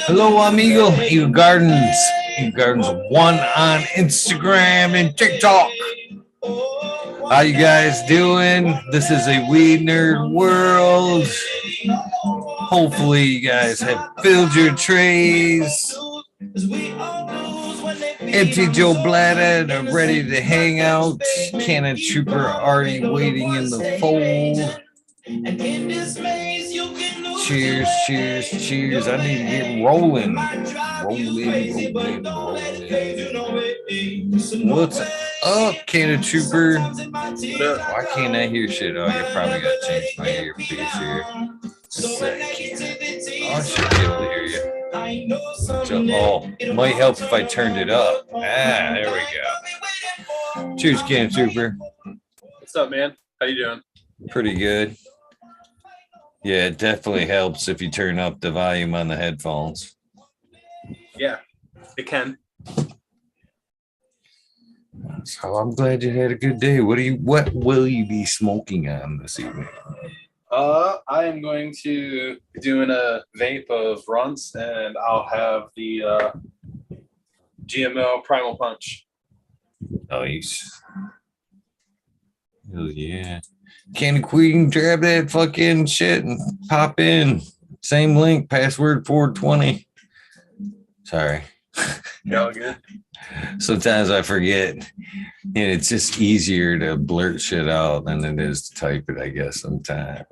Hello, amigo. Ego Gardens. Ego Gardens 1 on Instagram and TikTok. How you guys doing? This is a Weed Nerd World. Hopefully you guys have filled your trays, emptied your bladder, and are ready to hang out. Cannon Trooper already waiting in the fold. Cheers, cheers, cheers. I need to get rolling. What's up, Cannon Trooper? Why can't I hear shit? Oh, you probably got to change my earpiece here. I should be able to hear you. Oh, it might help if I turned it up. There we go. Cheers, Cannon Trooper. What's up, man? How you doing? Pretty good. Yeah, it definitely helps if you turn up the volume on the headphones. Yeah, it can. So I'm glad you had a good day. What will you be smoking on this evening? I am going to be doing a vape of Runts, and I'll have the GMO Primal Punch. Nice. Hell yeah. Candy Queen, grab that fucking shit and pop in. Same link, password 420. Sorry. Y'all good? Sometimes I forget. And it's just easier to blurt shit out than it is to type it, I guess, sometimes.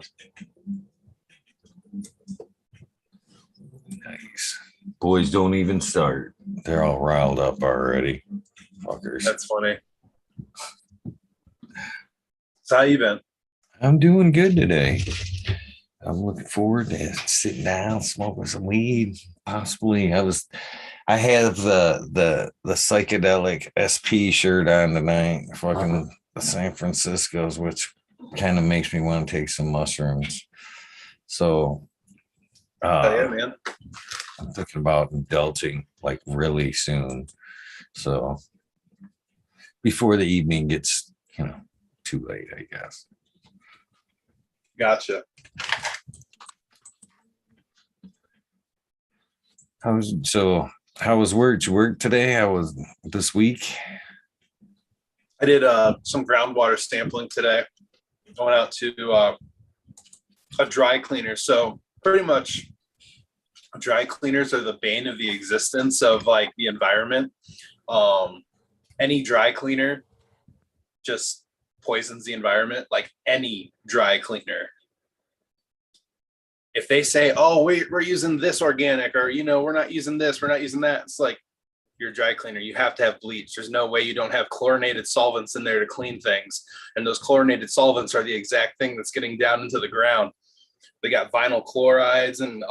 Nice. Boys don't even start. They're all riled up already. Fuckers. That's funny. So how you been? I'm doing good today. I'm looking forward to sitting down, smoking some weed. Possibly, I have the psychedelic SP shirt on tonight. Fucking the San Francisco's, which kind of makes me want to take some mushrooms. So, Yeah, man. I'm thinking about indulging like really soon. So, before the evening gets, too late, I guess. Gotcha. How was work? Did you work today? How was this week? I did some groundwater sampling today. I went out to a dry cleaner. So pretty much dry cleaners are the bane of the existence of like the environment. Any dry cleaner just poisons the environment, like any dry cleaner. If they say, oh, we're using this organic, or, we're not using this, we're not using that, it's like, you're a dry cleaner. You have to have bleach. There's no way you don't have chlorinated solvents in there to clean things. And those chlorinated solvents are the exact thing that's getting down into the ground. They got vinyl chlorides and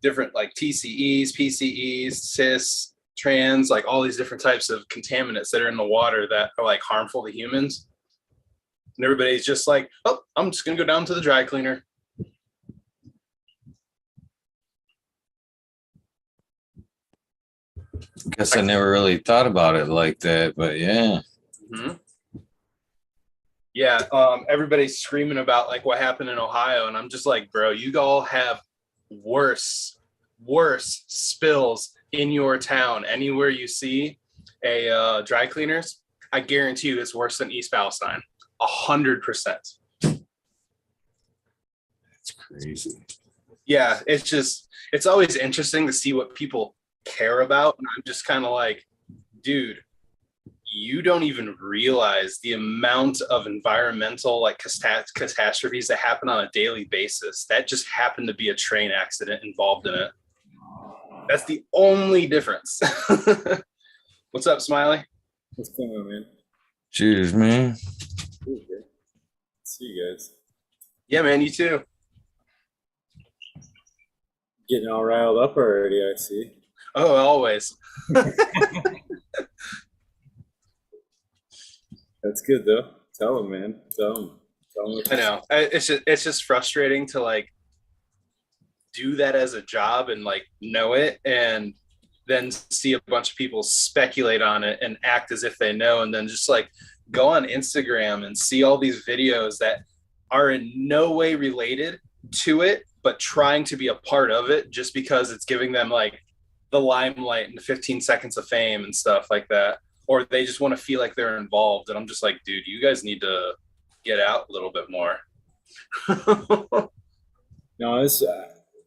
different like TCEs, PCEs, cis, trans, like all these different types of contaminants that are in the water that are like harmful to humans. And everybody's just like, oh, I'm just going to go down to the dry cleaner. Guess I never really thought about it like that, but yeah. Mm-hmm. Yeah, everybody's screaming about like what happened in Ohio. And I'm just like, bro, you all have worse spills in your town. Anywhere you see a dry cleaners, I guarantee you it's worse than East Palestine. 100%. That's crazy. Yeah, it's always interesting to see what people care about. And I'm just kind of like, dude, you don't even realize the amount of environmental like catastrophes that happen on a daily basis. That just happened to be a train accident involved in it. That's the only difference. What's up, Smiley? What's going on, man? Cheers, man. See you guys. Yeah, man, you too. Getting all riled up already, I see. Oh, always. That's good though. Tell him, man. Tell him. I know. It's just frustrating to like do that as a job and like know it, and then see a bunch of people speculate on it and act as if they know, and then just like go on Instagram and see all these videos that are in no way related to it, but trying to be a part of it just because it's giving them like the limelight and the 15 seconds of fame and stuff like that. Or they just want to feel like they're involved. And I'm just like, dude, you guys need to get out a little bit more. No, it's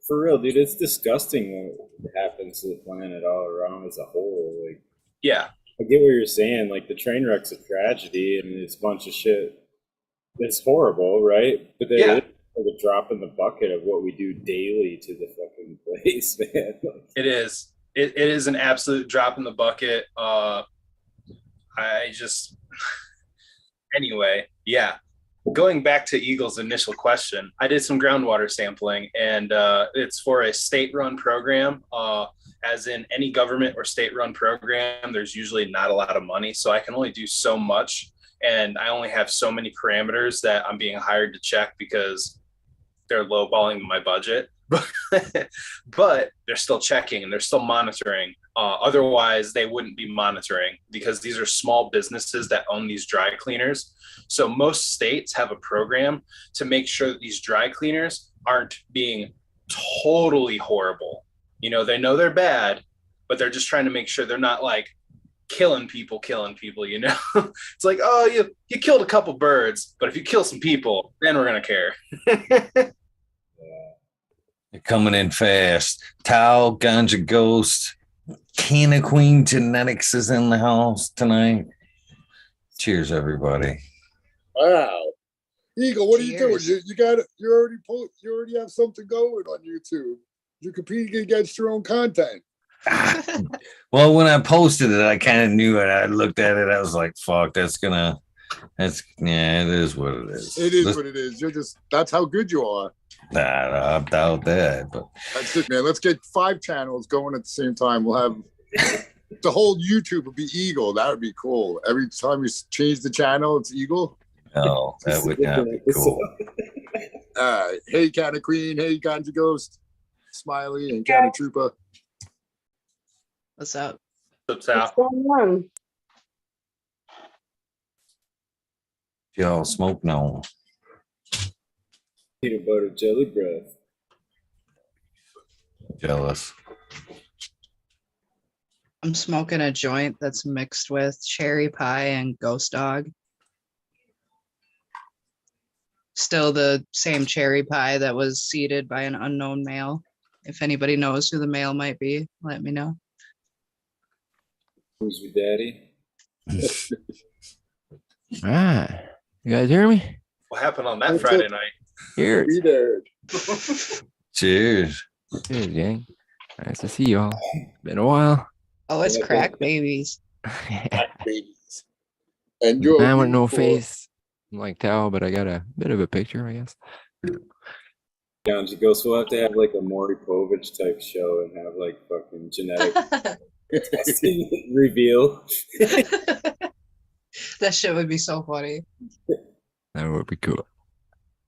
for real, dude. It's disgusting what happens to the planet all around as a whole. Like, Yeah. I get what you're saying. Like, the train wreck's a tragedy, and it's a bunch of shit. It's horrible, right? But Yeah. it's like a drop in the bucket of what we do daily to the fucking place, man. It is. It is an absolute drop in the bucket. I just, anyway, yeah. Going back to Eagle's initial question, I did some groundwater sampling, and it's for a state-run program. As in any government or state-run program, there's usually not a lot of money, so I can only do so much, and I only have so many parameters that I'm being hired to check because they're lowballing my budget. But they're still checking and they're still monitoring. Otherwise, they wouldn't be monitoring because these are small businesses that own these dry cleaners. So most states have a program to make sure that these dry cleaners aren't being totally horrible. You know, they know they're bad, but they're just trying to make sure they're not like killing people, you know? It's like, oh, you killed a couple birds, but if you kill some people, then we're going to care. They're coming in fast. Tao, Ganja Ghost, Canna Queen Genetics is in the house tonight. Cheers, everybody. Wow. Eagle, what are you doing? Cheers. You already have something going on YouTube. You're competing against your own content. Well, when I posted it, I kind of knew it. I looked at it. I was like, fuck, it is what it is. It is what it is. That's how good you are. Nah, I doubt that. But That's it, man. Let's get 5 channels going at the same time. We'll have the whole YouTube would be Eagle. That would be cool. Every time you change the channel, it's Eagle. no, that would not be cool. Hey, Canna Queen. Hey, Ganja Ghost. Smiley and Canna Trooper. What's up? What's out? going on? Y'all smoke no. Peanut butter jelly breath. Jealous. I'm smoking a joint that's mixed with cherry pie and ghost dog. Still the same cherry pie that was seeded by an unknown male. If anybody knows who the male might be, let me know. Who's your daddy? You guys hear me? What happened on that Friday night? Here. Be there. Cheers. Cheers, gang. Nice to see you all. Been a while. Oh, it's crack babies. Babies. And you're Man with no beautiful. face. I'm like Tao, but I got a bit of a picture, I guess. Ganja Ghost, we'll have to have like a Maury Povich type show and have like fucking genetic testing reveal. That shit would be so funny. That would be cool.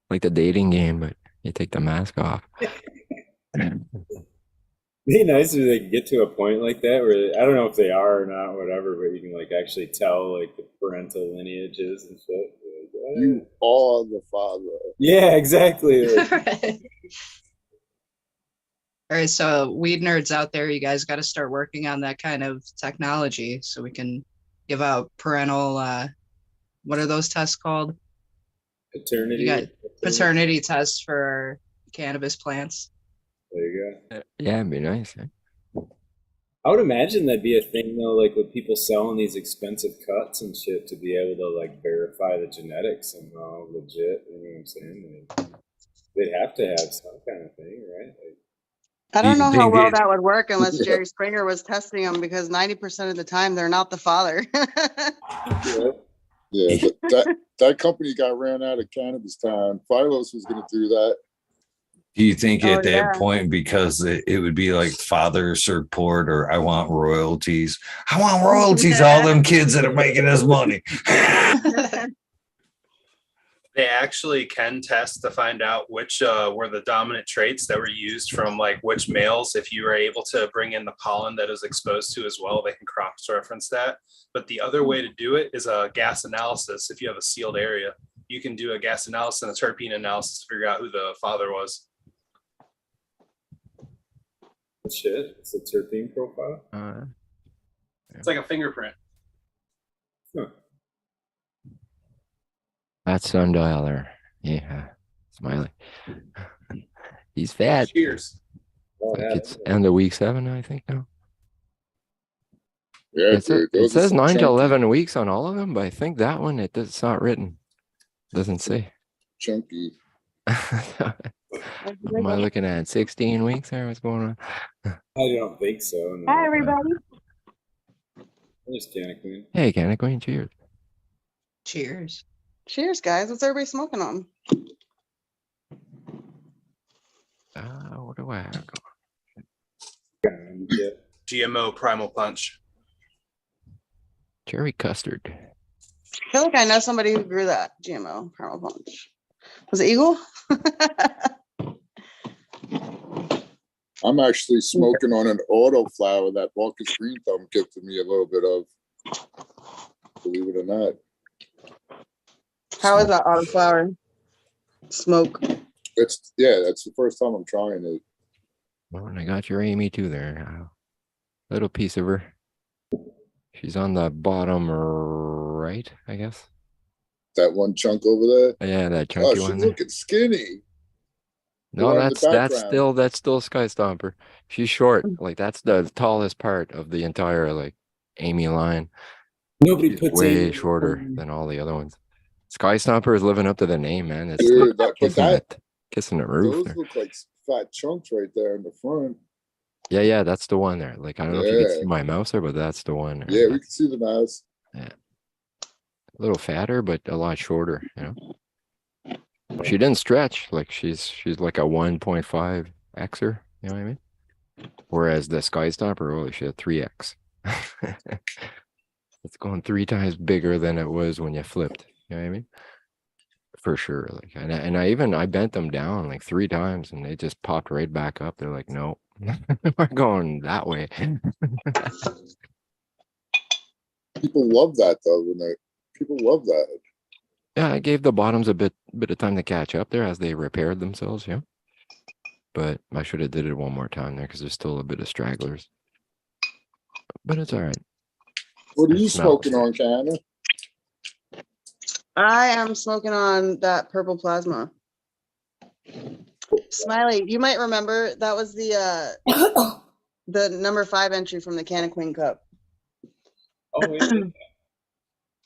Like the dating game, but you take the mask off. Be nice if they could get to a point like that where I don't know if they are or not, whatever, but you can like actually tell like the parental lineages and shit. Like, You are the father. yeah, exactly. Like, All right, so weed nerds out there, you guys got to start working on that kind of technology so we can give out parental, what are those tests called? paternity. You got paternity tests for cannabis plants. There you go. Yeah, it'd be nice. Eh? I would imagine that'd be a thing though, like with people selling these expensive cuts and shit to be able to like verify the genetics somehow legit. You know what I'm saying? Like, they'd have to have some kind of thing, right? Like, I don't You know how think well it- that would work unless Jerry Springer was testing them because 90% of the time they're not the father. Yeah, but that company got ran out of cannabis time. Phylos was going to do that. Do you think Oh, at that yeah. point, because it would be like father support or I want royalties? I want royalties, all them kids that are making us money. They actually can test to find out which were the dominant traits that were used from like which males. If you are able to bring in the pollen that is exposed to as well, they can cross-reference that. But the other way to do it is a gas analysis. If you have a sealed area, you can do a gas analysis and a terpene analysis to figure out who the father was. Shit, it's a terpene profile. It's like a fingerprint. Huh. That's Sundialer. Yeah. Smiley. He's fat. Cheers. Oh, Like yeah. it's end of week 7, I think now. Yeah, It dude. says 9 to 11 weeks on all of them, but I think that one it's not written. Doesn't say. Chunky. What am I looking at? 16 weeks there? What's going on? I don't think so. No. Hi, everybody. There's Canna Queen. Hey, Canna Queen, cheers. Cheers. Cheers, guys. What's everybody smoking on? What do I have? Yeah. GMO Primal Punch. Cherry custard. I feel like I know somebody who grew that GMO Primal Punch. Was it Eagle? I'm actually smoking on an auto flower that Marcus Green Thumb gifted me a little bit of. Believe it or not. How is that autoflower smoke? That's the first time I'm trying it. Well, and I got your Amy too there. Little piece of her. She's on the bottom right, I guess. That one chunk over there. Yeah, that Oh, chunky she's one there. looking skinny. No, one in the that's still Sky Stomper. She's short. Like that's the tallest part of the entire like Amy line. Nobody She's puts way Amy shorter on- than all the other ones. Sky Stomper is living up to the name, man. It's Dude, like kissing the roof those there. look like fat chunks right there in the front. Yeah, that's the one there. Like I don't know if you can see Yeah. my mouse there, but that's the one. Yeah, we can see the mouse. A little fatter, but a lot shorter, you know. She didn't stretch, like she's like a 1.5 Xer, you know what I mean? Whereas the Sky Stomper, holy shit, 3X. It's going 3 times bigger than it was when you flipped, you know what I mean? For sure. Like and I bent them down like 3 times and they just popped right back up. They're like, no, we're going that way. People love that though. People love that. Yeah, I gave the bottoms a bit of time to catch up there as they repaired themselves, yeah. But I should have did it one more time there because there's still a bit of stragglers. But it's all right. What are It you smells. smoking on, Canna? I am smoking on that purple plasma. Smiley, you might remember that was the number 5 entry from the Canna Queen Cup. Oh, yeah.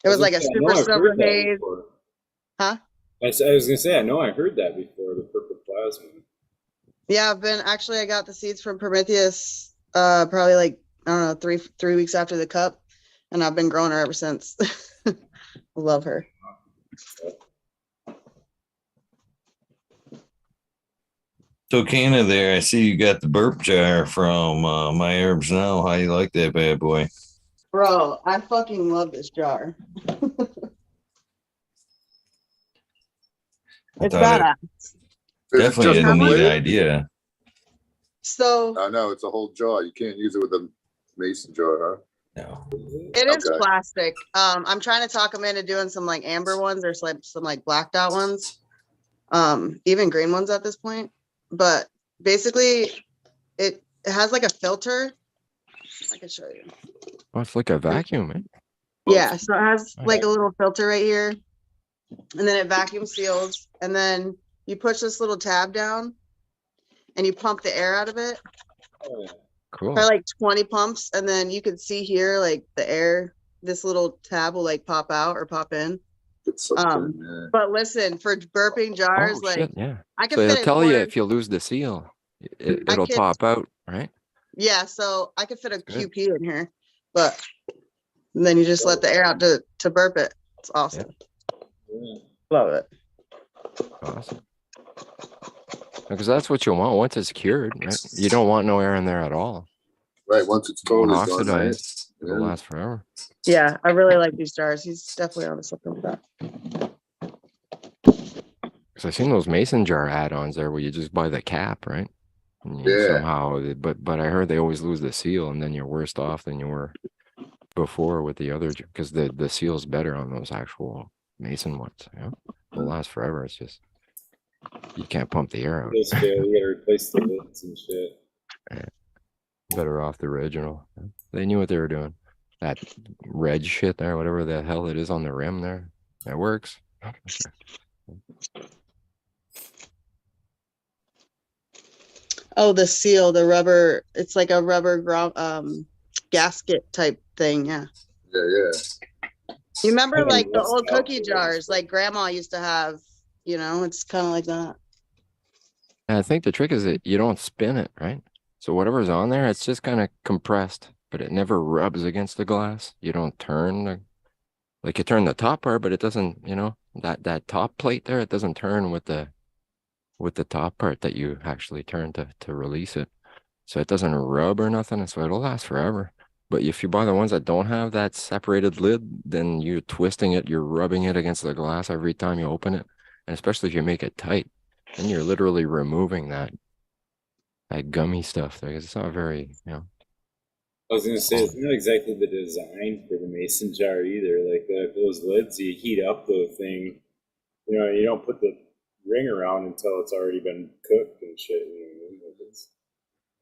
It was like a I know super I've silver heard that haze. before. Huh? I was gonna say I know I heard that before, the purple plasma. Yeah, I got the seeds from Prometheus probably like, I don't know, three weeks after the cup. And I've been growing her ever since. Love her. So Canna there, I see you got the burp jar from My Herbs Now. How you like that bad boy? Bro, I fucking love this jar. It's badass. Definitely a just neat lid? idea. So I know it's a whole jar. You can't use it with a mason jar, huh? No. it is Okay. plastic. I'm trying to talk them into doing some like amber ones or some like blacked out ones. Even green ones at this point. But basically it has like a filter. I can show you. Oh, it's like a vacuum, man. Yeah, so it has Nice. like a little filter right here, and then it vacuum seals, and then you push this little tab down and you pump the air out of it Oh, yeah. Cool. for like 20 pumps, and then you can see here like the air, this little tab will like pop out or pop in. It's something, yeah. But listen, for burping jars, Oh, like shit, yeah. I can So fit it'll it tell you more- if you lose the seal. I It'll could- pop out, right? Yeah, so I could fit a Good. QP in here, but then you just let the air out to burp it. It's awesome. Yeah. Love it. Awesome. Because that's what you want once it's cured, right? You don't want no air in there at all. Right, once it's It won't totally done, right? oxidize. It'll Yeah. last forever. Yeah, I really like these jars. He's definitely on to something with that. Because I've seen those mason jar add-ons there where you just buy the cap, right? And you Yeah. somehow, but I heard they always lose the seal, and then you're worse off than you were before with the other, because the seal's better on those actual mason ones. You know, it'll last forever. It's just you can't pump the air out. Those fail, you gotta replace the lids and shit. Better off the original. They knew what they were doing. That red shit there, whatever the hell it is on the rim there, that works. Oh, the seal, the rubber. It's like a rubber gasket type thing. Yeah. Yeah. You remember Kinda like the rust old out cookie there. jars, like grandma used to have, it's kind of like that. And I think the trick is that you don't spin it, right? So whatever's on there, it's just kind of compressed, but it never rubs against the glass. You don't turn like you turn the top part, but it doesn't, that top plate there, it doesn't turn with the top part that you actually turn to release it. So it doesn't rub or nothing, so it'll last forever. But if you buy the ones that don't have that separated lid, then you're twisting it, you're rubbing it against the glass every time you open it. And especially if you make it tight, then you're literally removing that gummy stuff there. 'Cause it's not very, I was gonna say it's not exactly the design for the mason jar either. Like those lids, you heat up the thing. You don't put the ring around until it's already been cooked and shit. Like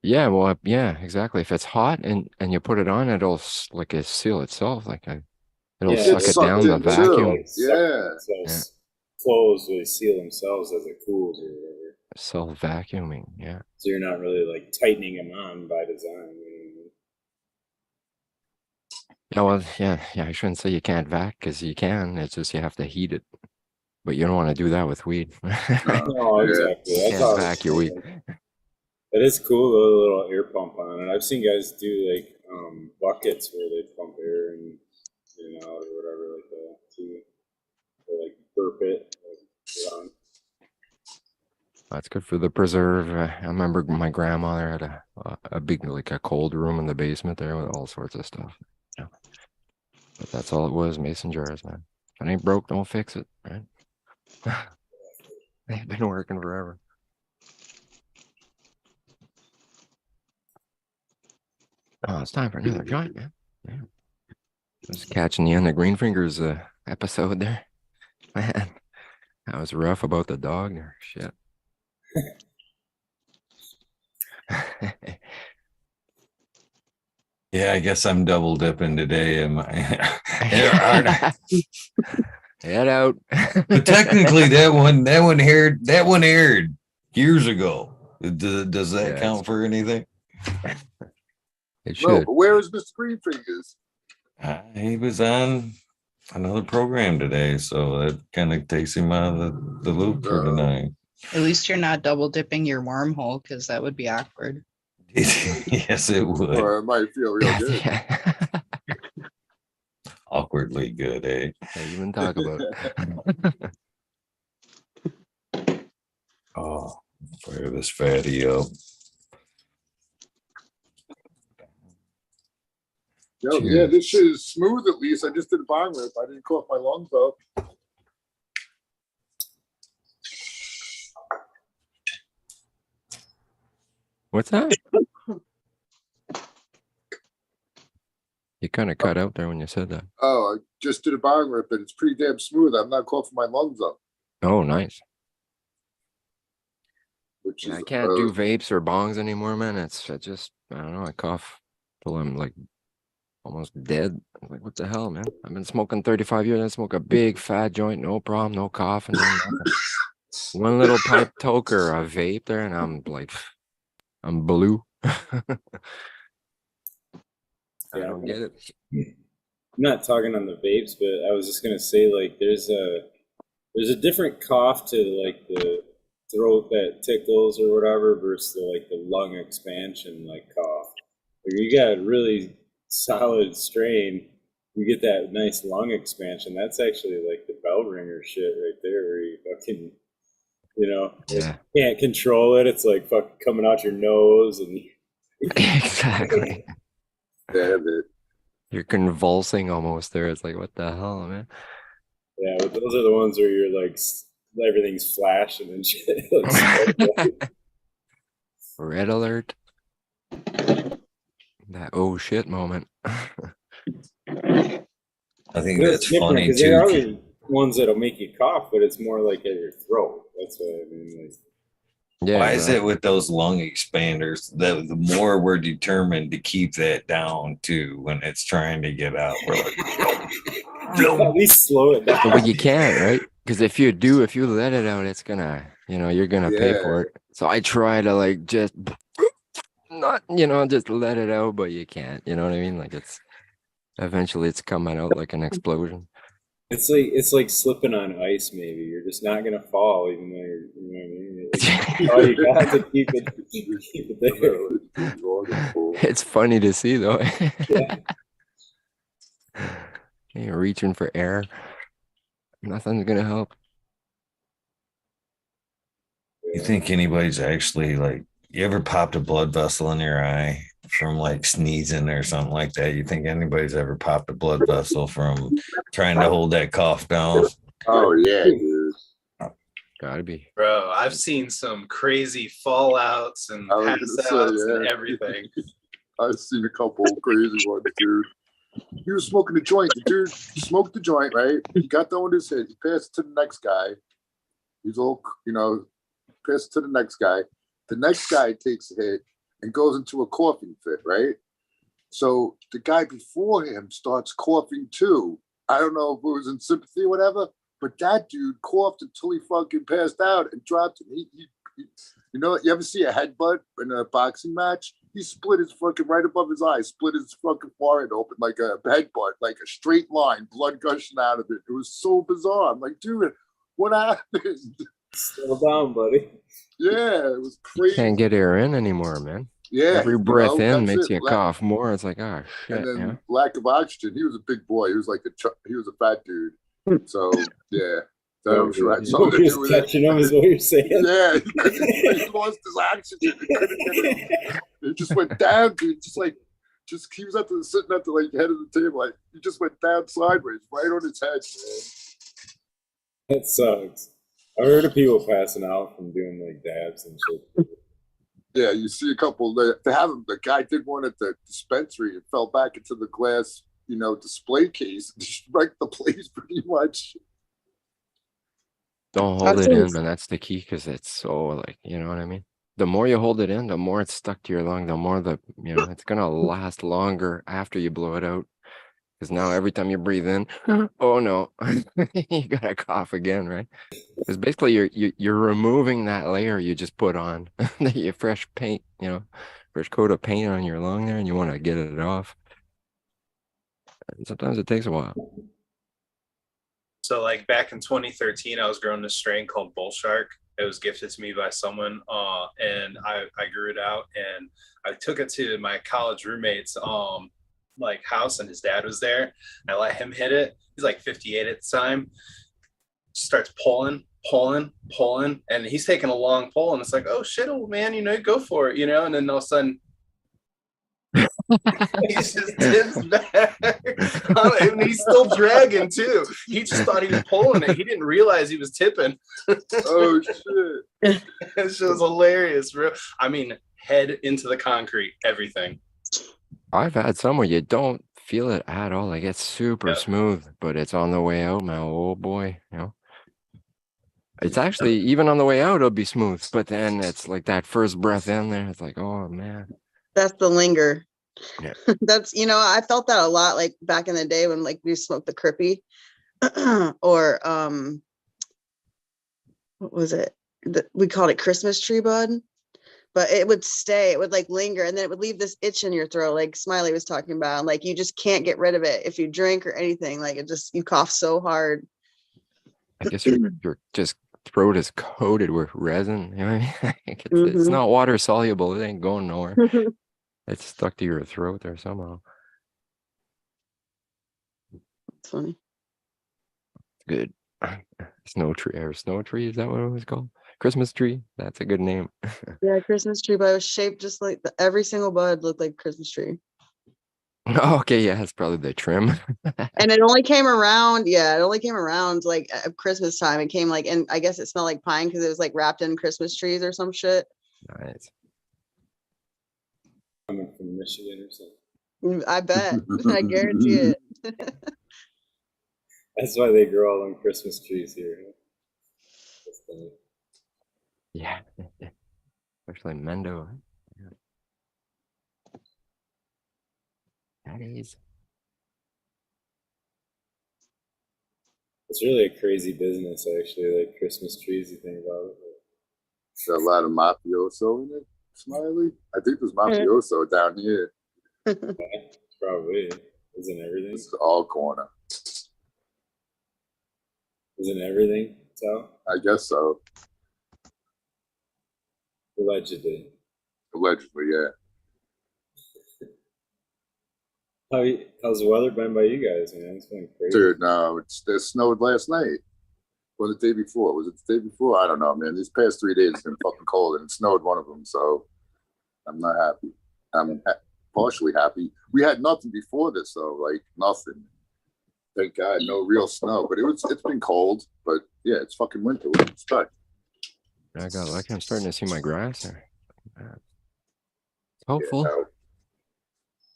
yeah, well, yeah, exactly. If it's hot and you put it on, it'll like it seal itself, it'll Yeah, suck Gets it down sucked the in too. vacuum. Yeah. Clothes really seal themselves as it cools or whatever. Self vacuuming, yeah. So you're not really like tightening them on by design. Yeah, well, yeah, I shouldn't say you can't vac because you can. It's just you have to heat it. But you don't want to do that with weed. No, Yeah. exactly. You can't vac your weed. It is cool, the little air pump on it. I've seen guys do like buckets where they pump air and out or whatever like that too. Or like burp it. That's good for the preserve. I remember my grandmother had a big, like a cold room in the basement there with all sorts of stuff. Yeah. But that's all it was, mason jars, man. If it ain't broke, don't fix it, right? They've been working forever. Oh, it's time for another joint, man. Yeah. Just catching you on the Green Fingers episode there. Man, that was rough about the dog there. Shit. Yeah, I guess I'm double dipping today. Am I? Head out. But technically, that one aired years ago. Does that count for anything? It should. No, but where is Mr. Greenfingers? He was on another program today, so that kind of takes him out of the loop for tonight. At least you're not double dipping your wormhole, because that would be awkward. Yes, it would. Or it might feel real good. Awkwardly good, eh? Can't even talk about it. Oh, fire this fatty up. Yeah, this shit is smooth at least. I just did a bong rip. I didn't cough my lungs up. What's that? You kind of cut out there when you said that. Oh, I just did a bong rip and it's pretty damn smooth. I'm not coughing my lungs up. Oh, nice. Which is, I can't do vapes or bongs anymore, man. I don't know. I cough till I'm like almost dead. I'm like, what the hell, man? I've been smoking 35 years. I smoke a big fat joint, no problem, no coughing, no nothing. One little pipe toker, a vape there, and I'm like, I'm blue. I don't get it. I'm not talking on the vapes, but I was just gonna say, like, there's a different cough to like the throat that tickles or whatever versus the lung expansion like cough. Like, you got a really solid strain, you get that nice lung expansion. That's actually like the bell ringer shit right there, where you fucking, Yeah. can't control it. It's like fucking coming out your nose and Exactly. damn it. You're convulsing almost there. It's like, what the hell, man? yeah, but those are the ones where you're like everything's flashing and shit. Red alert. That oh shit moment. I think But that's it's different, funny 'cause there are too. other ones that'll make you cough, but it's more like at your throat. That's what I mean. Yeah. Why is it exactly. with those lung expanders that the more we're determined to keep that down too when it's trying to get out, we're like, At least slow it down. But you can't, right? Because if you let it out, it's gonna, you're gonna pay for it. So I try to like just not, just let it out, but you can't. You know what I mean? Like eventually it's coming out like an explosion. It's like slipping on ice. Maybe you're just not gonna fall, even though you're. You know what I mean? Oh, you got to keep it there. It's funny to see though. Yeah. You're reaching for air. Nothing's gonna help. you think anybody's actually like, you ever popped a blood vessel in your eye from like sneezing or something like that? You think anybody's ever popped a blood vessel from trying to hold that cough down? Oh yeah, dude. Gotta be. Bro, I've seen some crazy fallouts and I was pass gonna say, outs and yeah. everything. I've seen a couple of crazy ones, dude. He was smoking a joint. The dude smoked the joint, right? He got done with his hit. He passed it to the next guy. He's all, passed it to the next guy. The next guy takes a hit and goes into a coughing fit, right? So the guy before him starts coughing too. I don't know if it was in sympathy or whatever, but that dude coughed until he fucking passed out and dropped it. He you ever see a headbutt in a boxing match? He split his fucking right above his eye, split his fucking forehead open like a headbutt, like a straight line, blood gushing out of it. It was so bizarre. I'm like, dude, what happened? Settle down, buddy. Yeah, it was crazy. Can't get air in anymore, man. Yeah, Every breath in makes it. you cough more. It's like, oh shit. And then lack of oxygen. He was a big boy. He was like he was a fat dude. So yeah, that I'm sure had something to do with it. Catching him is what you're saying. Yeah, he lost his oxygen. He couldn't get it. It just went down, dude. Just he was sitting at the like head of the table. Like he just went down sideways, right on his head, man. That sucks. I've heard of people passing out from doing like dabs and shit. Yeah, you see a couple. They have him. The guy did one at the dispensary and fell back into the glass, display case, and just wrecked the place pretty much. Don't hold it in, and that's the key, because it's so like, you know what I mean? The more you hold it in, the more it's stuck to your lung, the more it's gonna last longer after you blow it out. Because now every time you breathe in, oh no, you gotta cough again, right? Because basically you're removing that layer you just put on, your fresh paint, fresh coat of paint on your lung there, and you want to get it off. And sometimes it takes a while. So like back in 2013, I was growing this strain called Bull Shark. It was gifted to me by someone, and I grew it out, and I took it to my college roommate's like house, and his dad was there. I let him hit it. He's like 58 at the time. Starts pulling, and he's taking a long pull, and it's like, oh shit, old man, go for it, and then all of a sudden he just dips back. And he's still dragging too. He just thought he was pulling it. He didn't realize he was tipping. Oh shit. It was hilarious, bro. I mean, head into the concrete, everything. I've had some where you don't feel it at all. Like it's super smooth, but it's on the way out, man. Oh boy, It's actually, even on the way out, it'll be smooth. But then it's like that first breath in there. It's like, oh man. That's the linger. Yeah. That's, I felt that a lot, like back in the day when like we smoked the crippy or what was it? We called it Christmas tree bud. But it would stay, it would like linger, and then it would leave this itch in your throat, like Smiley was talking about. Like you just can't get rid of it if you drink or anything. Like you cough so hard. I guess your just throat is coated with resin. You know what I mean? It's not water soluble. It ain't going nowhere. It's stuck to your throat there somehow. It's funny. Good. Snow tree, is that what it was called? Christmas tree. That's a good name. Yeah, Christmas tree, but it was shaped just like every single bud looked like a Christmas tree. Okay, yeah, that's probably the trim. And it only came around, like at Christmas time. It came like, and I guess it smelled like pine because it was like wrapped in Christmas trees or some shit. Nice. Coming from Michigan or something. I bet. I guarantee it. That's why they grow all them Christmas trees here. Yeah. especially Mendo. Yeah. That is. It's really a crazy business, actually, like Christmas trees, you think about it. Got a lot of mafioso in it, Smiley. I think there's mafioso down here. Probably. Isn't everything? This is all corner. Isn't everything, so? I guess so. Allegedly. Allegedly, yeah. How's the weather been by you guys, man? It's been crazy. Dude, no, it snowed last night. Or the day before. Was it the day before? I don't know, man. These past 3 days have been fucking cold, and it snowed one of them, so I'm not happy. I'm partially happy. We had nothing before this, though, like nothing. Thank God, no real snow. But it's been cold. But yeah, it's fucking winter. What do you expect? I got lucky. I'm starting to see my grass there. Hopeful. Yeah, no.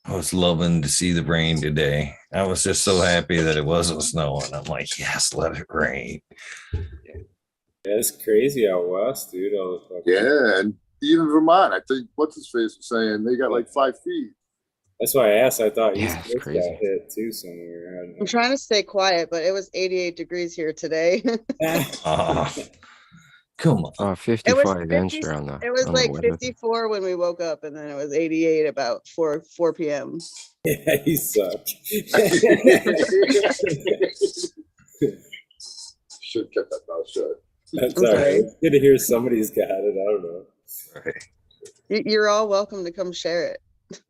I was loving to see the rain today. I was just so happy that it wasn't snowing. I'm like, yes, let it rain. Yeah, it's crazy out west, dude. All the fucking... Yeah, and even Vermont, I think, what's his face was saying they got like 5 feet. That's why I asked. I thought Yeah, East Coast got hit too somewhere. I'm trying to stay quiet, but it was 88 degrees here today. Come on. 55 inch around the. It was like 54 when we woke up, and then it was 88 about 4 p.m. Yeah, you suck. Should kept that mouth shut. That's all right. It's good to hear somebody's got it. I don't know. Right. You're all welcome to come share it.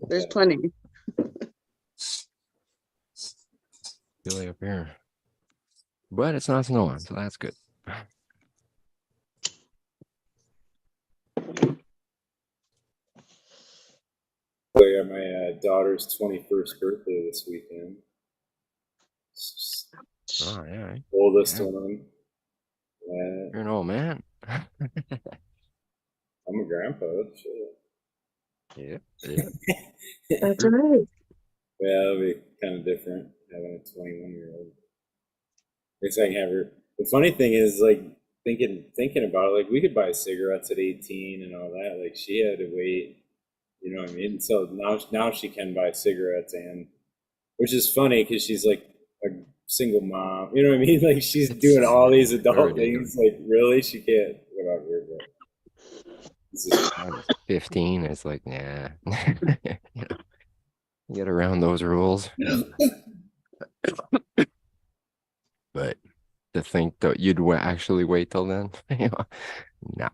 There's plenty. Chilly up here. But it's not snowing, so that's good. So yeah, my daughter's 21st birthday this weekend. Oh, yeah. Right? Oldest Yeah. one. You're an old man. I'm a grandpa. Shit. Yeah. That's right. Yeah, it'll be kind of different having a 21-year-old. I guess I can have her. The funny thing is, like, thinking about it, like, we could buy cigarettes at 18 and all that. Like, she had to wait, you know what I mean? So now she can buy cigarettes, and which is funny because she's like a single mom. You know what I mean? Like, she's doing all these adult things. Like, really, she can't. Whatever. I was 15. It's like, nah. You know, get around those rules. But to think that you'd actually wait till then, you know, no.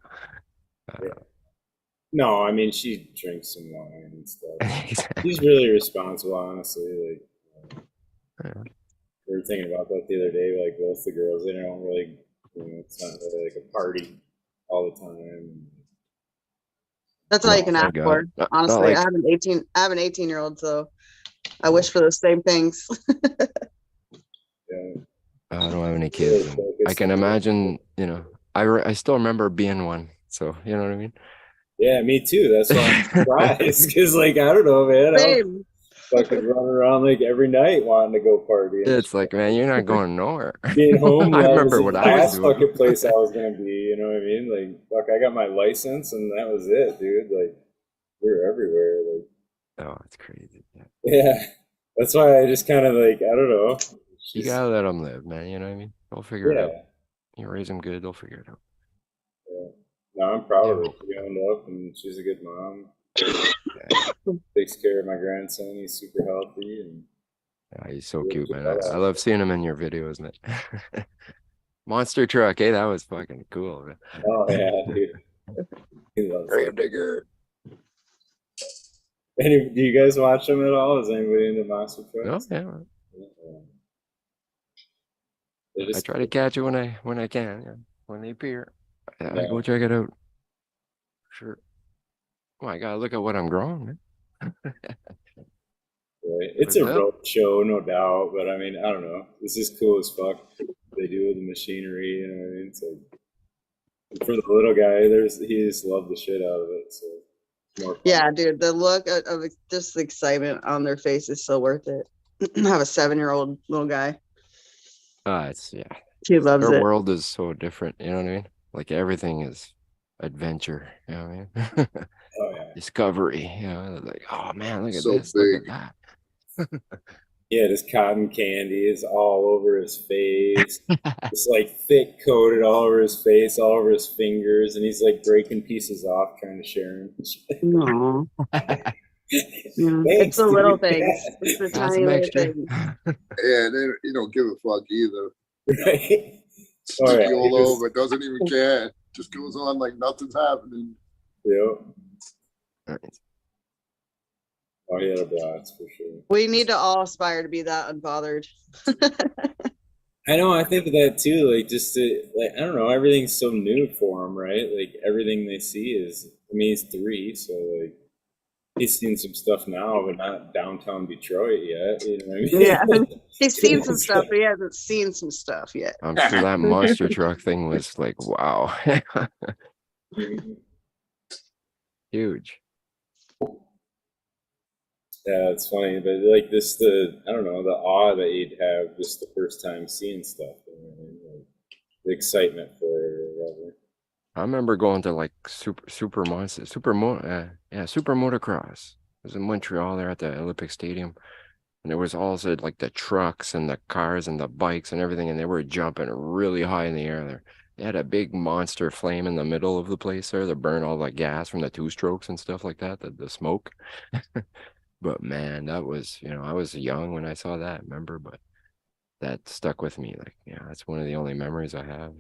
No, I mean, she drinks some wine and stuff. Exactly. She's really responsible, honestly. Like, Yeah. we were thinking about that the other day. Like, both the girls, they don't really, you know, it's not really like a party all the time. That's all you can ask thank for. God. Not Honestly, like- I have an 18-year-old, so I wish for those same things. Yeah. I don't have any kids. I can imagine, you know, I still remember being one. So, you know what I mean? Yeah, me too. That's why I'm surprised. Because, like, I don't know, man. Same. I fucking run around, like, every night wanting to go party. It's like, man, you're not going nowhere. Being home, I that remember was what the I was last doing. fucking place I was going to be. You know what I mean? Like, fuck, I got my license, and that was it, dude. Like, we were everywhere. Like, Oh, it's crazy. Yeah. yeah. That's why I just kind of, like, I don't know. You gotta let them live, man. You know what I mean? They'll figure it out. Yeah. You raise them good, they'll figure it out. Yeah. No, I'm proud of her. She owned up, and she's a good mom. Takes care of my grandson. He's super healthy, and Yeah, he's so cute, man. I love seeing him in your videos, man. Monster truck, that was fucking cool, man. oh yeah, dude. He loves it. Digger. Do you guys watch them at all? Is anybody into monster No, trucks? yeah. They're I just- try to catch it when I can, yeah. When they appear. I Yeah. go check it out. Sure. Oh my god, look at what I'm growing, man. Right. It's a What's up? road show, no doubt, but I mean, I don't know. This is cool as fuck. They do with the machinery, you know what I mean? So for the little guy, he just loved the shit out of it. So it's more fun. Yeah, dude, the look of just the excitement on their face is so worth it. I have a 7-year-old little guy. It's yeah. He loves Our it. world is so different, you know what I mean? Like everything is adventure. You know what I mean? Oh yeah. Discovery. You know, like, oh man, look at So this, look big. at Yeah, this cotton candy is all over his face. that. It's like thick coated all over his face, all over his fingers, and he's like breaking pieces off, trying to share them. No. Yeah. It's Thanks, the little dude. things. It's the Got tiny some little extra. things. Yeah, they don't give a fuck either. Right? Sticky yeah, all he just- over, doesn't even care. Just goes on like nothing's happening. Yep. Nice. Oh, he had a blast for sure. We need to all aspire to be that unbothered. I know. I think of that too. Like, just to, like, I don't know. Everything's so new for him, right? Like, everything they see is. I mean, he's 3, so like, he's seen some stuff now, but not downtown Detroit yet. You know what I mean? Yeah. He's seen some stuff, but he hasn't seen some stuff yet. I'm sure that monster truck thing was like, wow. Huge. Yeah, it's funny, but like this, I don't know, the awe that you'd have just the first time seeing stuff, you know, like, the excitement for it or whatever. I remember going to like super motocross. It was in Montreal there at the Olympic Stadium. And there was also like the trucks and the cars and the bikes and everything, and they were jumping really high in the air there. They had a big monster flame in the middle of the place there that burned all the gas from the 2-strokes and stuff like that, the smoke. But man, that was, I was young when I saw that, remember? But that stuck with me. Like, that's one of the only memories I have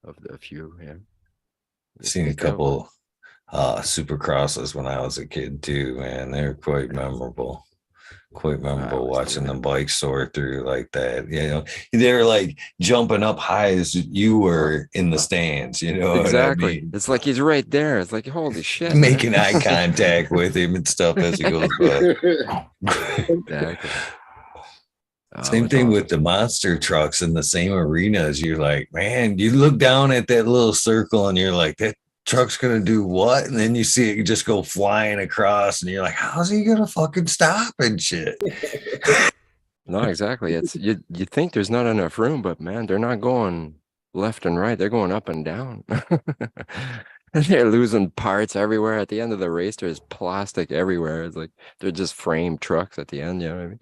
of the few. Yeah. Seen a couple supercrosses when I was a kid too, man. They're quite memorable. Quite memorable watching the bike soar through like that. They're like jumping up high as you were in the stands, Exactly. what I mean? It's like he's right there. It's like, holy shit. Making eye contact with him and stuff as he goes by. Exactly. Same thing with the monster trucks in the same arenas. You're like, man, you look down at that little circle and you're like, that truck's gonna do what? And then you see it just go flying across, and you're like, how's he gonna fucking stop and shit? No, exactly. It's you think there's not enough room, but man, they're not going left and right, they're going up and down. And they're losing parts everywhere. At the end of the race, there's plastic everywhere. It's like they're just framed trucks at the end, you know what I mean?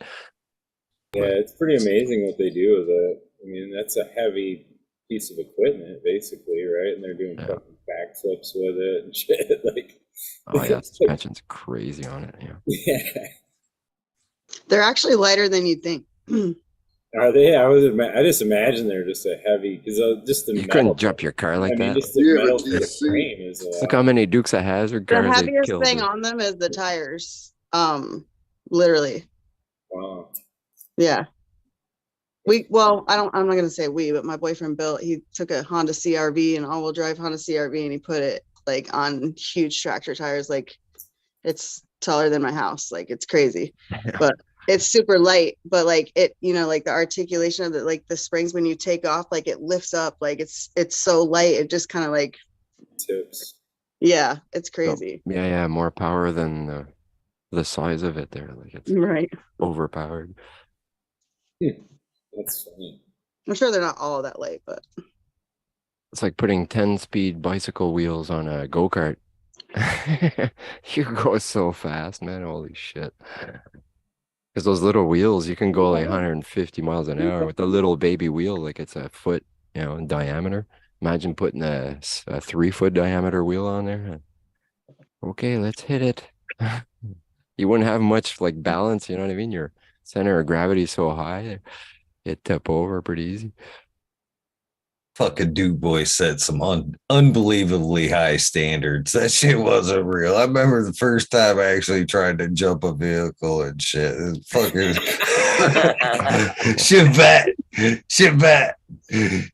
Yeah, it's pretty amazing what they do with it. I mean, that's a heavy piece of equipment, basically, right? And they're doing fucking backflips with it and shit. Like, oh yeah, suspension's crazy on it. Yeah. They're actually lighter than you'd think. Are they? I just imagine they're just a heavy, because just the You metal, couldn't jump your car like that. just the Yeah, metal but you the see- frame is a lot. Look how many Dukes of Hazzard The cars they heaviest killed. thing on them is the tires. Literally. Wow. Yeah. I'm not gonna say we, but my boyfriend Bill, he took a Honda CRV, an all-wheel drive Honda CRV, and he put it like on huge tractor tires. Like, it's taller than my house. Like, it's crazy. But it's super light. But like it, like the articulation of the, like the springs when you take off, like it lifts up. Like it's so light. It just kind of like, Tips. yeah, it's crazy. Yeah, more power than the size of it there. Like it's Right. overpowered. That's funny. I'm sure they're not all that light, but It's like putting 10-speed bicycle wheels on a go-kart. You go so fast, man. Holy shit. Because those little wheels, you can go like 150 miles an hour with a little baby wheel, like it's a foot, in diameter. Imagine putting a 3-foot diameter wheel on there. Okay, let's hit it. You wouldn't have much like balance, you know what I mean? Your center of gravity is so high, it tip over pretty easy. Fucking Duke boy set some unbelievably high standards. That shit wasn't real. I remember the first time I actually tried to jump a vehicle and shit. It was fucking Chevette.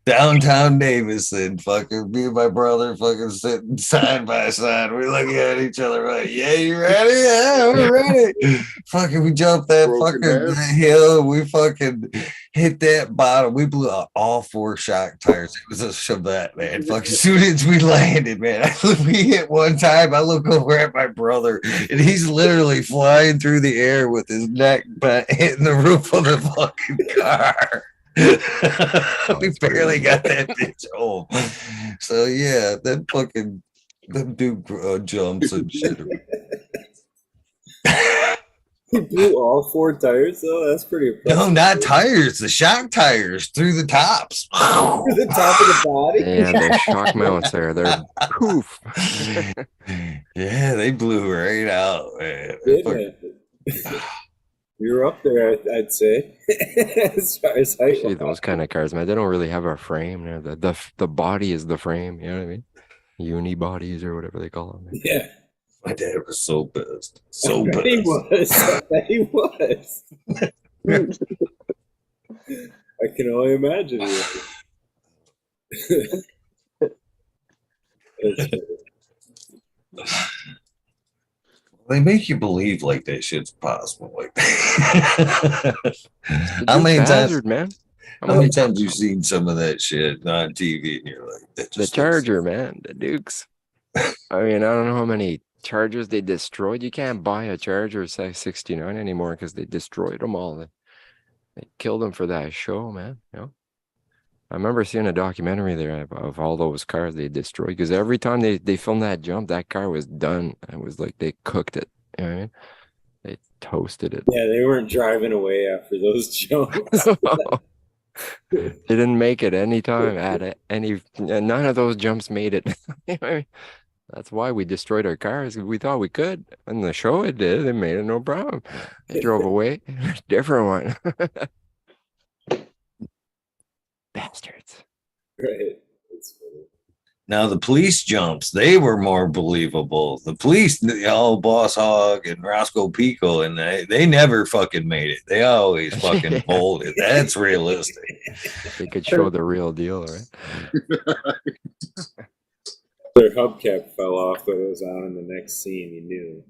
Downtown Davison. Fucking me and my brother fucking sitting side by side. We're looking at each other like, yeah, you ready? Yeah, we're ready. Fucking we jumped that fucking hill. We fucking hit that bottom. We blew out all 4 shock tires. It was a Chevette, man. Fucking as soon as we landed, man, we hit one time. I look over at my brother, and he's literally flying through the air with his neck hitting the roof of the fucking car. We barely got that bitch home. So yeah, them fucking them dude jumps and shit. He blew all 4 tires though. That's pretty impressive. No, not tires. The shock tires through the tops. To the top of the body. Yeah, the shock mounts there. They're poof. Yeah, they blew right out, man. Didn't it? You're up there, I'd say. As far as height. Especially those kind of cars, man. They don't really have a frame. You know, the body is the frame. You know what I mean? Uni bodies or whatever they call them. Yeah. My dad was so pissed. So I bet he pissed. was. I bet he was. I can only imagine. They make you believe like that shit's possible. Like how many times, Hazard, man? how many times you've seen some of that shit on TV and you're like, that The just Charger, man, the Dukes. I mean, I don't know how many Chargers they destroyed. You can't buy a Charger size 69 anymore because they destroyed them all. They killed them for that show, man. You know, I remember seeing a documentary there of all those cars they destroyed because every time they filmed that jump, that car was done. It was like they cooked it. You know what I mean? They toasted it. Yeah, they weren't driving away after those jumps. They didn't make it any time at it. None of those jumps made it. You know what I mean? That's why we destroyed our cars. We thought we could. And the show it did. They made it no problem. They drove away. Different one. Bastards. Right. That's funny. now the police jumps, they were more believable. The police, Boss Hog and Roscoe Pico, and they never fucking made it. They always fucking folded. That's realistic. They could show the real deal, right? Their hubcap fell off, but it was on in the next scene. You knew.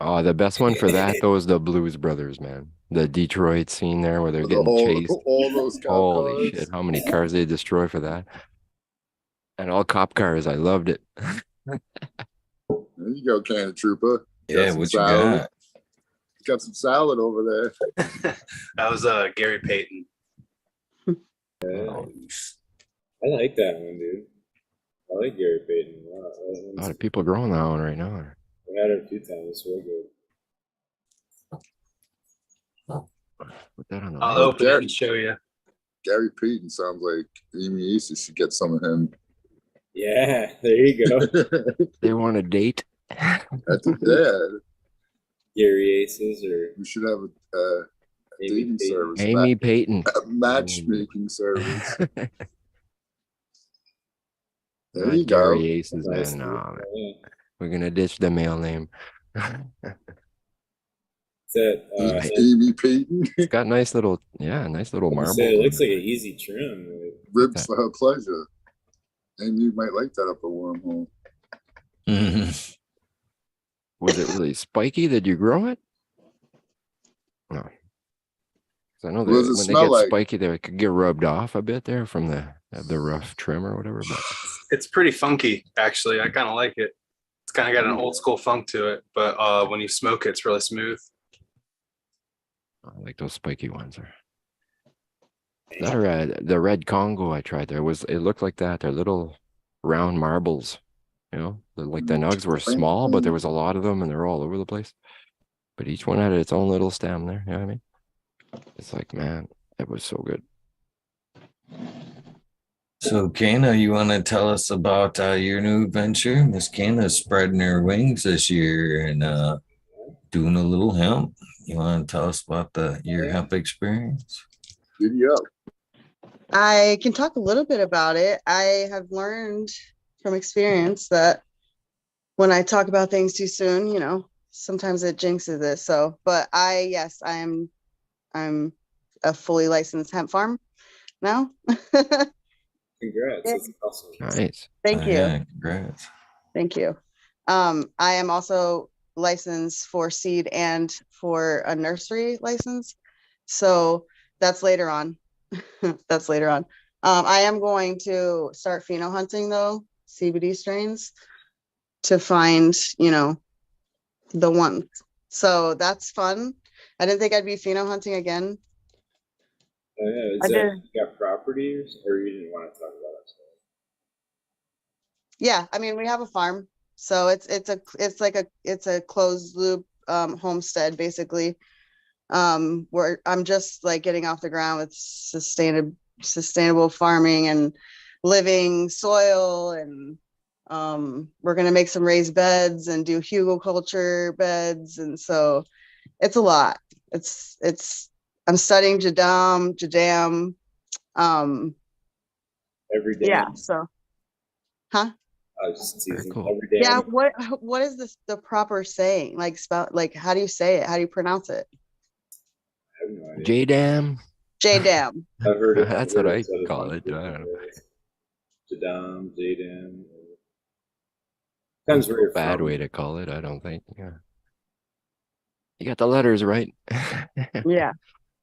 Oh, the best one for that, though, is the Blues Brothers, man. The Detroit scene there where they're getting chased. All those cop Holy cars. shit, how many cars they destroy for that. And all cop cars, I loved it. There you go, Cannon Trooper. Yeah, some what you salad. got? Got some salad over there. That was Gary Payton. Oh, I like that one, dude. I like Gary Payton a lot. A lot of people growing that one right now. We had it a few times. It's real good. Put that on the I'll list. open it and show you. Gary Payton sounds like Amy Easton should get some of him. Yeah, there you go. They want a date. Yeah, Gary Aces or we should have a Amy dating Payton. service. Amy Payton. A matchmaking service. There Not you go. Gary Aces, Nice. man. No, man. Yeah. We're gonna ditch the male name. That Amy Payton. It's got nice little marble. it looks like an easy trim. Like, Ribs for her pleasure. Amy might like that up a wormhole. mhm. Was it really spiky? Did you grow it? No. 'Cause I know that What does it when they smell get like? spiky, they could get rubbed off a bit there from the rough trim or whatever. But It's pretty funky, actually. I kind of like it. It's kind of got an old school funk to it, but when you smoke it, it's really smooth. I like those spiky ones. The red Congo I tried there it looked like that. They're little round marbles, you know. Like the nugs were small, but there was a lot of them and they're all over the place. But each one had its own little stem there. You know what I mean? It's like, man, it was so good. So, Kana, you want to tell us about your new venture? Miss Kana's spreading her wings this year and doing a little hemp. You want to tell us about your hemp experience? Giddy up. I can talk a little bit about it. I have learned from experience that when I talk about things too soon, sometimes it jinxes it. So, but I'm a fully licensed hemp farm now. congrats. That's awesome. Nice. Thank you. Yeah, congrats. Thank you. I am also licensed for seed and for a nursery license. So that's later on. That's later on. I am going to start pheno hunting though, CBD strains to find, the ones. So that's fun. I didn't think I'd be pheno hunting again. Oh, yeah. I Is did. that you got property or you didn't want to talk about it? Yeah, I mean, we have a farm, so it's a closed loop homestead basically. Where I'm just like getting off the ground with sustainable farming and living soil, and we're gonna make some raised beds and do hugelkultur beds, and so it's a lot. It's I'm studying Jadam. Um, Every day. yeah, so huh? Just Very teasing. cool. Every day. Yeah, what is this the proper saying? Like spell like how do you say it? How do you pronounce it? I have no idea. J-Dam. Jadam. I've heard it. That's what I call it. I don't know. Jadam, Jaden. Depends where No you're bad from. way to call it. I don't think. Yeah. You got the letters right. Yeah.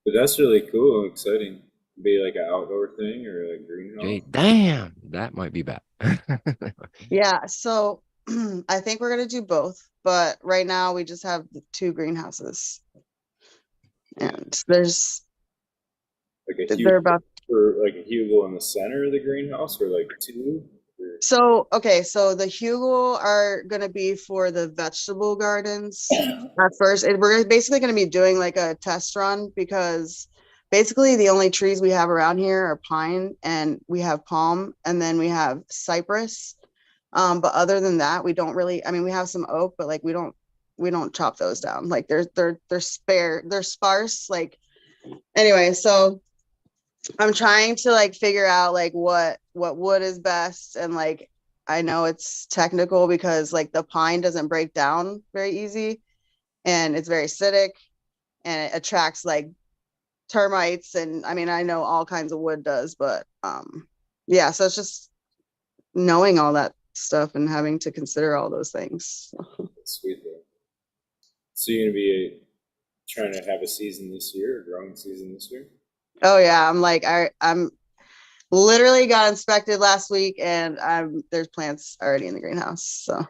But that's really cool and exciting. Be like an outdoor thing or like greenhouse. J-Damn. That might be bad. Yeah, so I think we're gonna do both, but right now we just have the 2 greenhouses, and there's Like a they're huge about or like a hugel in the center of the greenhouse or like 2? Or, so okay. So the hugel are gonna be for the vegetable gardens at first. And we're basically gonna be doing like a test run because basically the only trees we have around here are pine, and we have palm, and then we have cypress. But other than that, we don't really, I mean, we have some oak, but like we don't chop those down. Like they're sparse. Like anyway, so I'm trying to like figure out like what wood is best. And like I know it's technical because like the pine doesn't break down very easy, and it's very acidic, and it attracts like termites, and I mean I know all kinds of wood does, but yeah, so it's just knowing all that stuff and having to consider all those things. that's sweet though. So you're gonna be trying to have a season this year, a growing season this year? Oh yeah, I'm literally got inspected last week, and there's plants already in the greenhouse. So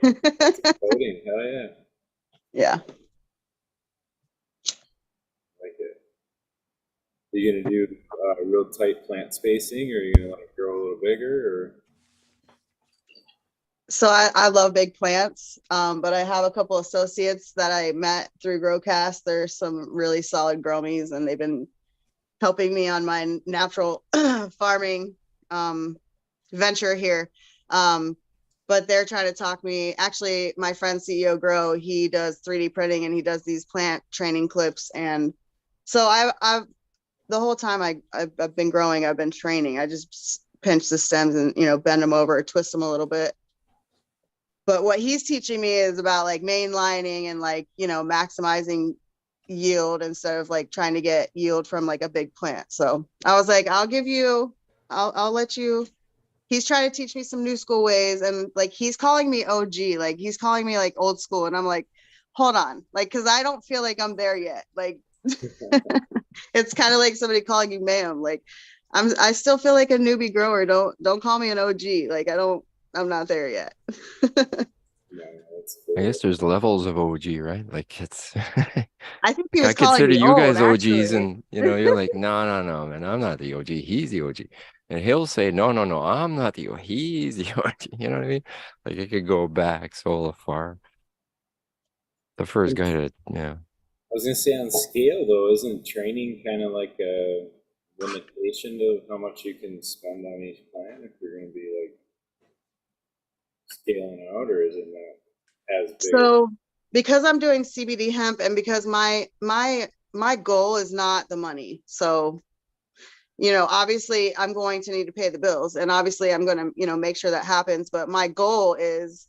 Voting, hell yeah. yeah. Like it. Are you gonna do real tight plant spacing, or are you gonna like grow a little bigger, or? So I love big plants, but I have a couple associates that I met through Growcast. There's some really solid gromies, and they've been helping me on my natural farming venture here. But they're trying to talk me. Actually, my friend CEO Grow, he does 3D printing, and he does these plant training clips. And so I've the whole time I've been growing, I've been training. I just pinch the stems and bend them over, twist them a little bit. But what he's teaching me is about like mainlining and like maximizing yield instead of like trying to get yield from like a big plant. So I was like, I'll let you. He's trying to teach me some new school ways, and like he's calling me OG, like he's calling me like old school, and I'm like, hold on, like because I don't feel like I'm there yet. Like it's kind of like somebody calling you ma'am. Like I still feel like a newbie grower. Don't call me an OG. Like I'm not there yet. No, that's cool. I guess there's levels of OG, right? Like it's I think he I was calling consider me you old, guys OGs, actually. and you're like, no, man, I'm not the OG. He's the OG. And he'll say, no, I'm not the OG. He's the OG. You know what I mean? Like it could go back so far. The first guy to, yeah. I was gonna say on scale though, isn't training kind of like a limitation of how much you can spend on each plant if you're gonna be like scaling out, or is it not as big? So because I'm doing CBD hemp, and because my goal is not the money. So, obviously I'm going to need to pay the bills, and obviously I'm going to, make sure that happens. But my goal is,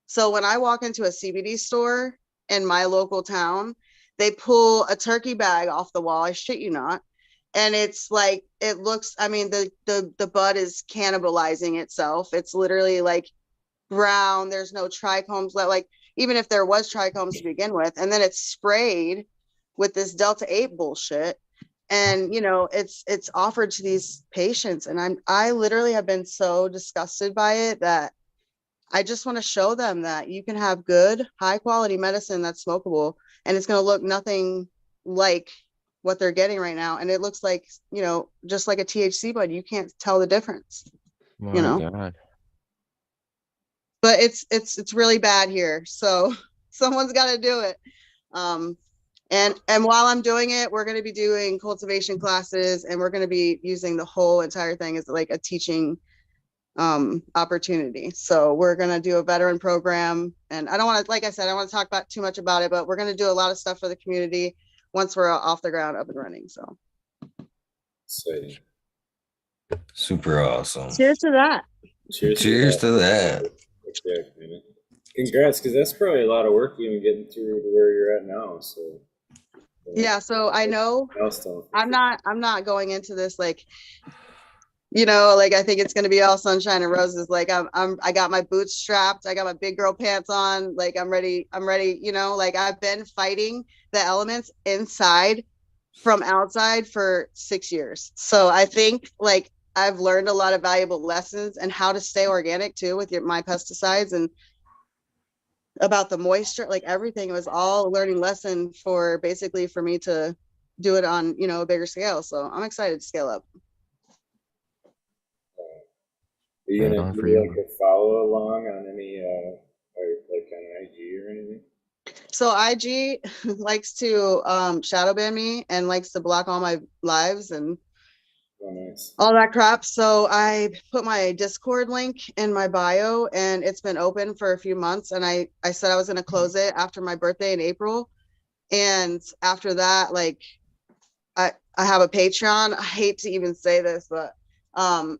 so when I walk into a CBD store in my local town, they pull a turkey bag off the wall. I shit you not. And it's like, it looks, I mean, the bud is cannibalizing itself. It's literally like brown. There's no trichomes, like even if there was trichomes to begin with, and then it's sprayed with this Delta 8 bullshit. And it's offered to these patients, and I literally have been so disgusted by it that I just want to show them that you can have good, high quality medicine that's smokable, and it's going to look nothing like what they're getting right now, and it looks like, you know, just like a THC bud. You can't tell the difference. My You know? God. But it's really bad here, so someone's got to do it. And while I'm doing it, we're going to be doing cultivation classes, and we're going to be using the whole entire thing as like a teaching opportunity. So we're going to do a veteran program, and I don't want to, like I said, I don't want to talk about too much about it, but we're going to do a lot of stuff for the community once we're off the ground, up and running. So Exciting. Super awesome. cheers to that. Cheers to that. Okay, man. Congrats, because that's probably a lot of work even getting through to where you're at now. So Yeah, so I know milestone. I'm not going into this like, you know, like I think it's gonna be all sunshine and roses. Like I got my boots strapped, I got my big girl pants on, like I'm ready, you know, like I've been fighting the elements inside from outside for 6 years. So I think like I've learned a lot of valuable lessons and how to stay organic too with my pesticides and about the moisture, like everything. It was all a learning lesson for basically for me to do it on, you know, a bigger scale. So I'm excited to scale up. Are you gonna do like a follow along on any or like on IG or anything? So IG likes to shadow ban me and likes to block all my lives and all that crap. So I put my Discord link in my bio, and it's been open for a few months. And I said I was going to close it after my birthday in April. And after that, like I have a Patreon. I hate to even say this, but I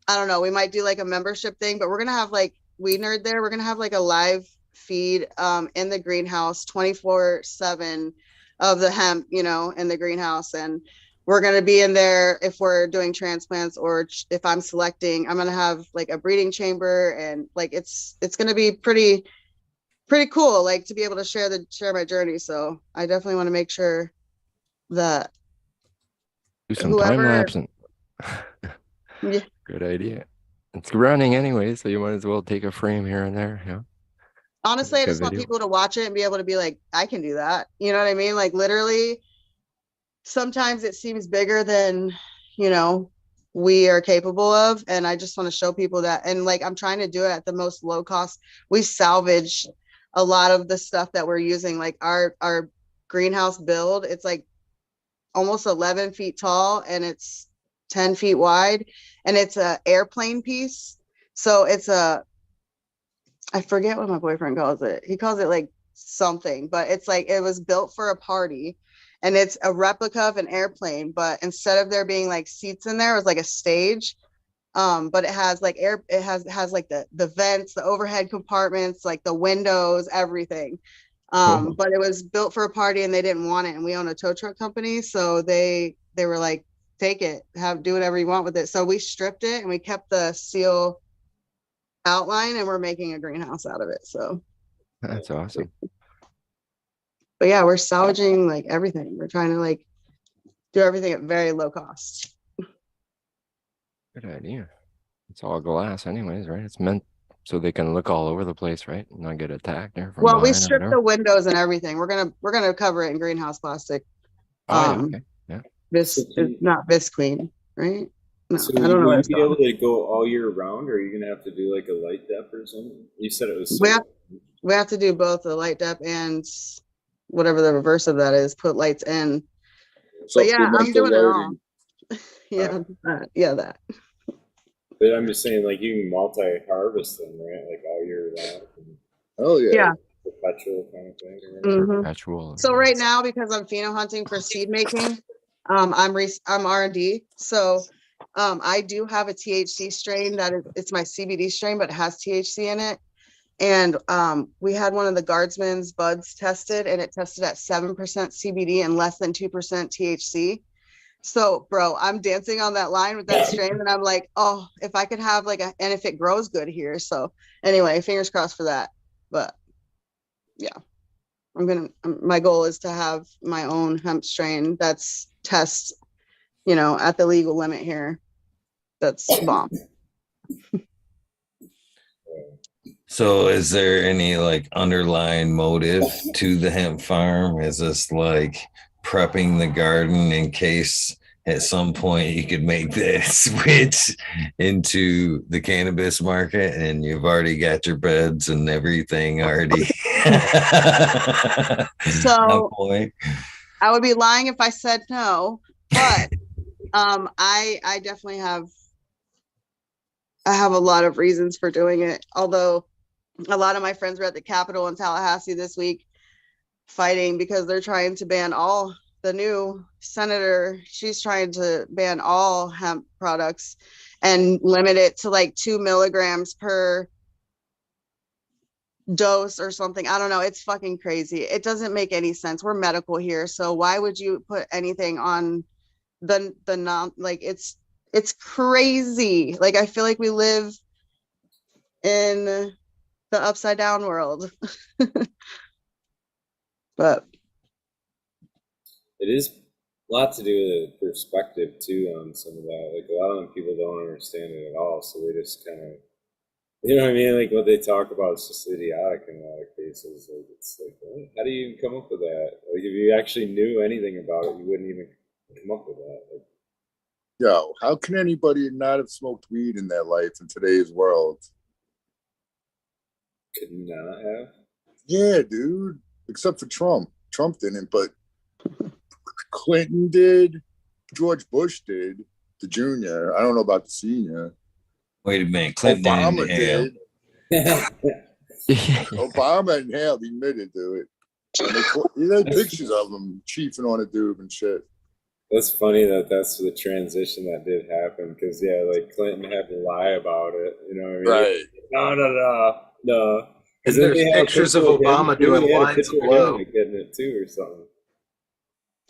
don't know. We might do like a membership thing, but we're going to have like Weed Nerd there. We're going to have like a live feed in the greenhouse 24/7 of the hemp, you know, in the greenhouse. And we're going to be in there if we're doing transplants, or if I'm selecting, I'm going to have like a breeding chamber, and like it's going to be pretty cool, like to be able to share my journey. So I definitely want to make sure that do some time lapsing. Yeah. Good idea. It's running anyway, so you might as well take a frame here and there. Yeah. Honestly, I just want people to watch it and be able to be like, I can do that. You know what I mean? Like literally, sometimes it seems bigger than, you know, we are capable of. And I just want to show people that. And like, I'm trying to do it at the most low cost. We salvaged a lot of the stuff that we're using, like our greenhouse build. It's like almost 11 feet tall and it's 10 feet wide, and it's a airplane piece. So it's I forget what my boyfriend calls it. He calls it like something, but it's like, it was built for a party, and it's a replica of an airplane, but instead of there being like seats in there, it was like a stage. But it has like it has like the vents, the overhead compartments, like the windows, everything. But it was built for a party and they didn't want it. And we own a tow truck company. So they were like, take it, do whatever you want with it. So we stripped it and we kept the seal outline, and we're making a greenhouse out of it. So that's awesome. But yeah, we're salvaging like everything. We're trying to like do everything at very low cost. Good idea. It's all glass anyways, right? It's meant so they can look all over the place, right? And not get attacked there. Well, we stripped the windows and everything. We're gonna cover it in greenhouse plastic. Oh, yeah, okay. Yeah. This is not visqueen, right? No, so I don't know. Will you be able to go all year round, or are you gonna have to do like a light dep or something? You said it was. We have to do both the light dep and whatever the reverse of that is. Put lights in. So yeah, I'm doing it all. Yeah, that. But I'm just saying, like, you can multi-harvest them, right? Like all year round. Oh yeah. Yeah. Perpetual kind of thing. Perpetual. So right now, because I'm pheno hunting for seed making, I'm R&D. So I do have a THC strain it's my CBD strain, but it has THC in it. And we had one of the guardsman's buds tested, and it tested at 7% CBD and less than 2% THC. So, bro, I'm dancing on that line with that strain, and I'm like, oh, if I could have like and if it grows good here. So anyway, fingers crossed for that. But yeah, my goal is to have my own hemp strain that's tests, you know, at the legal limit here. That's bomb. So is there any like underlying motive to the hemp farm? Is this like prepping the garden in case at some point you could make that switch into the cannabis market, and you've already got your beds and everything already So on point. I would be lying if I said no, but I definitely have a lot of reasons for doing it. Although a lot of my friends were at the Capitol in Tallahassee this week fighting because they're trying to ban all. The new senator, she's trying to ban all hemp products and limit it to like 2 milligrams per dose or something. I don't know. It's fucking crazy. It doesn't make any sense. We're medical here, so why would you put anything on the non, like, it's crazy. Like, I feel like we live in the upside down world. But It is a lot to do with perspective too on some of that. Like, a lot of them people don't understand it at all, so they just kind of, you know what I mean? Like, what they talk about is just idiotic in a lot of cases. Like, it's like, what? How do you even come up with that? Like, if you actually knew anything about it, you wouldn't even come up with that. Like, Yo, how can anybody not have smoked weed in their life in today's world? could you not have? Yeah, dude. Except for Trump. Trump didn't, but Clinton did. George Bush did. The junior. I don't know about the senior. Wait a minute, Clinton Obama didn't inhale. did. Obama inhaled. He admitted to it. And they had pictures of him chiefing on a dude and shit. That's funny that's the transition that did happen, because yeah, like Clinton had to lie about it. You know what I mean? Right. No. And there's pictures of Obama doing lines of blow. Getting it too, or something.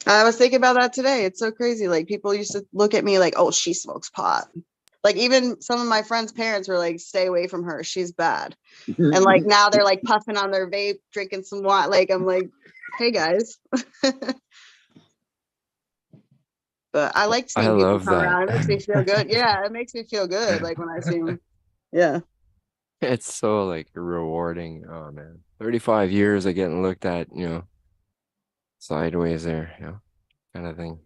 I was thinking about that today. It's so crazy. Like, people used to look at me like, oh, she smokes pot. Like, even some of my friends' parents were like, stay away from her. She's bad. And like, now they're like puffing on their vape, drinking some wine. Like, I'm like, hey guys. But I like seeing I people love come that. around. It makes me feel good. Yeah, it makes me feel good. Like, when I see them. Yeah. It's so like rewarding. Oh man, 35 years of getting looked at, sideways there, kind of thing.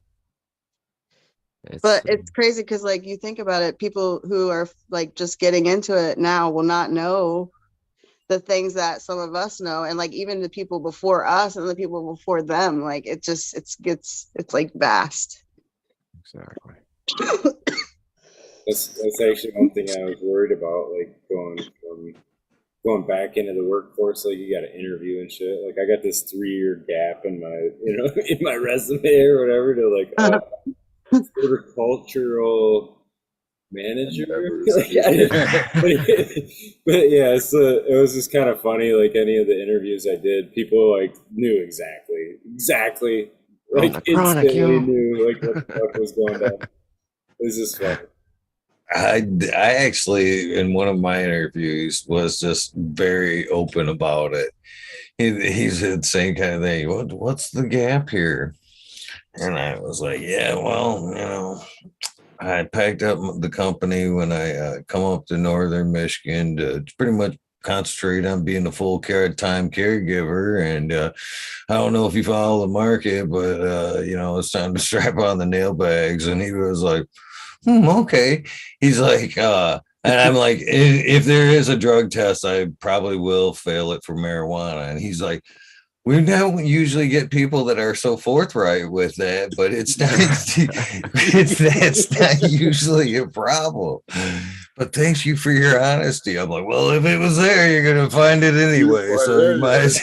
But it's crazy because, like, you think about it, people who are like just getting into it now will not know the things that some of us know, and like even the people before us and the people before them, like it's like vast. Exactly. That's actually one thing I was worried about, like going back into the workforce. Like, you got to interview and shit. Like, I got this 3-year gap in my in my resume or whatever to like horticultural manager. But yeah, so it was just kind of funny. Like, any of the interviews I did, people like knew exactly, like instantly knew like what the fuck was going on. It was just funny. I actually, in one of my interviews, was just very open about it. He said the same kind of thing. What's the gap here? And I was like, yeah, well, I packed up the company when I come up to northern Michigan to pretty much concentrate on being a full-time caregiver. And I don't know if you follow the market, but it's time to strap on the nail bags. And he was like, okay. He's like, and I'm like, if there is a drug test, I probably will fail it for marijuana. And he's like, we don't usually get people that are so forthright with that, but it's not, that's not usually a problem. But thanks you for your honesty. I'm like, well, if it was there, you're going to find it anyway. So you might as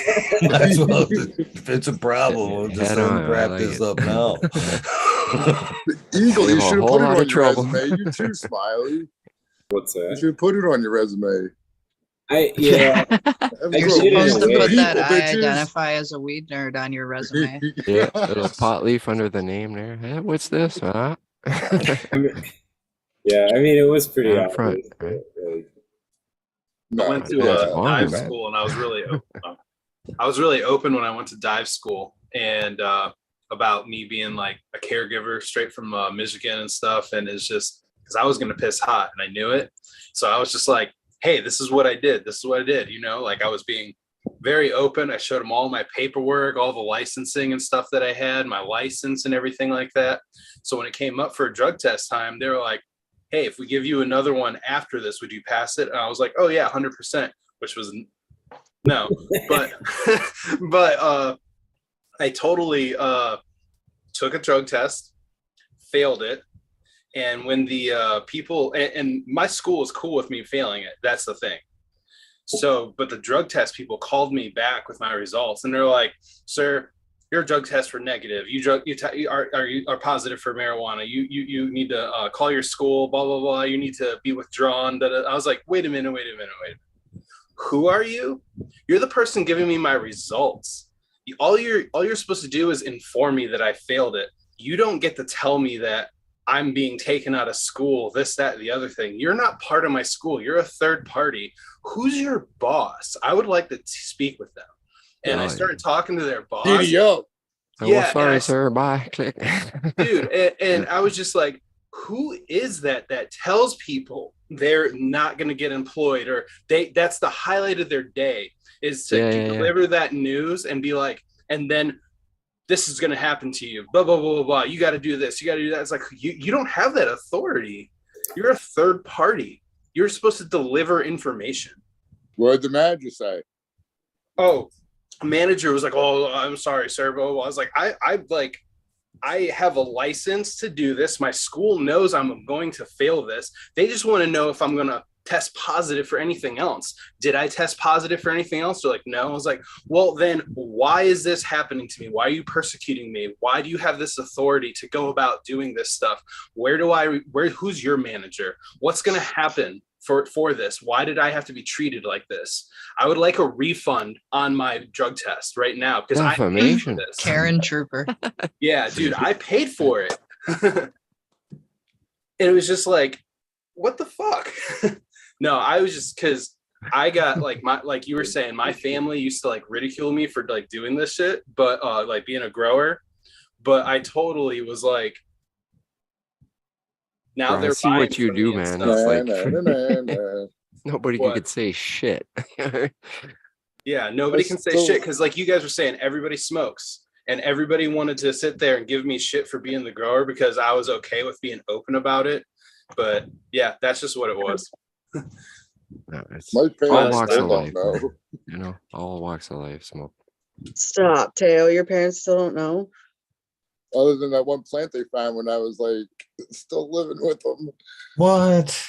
well, if it's a problem, we'll just wrap this up now. Eagle, you should have put it on your resume. You too, Smiley. What's that? You should put it on your resume. You're supposed to put that I identify as a weed nerd on your resume. Yeah, little pot leaf under the name there. Hey, what's this? Huh? Yeah, I mean, it was pretty obvious. Front, right? I went to dive school, and I was really open when I went to dive school, and about me being like a caregiver straight from Michigan and stuff. And it's just because I was going to piss hot and I knew it. So I was just like, hey, this is what I did. This is what I did. Like, I was being very open. I showed them all my paperwork, all the licensing and stuff that I had, my license and everything like that. So when it came up for a drug test time, they were like, hey, if we give you another one after this, would you pass it? And I was like, oh yeah, 100%, which was no, but, but I totally took a drug test, failed it. And when the people, and my school was cool with me failing it. That's the thing. So, but the drug test people called me back with my results, and they're like, "Sir, your drug tests were negative. You are positive for marijuana. You need to call your school. Blah blah blah. You need to be withdrawn." I was like, "Wait a minute. Who are you? You're the person giving me my results. All you're supposed to do is inform me that I failed it. You don't get to tell me that I'm being taken out of school, this, that, the other thing. You're not part of my school. You're a third party. Who's your boss? I would like to speak with them." And I started talking to their boss. DDO. Yeah, sorry, sir. Bye. Click. Dude, and I was just like, who is that tells people they're not going to get employed, or that's the highlight of their day is to deliver that news and be like, and then this is going to happen to you, blah, blah, blah, blah, blah. You got to do this. You got to do that. It's like, you don't have that authority. You're a third party. You're supposed to deliver information. What did the manager say? Oh, manager was like, "Oh, I'm sorry, sir." Blah, blah, blah. I was like, I have a license to do this. My school knows I'm going to fail this. They just want to know if I'm going to test positive for anything else. Did I test positive for anything else? They're like, no. I was like, well, then why is this happening to me? Why are you persecuting me? Why do you have this authority to go about doing this stuff? Who's your manager? What's going to happen for this? Why did I have to be treated like this? I would like a refund on my drug test right now because I paid for this. Karen Trooper. Yeah, dude, I paid for it. And it was just like, what the fuck? No, I was just, because I got like you were saying, my family used to like ridicule me for like doing this shit, but like being a grower. But I totally was like, now they're see what you do, man. It's like nobody could say shit. Yeah, nobody can say shit because, like you guys were saying, everybody smokes, and everybody wanted to sit there and give me shit for being the grower because I was okay with being open about it. But yeah, that's just what it was. No, it's My all walks parents of life, don't know. you know, all walks of life smoke. Stop, Teo. Your parents still don't know? Other than that one plant they found when I was like still living with them. What?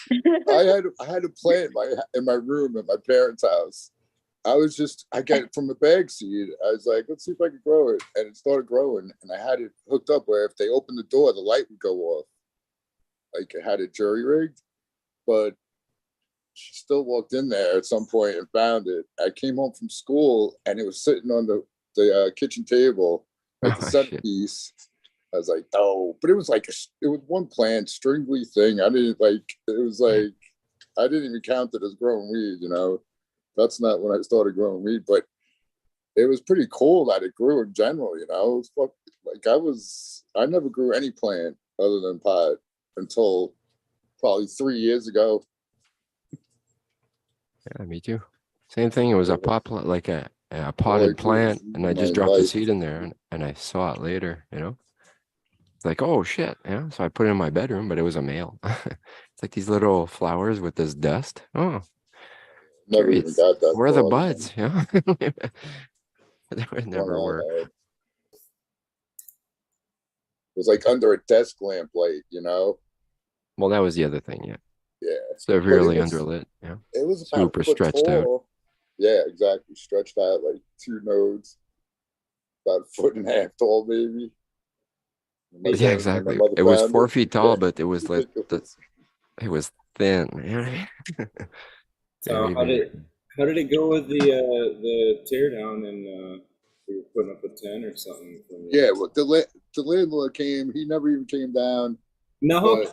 I had a plant in my room at my parents' house. I got it from the bag seed. I was like, let's see if I can grow it. And it started growing. And I had it hooked up where if they opened the door, the light would go off. Like it had it jury rigged. But she still walked in there at some point and found it. I came home from school and it was sitting on the kitchen table, like the centerpiece. I was like, oh, but it was like it was one plant, stringly thing. I didn't even count it as growing weed, you know. That's not when I started growing weed, but it was pretty cool that it grew in general, you know. It was I never grew any plant other than pot until probably 3 years ago. Yeah, me too. Same thing. It was a pot plant, like a potted plant, and I just dropped the seed in there, and I saw it later, you know. It's like, oh shit, yeah. So I put it in my bedroom, but it was a male. It's like these little flowers with this dust. Oh, never even got that. Where are the buds? Yeah, that would never work. It was like under a desk lamp light, you know. Well, that was the other thing, yeah. Yeah. Severely underlit. Yeah. It was about super stretched out. Yeah, exactly. Stretched out like 2 nodes, about a 1.5 feet tall, maybe. Yeah, exactly. It was 4 feet tall, but it was like it was thin. So how did it go with the tear down and we were putting up a 10 or something? Yeah, well, the landlord came. He never even came down. No,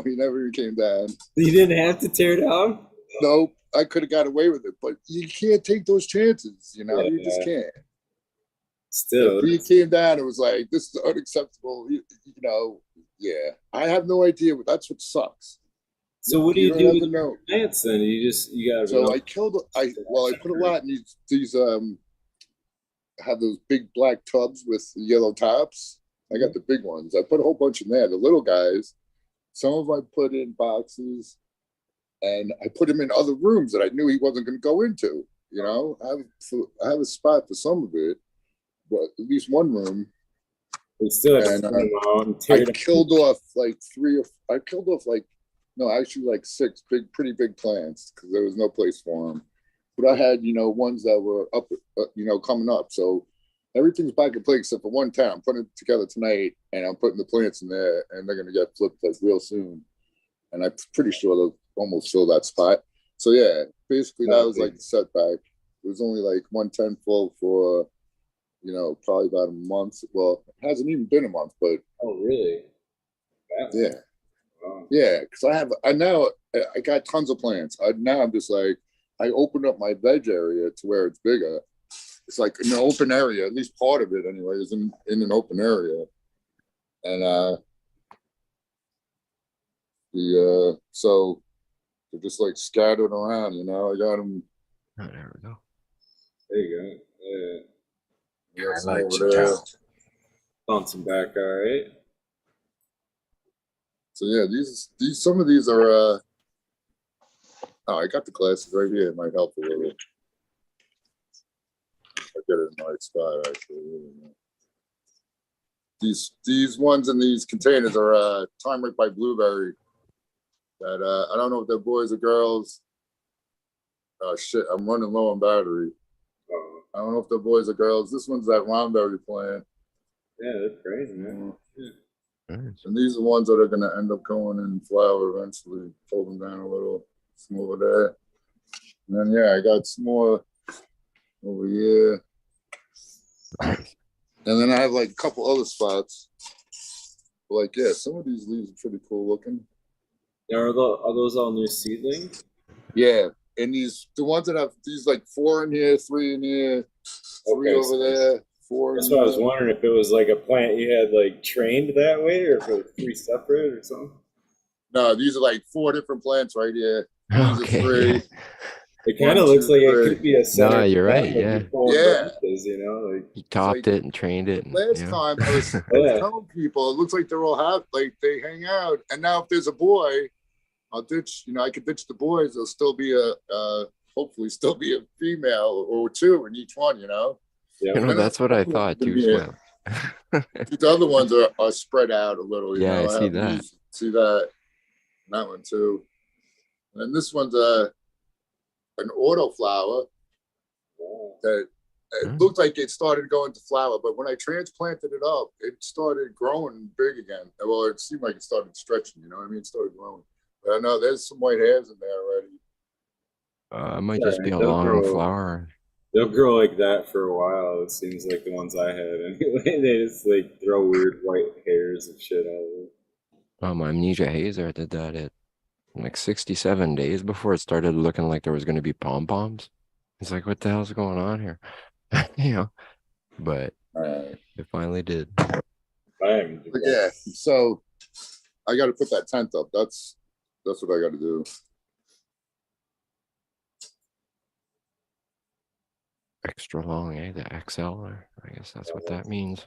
he never even came down. You didn't have to tear down. Nope, I could have got away with it, but you can't take those chances. You know, Yeah. you just can't. Still, if he came down, it was like, this is unacceptable. You know, yeah. I have no idea, but that's what sucks. So what do You you don't do ever with know. plants then? You gotta So I put a lot in these have those big black tubs with yellow tops. I got the big ones. I put a whole bunch in there. The little guys, some of them I put in boxes, and I put him in other rooms that I knew he wasn't going to go into. You know, I have a spot for some of it, but at least one room. You still have to And clean them out and tear I them. killed off like no, actually like 6 pretty big plants because there was no place for them. But I had, ones that were up, coming up. So everything's back in place except for one town. I'm putting it together tonight, and I'm putting the plants in there, and they're gonna get flipped like real soon. And I'm pretty sure they'll almost fill that spot. So yeah, basically that was like the setback. It was only like 110 full for, probably about a month. Well, it hasn't even been a month, but Oh, really? yeah. Wow. Yeah, because I got tons of plants. Now I'm just like, I opened up my veg area to where it's bigger. It's like an open area, at least part of it anyway, is in an open area. And so they're just like scattered around, I got them. Oh, there we go. There you go. Yeah. Got some I like over there. Chicago. Bouncing back, all right. So yeah, these some of these are I got the glasses right here. It might help a little. I get it in the right spot actually. These ones in these containers are Turmeric by Blueberry. That I don't know if they're boys or girls. Oh shit, I'm running low on battery. I don't know if they're boys or girls. This one's that Roundberry plant. Yeah, that's crazy, man. Nice. And these are ones that are going to end up going in flower eventually. Fold them down a little, some over there. And then, yeah, I got some more over here. Nice. And then I have like a couple other spots. Like, yeah, some of these leaves are pretty cool looking. Now, are those all new seedlings? Yeah. And the ones that have these like 4 in here, 3 in here, 3 over there, 4 in That's here. why I was wondering if it was like a plant you had like trained that way, or if it was 3 separate or something. No, these are like 4 different plants right here. These Okay. are 3. Yeah. It kind of 1, looks 2, like 3. it could be a center. No, you're right, plant with yeah. your pulling Yeah. branches, like You topped it and trained it. And, Last time I was telling people, it looks like they're all like they hang out. And now if there's a boy, I'll ditch. I could ditch the boys. There'll still be hopefully still be a female or 2 in each one. Yeah. That's what I thought too. Smile. The other ones are spread out a little. Yeah, I see that. See that? And that one too. And this one's an autoflower that it looked like it started going to flower, but when I transplanted it up, it started growing big again. Well, it seemed like it started stretching. It started growing. But I know there's some white hairs in there already. It might just be a They'll long grow. flower. They'll grow like that for a while. It seems like the ones I had anyway. They just like throw weird white hairs and shit out of it. My Amnesia Hazer did that at like 67 days before it started looking like there was going to be pom-poms. It's like, what the hell's going on here? But it finally did. But yeah, so I got to put that tent up. That's what I got to do. Extra long, the XL, or I guess that's what that means.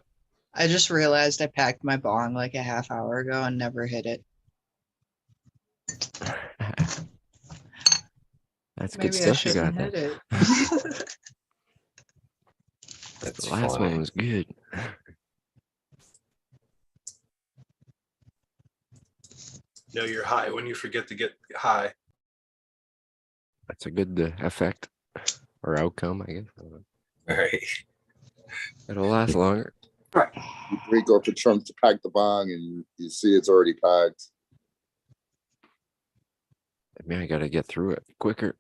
I just realized I packed my bong like a half hour ago and never hit it. That's Maybe good I stuff you got shouldn't hit there. it. That's The last funny. one was good. Know you're high when you forget to get high. That's a good effect or outcome, I guess. Right. It'll last longer. You break off the trunk to pack the bong, and you see it's already packed. Maybe I gotta get through it quicker.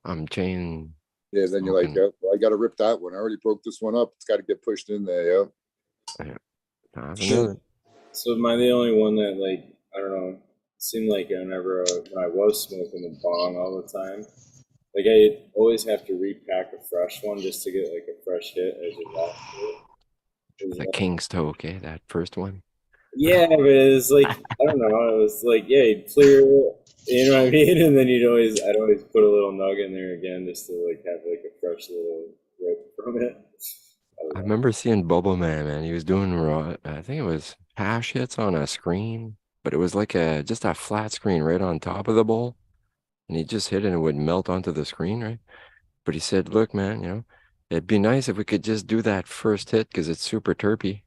I'm chain. Yeah, then you're like, yep, well, I got to rip that one. I already broke this one up. It's got to get pushed in there. Yep. So am I the only one that like, I don't know, seemed like whenever when I was smoking the bong all the time, like I always have to repack a fresh one just to get like a fresh hit as you walk through it. The King's Toe, okay, that first one. Yeah, but it was like, I don't know. It was like, yeah, you'd clear, you know what I mean? And then I'd always put a little nug in there again just to like have like a fresh little rip from it. I remember seeing Bubble Man. He was doing raw. I think it was hash hits on a screen, but it was like just a flat screen right on top of the bowl, and he just hit it and it would melt onto the screen, right? But he said, "Look, man, it'd be nice if we could just do that first hit because it's super terpy,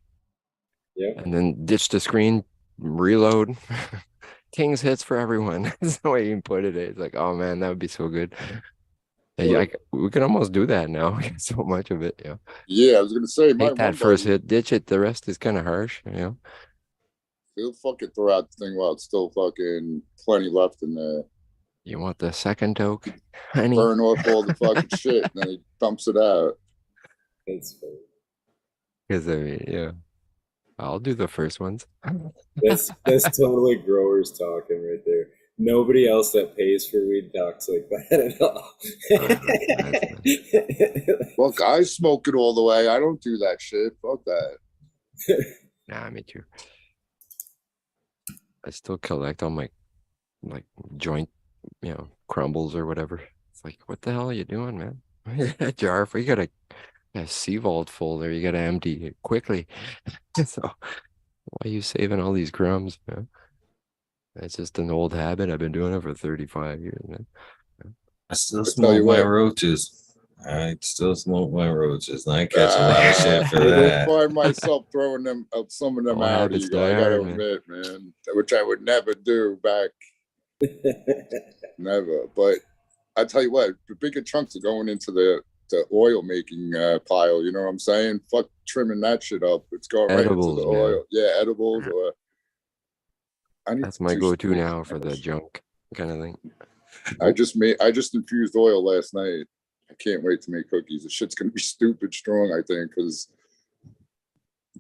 Yeah. and then ditch the screen, reload." King's hits for everyone. That's the way you put it. It's like, oh man, that would be so good. Yeah, we can almost do that now. We got so much of it. Yeah, I was gonna say my Take that one first buddy, hit, ditch it. The rest is kind of harsh. he'll fucking throw out the thing while it's still fucking plenty left in there. You want the second toke, honey? Burn off all the fucking shit, and then he dumps it out. That's funny. Because I mean, yeah, I'll do the first ones. That's totally growers talking right there. Nobody else that pays for weed talks like that at all. Well, guys smoke it all the way. I don't do that shit. Fuck that. Nah, me too. I still collect all my like joint, crumbles or whatever. It's like, what the hell are you doing, man? A jar for you got a sea vault folder. You got to empty it quickly. So why are you saving all these crumbs? It's just an old habit. I've been doing it for 35 years, man. I still tell smoke you my what. roaches. I still smoke my roaches, and I catch a lot of shit for I that. find myself throwing some of them All out. habits Eagle, die I gotta hard, man. admit, man, which I would never do back. Never. But I tell you what, the bigger chunks are going into the oil making pile. You know what I'm saying? Fuck trimming that shit up. It's going Edibles, right into the man. oil. Yeah, edibles. Or That's my go-to now for the junk kind of thing. I just infused oil last night. I can't wait to make cookies. The shit's gonna be stupid strong, I think, because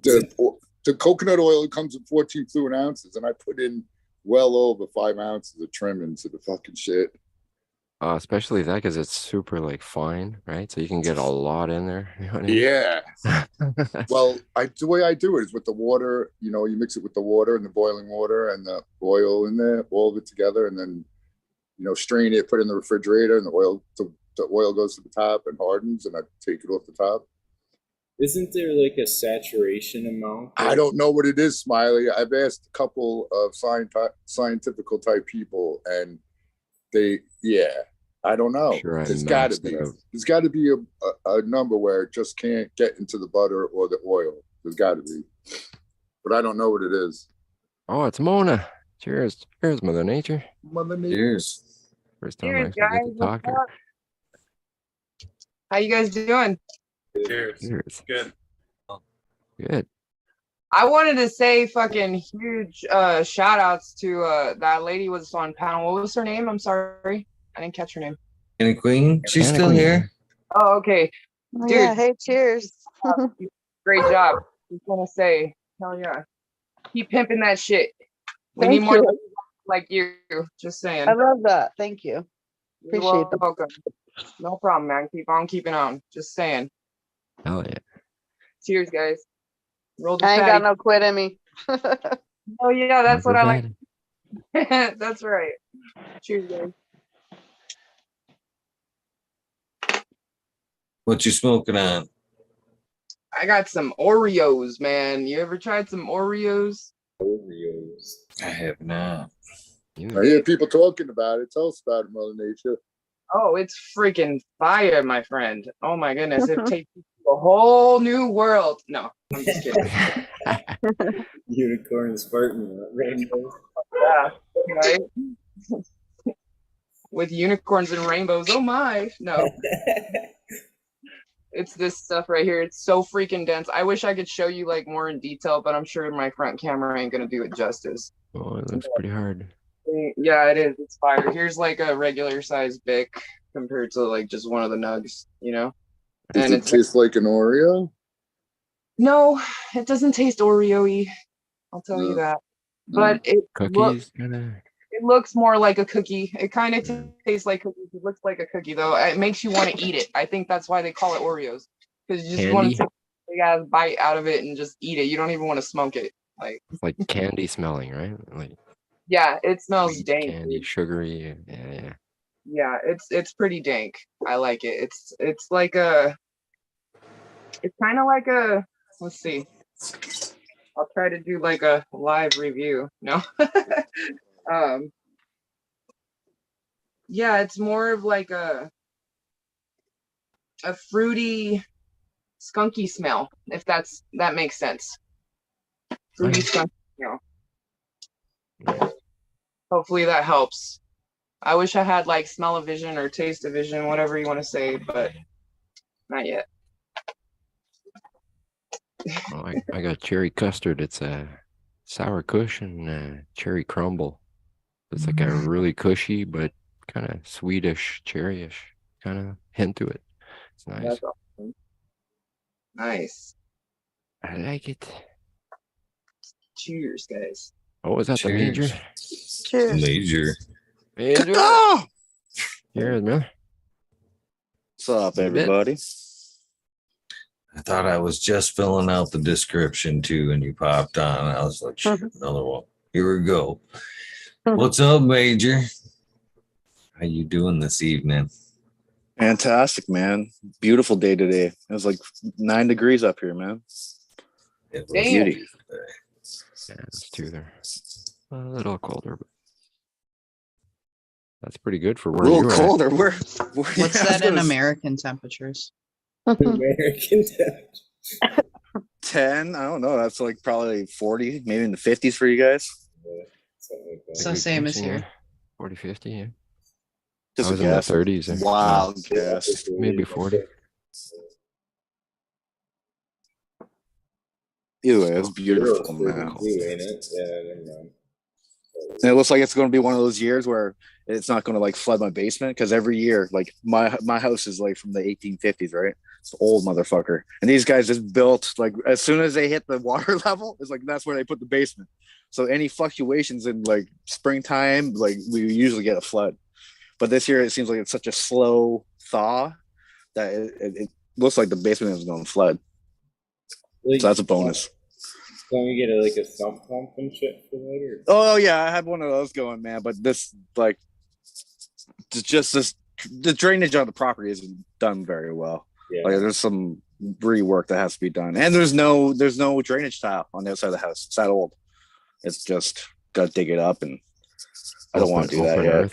the coconut oil comes in 14 fluid ounces, and I put in well over 5 ounces of trim into the fucking shit. Especially that because it's super like fine, right? So you can get a lot in there. You know what I mean? Yeah. Well, the way I do it is with the water. You mix it with the water and the boiling water and the oil in there, all of it together, and then strain it, put it in the refrigerator, and the oil goes to the top and hardens, and I take it off the top. Isn't there like a saturation amount? I don't know what it is, Smiley. I've asked a couple of scientifical type people, and I don't know. Sure, There's got to be. There's got to be a number where it just can't get into the butter or the oil. There's got to be, but I don't know what it is. Oh, it's Mona. Cheers, cheers, Mother Nature. Mother Nature. Cheers. First time Cheers, I actually get to guys. talk to her. How you guys doing? Cheers. Cheers. Good. Good. I wanted to say fucking huge shout outs to that lady was on panel. What was her name? I'm sorry. I didn't catch her name. Anna Queen, she's Anna still Queen. here. Oh, okay. Oh, Dude. yeah. Hey, cheers. Great job. Just want to say, hell yeah. Keep pimping that shit. We Thank need more you. like you. Just saying. I love that. Thank you. You're appreciate that. welcome. No problem, man. Keep on keeping on. Just saying. Hell yeah. Cheers, guys. Roll the I ain't fatty. got no quit in me. Oh yeah, that's what I like. Fatty. That's right. Cheers, guys. What you smoking on? I got some Oreos, man. You ever tried some Oreos? Oreos. I have not. I hear people talking about it. Tell us about it, Mother Nature. Oh, it's freaking fire, my friend. Oh my goodness, it takes you to a whole new world. No, I'm just kidding. Unicorn Spartan rainbows. Yeah, right? With unicorns and rainbows. Oh my. No. It's this stuff right here. It's so freaking dense. I wish I could show you like more in detail, but I'm sure my front camera ain't gonna do it justice. Oh, it looks pretty hard. Yeah, it is. It's fire. Here's like a regular size Bic compared to like just one of the nugs, you know? Does it taste like an Oreo? No, it doesn't taste Oreo-y. I'll tell you that. But Cookies, kind of. it looks more like a cookie. It kind of tastes like cookies. It looks like a cookie though. It makes you want to eat it. I think that's why they call it Oreos. Because you just want to take a big ass bite out of it and just eat it. You don't even want to smoke it. Like, It's like candy smelling, right? Like yeah, it smells sweet dank. candy, Dude. sugary. Yeah. Yeah, it's pretty dank. I like it. It's kind of like a, let's see. I'll try to do like a live review. No. Yeah, it's more of like a fruity, skunky smell, if that makes sense. Fruity, skunky smell. Hopefully that helps. I wish I had like smell-o-vision or taste-o-vision, whatever you want to say, but not yet. Oh, I got cherry custard. It's a sour kush and cherry crumble. It's like a really cushy but kind of sweetish, cherryish kind of hint to it. It's nice. That's awesome. Nice. I like it. Cheers, guys. Oh, is that the major? Cheers. Major. Major. Oh! Cheers, man. What's up, everybody? I thought I was just filling out the description too, and you popped on. I was like, shit, another one. Here we go. What's up, Major? How you doing this evening? Fantastic, man. Beautiful day today. It was like 9 degrees up here, man. It was Damn. Beauty. Yeah, it's too there. A little colder, but that's pretty good for A where little you're colder. Where What's that in American temperatures? American temperature. 10? I don't know. That's like probably 40, maybe in the 50s for you guys. Something like that. So same as here. 40, 50, yeah. Just I was a in the guess. 30s. there. Wild guess. Maybe 40. Either way, it's beautiful, Europe's man. pretty too, ain't it? Yeah, never mind. And it looks like it's going to be one of those years where it's not going to like flood my basement because every year, like my house is like from the 1850s, right? It's an old motherfucker, and these guys just built like as soon as they hit the water level, it's like that's where they put the basement. So any fluctuations in like springtime, like we usually get a flood. But this year it seems like it's such a slow thaw that it looks like the basement is going to flood. Like, So that's a bonus. Don't you get like a sump pump and shit for that? Or? Oh yeah, I had one of those going, man. But this like just this the drainage on the property isn't done very well. Yeah. Like there's some rework that has to be done, and there's no drainage tile on the outside of the house. It's that old. It's just got to dig it up, and I don't want to do that yet.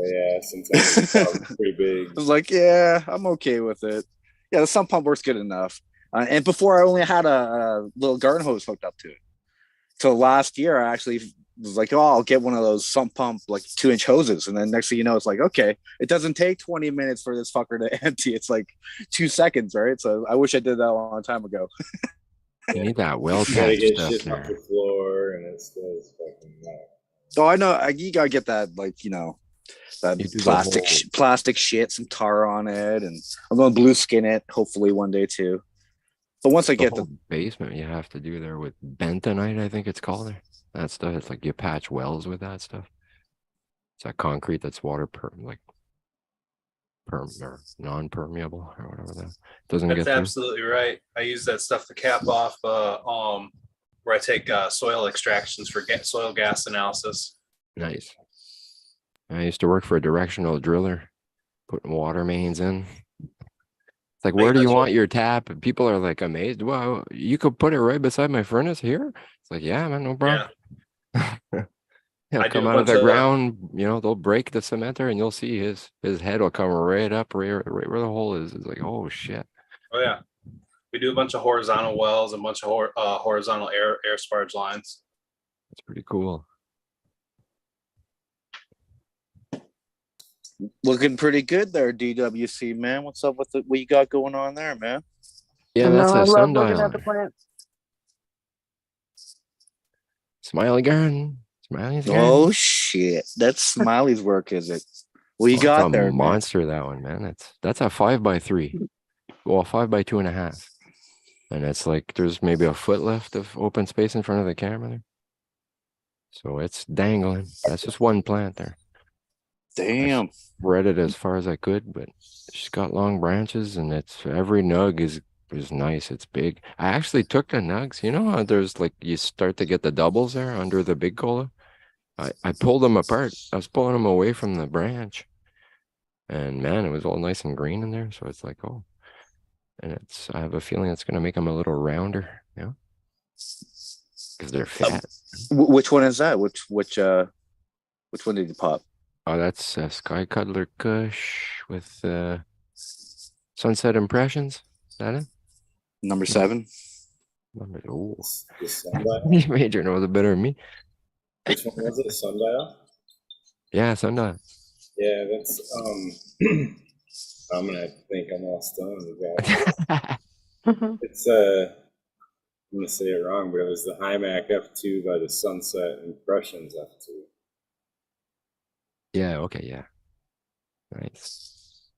Yeah, sometimes it's probably pretty big. I was like, yeah, I'm okay with it. Yeah, the sump pump works good enough. And before I only had a little garden hose hooked up to it. So last year I actually was like, oh, I'll get one of those sump pump like 2-inch hoses. And then next thing you know, it's like, okay, it doesn't take 20 minutes for this fucker to empty. It's like 2 seconds, right? So I wish I did that a long time ago. You need that well You gotta tapped get stuff shit off there. the floor, and it still is fucking nuts. So I know you gotta get that, like, you know, that You do the plastic shit, some tar on it, and I'm gonna blue skin it hopefully one day too. But once I The get whole basement you have to do there with bentonite, I think it's called there. That stuff. It's like you patch wells with that stuff. It's that concrete that's water or non-permeable or whatever that doesn't That's get through. absolutely right. I use that stuff to cap off where I take soil extractions for soil gas analysis. Nice. I used to work for a directional driller, putting water mains in. It's like, where do you want your tap? And people are like amazed. Wow, you could put it right beside my furnace here. It's like, yeah, man, no problem. He'll come out of the ground, you know, they'll break the cementer and you'll see his head will come right up right where the hole is. It's like, oh shit. Oh yeah, we do a bunch of horizontal wells and a bunch of horizontal air sparge lines. That's pretty cool. looking pretty good there, DWC, man. What's up with what you got going on there, man? Yeah, that's a sundial. Looking at the plants. Smiley garden. Smiley's garden. Oh shit, that's Smiley's work, is it? What you got there, man? Monster, that one, man. That's a 5x3. Well, 5x2.5. And it's like there's maybe a foot left of open space in front of the camera there. So it's dangling. That's just one plant there. Damn. Spread it as far as I could, but she's got long branches, and it's every nug is was nice. It's big. I actually took the nugs. You know how there's like you start to get the doubles there under the big cola. I pulled them apart. I was pulling them away from the branch, and man, it was all nice and green in there. So it's like, oh, and I have a feeling it's gonna make them a little rounder, you know, because they're fat. Which one is that? Which one did you pop? Oh, that's Sky Cuddler Kush with Sunset Impressions. Is that it? Number 7. Oh, The sundial. you Major knows it better than me. Which one was it? Sundial? Yeah, Sundial. Yeah, that's I'm gonna have to think I'm all stoned with that. It's I'm gonna say it wrong, but it was the Hymac F2 by the Sunset Impressions F2. Yeah, okay, yeah. Nice.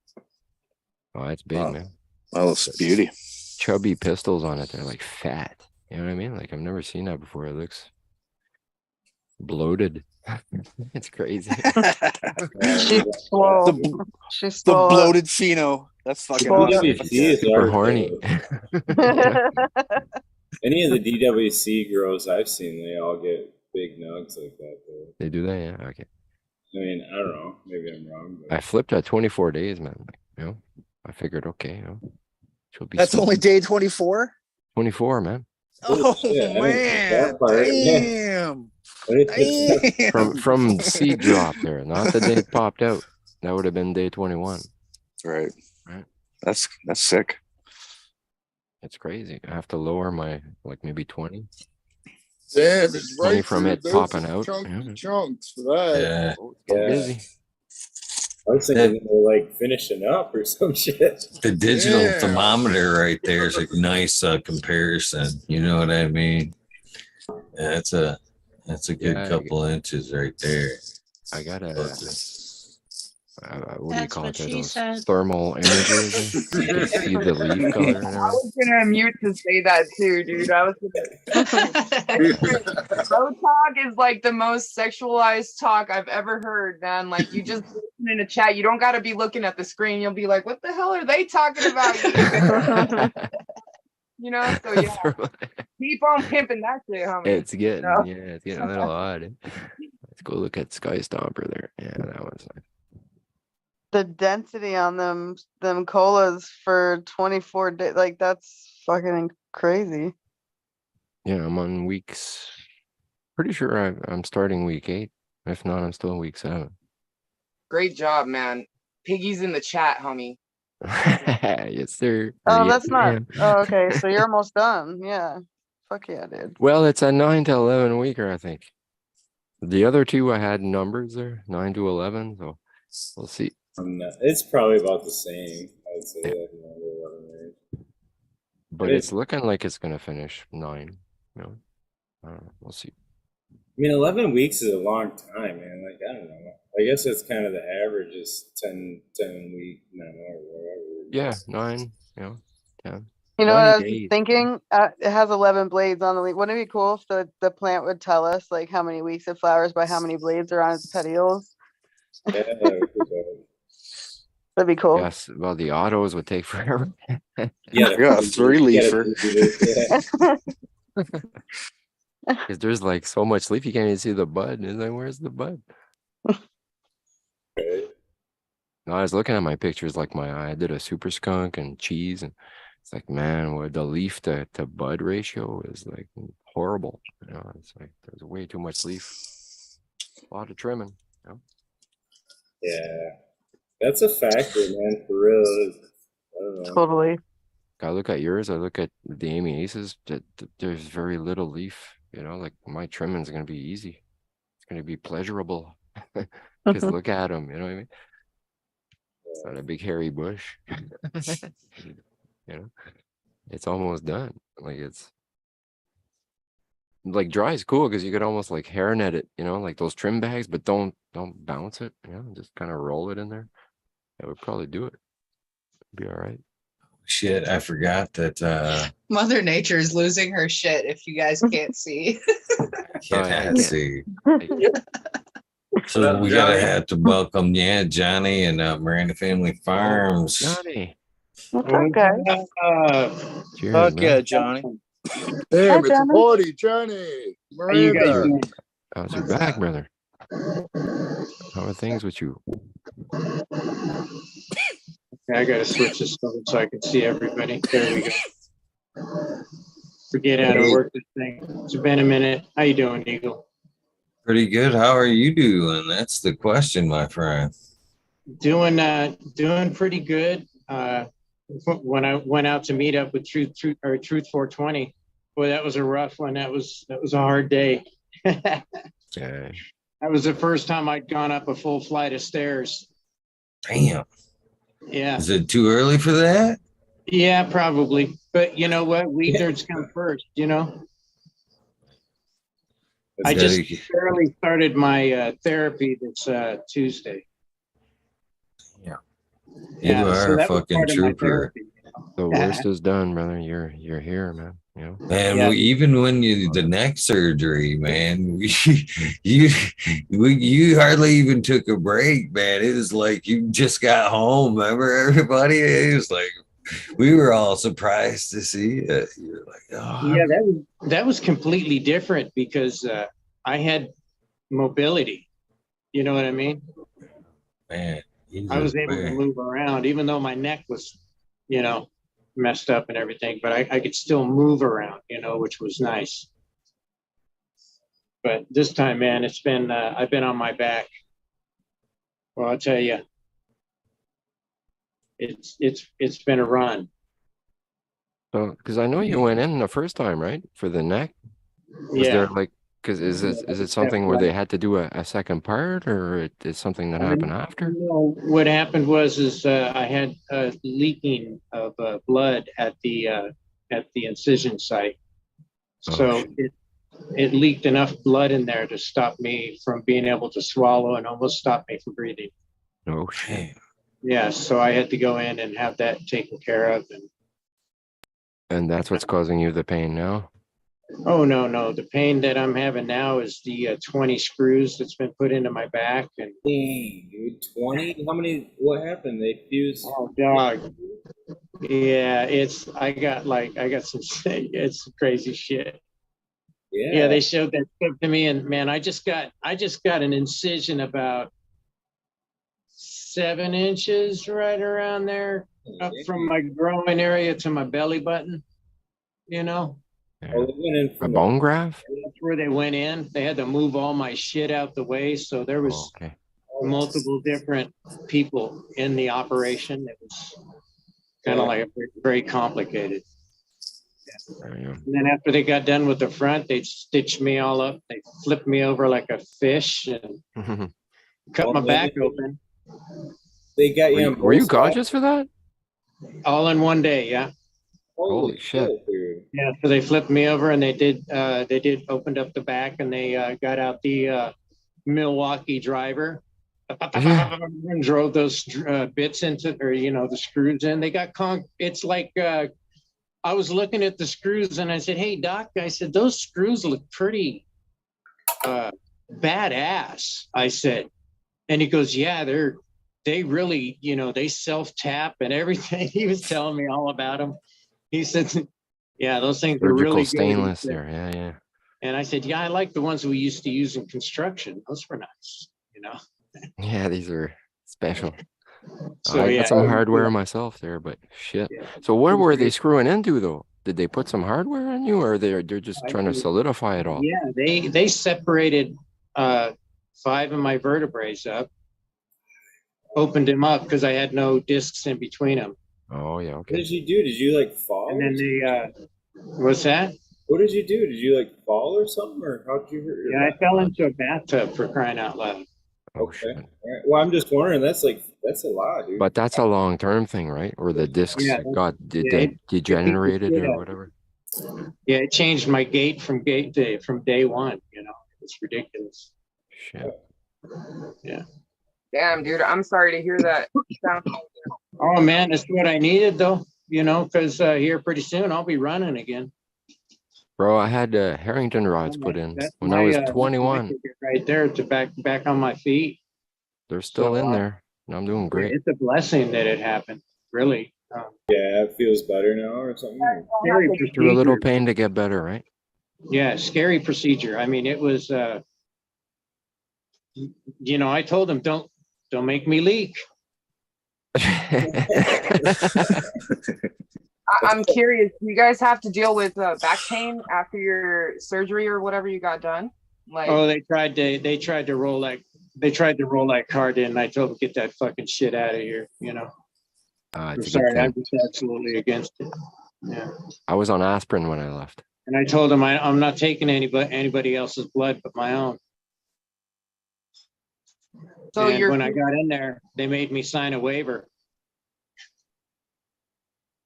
Oh, that's big, Wow. man. Oh, it's a beauty. Chubby pistols on it. They're like fat. You know what I mean? Like I've never seen that before. It looks bloated. It's crazy. She's slow. The, She's the slow. bloated pheno. That's fucking awesome. DWC is Super hard, horny. though. Any of the DWC girls I've seen, they all get big nugs like that, though. They do that, yeah. Okay. I mean, I don't know. Maybe I'm wrong. But I flipped at 24 days, man. Like, you know, I figured, okay, you know, she'll be That's smoking. only day 24? 24, man. Oh, shit, I didn't man. get that part. Damn. I didn't get that. From seed drop there, not the day it popped out. That would have been day 21. Right. Right. That's sick. It's crazy. I have to lower my like maybe 20. Damn, it's 20 right from there. it Those popping are out. Chunky Yeah. chunks for that. Yeah. Yeah. Busy. I was thinking they were like finishing up or some shit. The digital Yeah. thermometer right there is a nice comparison. You know what I mean? That's a good Yeah, couple inches right there. I got a what do you That's call what it? she Those said. thermal imagers. You can see the leaf color and I everything. was gonna mute to say that too, dude. I was gonna. Bro talk is like the most sexualized talk I've ever heard, man. Like you just listen in a chat. You don't gotta be looking at the screen. You'll be like, what the hell are they talking about? You know, so yeah. Keep on pimping that shit, homie. It's getting No. it's getting a little odd. Let's go look at Sky Stomper there. Yeah, that was nice. The density on them colas for 24 days, like that's fucking crazy. Yeah, I'm on weeks. Pretty sure I'm starting week 8. If not, I'm still in week 7. Great job, man. Piggy's in the chat, homie. Yes, sir. Oh, Yes, that's not. ma'am. Oh, okay. So you're almost done. Yeah. Fuck yeah, dude. Well, it's a 9 to 11 weeker, I think. The other two I had numbers there, 9 to 11. So we'll see. It's probably about the same. I would say that. But it's looking like it's gonna finish 9. You know, I don't know. We'll see. I mean, 11 weeks is a long time, man. Like, I don't know. I guess it's kind of the average is 10 week, no, or whatever. Yeah, 9. You know, 10. You know what I was 20 days. thinking? It has 11 blades on the leaf. Wouldn't it be cool if the plant would tell us like how many weeks it flowers by how many blades are on its petioles? Yeah, That'd be cool. Yes. Well, the autos would take forever. Yeah, 3 leafer. Because there's like so much leaf, you can't even see the bud. And like, where's the bud? No, I was looking at my pictures, like I did a super skunk and cheese, and it's like, man, what the leaf to bud ratio is like horrible. You know, it's like there's way too much leaf, a lot of trimming. You know? Yeah, that's a factor, man. For real. I don't know. Totally. I look at yours. I look at the Amy Aces. There's very little leaf. You know, like my trimming's gonna be easy. It's gonna be pleasurable. Because look at them. You know what I mean? It's not a big hairy bush. You know, it's almost done. Like it's like dry is cool because you could almost like hairnet it. You know, like those trim bags, but don't bounce it. You know, just kind of roll it in there. That would probably do it. Be all right. Shit, I forgot that Mother Nature is losing her shit if you guys can't see. can't see. So we gotta have to welcome Johnny and Miranda Family Farms. Johnny. What's up, guys? Cheers, Fuck man. yeah, Johnny. Damn, it's a Johnny. party, Johnny. How you guys Miranda. doing? How's your back, brother? How are things with you? I gotta switch this phone so I can see everybody. There we go. Forget how to work this thing. It's been a minute. How you doing, Eagle? Pretty good. How are you doing? That's the question, my friend. Doing pretty good. When I went out to meet up with Truth 420, boy, that was a rough one. That was a hard day. Yeah. That was the first time I'd gone up a full flight of stairs. Damn. Yeah. Is it too early for that? Yeah, probably. But you know what? Weed nerds come first, you know? I just barely started my therapy this Tuesday. Yeah. Yeah, You so are a that was fucking part of my trooper. therapy. The worst is done, brother. You're here, man. You know. Man, Yeah. even when you the neck surgery, man, you hardly even took a break, man. It was like you just got home. Remember, everybody? It was like we were all surprised to see it. You're like, oh, Yeah, that was completely different because I had mobility. You know what I mean? man. I was able to move around, even though my neck was, you know, messed up and everything, but I could still move around, you know, which was nice. But this time, man, it's been I've been on my back. Well, I'll tell you, it's been a run. So, because I know you went in the first time, right, for the neck. Was Yeah. there like, because is it something where they had to do a second part, or it's something that happened after? No, what happened was I had leaking of blood at the incision site, so it leaked enough blood in there to stop me from being able to swallow and almost stop me from breathing. Oh shit! Yeah, so I had to go in and have that taken care of. And that's what's causing you the pain now. Oh no, the pain that I'm having now is the 20 screws that's been put into my back. And Dang, dude, 20? How many? What happened? They fused. oh dog. Yeah, I got some it's crazy shit. Yeah, they showed that stuff to me, and man, I just got an incision about 7 inches right around there, up from my groin area to my belly button. You know. Yeah. Oh, they went in A from bone graft? That's where they went in. They had to move all my shit out the way, so there was multiple different people in the operation. It was kind of like very complicated. Yeah. And then after they got done with the front, they stitched me all up. They flipped me over like a fish and cut my back open. They got you. Were you conscious for that? All in one day, yeah. Holy shit. Dude. Yeah, so they flipped me over and they did opened up the back and they got out the Milwaukee driver and drove those bits into, or you know, the screws in. They got it's like I was looking at the screws and I said, "Hey doc," I said, "those screws look pretty badass." I said, and he goes, "Yeah, they really, you know, they self-tap and everything." He was telling me all about them. He said, "Yeah, those things are really good." Stainless there, yeah. And I said, "Yeah, I like the ones we used to use in construction. Those were nice, you know." Yeah, these are special. So I yeah, got some hardware myself there, but shit. So what were they screwing into though? Did they put some hardware on you, or they're just trying to solidify it all? Yeah, they separated 5 of my vertebrae up, opened them up because I had no discs in between them. Oh yeah, okay. What did you do? Did you like fall? And then they what's that? What did you do? Did you like fall or something, or how did you hurt your back? I fell into a bathtub, for crying out loud. Oh shit. All right. Well, I'm just wondering. That's a lot, dude. But that's a long-term thing, right? Or the discs got degenerated or whatever. Yeah, it changed my gait from day one. You know, it's ridiculous. Shit. Yeah. Damn, dude, I'm sorry to hear that. Oh man, that's what I needed though. You know, because here pretty soon I'll be running again. Bro, I had Harrington rods put in when I was 21. Right there to back on my feet. They're still in there, and I'm doing great. It's a blessing that it happened, really. Yeah, it feels better now or something. Scary Through a little procedure. pain to get better, right? Yeah, scary procedure. I mean, it was. I told him don't make me leak. I'm curious. Do you guys have to deal with back pain after your surgery or whatever you got done? Like, Oh, they tried to roll that card in. And I told them get that fucking shit out of here. I'm It's a good sorry, thing. I'm just absolutely against it. Yeah. I was on aspirin when I left. And I told them I'm not taking anybody else's blood but my own. so And you're when I got in there, they made me sign a waiver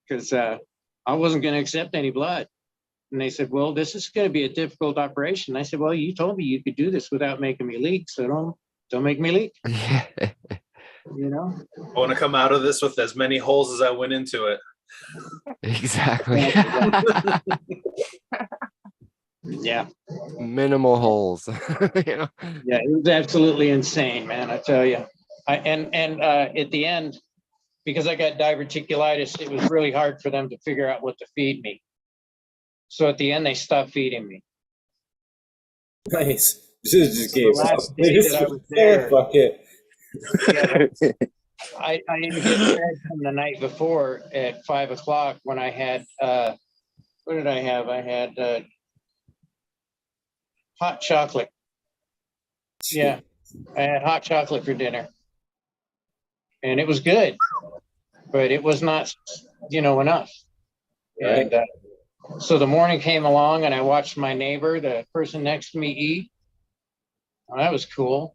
because I wasn't going to accept any blood. And they said, well, this is going to be a difficult operation. I said, well, you told me you could do this without making me leak. So don't make me leak. I want to come out of this with as many holes as I went into it. Exactly. Yeah. Minimal holes. Yeah, it was absolutely insane, man. I tell you. And at the end, because I got diverticulitis, it was really hard for them to figure out what to feed me. So at the end, they stopped feeding me. Nice. Just gave The up. last day that I was there. Fuck it. Yeah, I didn't get fed from the night before at 5 o'clock when I had what did I have? I had hot chocolate. Yeah, I had hot chocolate for dinner, and it was good, but it was not, enough. Right. And so the morning came along, and I watched my neighbor, the person next to me, eat. Well, that was cool.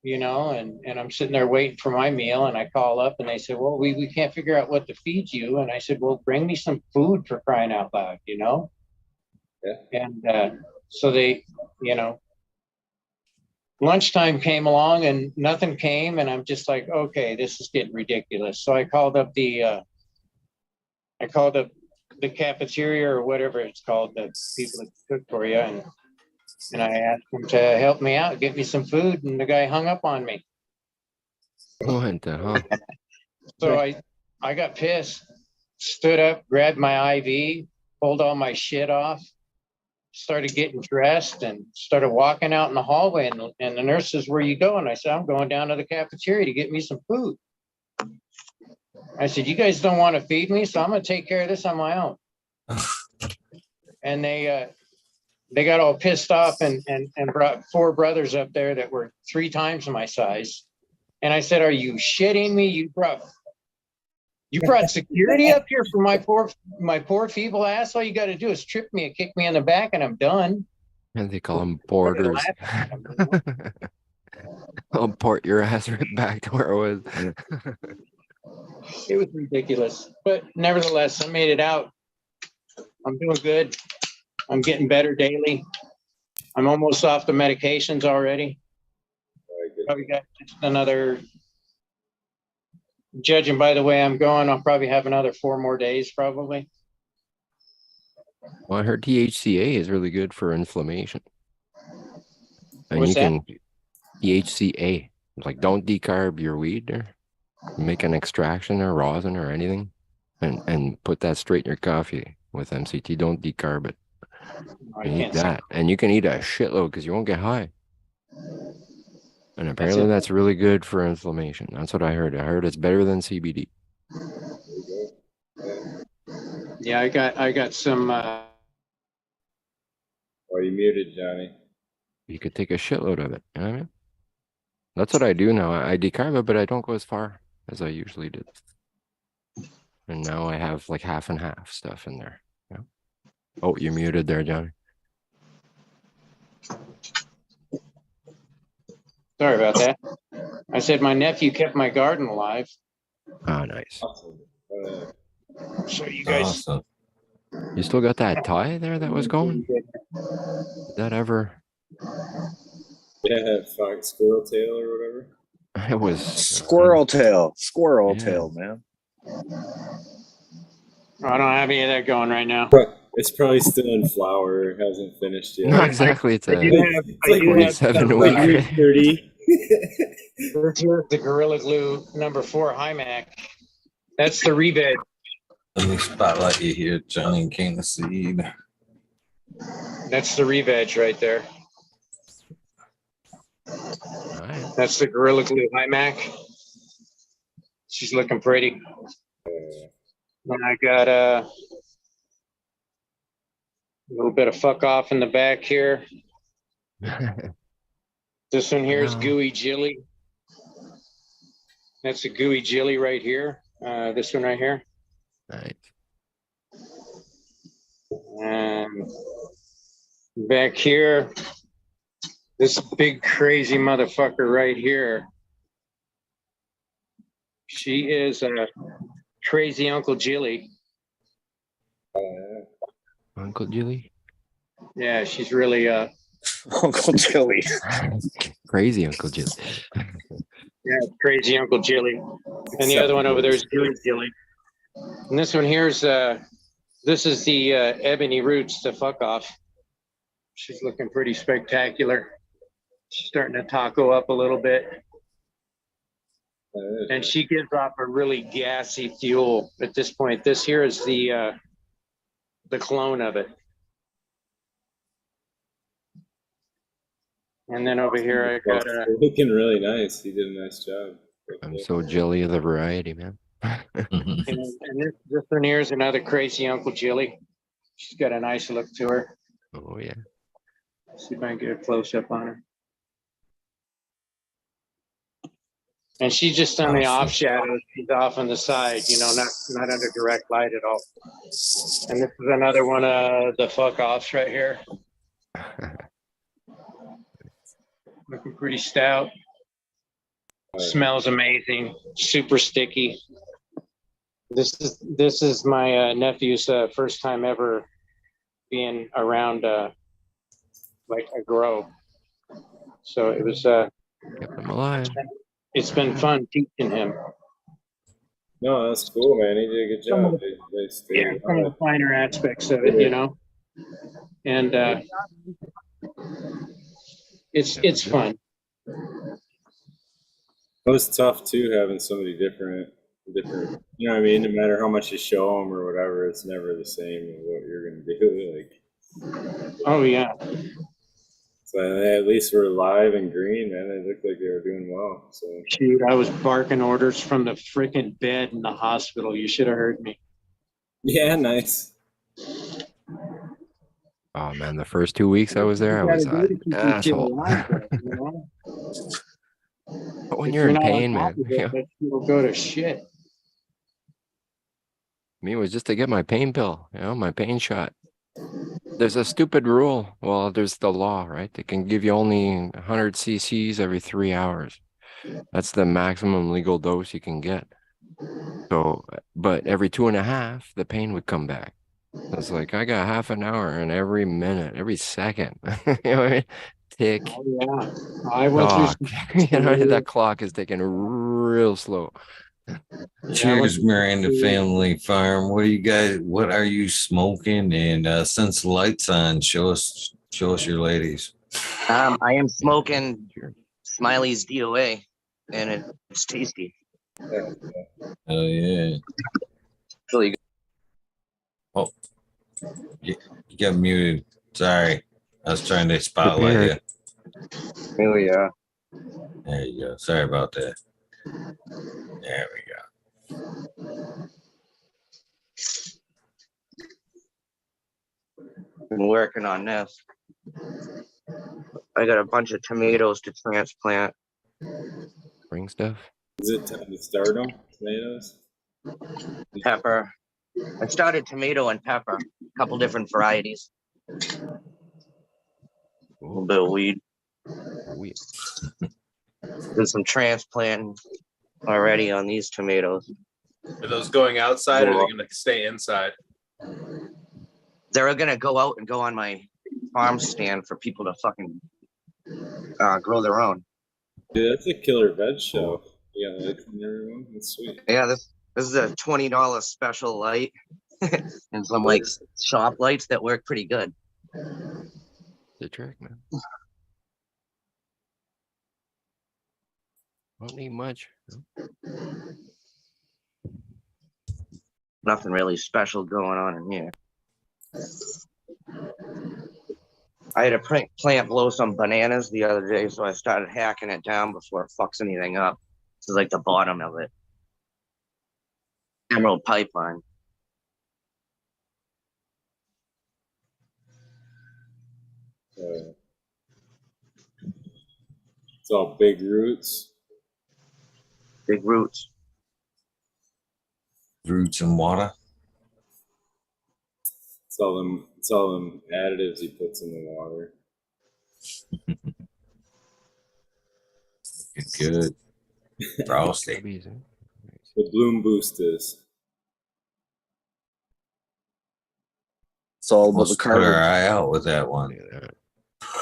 And I'm sitting there waiting for my meal, and I call up and they said, well, we can't figure out what to feed you. And I said, well, bring me some food for crying out loud, Yeah. And so they, lunchtime came along and nothing came. And I'm just like, okay, this is getting ridiculous. So I called up the cafeteria or whatever it's called, the people that cook for you. And I asked him to help me out, get me some food, and the guy hung up on me. What the hell? So I got pissed, stood up, grabbed my IV, pulled all my shit off, started getting dressed, and started walking out in the hallway. And the nurse says, where you going? I said, I'm going down to the cafeteria to get me some food. I said, you guys don't want to feed me, so I'm going to take care of this on my own. And they got all pissed off and brought 4 brothers up there that were 3 times my size. And I said, are you shitting me? You brought security up here for my poor feeble ass. All you got to do is trip me and kick me in the back and I'm done. And they call them porters. I'll port your ass right back to where it was. It was ridiculous. But nevertheless, I made it out. I'm doing good. I'm getting better daily. I'm almost off the medications already. Probably got just another, judging by the way I'm going, I'll probably have another 4 more days probably. Well, I heard THCA is really good for inflammation. And What's you that? can THCA, like don't decarb your weed or make an extraction or rosin or anything and put that straight in your coffee with MCT. Don't decarb it. I You eat can't that, and you can eat a shitload because you won't get high. And apparently it. that's really good for inflammation. That's what I heard. I heard it's better than CBD. Yeah, I got some. Are you muted, Johnny? You could take a shitload of it. You know what I mean? That's what I do now. I decarb it, but I don't go as far as I usually did. And now I have like half and half stuff in there. Yeah. Oh, you're muted there, Johnny. Sorry about that. I said my nephew kept my garden alive. Ah, nice. Awesome. So you guys. Awesome. You still got that tie there that was going? Did that ever? Yeah, fuck, squirrel tail or whatever. It was Squirrel tail, Yeah. man. I don't have any of that going right now. It's probably still in flower. It hasn't finished yet. Not exactly. It's a It's like 27 week. 30. Here's the Gorilla Glue number 4 Hymac. That's the re-veg. Let me spotlight you here, Johnny King of Seed. That's the re-veg right there. All right. That's the Gorilla Glue iMac. She's looking pretty. And I got a little bit of fuck off in the back here. This one here is Wow. Gooey Jilly. That's a Gooey Jilly right here. This one right here. Nice. And back here, this big crazy motherfucker right here. She is a crazy Uncle Jilly. Uncle Julie. Yeah, she's really Uncle Joey. Crazy Uncle Julie. yeah, crazy Uncle Jilly. And the other one over there is Gooey Jilly. And this one here is this is the Ebony Roots, the fuck off. She's looking pretty spectacular. She's starting to taco up a little bit. And she gives off a really gassy fuel at this point. This here is the clone of it. And then over here I got looking really nice. You did a nice job. I'm so jelly of the variety, man. and this one here is another crazy Uncle Jilly. She's got a nice look to her. Oh yeah. See if I can get a close up on her. And she's just on the off shadow. She's off on the side, you know, not under direct light at all. And this is another one of the fuck offs right here. Looking pretty stout. Smells amazing. Super sticky. This is my nephew's first time ever being around like a grow. So it was Kept him alive. it's been fun teaching him. No, that's cool, man. He did a good job. They stayed Yeah, some of the finer aspects of it, you know. And it's fun. It was tough too, having somebody different. You know what I mean? No matter how much you show them or whatever, it's never the same as what you're gonna do. Like, Oh yeah. so they at least were live and green, man. They looked like they were doing well. So Shoot, I was barking orders from the freaking bed in the hospital. You should have heard me. yeah, nice. Oh man, the first 2 weeks I was there, I was an asshole. But when you're in pain, man, You'll go to shit. me, it was just to get my pain pill, you know, my pain shot. There's a stupid rule. Well, there's the law, right? They can give you only 100 cc's every 3 hours. That's the maximum legal dose you can get. So, but every 2.5, the pain would come back. It's like I got half an hour, and every minute, every second, you know what I mean? Tick. Oh, yeah. I went Tock. through You know, that clock is taking real slow. Cheers, Miranda Family Farm. What are you smoking? And since the light's on, show us your ladies. I am smoking Smiley's DOA, and it's tasty. Oh yeah. Really good. Oh, you got muted. Sorry, I was trying to spotlight you. Oh yeah. There you go. Sorry about that. There we go. Been working on this. I got a bunch of tomatoes to transplant. Spring stuff. Is it time to start them? Tomatoes? Pepper. I started tomato and pepper, a couple different varieties. A little bit of weed. Weed. Did some transplanting already on these tomatoes. Are those going outside or are they going to stay inside? They're going to go out and go on my farm stand for people to fucking grow their own. Dude, that's a killer veg show. Yeah, lights and everyone. That's sweet. Yeah, this is a $20 special light and some like shop lights that work pretty good. The trick, man. Don't need much. Nothing really special going on in here. I had a plant blow some bananas the other day, so I started hacking it down before it fucks anything up. This is like the bottom of it. Emerald pipeline. It's all big roots. Big roots. Roots and water. It's all them additives he puts in the water. Good. Frosty. The bloom boost is. It's all about Let's the put our carbon. eye out with that one.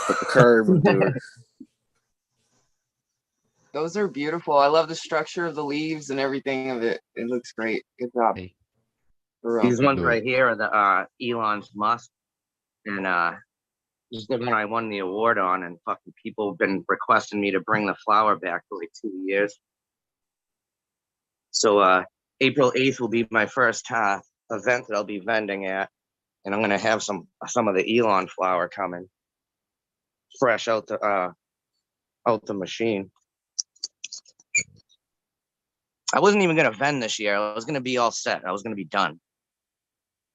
What the carbon do. Those are beautiful. I love the structure of the leaves and everything of it. It looks great. Good job. Hey. For real. These ones right here are the Elon's Musk. And this is the one I won the award on, and fucking people have been requesting me to bring the flower back for like 2 years. So April 8th will be my first event that I'll be vending at, and I'm gonna have some of the Elon flower coming fresh out the machine. I wasn't even gonna vend this year. I was gonna be all set. I was gonna be done.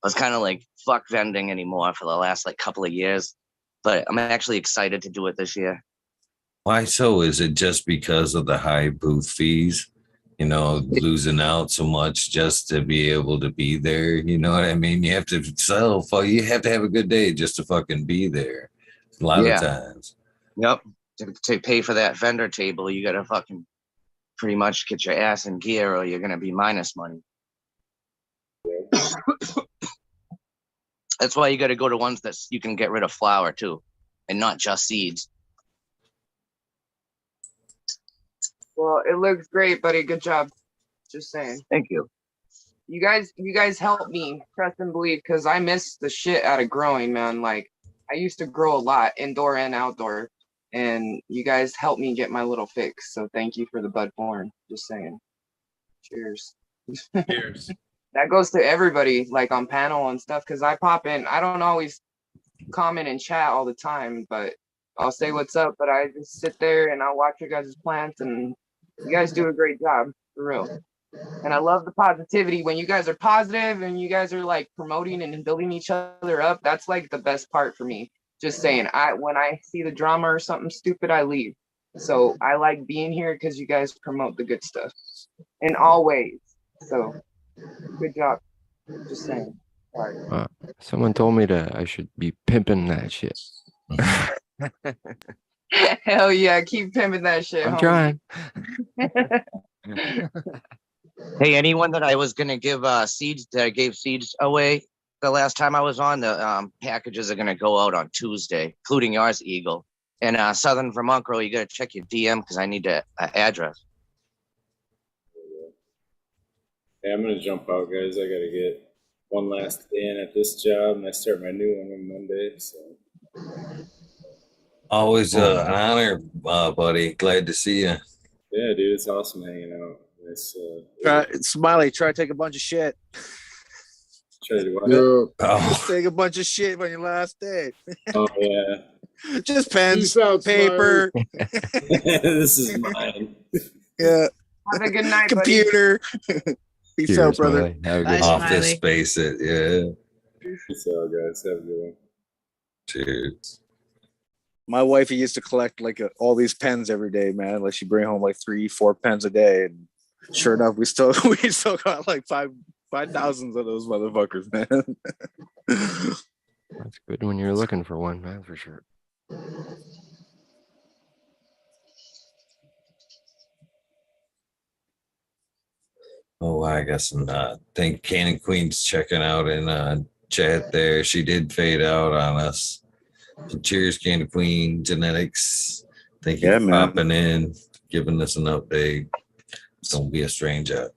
I was kind of like, fuck vending anymore for the last like couple of years, but I'm actually excited to do it this year. Why so? Is it just because of the high booth fees? You know, losing out so much just to be able to be there. You know what I mean? You have to sell. You have to have a good day just to fucking be there. A lot of times. Yep. To pay for that vendor table, you gotta fucking pretty much get your ass in gear, or you're gonna be minus money. That's why you got to go to ones that you can get rid of flour too, and not just seeds. Well, it looks great, buddy. Good job. Just saying. Thank you. You guys help me trust and believe, because I miss the shit out of growing, man. Like, I used to grow a lot, indoor and outdoor, and you guys helped me get my little fix. So thank you for the bud born. Just saying. Cheers. Cheers. That goes to everybody, like on panel and stuff, because I pop in. I don't always comment and chat all the time, but I'll say what's up. But I just sit there and I'll watch your guys' plants, and you guys do a great job, for real. And I love the positivity. When you guys are positive and you guys are like promoting and building each other up, that's like the best part for me. Just saying, when I see the drama or something stupid, I leave. So I like being here because you guys promote the good stuff in all ways. So good job. Just saying. Sorry. Someone told me I should be pimping that shit. Hell yeah, keep pimping that shit. I'm homie. trying. Hey, anyone that I was gonna give seeds, that I gave seeds away the last time I was on, the packages are gonna go out on Tuesday, including yours, Eagle. And Southern Vermont Girl, you gotta check your DM because I need an address. Hey, I'm gonna jump out, guys. I gotta get one last day in at this job, and I start my new one on Monday. So Always an honor, buddy. Glad to see you. yeah, dude, it's awesome hanging out. Nice. Smiley, try to take a bunch of shit. Try to do what? Yeah. Just take a bunch of shit on your last day. Oh yeah. Just pens, Peace out, paper. This is mine. Yeah. Have a good night, computer. Peace Cheers, out, brother. Smiley. Have a Bye, good Off Smiley. this space it. Yeah. Peace out, guys. Have a good one. Cheers. My wife used to collect like all these pens every day, man. Like she'd bring home like 3-4 pens a day, and sure enough, we still got like 5,000 of those motherfuckers, man. That's good when you're looking for one, man, for sure. Oh, I guess think Cannon Queen's checking out in chat there. She did fade out on us. So cheers, Cannon Queen Genetics. Thank you Yeah, for man. popping in, giving us an update. Don't be a stranger.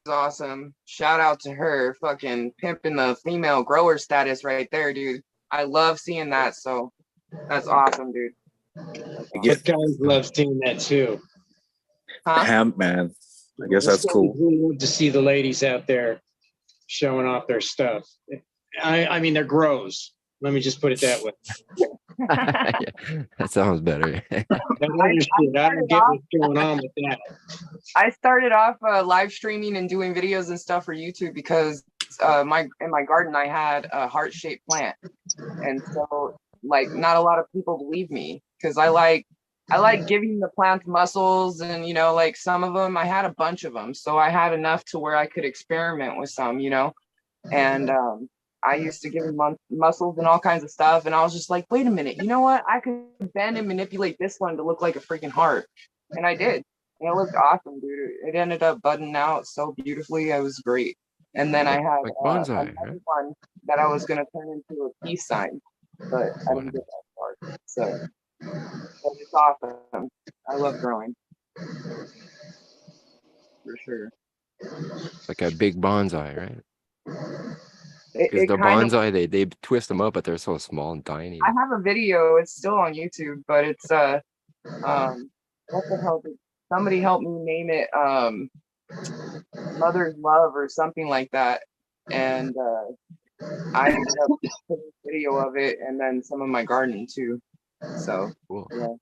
Awesome. Shout out to her, fucking pimping the female grower status right there, dude. I love seeing that. So that's awesome, dude. But guys love seeing that too. Huh? Hemp, man. I guess that's cool. We love to see the ladies out there. showing off their stuff. I mean, they're grows. Let me just put it that way. Yeah, that sounds better. That other shit, I don't get what's going on with that. I started off live streaming and doing videos and stuff for YouTube because in my garden I had a heart-shaped plant, and so like not a lot of people believe me because I like giving the plants muscles, and you know, like some of them I had a bunch of them, so I had enough to where I could experiment with some, you know, and I used to give them muscles and all kinds of stuff, and I was just like, wait a minute, you know what? I could bend and manipulate this one to look like a freaking heart, and I did. And it looked awesome, dude. It ended up budding out so beautifully. It was great. And then I had Like bonsai, another right? one that I was going to turn into a peace sign, but I didn't get that far. So but it's awesome. I love growing. For sure. It's like a big bonsai, right? Because It the kind of, bonsai, they twist them up, but they're so small and tiny. I have a video. It's still on YouTube, but it's what the hell did somebody help me name it? Mother's Love or something like that. And I ended up putting a video of it, and then some of my gardening too. So Cool. yeah,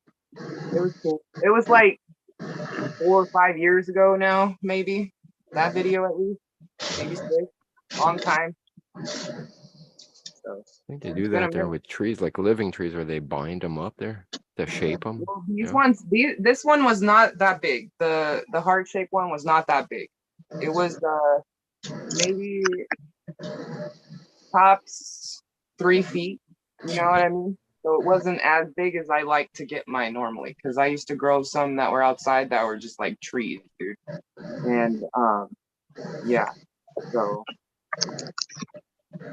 it was cool. It was like 4 or 5 years ago now, maybe that video at least, maybe 6. Long time. So I think they do it's been that a there minute. with trees, like living trees, where they bind them up there to shape them. Well, these ones, this one was not that big. The heart shaped one was not that big. It was maybe tops 3 feet. You know what I mean? So it wasn't as big as I like to get mine normally, because I used to grow some that were outside that were just like trees, dude. And yeah, so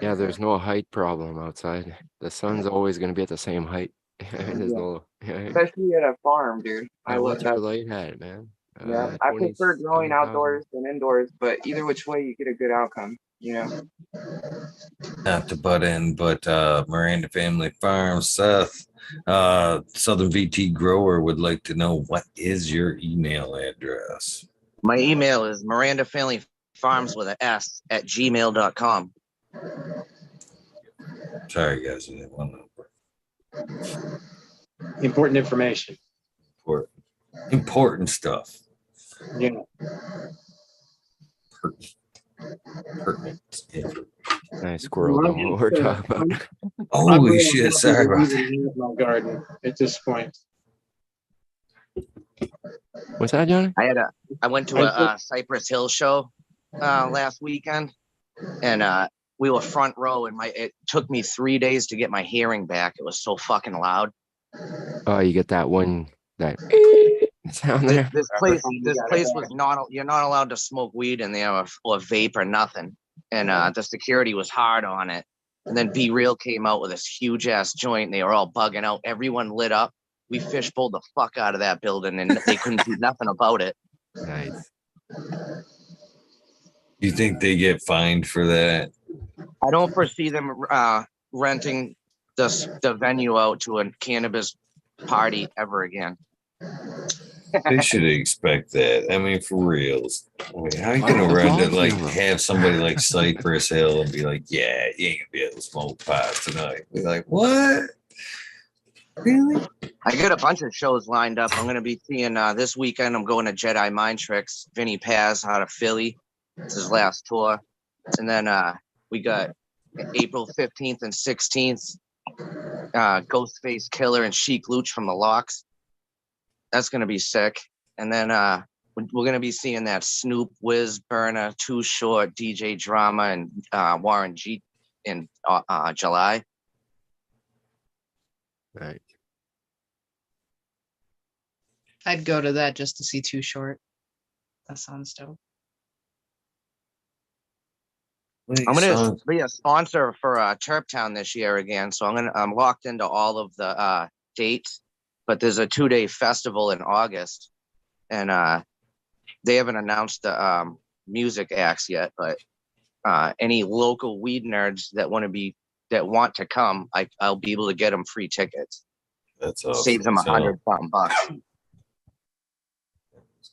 Yeah, there's no height problem outside. The sun's always going to be at the same height. There's yeah. no. Especially at a farm, dude. I love What's your that. light hat, man? Yeah, I prefer growing 27,000. outdoors than indoors, but either which way you get a good outcome, you know. Not to butt in, but Miranda Family Farms, Seth, Southern VT Grower would like to know, what is your email address? My email is mirandafamilyfarms with an S at gmail.com. Sorry, guys, I didn't want to. Important information. Important stuff. Yeah. Pertinent. Nice squirrel know what we're talking about. Holy shit! Sorry about that. My garden at this point. What's that, Johnny? I went to a Cypress Hill show last weekend, and we were front row, and it took me 3 days to get my hearing back. It was so fucking loud. Oh, you get that one that sound there. This place was not. You're not allowed to smoke weed in there or vape or nothing. And the security was hard on it. And then Be Real came out with this huge ass joint. And they were all bugging out. Everyone lit up. We fishbowled the fuck out of that building, and they couldn't do nothing about it. Nice. You think they get fined for that? I don't foresee them renting the venue out to a cannabis party ever again. They should expect that. I mean, for reals. I mean, how are you gonna run to like have somebody like Cypress Hill and be like, yeah, you ain't gonna be able to smoke pot tonight? Be like, what? Really? I got a bunch of shows lined up. I'm gonna be seeing this weekend. I'm going to Jedi Mind Tricks. Vinny Paz out of Philly. It's his last tour. And then we got April 15th and 16th. Ghostface Killer and Chic Luch from the Locks. That's gonna be sick. And then we're gonna be seeing that Snoop, Wiz, Burner, Too Short, DJ Drama, and Warren G in July. Right. I'd go to that just to see Too Short. That sounds dope. I'm gonna be a sponsor for Terptown this year again, so I'm locked into all of the dates. But there's a 2-day festival in August, and they haven't announced the music acts yet. But any local weed nerds that want to come, I'll be able to get them free tickets. That's awesome. Saves them $100 bucks.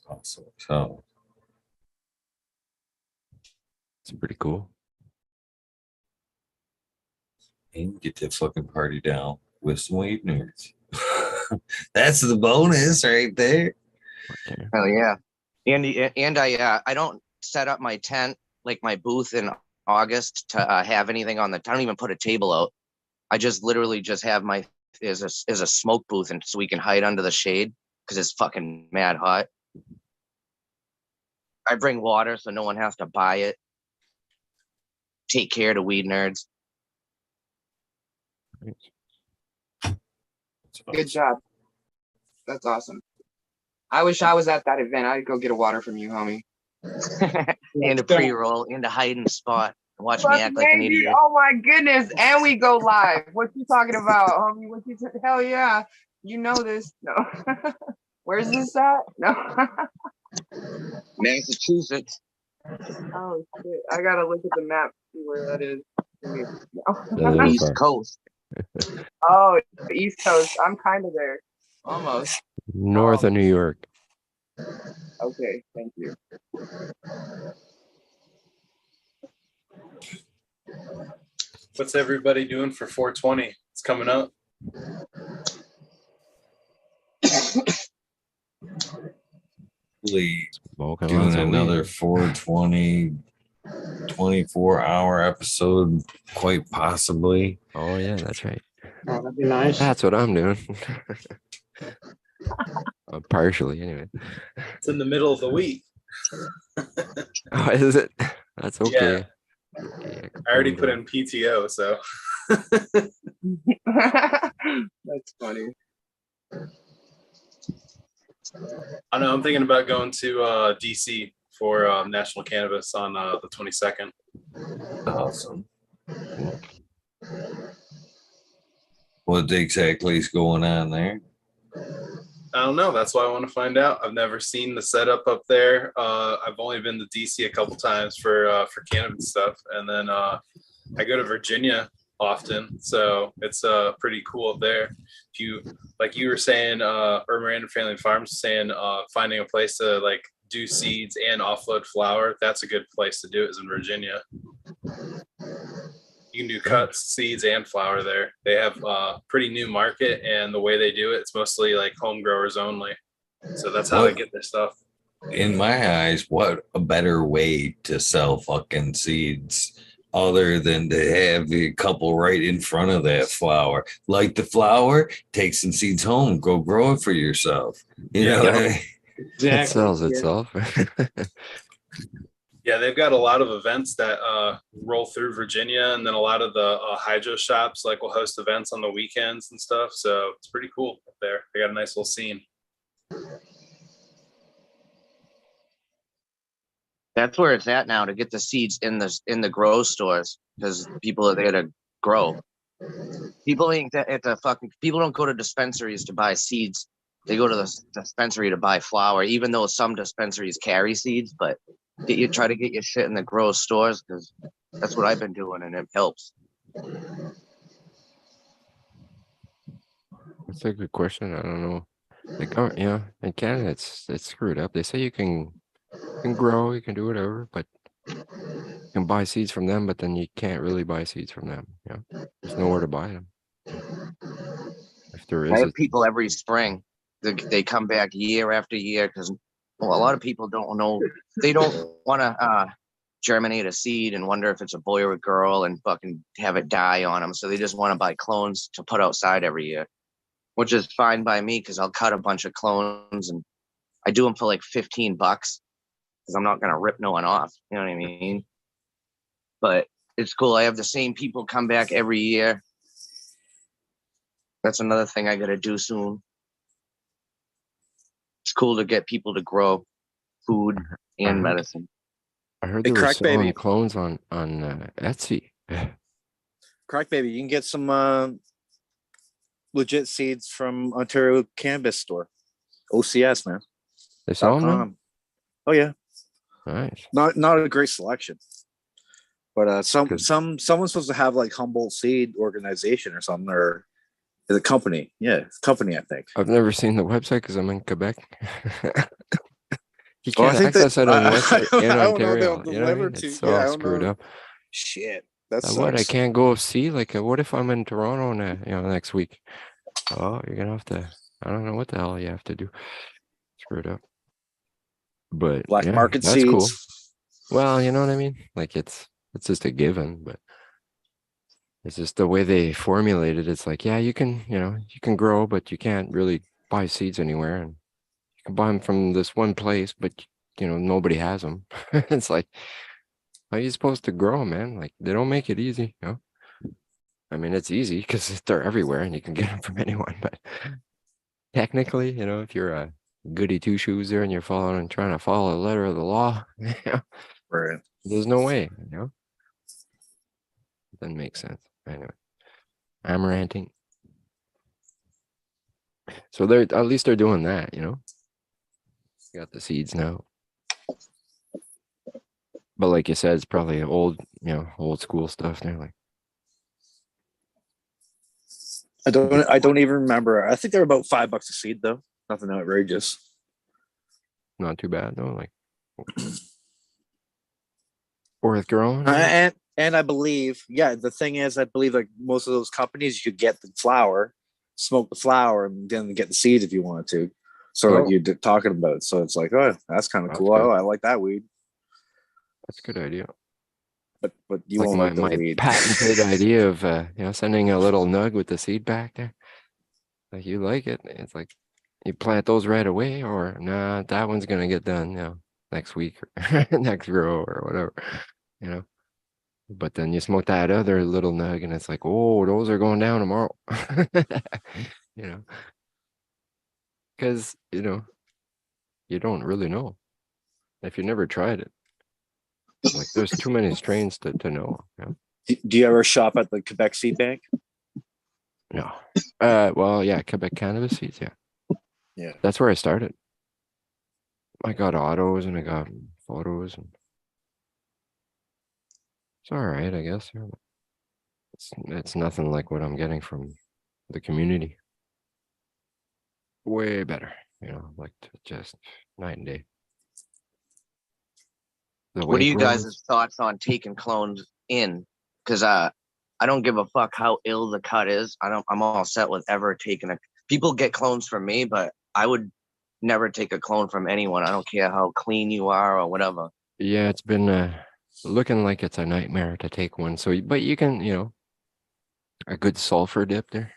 Awesome. So It's pretty cool. And get that fucking party down with some weed nerds. That's the bonus right there. Okay. Hell yeah. And I don't set up my tent, like my booth in August to have anything on the, I don't even put a table out. I just literally just have my, is a smoke booth, and so we can hide under the shade because it's fucking mad hot. I bring water so no one has to buy it. Take care to weed nerds. Good job. That's awesome. I wish I was at that event. I'd go get a water from you, homie. And a pre-roll, and a hiding spot. Watch me Fuck act like an maybe. idiot. Oh my goodness. And we go live. What you talking about, homie? Hell yeah. You know this. No. Where's this at? No. Massachusetts. Oh shit. I gotta look at the map to see where that is. Yeah, East Coast. Oh, East Coast. I'm kind of there. Almost. North of New York. Okay, thank you. What's everybody doing for 420? It's coming up. Smoking Doing lots of another weed. 420 24-hour episode, quite possibly. Oh yeah, that's right. Oh, that'd be nice. That's what I'm doing. Partially, anyway. It's in the middle of the week. Oh, is it? That's okay. Yeah. I already put in PTO, so. That's funny. I know. I'm thinking about going to DC for National Cannabis on the 22nd. Awesome. What exactly is going on there? I don't know. That's why I want to find out. I've never seen the setup up there. I've only been to DC a couple times for cannabis stuff, and then I go to Virginia often, so it's pretty cool up there. If you, like you were saying, or Miranda Family Farms saying, finding a place to like do seeds and offload flower, that's a good place to do it, is in Virginia. You can do cuts, seeds, and flower there. They have a pretty new market, and the way they do it, it's mostly like home growers only. So that's how they get their stuff. In my eyes, what a better way to sell fucking seeds other than to have a couple right in front of that flower. Like the flower, take some seeds home, go grow it for yourself. You know what I mean? Exactly. It sells itself. Yeah, they've got a lot of events that roll through Virginia, and then a lot of the hydro shops like will host events on the weekends and stuff. So it's pretty cool up there. They got a nice little scene. That's where it's at now, to get the seeds in the grow stores, because people are there to grow. People ain't at the fucking. People don't go to dispensaries to buy seeds. They go to the dispensary to buy flower, even though some dispensaries carry seeds. But try to get your shit in the grow stores, because that's what I've been doing, and it helps. That's a good question. I don't know. Like, oh, yeah, in Canada, it's screwed up. They say you can grow, you can do whatever, but you can buy seeds from them, but then you can't really buy seeds from them. Yeah, there's nowhere to buy them. If there is, I have people every spring. They come back year after year, because a lot of people don't know. They don't want to germinate a seed and wonder if it's a boy or a girl and fucking have it die on them. So they just want to buy clones to put outside every year, which is fine by me, because I'll cut a bunch of clones and I do them for like $15, because I'm not going to rip no one off. You know what I mean? But it's cool. I have the same people come back every year. That's another thing I got to do soon. It's cool to get people to grow food and medicine. I heard Hey, they were Crack selling Baby. clones on Etsy. Crack Baby, you can get some legit seeds from Ontario Cannabis Store. OCS, man. They sell them now? .com. Oh yeah. Nice. Not a great selection. But someone's supposed to have like Humboldt Seed Organization or something, or the company. Yeah, it's a company, I think. I've never seen the website because I'm in Quebec. You Well, can't I think access that it on I website in don't know, Ontario. they'll You know what I mean? deliver to- It's yeah, I all don't screwed know. up. Shit. That What? I sucks. can't go see. Like, what if I'm in Toronto next week? Oh, you're gonna have to. I don't know what the hell you have to do. Screw it up. But Black yeah, market that's cool. seeds. Well, you know what I mean. Like it's just a given, but it's just the way they formulate it. It's like, yeah, you can grow, but you can't really buy seeds anywhere, and you can buy them from this one place, but nobody has them. It's like, how are you supposed to grow 'em, man? Like they don't make it easy, I mean, it's easy because they're everywhere and you can get them from anyone. But technically, if you're a goody two shoes there and you're trying to follow the letter of the law, Right. there's no way. It doesn't make sense. Anyway, I'm ranting. So at least they're doing that. Got the seeds now. But like you said, it's probably old school stuff. They're like, I don't even remember. I think they're about $5 a seed though. Nothing outrageous. not too bad though. Like, worth growing. And I believe, the thing is, I believe like most of those companies, you could get the flower, smoke the flower, and then get the seeds if you wanted to. So like you're talking about. So it's like, oh, that's kind of cool. I like that weed. That's a good idea. But you like won't like the my weed. patented idea of sending a little nug with the seed back there. Like you like it. It's like you plant those right away, or nah, that one's gonna get done, next week or next grow or whatever, But then you smoke that other little nug and it's like, oh, those are going down tomorrow. Because, you don't really know if you never tried it. Like there's too many strains to know. Do you ever shop at the Quebec Seed Bank? No. Well, yeah, Quebec cannabis seeds, yeah. Yeah. That's where I started. I got autos and I got photos and it's all right, I guess. It's nothing like what I'm getting from the community. Way better, like just night and day. What are you guys' thoughts on taking clones in? Because I don't give a fuck how ill the cut is. I'm all set with ever taking people get clones from me, but I would never take a clone from anyone. I don't care how clean you are or whatever. Yeah, it's been looking like it's a nightmare to take one. So, but you can, a good sulfur dip there.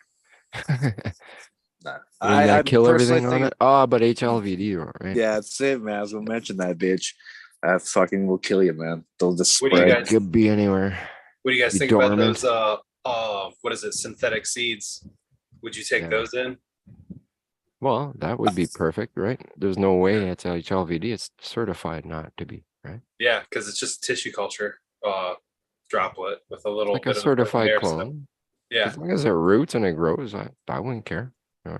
I kill everything on it. Oh, but HLVD, right? Yeah, that's it, man. I was gonna mention that, bitch. That fucking will kill you, man. They'll just What do you spread. guys- Could be anywhere. What do you guys Be think dormant. about those what is it, synthetic seeds? Would you take those in? Well, that would be perfect, right? There's no way it's HLVD. It's certified not to be, right? Yeah, because it's just tissue culture droplet with a little Like bit a of certified air clone. stuff. Yeah. As long as it roots and it grows, I wouldn't care. Yeah.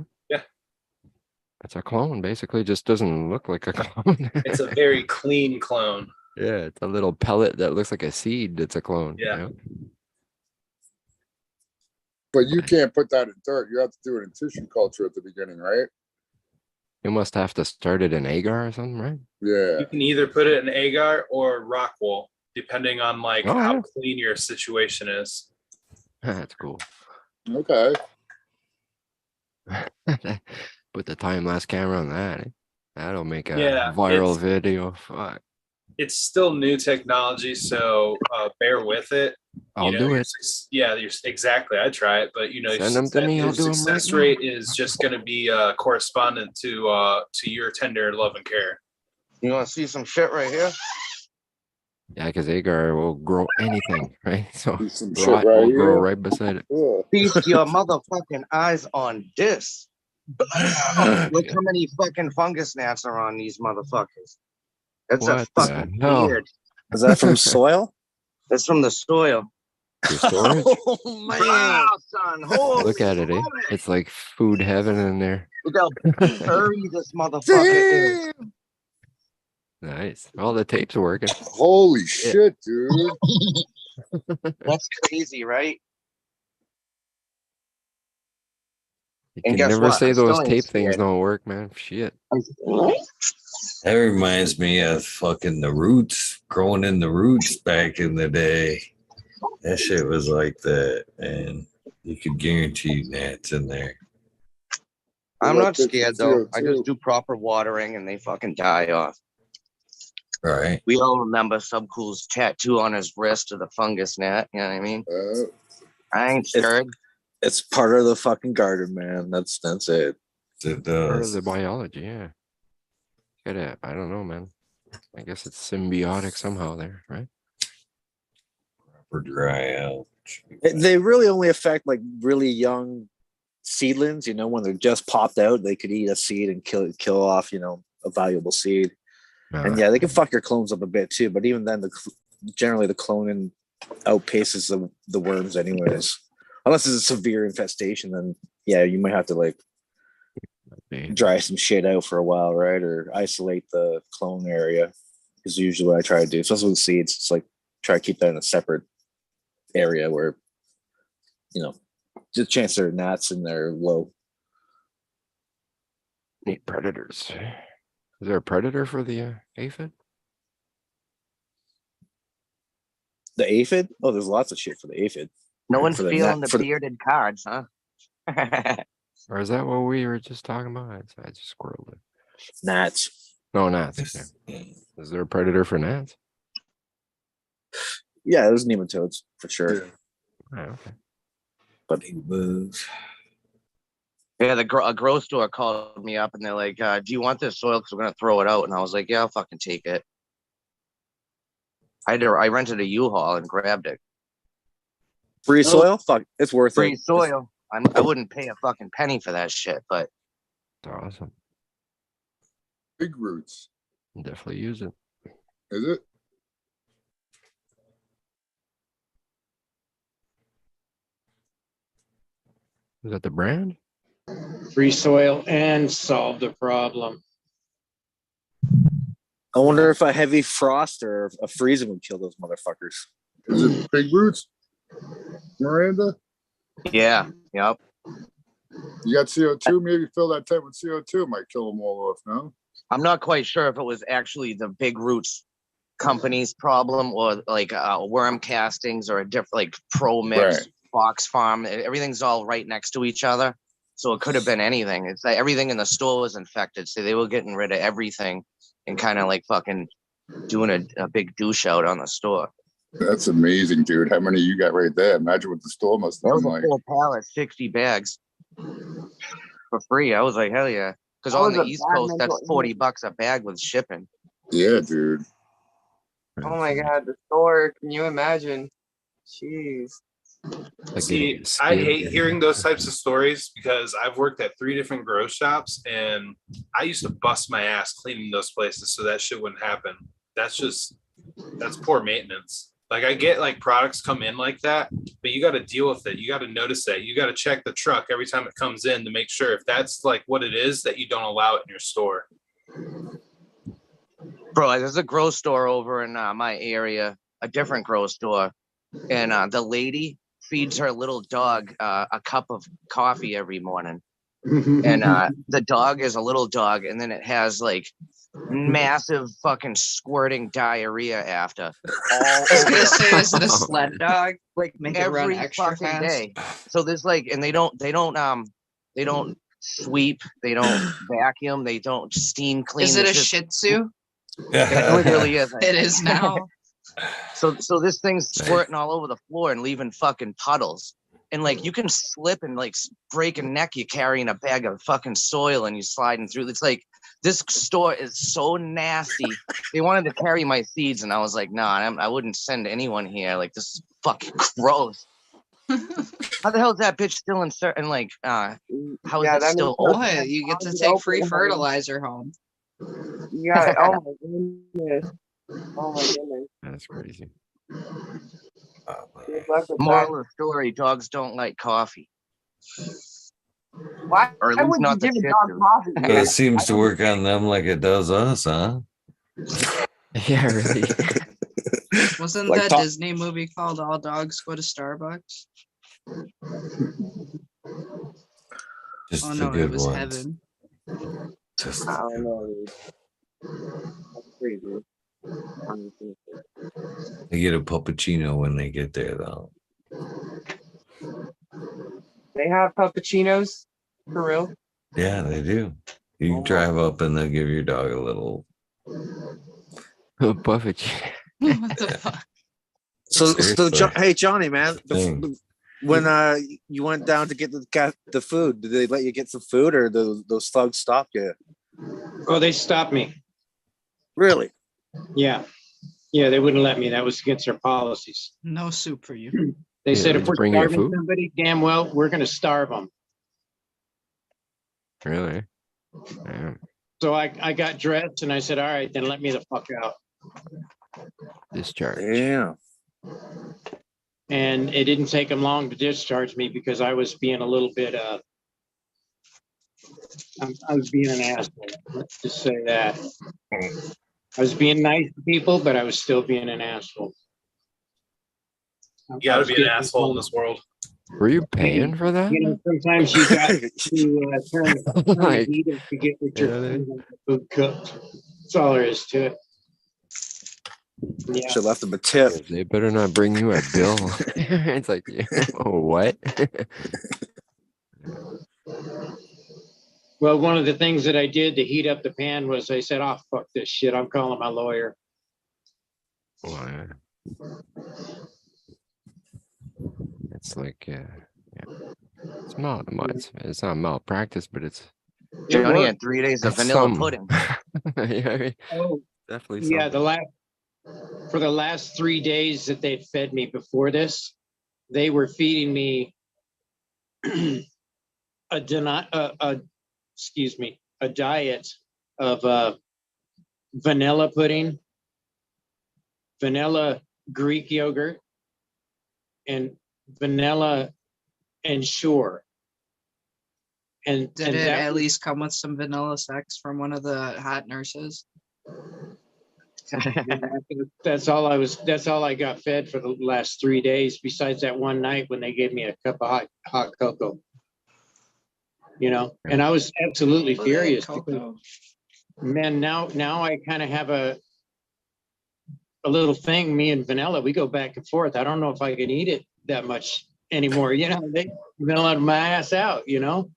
It's a clone, basically. It just doesn't look like a clone. It's a very clean clone. Yeah, it's a little pellet that looks like a seed. It's a clone. Yeah. But you can't put that in dirt. You have to do it in tissue culture at the beginning, right? You must have to start it in agar or something, right? Yeah. You can either put it in agar or rock wool, depending on how yeah. clean your situation is. That's cool. Okay. Put the time-lapse camera on that. Eh? That'll make a Yeah, viral video. Fuck. It's still new technology, so bear with it. I'll do it. Yeah, exactly. I'd try it, but Send them to me. I'll do them success right rate is just going to be correspondent to your tender love and care. You want to see some shit right here? Yeah, because agar will grow anything, right? So Some rot shit right will grow here. right beside it. Yeah. Feast your motherfucking eyes on this. Look how many fucking fungus gnats are on these motherfuckers. That's What a the fucking hell? beard. Is that from soil? That's from the soil. Your storage? Oh man. Wow, son. Holy Look at it, eh? moly. It's like food heaven in there. Look how furry this motherfucker is. Nice. All the tape's working. Holy shit, dude. That's crazy, right? You And can guess never what? say I still those ain't tape things scared. don't work, man. Shit. That reminds me of fucking the roots, growing in the roots back in the day. That shit was like that, and you could guarantee gnats in there. I'm What not fits scared with though. I CO2? just do proper watering and they fucking die off. Right. We all remember Subcool's tattoo on his wrist of the fungus gnat. You know what I mean? I ain't scared. It's part of the fucking garden, man. That's it. It Part of the does. biology, yeah. Gotta, I don't know, man. I guess it's symbiotic somehow there, right? For dry out. They really only affect like really young seedlings. You know, when they're just popped out, they could eat a seed and kill off, you know, a valuable seed. And yeah, they can fuck your clones up a bit too. But even then, generally the cloning outpaces the worms, anyways. Unless it's a severe infestation, then yeah, you might have to like dry some shit out for a while, right? Or isolate the clone area is usually what I try to do. Especially with seeds, it's like try to keep that in a separate area where, you know, the chance there are gnats in there low. Need predators. Is there a predator for the aphid? The aphid? Oh, there's lots of shit for the aphid. No one's For the feeling gnat- the bearded cards, huh? Or is that what we were just talking about? I just squirreled it. Gnats. No, gnats. Yeah. Is there a predator for gnats? Yeah, there's nematodes for sure. Oh, okay. But Yeah, a grow store called me up and they're like, do you want this soil? Because we're going to throw it out. And I was like, yeah, I'll fucking take it. I rented a U-Haul and grabbed it. free soil? Fuck, it's worth Free it. soil. I wouldn't pay a fucking penny for that shit, but That's awesome. Big roots. Definitely use it. Is it? Is that the brand? Free soil and solve the problem. I wonder if a heavy frost or a freezing would kill those motherfuckers. Is it big roots? Miranda? yeah, yep. You got CO2? Maybe fill that tank with CO2. Might kill them all off, no? I'm not quite sure if it was actually the Big Roots company's problem or like worm castings or a different like Pro Mix, Right. Fox Farm. Everything's all right next to each other. So it could have been anything. It's like everything in the store was infected. So they were getting rid of everything and kind of like fucking doing a big douche out on the store. That's amazing, dude. How many you got right there? Imagine what the store must That have was been a like. full pallet, 60 bags for free. I was like, hell yeah. Because That on was the a East bad Coast, that's mental $40 a bag with shipping. Yeah, dude. Oh my god, the store. Can you imagine? Jeez. Like See, getting I skid. hate hearing those types of stories because I've worked at 3 different grow shops and I used to bust my ass cleaning those places so that shit wouldn't happen. That's poor maintenance. Like I get like products come in like that, but you got to deal with it. You got to notice that. You got to check the truck every time it comes in to make sure if that's like what it is that you don't allow it in your store. Bro, there's a grow store over in my area, a different grow store. And the lady feeds her little dog a cup of coffee every morning. And the dog is a little dog. And then it has like massive fucking squirting diarrhea after. I was gonna say, is it a sled dog? Like Make it run every extra fucking fast? day. So there's like, and they don't sweep, they don't vacuum, they don't steam clean. Is it a It's just- Shih Tzu? It literally is. It is now. So this thing's squirting all over the floor and leaving fucking puddles. And like you can slip and like break a neck. You're carrying a bag of fucking soil and you're sliding through. It's like this store is so nasty. They wanted to carry my seeds and I was like, nah, I wouldn't send anyone here. Like this is fucking gross. How the hell is that bitch still in certain like how is Yeah, it that still means- open? What? You get to take free fertilizer home. Yeah. Oh my goodness. Oh my goodness. That's crazy. Good luck with that. Moral of the story: dogs don't like coffee, Why, or at why least would you not the give a Shih dog Tzu. coffee? So it seems to work on them like it does us, huh? Yeah, really. Wasn't Like that top- Disney movie called All Dogs Go to Starbucks? Just Oh the no, it good was ones. Heaven. Just I don't know, dude. That's crazy. They get a puppuccino when they get there, though. They have puppuccinos for real. Yeah, they do. You drive up and they'll give your dog a little Buffett. What the fuck? Seriously. Hey Johnny, man, Thing. when you went down to get the food, did they let you get some food, or those thugs stop you? Oh, they stopped me. Really? Yeah. Yeah, they wouldn't let me. That was against their policies. No soup for you. They Yeah, said did if you we're bring your starving food? somebody, damn well, we're going to starve them. Really? Yeah. So I got dressed and I said, all right, then let me the fuck out. Discharge. Yeah. And it didn't take them long to discharge me because I was being a little bit, I was being an asshole. Let's just say that. I was being nice to people, but I was still being an asshole. You got to be an asshole in this world. Were you paying for that? You know, sometimes you got to turn the Like, heat up to get your really? food cooked. That's all there is to it. Yeah. Should have left them a tip. They better not bring you a bill. It's like, yeah, what? Well, one of the things that I did to heat up the pan was I said, oh, fuck this shit. I'm calling my lawyer. Well, yeah. It's like, yeah. It's it's not malpractice, but it's Johnny had 3 days of it's vanilla some- pudding. Yeah, I mean, Oh, definitely. yeah. something. For the last 3 days that they'd fed me before this, they were feeding me a diet of vanilla pudding, vanilla Greek yogurt, and vanilla Ensure. And Did it that at was- least come with some vanilla sex from one of the hot nurses? That's all I got fed for the last 3 days, besides that one night when they gave me a cup of hot cocoa. You know, and I was absolutely Was it furious. cocoa? Man, now I kind of have a little thing, me and vanilla, we go back and forth. I don't know if I can eat it that much anymore. You know, they vanilla my ass out, you know?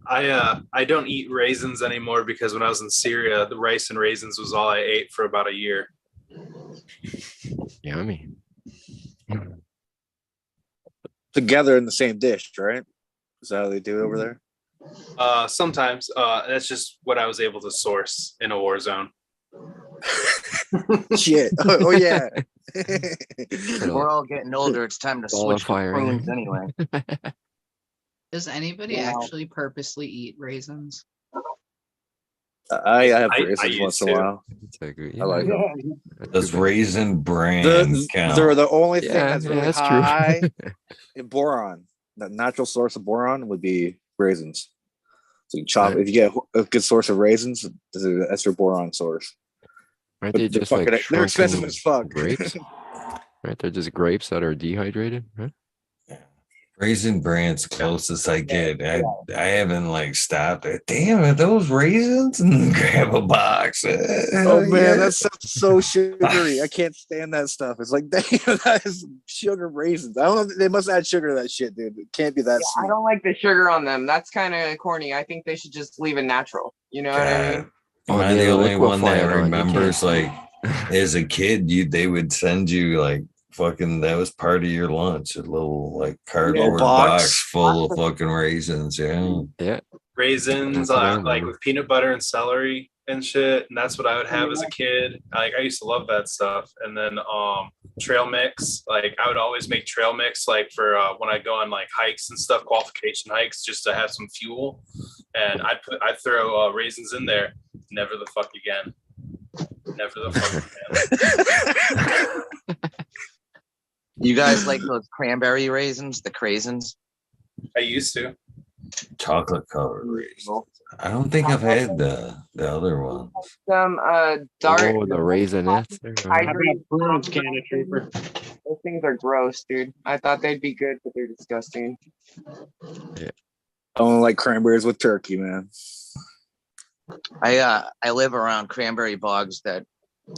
I don't eat raisins anymore because when I was in Syria, the rice and raisins was all I ate for about a year. Yummy. Together in the same dish, right? Is that how they do it over there? Sometimes that's just what I was able to source in a war zone. Shit. Oh yeah. We're all getting older. It's time to Ball of switch to fire. prunes anyway. Does anybody Wow. actually purposely eat raisins? I have I raisins used once in a to. while. It's like, I like them. Does Raisin Bran count? They're the only thing Yeah, that's really that's high true. in boron. The natural source of boron would be raisins. So you chop. Right. If you get a good source of raisins, that's your boron source. Aren't But they they're just like fucking- they're expensive shrunken as fuck. grapes? Right, they're just grapes that are dehydrated, right? Raisin Bran's closest I get. I haven't like stopped it. Damn it, those raisins, and grab a box. Oh man, that stuff's so sugary. I can't stand that stuff. It's like, damn, that is sugar raisins. I don't know. They must add sugar to that shit, dude. It can't be that I sweet. don't like the sugar on them. That's kind of corny. I think they should just leave it natural. You know what I mean? Am Oh, I yeah, the the only one that liquefier on, you remembers can't- like as a kid, they would send you like fucking that was part of your lunch, a little like cardboard box. box full of fucking raisins. Yeah. Yeah. Raisins, That's what I like remember. with peanut butter and celery and shit, and that's what I would have as a kid. Like I used to love that stuff. And then trail mix, like I would always make trail mix like for when I go on like hikes and stuff, qualification hikes, just to have some fuel. And I'd throw raisins in there. Never the fuck again. Never the fuck again. You guys like those cranberry raisins, the craisins? I used to. Chocolate covered raisins. I don't think I've had the other ones. Some dark. Oh, the raisinettes. I How about prunes, can of trooper? Those things are gross, dude. I thought they'd be good, but they're disgusting. I don't like cranberries with turkey, man. I live around cranberry bogs that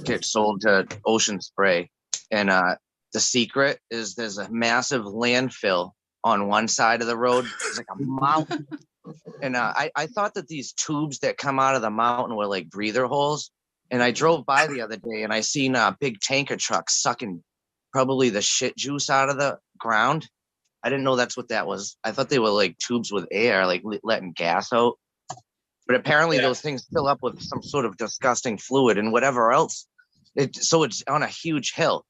get sold to Ocean Spray, and the secret is there's a massive landfill on one side of the road. It's like a mountain, and I thought that these tubes that come out of the mountain were like breather holes. And I drove by the other day and I seen a big tanker truck sucking probably the shit juice out of the ground. I didn't know that's what that was. I thought they were like tubes with air, like letting gas out. But apparently those things fill up with some sort of disgusting fluid and whatever else. So it's on a huge hill.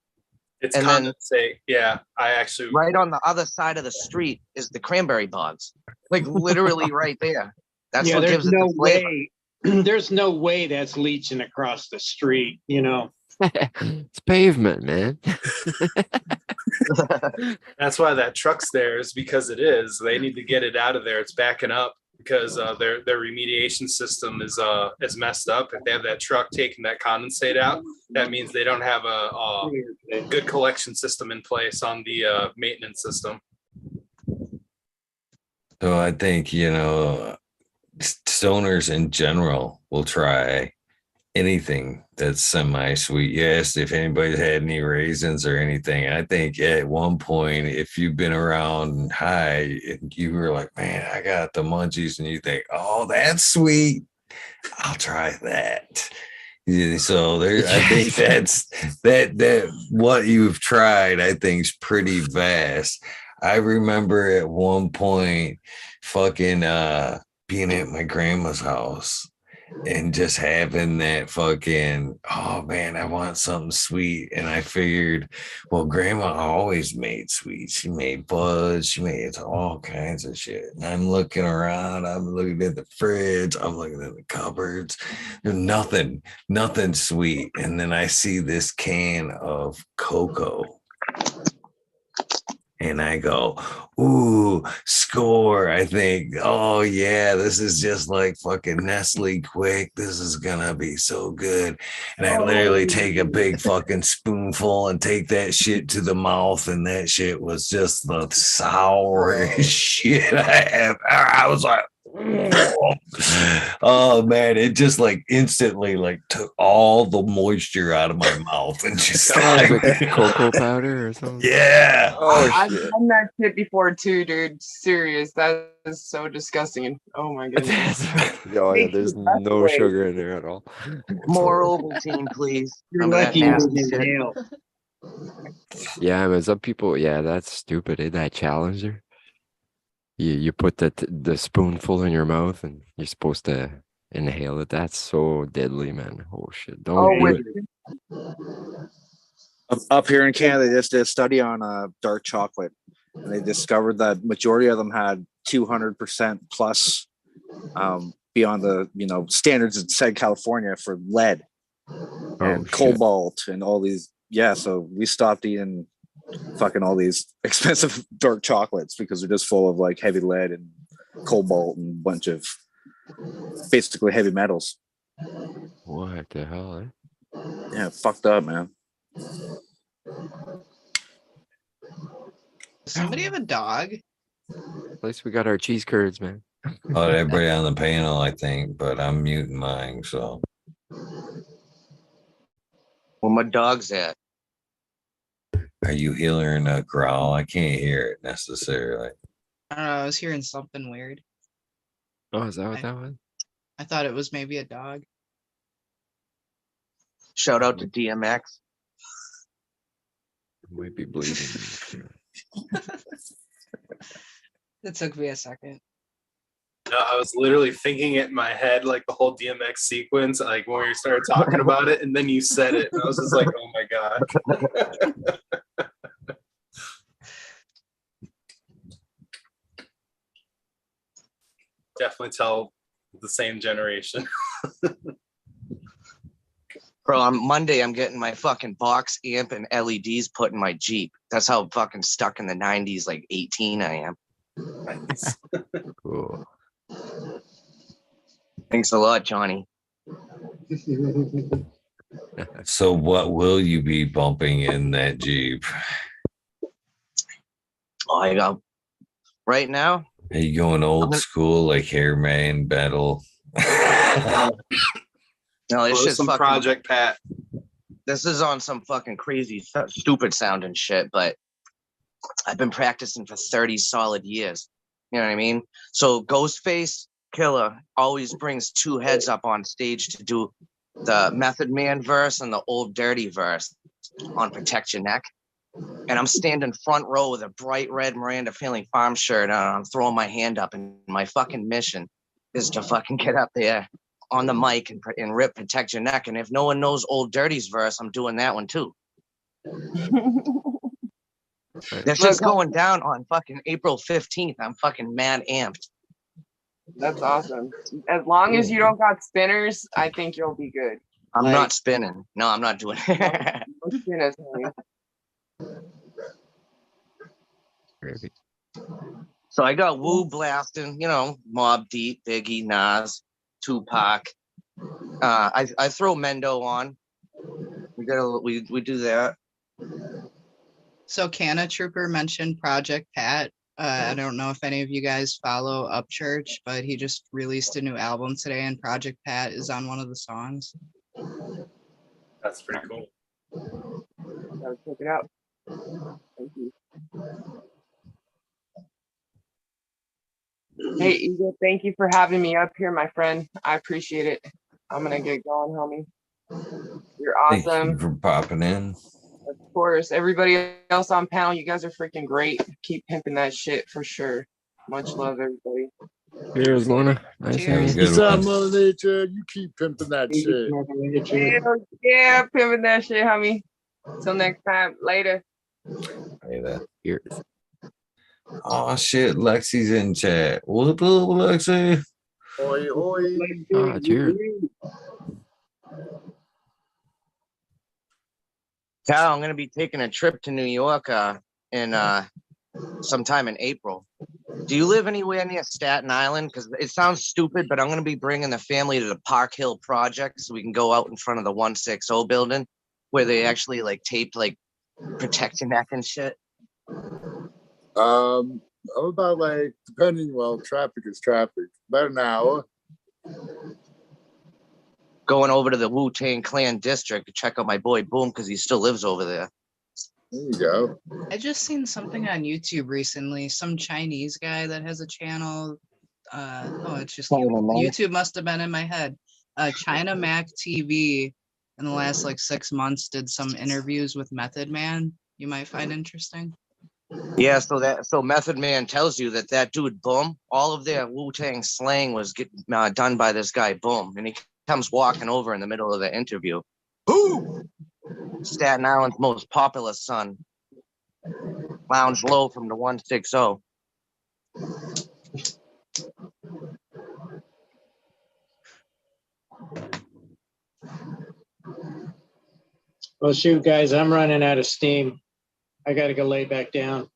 It's and condensate. Yeah, I actually. Right on the other side of the street is the cranberry bogs. Like literally right there. That's what gives it the flavor. There's no way that's leaching across the street, you know. It's pavement, man. That's why that truck's there, is because it is. They need to get it out of there. It's backing up because their remediation system is messed up. If they have that truck taking that condensate out, that means they don't have a good collection system in place on the maintenance system. So I think, stoners in general will try anything that's semi-sweet. You asked if anybody's had any raisins or anything. I think at one point, if you've been around high and you were like, man, I got the munchies, and you think, oh, that's sweet, I'll try that. So there, I think that's that what you've tried, I think, is pretty vast. I remember at one point fucking being at my grandma's house and just having that fucking, oh man, I want something sweet. And I figured, well, grandma always made sweets. She made buds, she made all kinds of shit. And I'm looking around, I'm looking at the fridge, I'm looking at the cupboards. There's nothing sweet. And then I see this can of cocoa. And I go, ooh, score. I think, oh yeah, this is just like fucking Nestle Quick. This is gonna be so good. And I literally take a big fucking spoonful and take that shit to the mouth. And that shit was just the sourest shit I have. I was like, oh man, it just like instantly like took all the moisture out of my mouth and just like cocoa powder or something. Yeah. Oh, I've done that shit before too, dude. Serious. That is so disgusting. And oh my goodness. Oh yeah, there's no sugar in there at all. More Ovaltine, please. You're lucky you didn't inhale. Yeah, but some people, yeah, that's stupid. That challenger. You put the spoonful in your mouth and you're supposed to inhale it. That's so deadly, man. Oh shit! Don't do it. Up here in Canada, they just did a study on dark chocolate, and they discovered that majority of them had 200% plus beyond the standards in said California for lead and cobalt and all these. Yeah, so we stopped eating fucking all these expensive dark chocolates because they're just full of like heavy lead and cobalt and a bunch of basically heavy metals. What the hell? Eh? Yeah, fucked up, man. Somebody have a dog? At least we got our cheese curds, man. Oh, everybody on the panel, I think, but I'm muting mine. So, Where my dog's at? are you hearing a growl? I can't hear it necessarily. I don't know. I was hearing something weird. Oh, is that what that was? I thought it was maybe a dog. Shout out to DMX. Might be bleeding. It took me a second. No, I was literally thinking it in my head, like the whole DMX sequence, like when you started talking about it, and then you said it, and I was just like, oh my god. Definitely tell the same generation. Bro, on Monday, I'm getting my fucking box amp and LEDs put in my Jeep. That's how fucking stuck in the 90s, like 18 I am. Nice. Cool. Thanks a lot, Johnny. So, what will you be bumping in that Jeep? Oh, I got right now. Are you going old school like Hairman Battle No, it's Close just some fucking. Project Pat. This is on some fucking crazy, stupid sounding shit, but I've been practicing for 30 solid years. You know what I mean? So Ghostface Killer always brings two heads up on stage to do the Method Man verse and the Old Dirty verse on Protect Your Neck. And I'm standing front row with a bright red Miranda Family Farm shirt on. I'm throwing my hand up, and my fucking mission is to fucking get up there on the mic and rip Protect Your Neck. And if no one knows Old Dirty's verse, I'm doing that one too. That's just going down on fucking April 15th. I'm fucking mad amped. That's awesome. As long as you don't got spinners, I think you'll be good. I'm not spinning. No, I'm not doing it. No spinners, honey. So I got Wu blasting, you know, Mobb Deep, Biggie, Nas, Tupac. I throw Mendo on. We do that. So Canna Trooper mentioned Project Pat. I don't know if any of you guys follow Upchurch, but he just released a new album today, and Project Pat is on one of the songs. That's pretty cool. Gotta check it out. Thank you. Hey, Eagle, thank you for having me up here, my friend. I appreciate it. I'm gonna get going, homie. You're awesome. Thank you for popping in. Of course. Everybody else on panel, you guys are freaking great. Keep pimping that shit for sure. Much love, everybody. Cheers, Lorna. Nice Cheers. having you. What's up, Mother Nature? You keep pimping that shit. Hell yeah, pimping that shit, homie. Till next time. Later. Hey, that. Cheers. Oh shit, Lexi's in chat. What up, Lexi? Oi, oi. Ah, cheers. Cal, I'm gonna be taking a trip to New York in sometime in April. Do you live anywhere near Staten Island? Because it sounds stupid, but I'm gonna be bringing the family to the Park Hill Project so we can go out in front of the 160 building where they actually like taped like Protect Your Neck and shit. I'm about like, depending, well, traffic is traffic. About an hour. Going over to the Wu-Tang Clan district to check out my boy Boom because he still lives over there. There you go. I just seen something on YouTube recently. Some Chinese guy that has a channel. It's just YouTube must have been in my head. China Mac TV in the last like 6 months did some interviews with Method Man. You might find interesting. Yeah, so Method Man tells you that dude Boom, all of their Wu-Tang slang was done by this guy Boom, and he comes walking over in the middle of the interview. Who? Staten Island's most popular son. Lounge low from the 160. Well, shoot, guys, I'm running out of steam. I got to go lay back down.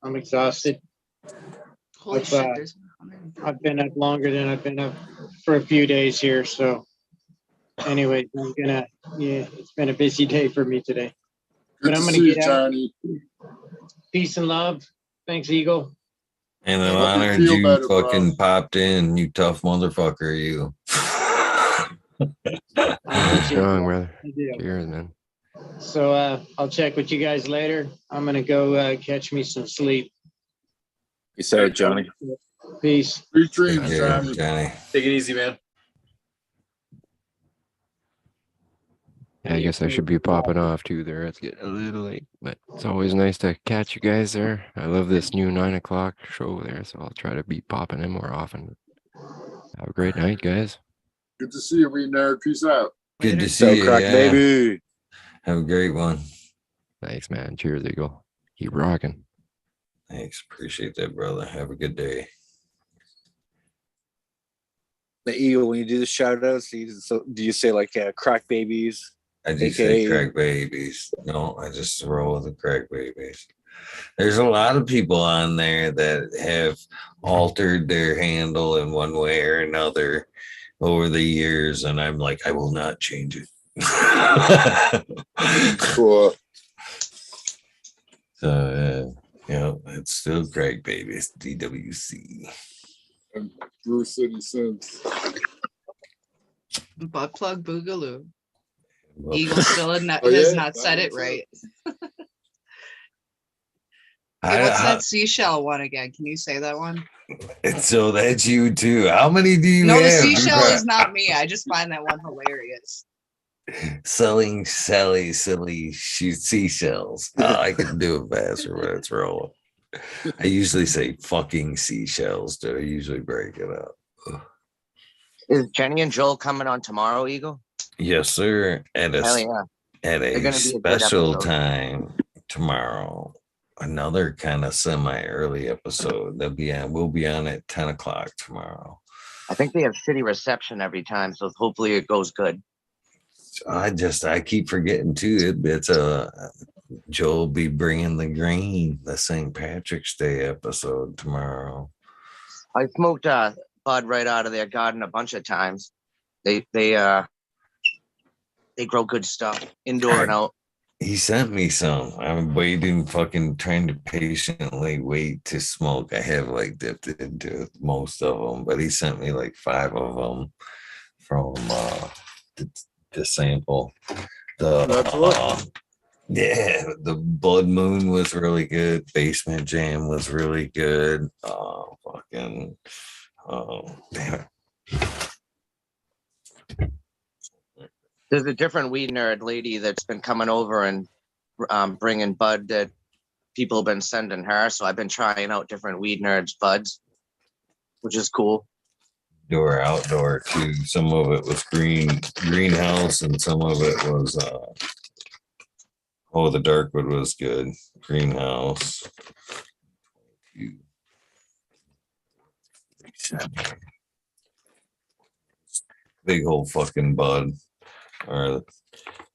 I'm exhausted. Holy shit, there's I've been up longer than I've been up for a few days here. So anyway, it's been a busy day for me today. Good But I'm to going see to you, get out. Johnny. Peace and love. Thanks, Eagle. And I'm Hope you honored feel you better, bro. fucking popped in, you tough motherfucker, you. Strong, brother. I do. Cheers, man. So I'll check with you guys later. I'm going to go catch me some sleep. You said, Johnny. Peace. Sweet dreams, Yeah, Johnny. Johnny. Take it easy, man. Yeah, I guess I should be popping off too there. It's getting a little late, but it's always nice to catch you guys there. I love this new 9 o'clock show there, so I'll try to be popping in more often. Have a great night, guys. Good to see you, Weed Nerd. Peace out. Good to So see you. crack, Yeah. baby. Have a great one. Thanks, man. Cheers, Eagle. Keep rocking. Thanks. Appreciate that, brother. Have a good day. The Eagle, when you do the shout outs, do you say like crack babies? I just say crack babies. No, I just roll with the crack babies. There's a lot of people on there that have altered their handle in one way or another over the years, and I'm like, I will not change it. Cool. So, it's still crack babies. DWC. And Blue City Sims. Butt plug boogaloo. Well, Eagle still has not, Oh, has yeah? not said it What's up? right. Hey, what's I, that seashell one again? Can you say that one? so that's you too. How many do you No, the have? seashell is not me. I just find that one hilarious. Selling silly seashells. I can do it faster when it's rolling. I usually say fucking seashells, do I usually break it up? Is Jenny and Joel coming on tomorrow, Eagle? Yes, sir. Hell yeah. At They're a gonna be a good special episode. time tomorrow. Another kind of semi-early episode. We'll be on at 10 o'clock tomorrow. I think they have shitty reception every time, so hopefully it goes good. I keep forgetting too. It's Joel will be bringing the green, the St. Patrick's Day episode tomorrow. I smoked bud right out of their garden a bunch of times. They grow good stuff indoor and out. He sent me some. I'm waiting, trying to patiently wait to smoke. I have like dipped into most of them, but he sent me like 5 of them from the sample. Yeah, the Blood Moon was really good. Basement Jam was really good. Damn it. There's a different weed nerd lady that's been coming over and bringing bud that people have been sending her. So I've been trying out different weed nerds buds, which is cool. Indoor, outdoor too. Some of it was greenhouse, and some of it was the darkwood was good. Greenhouse. Big old fucking bud. Or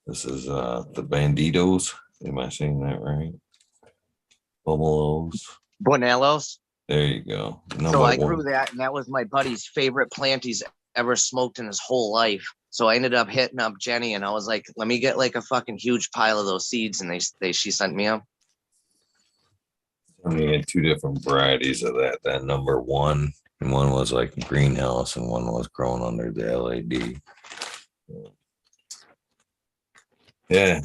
this is the Banditos. Am I saying that right? Bumelos. Bonellos. There you go. So I grew that, and that was my buddy's favorite plant he's ever smoked in his whole life. So I ended up hitting up Jenny, and I was like, "Let me get like a fucking huge pile of those seeds," and she sent me them. We had 2 different varieties of that. That number 1, and one was like greenhouse, and one was grown under the LAD. Yeah,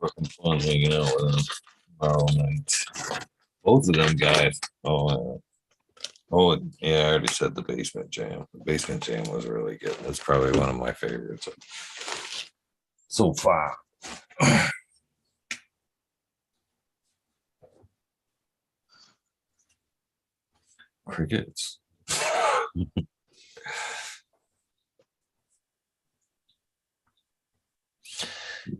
fucking fun hanging out with them tomorrow night. Both of them guys. Yeah, I already said the Basement Jam. The Basement Jam was really good. That's probably one of my favorites so far. Crickets.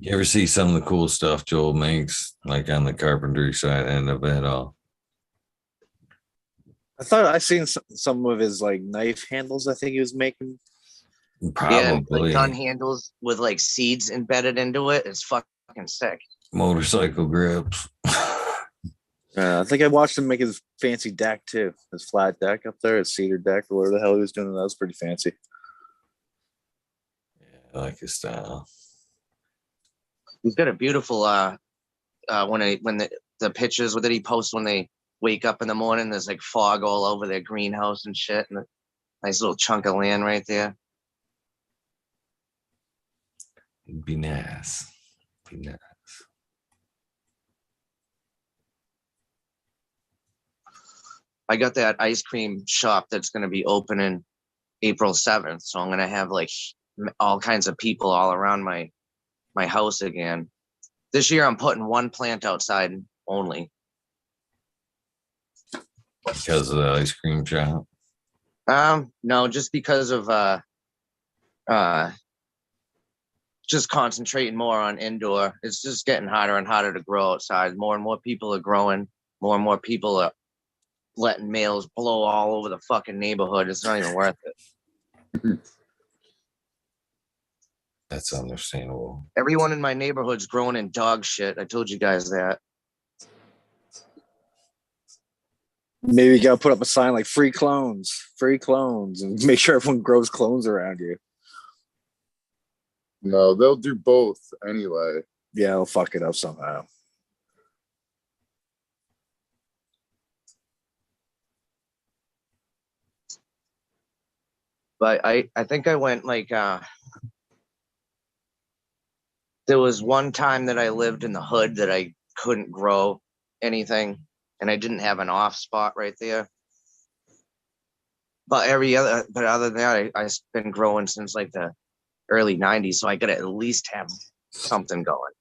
You ever see some of the cool stuff Joel makes, like on the carpentry side end of it all? I thought I seen some of his like knife handles. I think he was making. Probably. Yeah, like gun handles with like seeds embedded into it. It's fucking sick. Motorcycle grips. I think I watched him make his fancy deck too. His flat deck up there, his cedar deck, or whatever the hell he was doing. That was pretty fancy. Yeah, I like his style. He's got a beautiful when the pictures that he posts when they wake up in the morning, there's like fog all over their greenhouse and shit, and a nice little chunk of land right there. It'd be nice. I got that ice cream shop that's going to be opening April 7th, so I'm going to have like all kinds of people all around my house again. This year I'm putting 1 plant outside only. Because of the ice cream shop? No, just because of just concentrating more on indoor. It's just getting harder and harder to grow outside. More and more people are growing. More and more people are letting males blow all over the fucking neighborhood. It's not even worth it. That's understandable. Everyone in my neighborhood's growing in dog shit. I told you guys that. Maybe you gotta put up a sign like free clones, and make sure everyone grows clones around you. No, they'll do both anyway. Yeah, they'll fuck it up somehow. But I think I went like there was one time that I lived in the hood that I couldn't grow anything, and I didn't have an off spot right there. But other than that, I've been growing since like the early 90s, so I gotta at least have something going.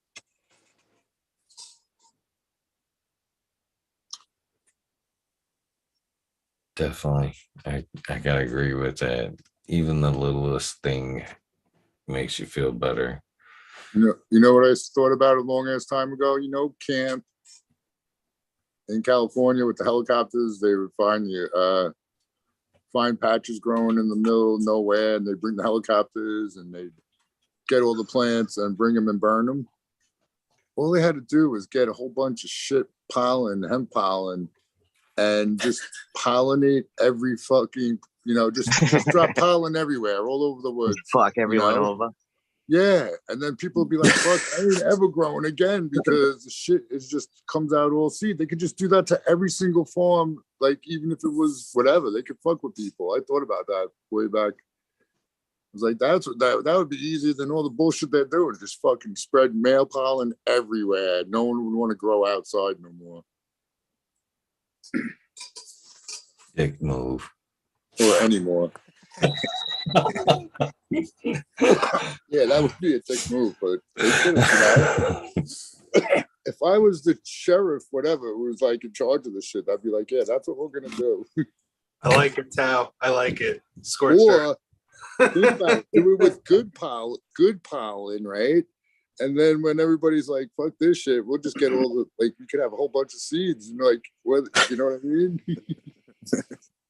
Definitely. I gotta agree with that. Even the littlest thing makes you feel better. You know what I thought about a long ass time ago? Camp in California with the helicopters, they would find patches growing in the middle of nowhere, and they bring the helicopters and they get all the plants and bring them and burn them. All they had to do was get a whole bunch of shit pollen, hemp pollen, and just pollinate every fucking, just drop pollen everywhere, all over the woods. Fuck everyone over. Yeah, and then people will be like, fuck, I ain't ever growing again because the shit comes out all seed. They could just do that to every single farm, like even if it was whatever, they could fuck with people. I thought about that way back. I was like, that would be easier than all the bullshit they're doing. Just fucking spread male pollen everywhere. No one would want to grow outside no more. Dick move. Or anymore. Yeah, that would be a dick move, but they should have, if I was the sheriff, whatever, who was like in charge of the shit, I'd be like, yeah, that's what we're gonna do. I like it, Tao. I like it. Scorched Or do it with good pollen, right? And then when everybody's like, fuck this shit, we'll just get all the, like, we could have a whole bunch of seeds, like, what, you know what I mean?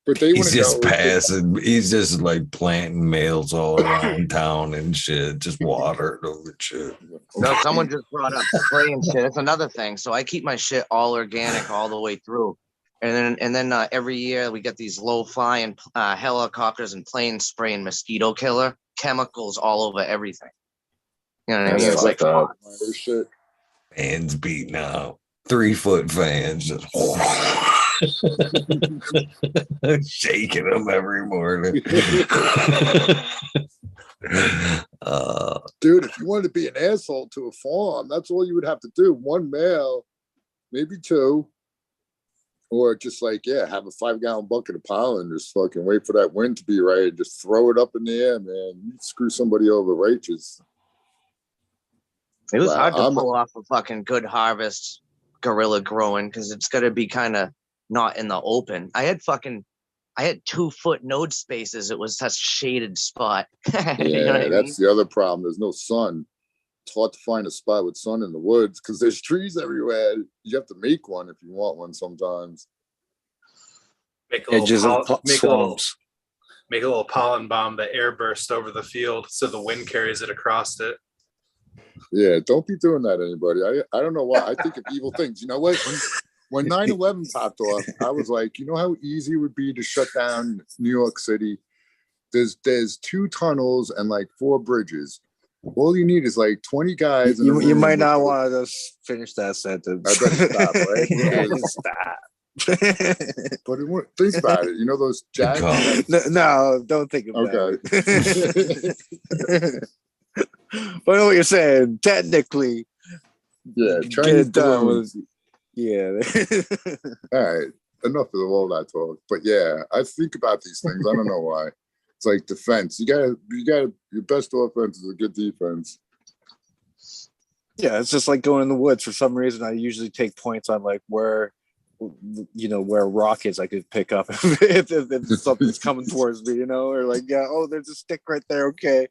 But they He's just passing. He's just like planting males all around town and shit, just water over shit. No, someone just brought up spraying shit. It's another thing. So I keep my shit all organic all the way through, and then every year we get these low flying helicopters and planes spraying mosquito killer chemicals all over everything. You know what I mean? It's like shit. Fans beating out 3-foot fans, just shaking them every morning. Dude, if you wanted to be an asshole to a farm, that's all you would have to do. One male, maybe two, or just like, yeah, have a 5-gallon bucket of pollen, just fucking wait for that wind to be right, just throw it up in the air, man. You screw somebody over righteous. It was hard to pull off a fucking good harvest guerrilla growing because it's got to be kind of not in the open. I had 2-foot node spaces. It was such shaded spot. Yeah, you know that's the other problem. There's no sun. It's hard to find a spot with sun in the woods because there's trees everywhere. You have to make one if you want one sometimes. Make a little pollen bomb that air burst over the field so the wind carries it across it. Yeah, don't be doing that, anybody. I don't know why. I think of evil things. You know what? When 9/11 popped off, I was like, you know how easy it would be to shut down New York City? There's 2 tunnels and like 4 bridges. All you need is like 20 guys. You might not want to just finish that sentence. I better stop, right? Yeah, stop. But think about it. You know those jacks? No, don't think about it. But I know what you're saying. Technically, yeah, get it done with, yeah. All right, enough of all that talk. But yeah, I think about these things. I don't know why. It's like defense. You gotta. Your best offense is a good defense. Yeah, it's just like going in the woods. For some reason, I usually take points on like where rock is I could pick up if something's coming towards me, or like, yeah, oh, there's a stick right there. Okay,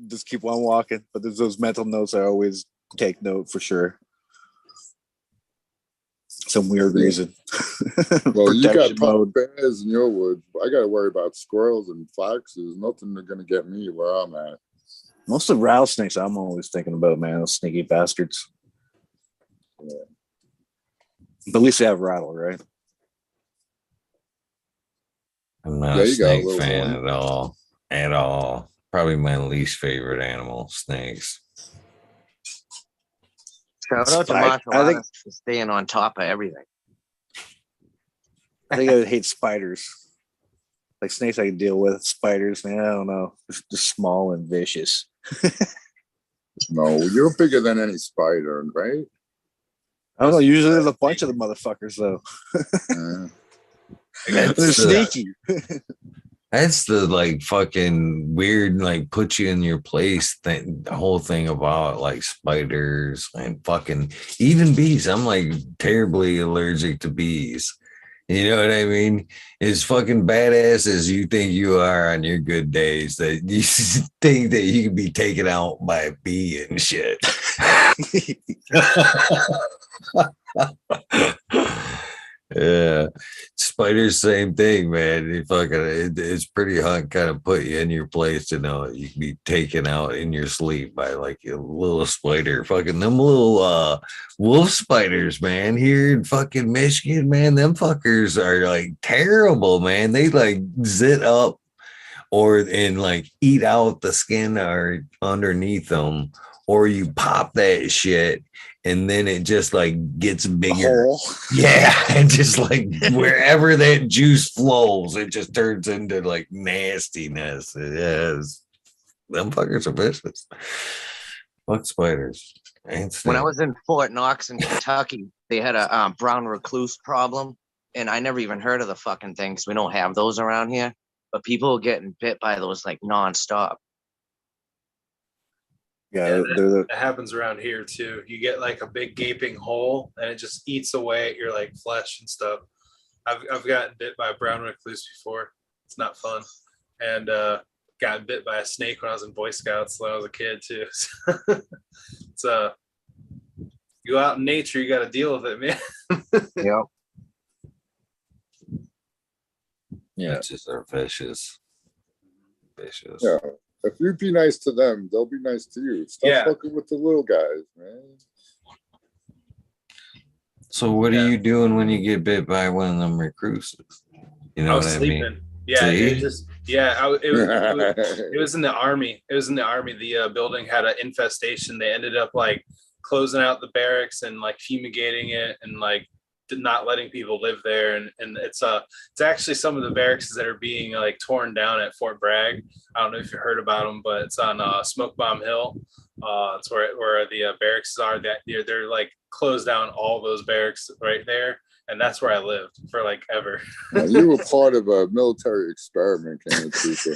just keep on walking. But there's those mental notes I always take note for sure. Some weird reason. Well, you got pop bears in your woods. I got to worry about squirrels and foxes. Nothing are going to get me where I'm at. Most of the rattlesnakes I'm always thinking about, man, those sneaky bastards. Yeah. But at least they have rattle, right? I'm not a snake fan at all. At all. Probably my least favorite animal, snakes. Shout out to martial artists for staying on top of everything. I think I would hate spiders. Like snakes I can deal with. Spiders, man, I don't know. Just small and vicious. No, you're bigger than any spider, right? I don't know. Usually there's a bunch of the motherfuckers though. They're sneaky. That's the like fucking weird, like put you in your place thing, the whole thing about like spiders and fucking even bees. I'm like terribly allergic to bees. You know what I mean? As fucking badass as you think you are on your good days, that you think that you can be taken out by a bee and shit. Yeah, spiders, same thing, man. It's pretty hard, kind of put you in your place to know that you can be taken out in your sleep by like a little spider. Fucking them little wolf spiders, man. Here in fucking Michigan, man, them fuckers are like terrible, man. They like zit up and like eat out the skin or underneath them, or you pop that shit and then it just like gets bigger. Yeah, and just like wherever that juice flows, it just turns into like nastiness. Yes, them fuckers are vicious. Fuck spiders. When I was in Fort Knox in Kentucky, they had a brown recluse problem, and I never even heard of the fucking thing because we don't have those around here. But people are getting bit by those like nonstop. Yeah, that happens around here too. You get like a big gaping hole, and it just eats away at your like flesh and stuff. I've gotten bit by a brown recluse before. It's not fun, and got bit by a snake when I was in Boy Scouts when I was a kid too. It's you go out in nature, you got to deal with it, man. Yep. Yeah, just are vicious. Vicious. Yeah. If you be nice to them, they'll be nice to you. Stop fucking with the little guys, man. So what are you doing when you get bit by one of them recruits? You know I was what sleeping. I mean? Yeah, See? it was in the army. It was in the army. The building had an infestation. They ended up like closing out the barracks and like fumigating it and like not letting people live there. And it's actually some of the barracks that are being like torn down at Fort Bragg. I don't know if you heard about them, but it's on Smoke Bomb Hill. It's where the barracks are. That they're like closed down all those barracks right there. And that's where I lived for like ever. You were part of a military experiment, Cannon Trooper.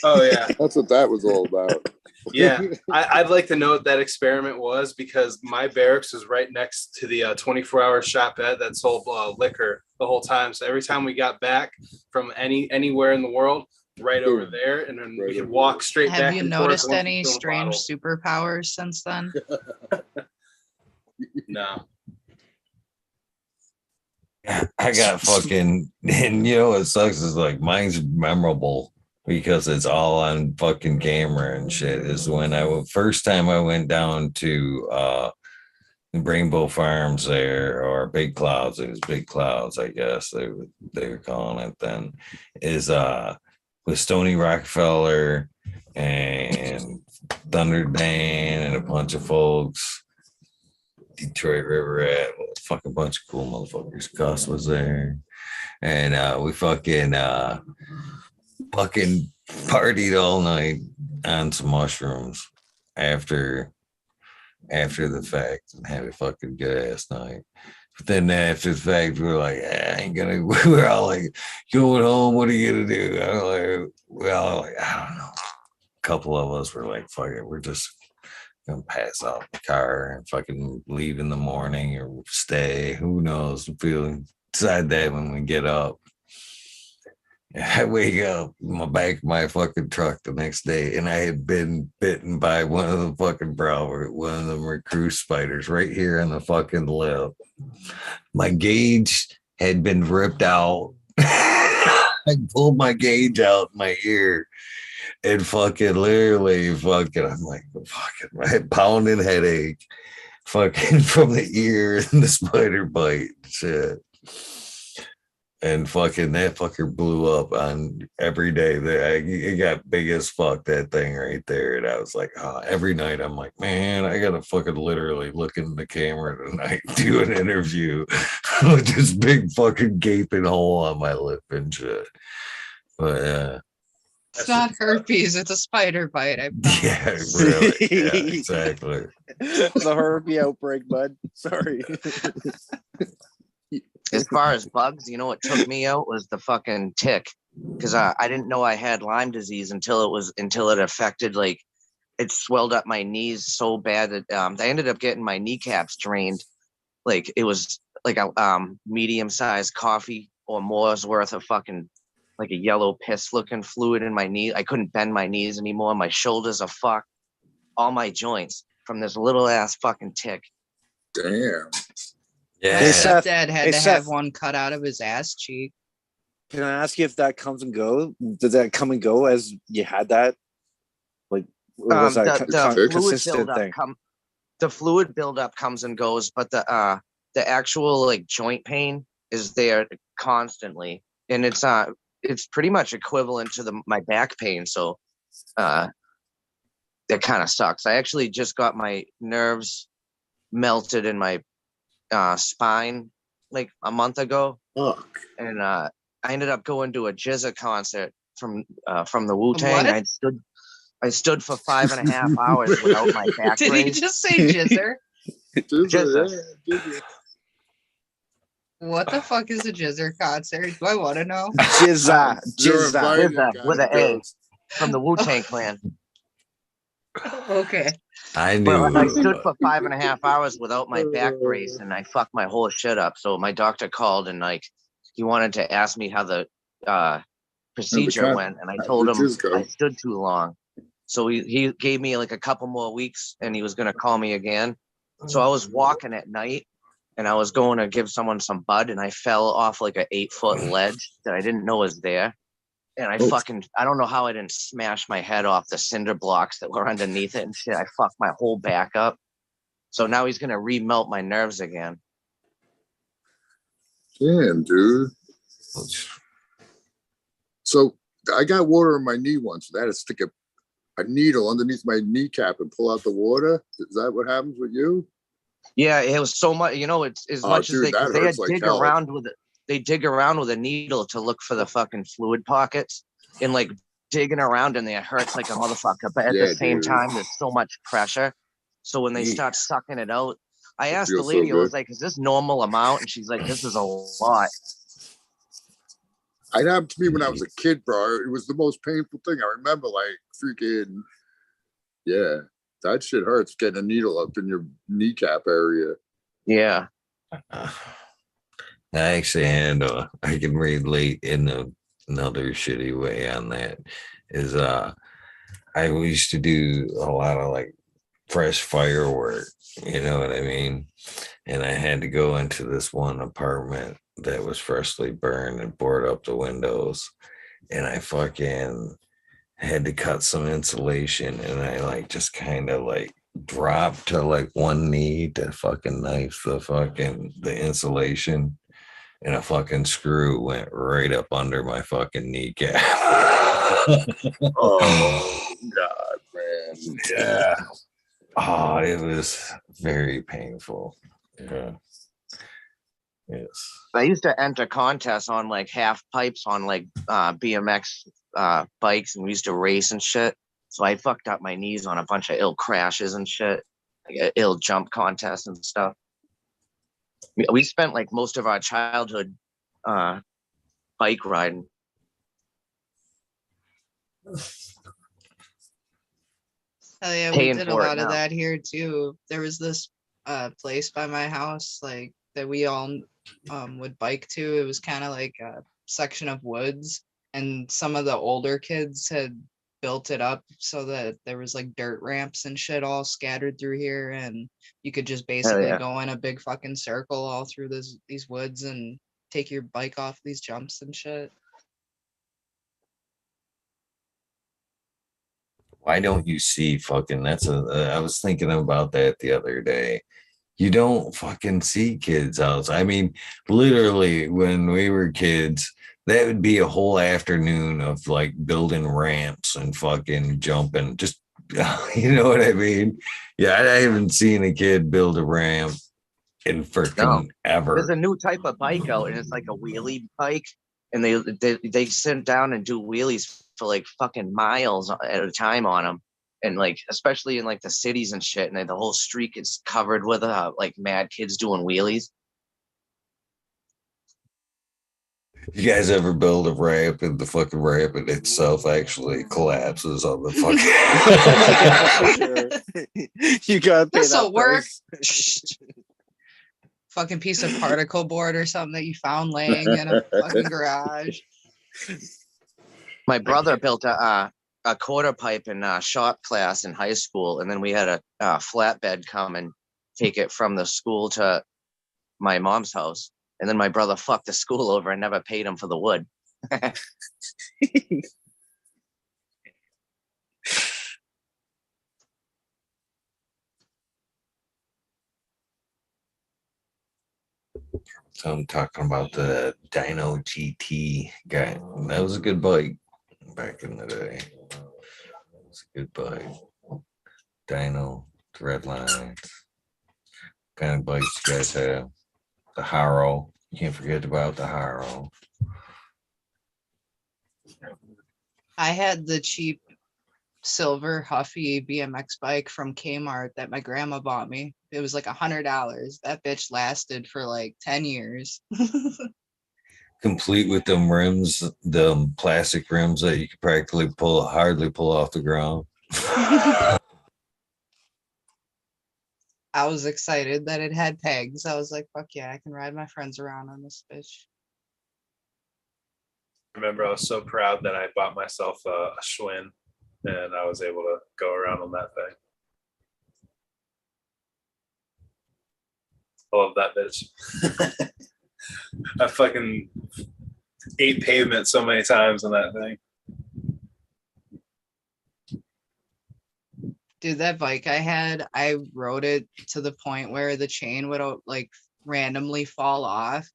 Oh yeah, that's what that was all about. Yeah, I'd like to know what that experiment was because my barracks was right next to the 24-hour shopette that sold liquor the whole time. So every time we got back from anywhere in the world, right over there, and then we could walk straight back. Have you noticed any strange superpowers since then? No. I got fucking, and you know what sucks is like mine's memorable because it's all on fucking camera and shit. Is when first time I went down to Rainbow Farms there, or Big Clouds. It was Big Clouds, I guess they were calling it then. Is with Stony Rockefeller and Thunder Dan and a bunch of folks. Detroit River at a fucking bunch of cool motherfuckers. Gus was there, and we fucking partied all night on some mushrooms after the fact and had a fucking good ass night. But then after the fact, we were like, I ain't gonna. We were all like, going home. What are you gonna do? We all like, I don't know. A couple of us were like, fuck it, we're just gonna pass out in the car and fucking leave in the morning or stay. Who knows? We'll decide that when we get up. I wake up in the back of my fucking truck the next day, and I had been bitten by one of the fucking one of the recruit spiders right here on the fucking lip. My gauge had been ripped out. I pulled my gauge out in my ear. And fucking literally fucking, I'm like, fucking my pounding headache, fucking from the ear and the spider bite shit. And fucking that fucker blew up on every day. It got big as fuck, that thing right there. And I was like, every night I'm like, man, I gotta fucking literally look in the camera tonight, do an interview with this big fucking gaping hole on my lip and shit. But It's not herpes, it's a spider bite. I promise. yeah, really, yeah, exactly. The herpes outbreak, bud. Sorry. As far as bugs, you know what took me out was the fucking tick, because I didn't know I had Lyme disease until it affected, like, it swelled up my knees so bad that I ended up getting my kneecaps drained. Like, it was like a medium-sized coffee or more's worth of fucking, like, a yellow piss-looking fluid in my knee. I couldn't bend my knees anymore. My shoulders are fucked. All my joints from this little ass fucking tick. Damn. My Yeah. Hey, Seth. stepdad had Hey, to Seth. have one cut out of his ass cheek. Can I ask you if that comes and go? Did that come and go as you had that? Like, or was that The fluid consistent buildup thing? the fluid buildup comes and goes, but the actual, like, joint pain is there constantly, and it's pretty much equivalent to my back pain. So that kind of sucks. I actually just got my nerves melted in my spine like a month ago, Fuck. and I ended up going to a Jizza concert from the Wu-Tang. What? I stood for 5.5 hours without my back Did he brace. just say jizzer? Jizza. Jizza. What the fuck is a jizzer concert? Do I want to know? Jizza. You're Jizza. invited, Jizza, guys, with an A. ghost. From the Wu-Tang Clan. Okay. I But I knew. stood for 5.5 hours without my back brace, and I fucked my whole shit up. So my doctor called, and, like, he wanted to ask me how the procedure went, and I told him I stood too long. So he gave me, like, a couple more weeks, and he was going to call me again. So I was walking at night, and I was going to give someone some bud, and I fell off, like, a 8-foot ledge that I didn't know was there. And I don't know how I didn't smash my head off the cinder blocks that were underneath it and shit. I fucked my whole back up. So now he's going to remelt my nerves again. Damn, dude. So I got water in my knee once. I had to stick a needle underneath my kneecap and pull out the water. Is that what happens with you? Yeah, it was so much, it's as much dude, as that they hurts like dig hell. around with it. They dig around with a needle to look for the fucking fluid pockets, and, like, digging around in there hurts like a motherfucker. But at the same time, there's so much pressure. So when they start sucking it out, I asked the lady, I was like, is this normal amount? And she's like, this is a lot. It happened to me when I was a kid, bro. It was the most painful thing. I remember, like, freaking, yeah, that shit hurts, getting a needle up in your kneecap area. Yeah. I actually had I can relate in another shitty way on that is I used to do a lot of, like, fresh firework, you know what I mean? And I had to go into this one apartment that was freshly burned and board up the windows, and I fucking had to cut some insulation, and I, like, just kind of, like, dropped to, like, one knee to fucking knife the insulation, and a fucking screw went right up under my fucking kneecap. Oh God, man. Yeah. Oh, it was very painful. Yeah. Yes. I used to enter contests on, like, half pipes on, like, BMX bikes, and we used to race and shit. So I fucked up my knees on a bunch of ill crashes and shit, like, ill jump contests and stuff. We spent, like, most of our childhood bike riding. Oh yeah, we Paying did a for it lot of now. that here too. There was this place by my house, like, that we all would bike to. It was kind of like a section of woods, and some of the older kids had built it up so that there was, like, dirt ramps and shit all scattered through here, and you could just basically yeah. go in a big fucking circle all through these woods and take your bike off these jumps and shit. Why don't you see fucking I was thinking about that the other day. You don't fucking see kids outside. I mean, literally, when we were kids, that would be a whole afternoon of, like, building ramps and fucking jumping. Just, you know what I mean? Yeah, I haven't seen a kid build a ramp in freaking ever. There's a new type of bike out, and it's like a wheelie bike, and they sit down and do wheelies for like fucking miles at a time on them. And like, especially in like the cities and shit, and the whole street is covered with like mad kids doing wheelies. You guys ever build a ramp and the fucking ramp in itself actually collapses on the fucking? You gotta pay This'll that work. price. Fucking piece of particle board or something that you found laying in a fucking garage. My brother built a quarter pipe in shop class in high school, and then we had a flatbed come and take it from the school to my mom's house. And then my brother fucked the school over and never paid him for the wood. So I'm talking about the Dino GT guy. That was a good bike back in the day. It was a good bike. Dino, the red lines. Kind of bikes you guys have. The Haro. You can't forget about the Haro. I had the cheap silver Huffy BMX bike from Kmart that my grandma bought me. It was like $100. That bitch lasted for like 10 years. Complete with them rims, the plastic rims that you could practically hardly pull off the ground. I was excited that it had pegs. I was like, fuck yeah, I can ride my friends around on this bitch. I remember I was so proud that I bought myself a Schwinn, and I was able to go around on that thing. I love that bitch. I fucking ate pavement so many times on that thing. Dude, that bike I had, I rode it to the point where the chain would like randomly fall off.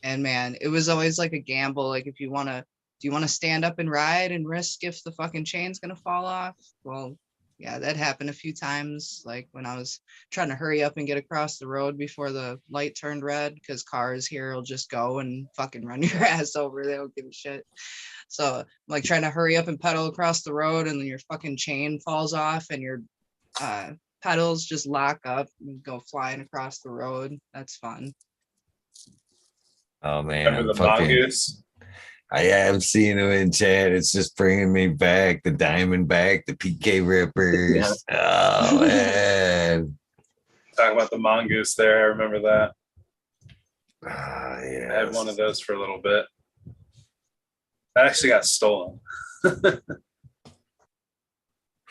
And man, it was always like a gamble. Like, if you want to, do you want to stand up and ride and risk if the fucking chain's going to fall off? Well, yeah, that happened a few times. Like when I was trying to hurry up and get across the road before the light turned red, because cars here will just go and fucking run your ass over. They don't give a shit. So I'm like trying to hurry up and pedal across the road, and then your fucking chain falls off and your pedals just lock up and go flying across the road. That's fun. Oh man, Remember the mongoose? I have seen him in chat. It's just bringing me back the Diamondback, the PK Rippers. Oh man, Talking about the mongoose there. I remember that. Yeah, I had one of those for a little bit. That actually got stolen.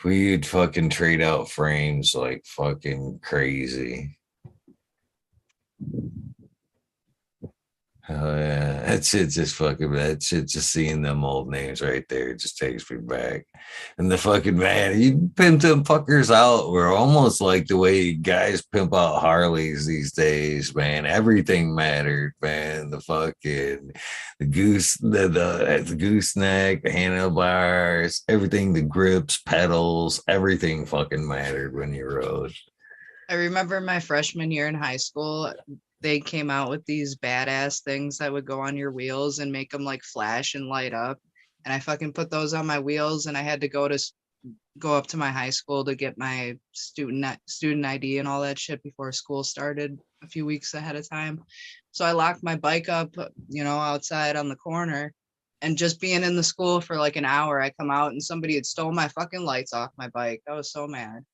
We'd fucking trade out frames like fucking crazy. Oh yeah, that shit just fucking, that shit just seeing them old names right there just takes me back. And the fucking man, you pimp them fuckers out. We're almost like the way guys pimp out Harleys these days, man. Everything mattered, man. The fucking the gooseneck, the handlebars, everything, the grips, pedals, everything fucking mattered when you rode. I remember my freshman year in high school, they came out with these badass things that would go on your wheels and make them like flash and light up. And I fucking put those on my wheels, and I had to go up to my high school to get my student ID and all that shit before school started a few weeks ahead of time. So I locked my bike up, outside on the corner, and just being in the school for like an hour, I come out and somebody had stole my fucking lights off my bike. I was so mad.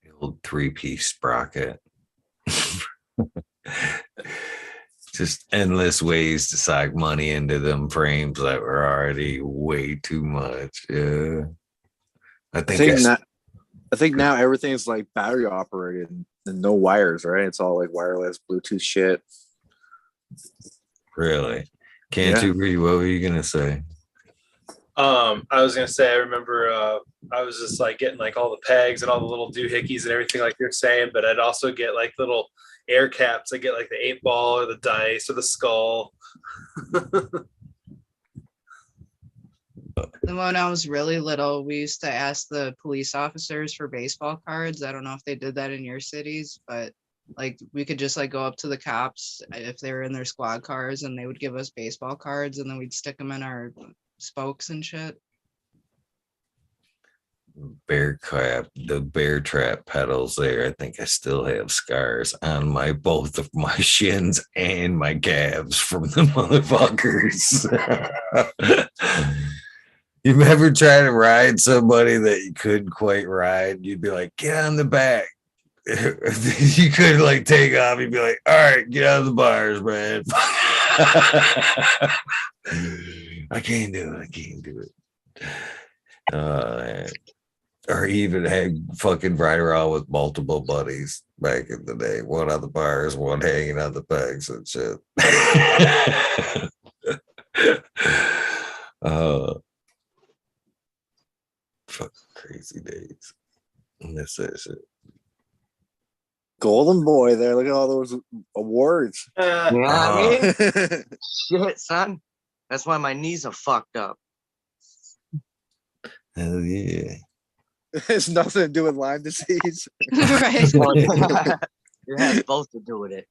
The old 3-piece sprocket. Just endless ways to sock money into them frames that were already way too much. Yeah, I think now everything's like battery operated and no wires, right? It's all like wireless Bluetooth shit. Really? Can't you read? What were you gonna say? I was gonna say, I remember I was just like getting like all the pegs and all the little doohickeys and everything like you're saying, but I'd also get like little air caps. I get like the 8-ball or the dice or the skull. When I was really little, we used to ask the police officers for baseball cards. I don't know if they did that in your cities, but Like we could just like go up to the cops if they were in their squad cars, and they would give us baseball cards, and then we'd stick them in our spokes and shit. The bear trap pedals there. I think I still have scars on both of my shins and my calves from the motherfuckers. You ever try to ride somebody that you couldn't quite ride? You'd be like, get on the back. You could like take off. You'd be like, all right, get out of the bars, man. I can't do it. Or even had fucking ride around with multiple buddies back in the day. One on the bars, one hanging on the pegs and shit. Fucking crazy days. Miss that shit. Golden boy there. Look at all those awards. Shit, son. That's why my knees are fucked up. Hell yeah. It's nothing to do with Lyme disease. Right. It has both to do with it.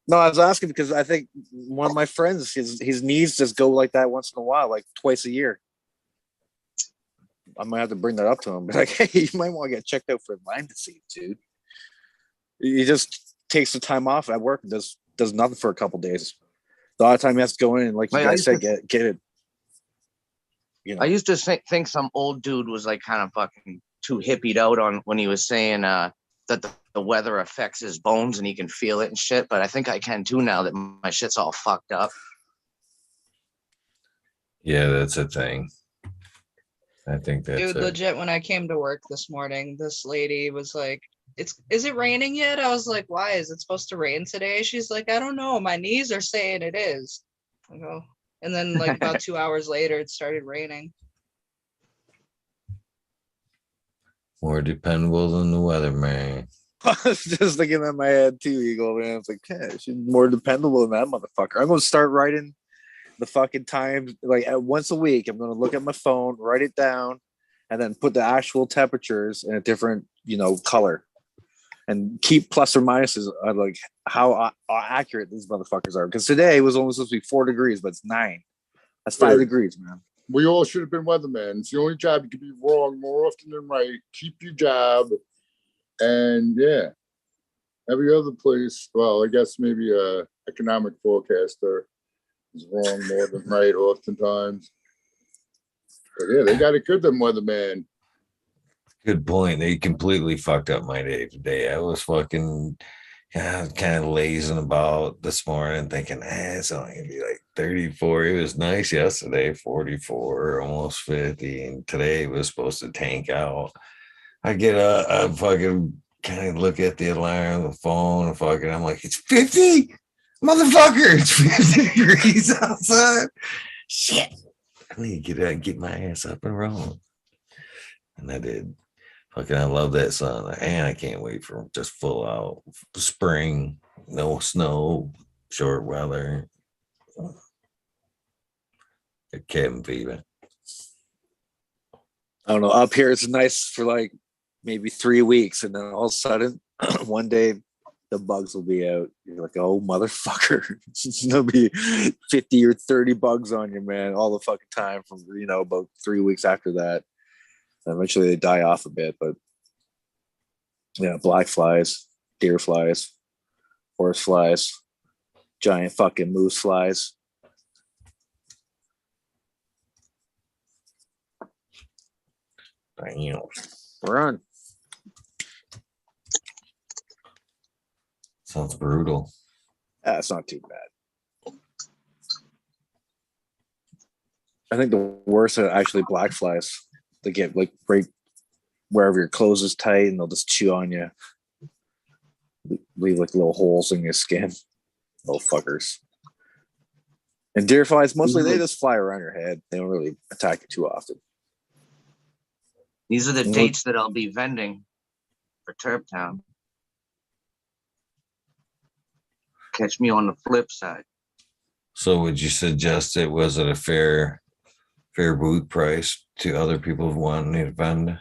No, I was asking because I think one of my friends, his knees just go like that once in a while, like twice a year. I might have to bring that up to him. Be like, hey, you might want to get checked out for Lyme disease, dude. He just takes the time off at work and does nothing for a couple days. A lot of time he has to go in and, like you guys said, get it. You know. I used to think some old dude was like kind of fucking too hippied out on when he was saying that the weather affects his bones and he can feel it and shit. But I think I can too now that my shit's all fucked up. Yeah, that's a thing. I think that's Dude, legit, when I came to work this morning, this lady was like, is it raining yet? I was like, why? Is it supposed to rain today? She's like, I don't know. My knees are saying it is. I go, and then like about 2 hours later, it started raining. more dependable than the weather, man. I was just thinking that in my head too, Eagle, man. It's like, yeah, she's more dependable than that motherfucker. I'm gonna start writing the fucking times like once a week. I'm gonna look at my phone, write it down, and then put the actual temperatures in a different, color, and keep plus or minuses on like how accurate these motherfuckers are. Because today was only supposed to be 4 degrees, but it's 9. That's 5 degrees, man. We all should have been weathermen. It's the only job you can be wrong more often than right. Keep your job. And yeah, every other place, well, I guess maybe a economic forecaster is wrong more than right oftentimes. But yeah, they got it good, them weatherman. Good point. They completely fucked up my day today. I was fucking kind of lazing about this morning thinking, it's only gonna be like 34. It was nice yesterday, 44, almost 50. And today it was supposed to tank out. I get up, I fucking kind of look at the alarm on the phone and fucking, I'm like, it's 50? Motherfucker, it's 50 degrees outside. Shit. I need to get my ass up and rolling. And I did. Fucking, I love that sun. And I can't wait for just full out spring, no snow, short weather. A cabin fever. I don't know. Up here, it's nice for like maybe 3 weeks, and then all of a sudden, one day, the bugs will be out. You're like, oh, motherfucker. There'll be 50 or 30 bugs on you, man, all the fucking time from, about 3 weeks after that. And eventually they die off a bit, but yeah, black flies, deer flies, horse flies, giant fucking moose flies. Damn. We're on. Sounds brutal. It's not too bad. I think the worst are actually black flies. They get like right wherever your clothes is tight, and they'll just chew on you, leave like little holes in your skin. Little fuckers. And deer flies, mostly they just fly around your head. They don't really attack you too often. These are the dates that I'll be vending for Turp Town. Catch me on the flip side. So would you suggest it was at a fair booth price to other people wanting to vend?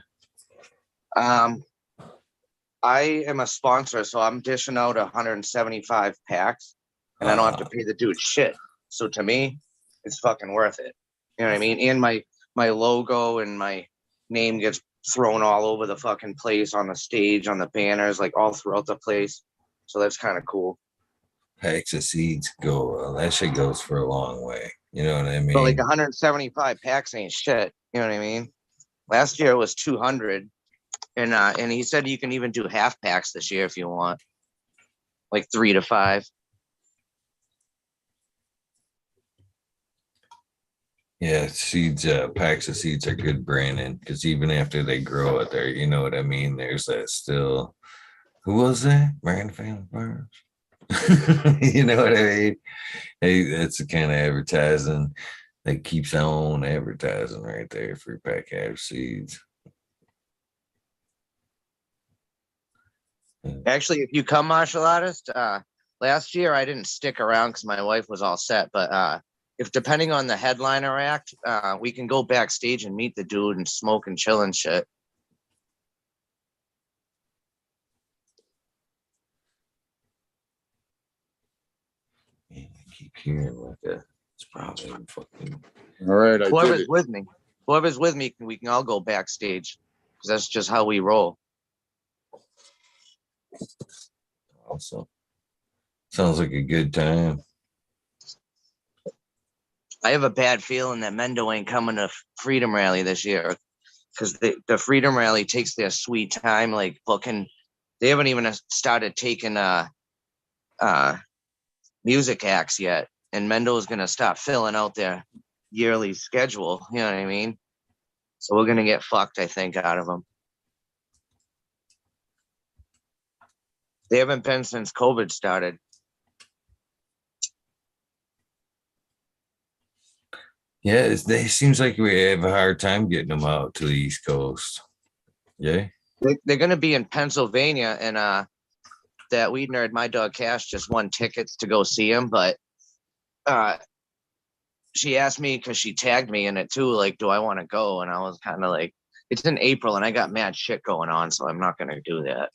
I am a sponsor, so I'm dishing out 175 packs, and I don't have to pay the dude shit. So to me, it's fucking worth it. You know what I mean? And my logo and my name gets thrown all over the fucking place, on the stage, on the banners, like all throughout the place. So that's kind of cool. Packs of seeds go. That shit goes for a long way. You know what I mean? But like 175 packs ain't shit. You know what I mean? Last year it was 200, and he said you can even do half packs this year if you want, like 3 to 5. Yeah, seeds, packs of seeds are good branding because even after they grow it there, you know what I mean? There's that still. Who was that? Brand Family Farms. You know what I mean? Hey, that's the kind of advertising that keeps on advertising right there. Free pack of seeds. Actually, if you come martial artist, last year I didn't stick around because my wife was all set. But if depending on the headliner act, we can go backstage and meet the dude and smoke and chill and shit. Man, I keep hearing like that. It's probably fucking. All right, Whoever's with me, we can all go backstage because that's just how we roll. Awesome. Sounds like a good time. I have a bad feeling that Mendo ain't coming to Freedom Rally this year because the Freedom Rally takes their sweet time, like booking. They haven't even started taking music acts yet, and Mendo is gonna start filling out their yearly schedule. You know what I mean? So we're gonna get fucked, I think, out of them. They haven't been since COVID started. Yeah, it seems like we have a hard time getting them out to the East Coast. Yeah. They're going to be in Pennsylvania, and that weed nerd, my dog Cash, just won tickets to go see him. But she asked me because she tagged me in it too, like, do I want to go? And I was kind of like, it's in April, and I got mad shit going on, so I'm not going to do that.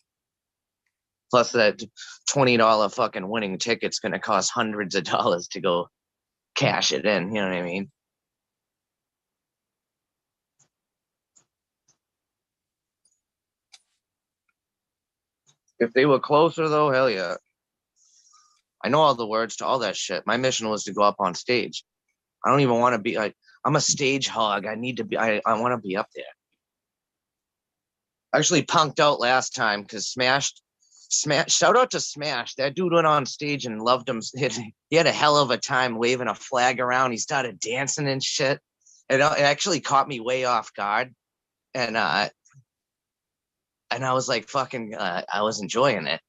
Plus, that $20 fucking winning ticket's going to cost hundreds of dollars to go cash it in. You know what I mean? If they were closer, though, hell yeah. I know all the words to all that shit. My mission was to go up on stage. I don't even want to be like, I'm a stage hog. I need to be, I want to be up there. Actually punked out last time because Smash, shout out to Smash. That dude went on stage and loved him. He had a hell of a time waving a flag around. He started dancing and shit. It actually caught me way off guard. And I was like, fucking, I was enjoying it.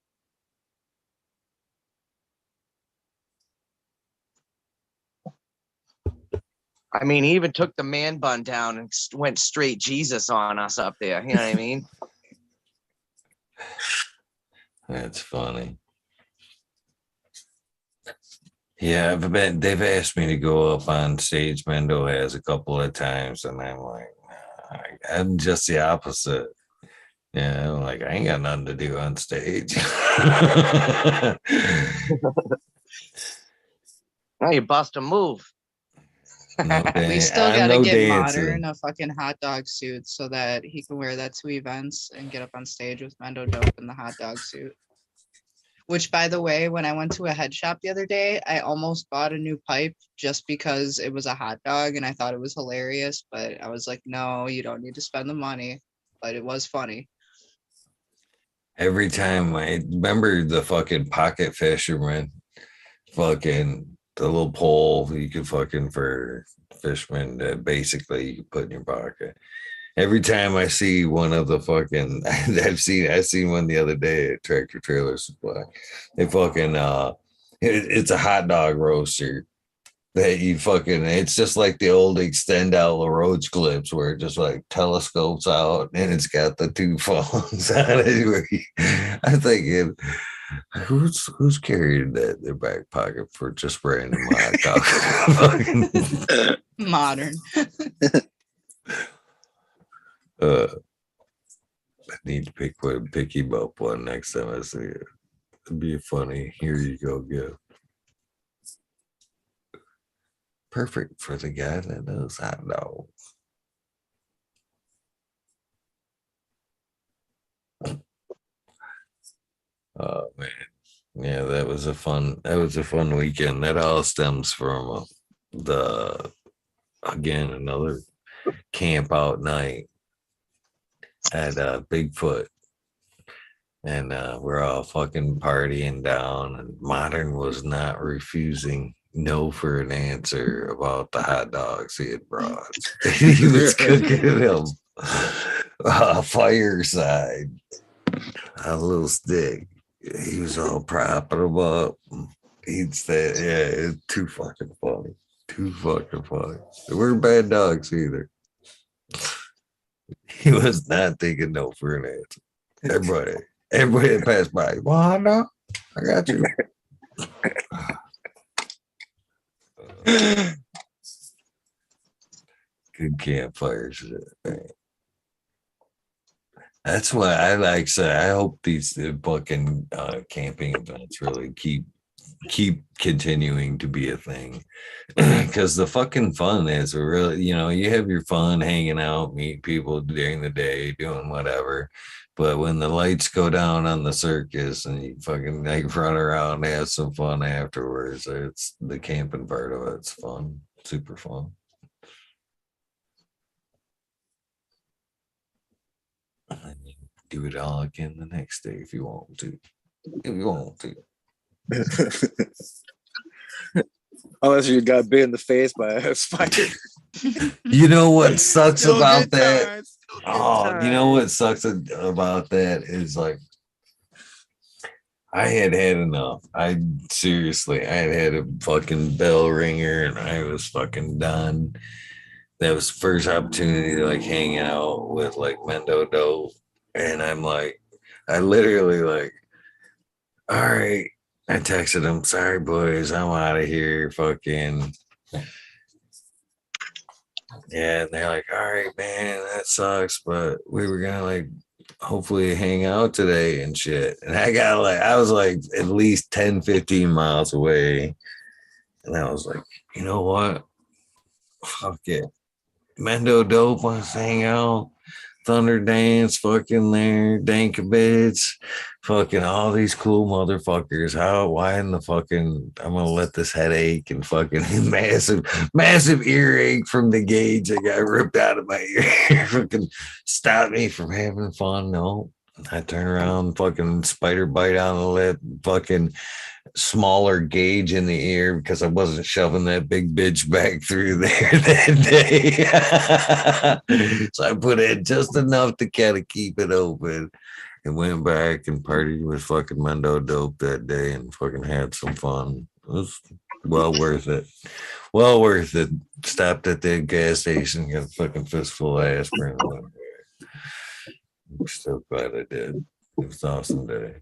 I mean, he even took the man bun down and went straight Jesus on us up there. You know what I mean? That's funny. Yeah, they've asked me to go up on stage. Mendo has a couple of times, and I'm like, nah, I'm just the opposite. Yeah, I'm like, I ain't got nothing to do on stage. Now you bust a move. No We still gotta no get dancing. Modern a fucking hot dog suit so that he can wear that to events and get up on stage with Mendo Dope in the hot dog suit. Which, by the way, when I went to a head shop the other day, I almost bought a new pipe just because it was a hot dog and I thought it was hilarious. But I was like, no, you don't need to spend the money. But it was funny. Every time I remember the fucking pocket fisherman, fucking the little pole you could fucking for fishermen that basically you put in your pocket. Every time I see one of the fucking, I seen one the other day at Tractor Trailer Supply. They fucking, it's a hot dog roaster that you fucking, it's just like the old extend out LaRoche clips where it just like telescopes out and it's got the two phones on it. I'm thinking, who's carrying that in their back pocket for just random hot dog? Modern. I need to pick him up one next time I see it. It'd be funny. Here you go, gift. Perfect for the guy that knows hot dogs. Oh man, yeah, that was a fun weekend. That all stems from another camp out night at Bigfoot. And we're all fucking partying down, and Modern was not refusing no for an answer about the hot dogs he had brought. He was cooking them fireside on a little stick. He was all propping them up. He'd say, yeah, it's too fucking funny. Too fucking funny. They weren't bad dogs either. He was not thinking no for an answer. Everybody that passed by, well, no, I got you. Good campfires. That's why I like say I hope these fucking camping events really keep continuing to be a thing, because the fucking fun is really, you have your fun hanging out, meet people during the day, doing whatever. But when the lights go down on the circus and you fucking like run around and have some fun afterwards, it's the camping part of it's fun, super fun. And you do it all again the next day if you want to. Unless you got bit in the face by a spider. You know what sucks Still about good that? times. Oh, you know what sucks about that is like I had enough. I had a fucking bell ringer and I was fucking done. That was the first opportunity to like hang out with like Mendo Dope. And I'm like, I literally like, all right. I texted him, sorry boys, I'm out of here. Fucking yeah, and they're like, all right, man, that sucks, but we were gonna like hopefully hang out today and shit. And I was like at least 10-15 miles away. And I was like, you know what? Fuck it. Mendo Dope wants to hang out. Thunder Dance, fucking there, Dankabits, fucking all these cool motherfuckers. Why in the fucking, I'm gonna let this headache and fucking massive earache from the gauge that got ripped out of my ear fucking stop me from having fun. No, I turn around, fucking spider bite on the lip, fucking smaller gauge in the ear because I wasn't shoving that big bitch back through there that day. So I put in just enough to kind of keep it open and went back and partied with fucking Mendo Dope that day and fucking had some fun. It was well worth it. Well worth it. Stopped at the gas station, got a fucking fistful of aspirin. I'm still glad I did. It was an awesome day.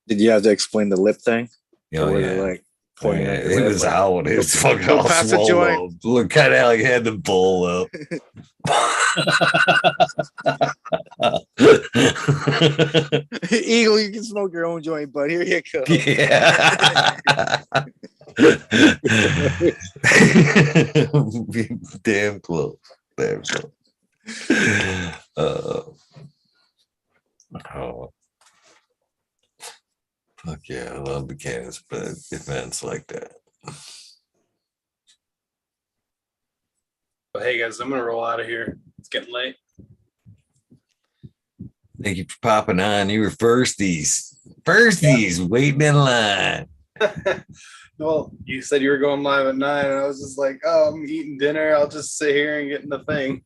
Did you have to explain the lip thing? Oh, Or yeah. like pointing at your It lip, was like, out. It was fucking go all past the swollen. joint. Look, kind of like had the bowl up. Eagle, you can smoke your own joint, but here you go. Yeah. Damn close. Damn close. Oh. Fuck yeah, I love the cannons, but events like that. But hey guys, I'm gonna roll out of here. It's getting late. Thank you for popping on. You were firsties waiting in line. Well, you said you were going live at 9, and I was just like, oh, I'm eating dinner. I'll just sit here and get in the thing.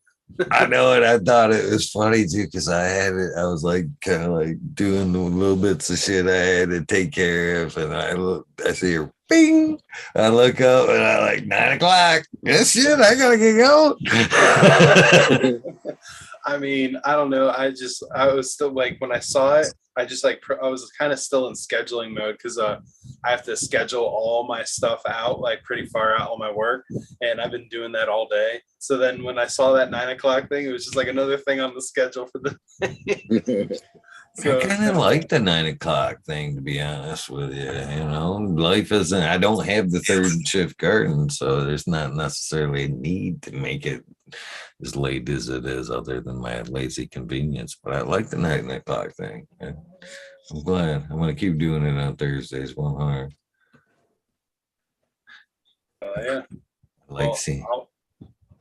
I know it. I thought it was funny too because I was like kind of like doing the little bits of shit I had to take care of, and I see her, bing. I look up and I like 9 o'clock. Yes, shit, I gotta get going. I mean, I don't know. I was still like when I saw it, I just like I was kind of still in scheduling mode because I have to schedule all my stuff out like pretty far out, all my work, and I've been doing that all day. So then when I saw that 9 o'clock thing, it was just like another thing on the schedule for the day. So I kind of like the 9 o'clock thing, to be honest with you. You know, life isn't, I don't have the third shift garden, so there's not necessarily a need to make it as late as it is, other than my lazy convenience. But I like the 9 o'clock thing. I'm glad. I'm going to keep doing it on Thursdays 100. yeah. I like seeing.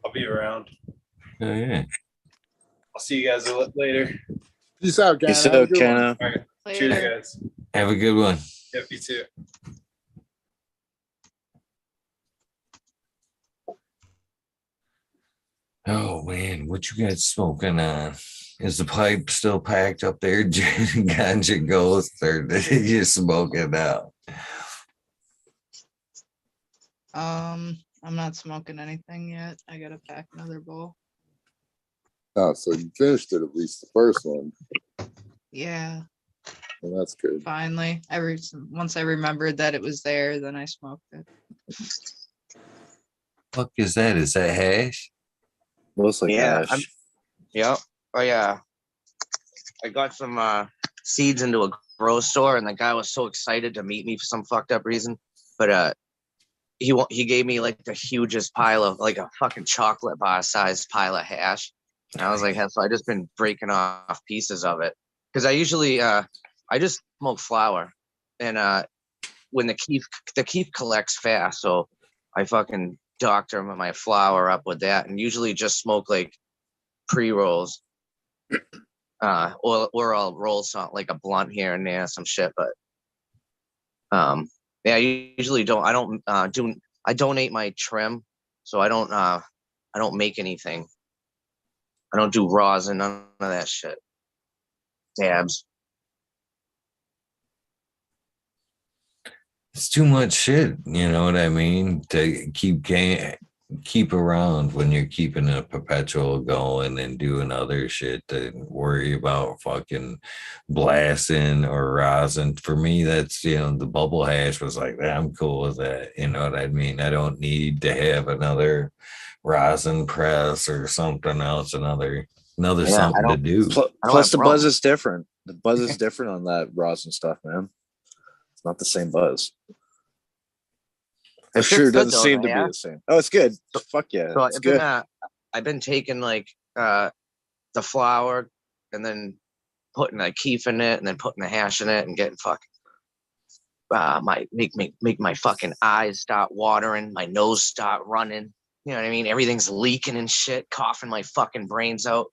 I'll be around. Oh, yeah. I'll see you guys later. Peace out, guys. Peace out, Kenna. All right. Later. Cheers, guys. Have a good one. Yep, you too. Oh man, what you guys smoking on? Is the pipe still packed up there, Ganja Ghost, or did you just smoke it out? I'm not smoking anything yet. I gotta pack another bowl. Oh, so you finished it, at least the first one. Yeah, Well, that's good. finally. Once I remembered that it was there, then I smoked it. Fuck is that? Is that hash? Looks like Yeah, hash. Yep. I got some seeds into a grocery store, and the guy was so excited to meet me for some fucked up reason. But he gave me like the hugest pile of like a fucking chocolate bar sized pile of hash. And I was like, so I just been breaking off pieces of it because I usually I just smoke flower, and when the keef collects fast, so I fucking doctor my flower up with that, and usually just smoke like pre-rolls, or I'll roll some like a blunt here and there, some shit. But yeah, I usually don't. I donate my trim, so I don't make anything. I don't do raws and none of that shit. Dabs. It's too much shit, you know what I mean? To keep around when you're keeping a perpetual going and doing other shit to worry about fucking blasting or rosin. For me, that's, you know, the bubble hash was like, I'm cool with that. You know what I mean? I don't need to have another rosin press or something else, another something to do. Plus the buzz is different. The buzz is different on that rosin stuff, man. It's not the same buzz. It sure doesn't seem to be the same. Oh, it's good. Fuck yeah. So it's good. I've been taking like the flour and then putting a keef in it and then putting the hash in it and getting fucking make my fucking eyes start watering, my nose start running. You know what I mean? Everything's leaking and shit, coughing my fucking brains out.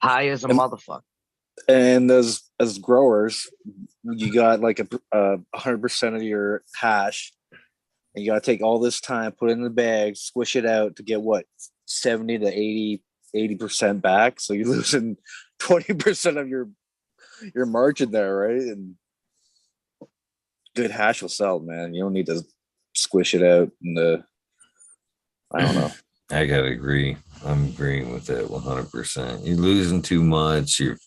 High as a motherfucker. And as growers, you got like 100% of your hash, and you got to take all this time, put it in the bag, squish it out to get what 70 to 80% back. So you're losing 20% of your margin there, right? And good hash will sell, man. You don't need to squish it out. And I don't know. I gotta agree. I'm agreeing with that 100%. You're losing too much. You're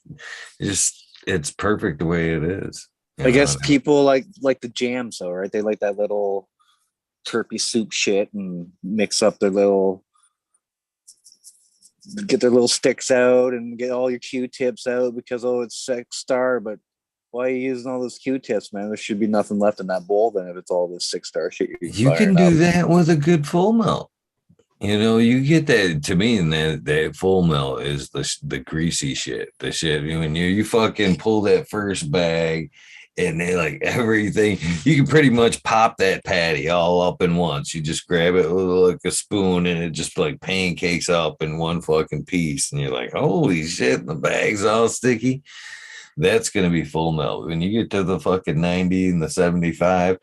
just, it's perfect the way it is. I guess people like the jams though, right? They like that little terpy soup shit and mix up get their little sticks out and get all your Q-tips out because, it's 6 star, but why are you using all those Q-tips, man? There should be nothing left in that bowl then if it's all this 6 star shit. You can do that with a good full melt. You know, you get that, to me, and that full melt is the greasy shit. The shit when you fucking pull that first bag and they like everything, you can pretty much pop that patty all up in once. You just grab it with like a spoon and it just like pancakes up in one fucking piece. And you're like, holy shit, the bag's all sticky. That's going to be full melt. When you get to the fucking 90 and the 75,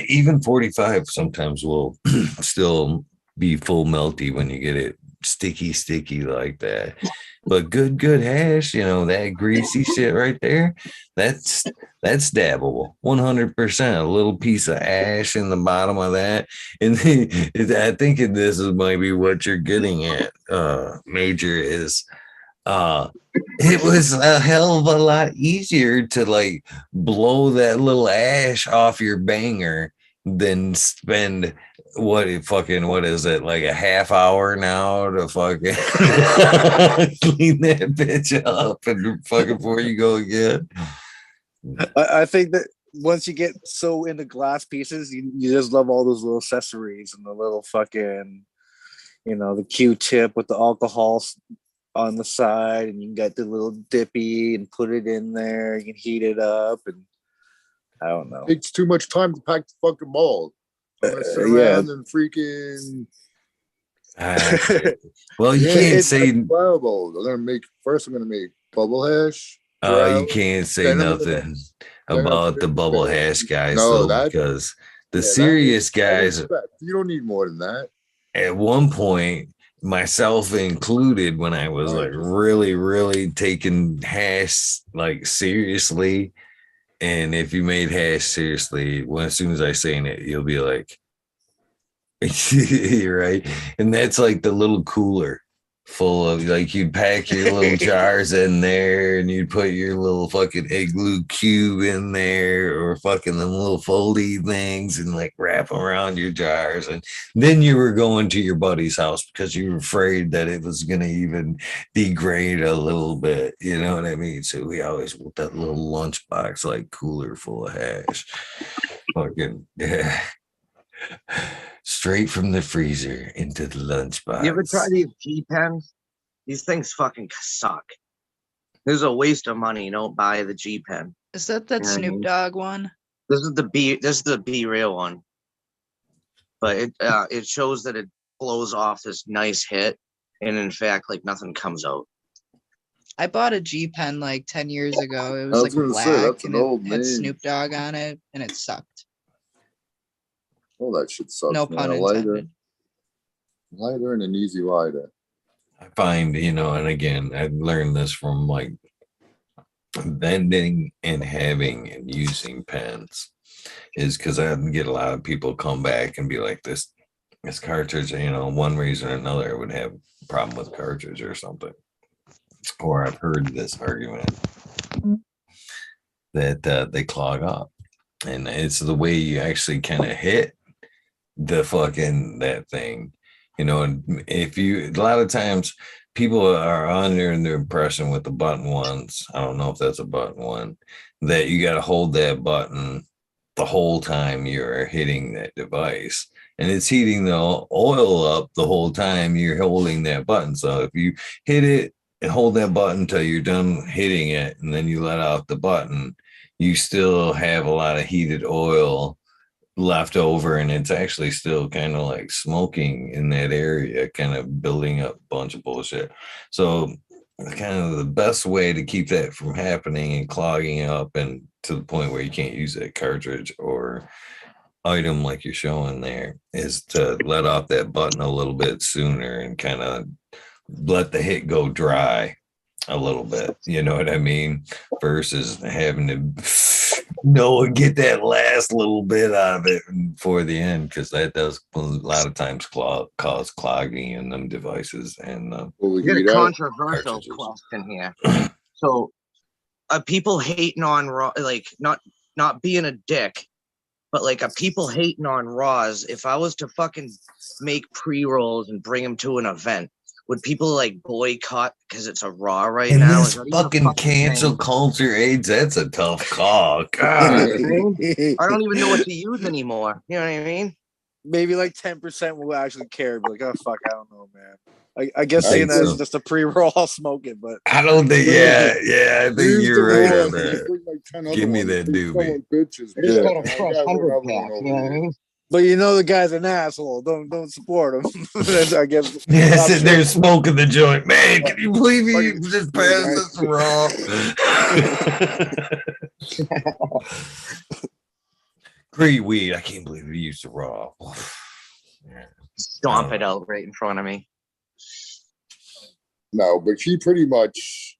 even 45 sometimes will still be full melty when you get it sticky like that. But good hash, you know, that greasy shit right there, that's dabbable 100%. A little piece of ash in the bottom of that, and I think this is maybe what you're getting at, Major, is it was a hell of a lot easier to like blow that little ash off your banger than spend what is it, like a half hour now to fucking clean that bitch up and fucking before you go again. I think that once you get so into glass pieces, you just love all those little accessories and the little fucking, the Q-tip with the alcohol on the side, and you can get the little dippy and put it in there. You can heat it up, and I don't know. It takes too much time to pack the fucking mold. I'm gonna sit around and freaking. Well, you can't say. I'm gonna make bubble hash. You can't say nothing about the bubble hash guys, because the serious guys. You don't need more than that. At one point, myself included, when I was like really, really taking hash like seriously. And if you made hash seriously, as soon as I say it, you'll be like, right. And that's like the little cooler full of, like, you'd pack your little jars in there and you'd put your little fucking igloo cube in there, or fucking them little foldy things, and like wrap them around your jars. And then you were going to your buddy's house because you were afraid that it was going to even degrade a little bit. You know what I mean? So we always put that little lunchbox, like cooler full of hash. Fucking, yeah. Straight from the freezer into the lunchbox. You ever try these G pens? These things fucking suck. This is a waste of money. Don't buy the G pen. Is that Snoop Dogg one? This is the B real one. But it shows that it blows off this nice hit, and in fact, like, nothing comes out. I bought a G pen like 10 years ago. It was like black and it had Snoop Dogg on it, and it sucked. Oh, that shit sucks. No pun intended. Lighter and an easy lighter. I find, and again, I learned this from like bending and having and using pens, is because I get a lot of people come back and be like, this cartridge, one reason or another, I would have a problem with cartridge or something. Or I've heard this argument that they clog up. And it's the way you actually kind of hit that thing, and if you, a lot of times people are under the impression with the button ones, I don't know if that's a button one, that you got to hold that button the whole time you're hitting that device, and it's heating the oil up the whole time you're holding that button. So if you hit it and hold that button until you're done hitting it, and then you let out the button, you still have a lot of heated oil left over, and it's actually still kind of like smoking in that area, kind of building up a bunch of bullshit. So kind of the best way to keep that from happening and clogging up and to the point where you can't use that cartridge or item like you're showing there is to let off that button a little bit sooner and kind of let the hit go dry a little bit, you know what I mean, versus having to get that last little bit out of it for the end, because that does a lot of times cause clogging in them devices. And here's a controversial question here. So are people hating on raw, like not being a dick, but like, are people hating on raws? If I was to fucking make pre-rolls and bring them to an event, would people like boycott because it's a raw right now? This fucking cancel culture AIDS, that's a tough call. God. I don't even know what to use anymore. You know what I mean? Maybe like 10% will actually care. Be like, oh fuck, I don't know, man. I guess saying that is just a pre-roll, I'll smoke it, but I don't think. Yeah, I think you're right on that. Give me that doobie. But the guy's an asshole. Don't support him. I guess. Yeah, sitting there smoking the joint. Man, can you believe he just passed this raw? Great weed. I can't believe he used the raw. Stomp it out right in front of me. No, but she pretty much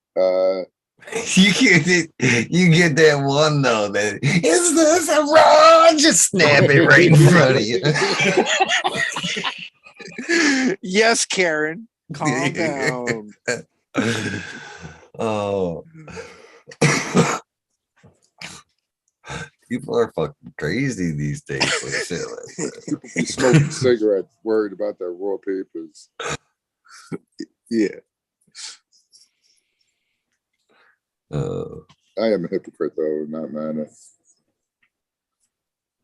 you get that one though, that is this a raw? Just snap it right in front of you. Yes, Karen. Calm down. Oh, people are fucking crazy these days with shit like that. People be smoking cigarettes, worried about their raw papers. Yeah. I am a hypocrite though, not man.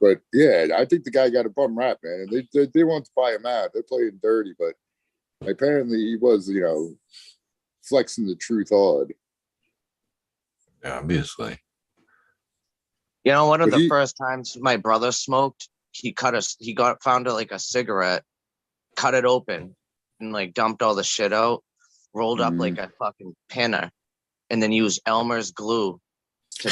But yeah, I think the guy got a bum rap, man. And they want to buy him out. They're playing dirty, but apparently he was, flexing the truth hard. Obviously. You know, one of But the first times my brother smoked, found like a cigarette, cut it open, and like dumped all the shit out, rolled up like a fucking pinner, and then used Elmer's glue to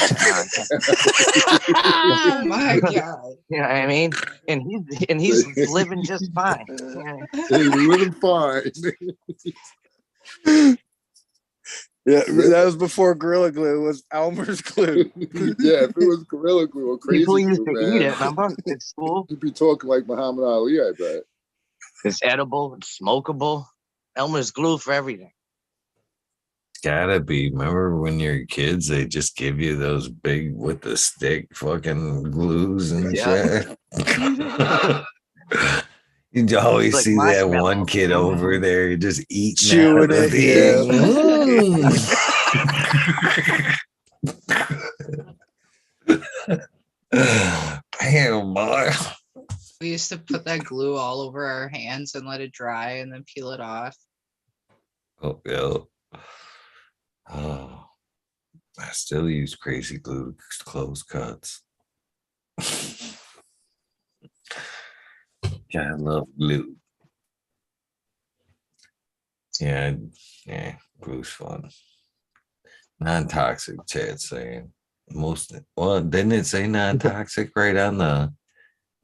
Oh my god. you know what I mean? And he's living just fine. He's living fine. Yeah, that was before Gorilla Glue. It was Elmer's glue. Yeah, if it was Gorilla Glue or Crazy People used Glue, to man, eat it, remember? It's school. you'd be talking like Muhammad Ali, I bet. It's edible, it's smokable. Elmer's glue for everything. Gotta be. Remember when you're kids, they just give you those big with the stick fucking glues and shit. You always Like see that one marshmallows. kid over there just eating Chewing out of it, Damn, boy. We used to put that glue all over our hands and let it dry and then peel it off. Oh, yeah. Oh, I still use crazy glue to close cuts. I love glue. Yeah, glue's fun. Non-toxic, Chad's saying. Didn't it say non-toxic right on the?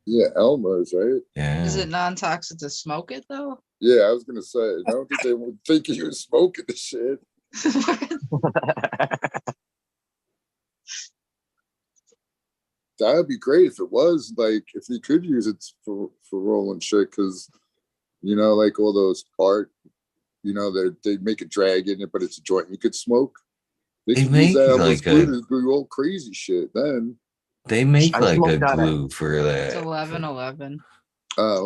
Yeah, Elmer's, right? Yeah. Is it non-toxic to smoke it though? Yeah, I was gonna say, I don't think they would think you were smoking the shit. That'd be great if it was like if you could use it for rolling shit, because like all those art, they make a drag in it, but it's a joint you could smoke. They could use that almost glue to do all crazy shit. Then they make I like a smoked out glue for It's that. 11/11.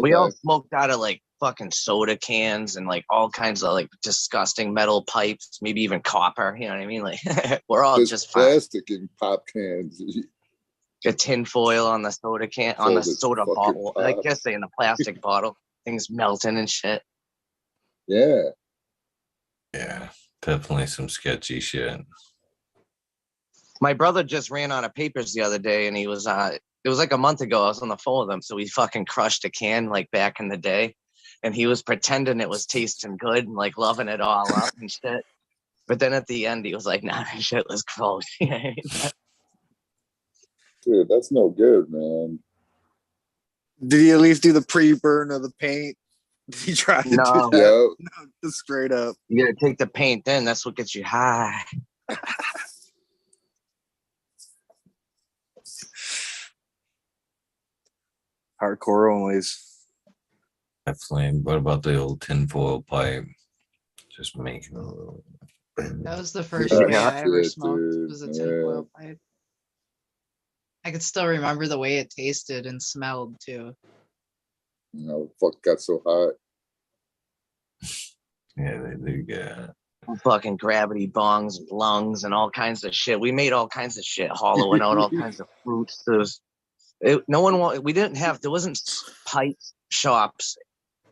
We all smoked out of like fucking soda cans and like all kinds of like disgusting metal pipes, maybe even copper. You know what I mean? Like we're all There's just fine. plastic in pop cans. A tin foil on the soda can, on the soda bottle. I guess in the plastic bottle. Things melting and shit. Yeah. Yeah, definitely some sketchy shit. My brother just ran out of papers the other day, and he was it was like a month ago. I was on the phone with him, so he fucking crushed a can like back in the day, and he was pretending it was tasting good and like loving it all up and shit. But then at the end, he was like, "Nah, that shit was gross." Dude, that's no good, man. Did he at least do the pre-burn of the paint? Did he try to do that? No, just straight up. You gotta take the paint then. That's what gets you high. Hardcore onlys. Definitely. What about the old tinfoil pipe? Just making a little. That was the first way I ever smoked. Was a tinfoil pipe. I could still remember the way it tasted and smelled too. Fuck got so hot. Yeah, they do get fucking gravity bongs and lungs and all kinds of shit. We made all kinds of shit, hollowing out all kinds of fruits. There wasn't pipe shops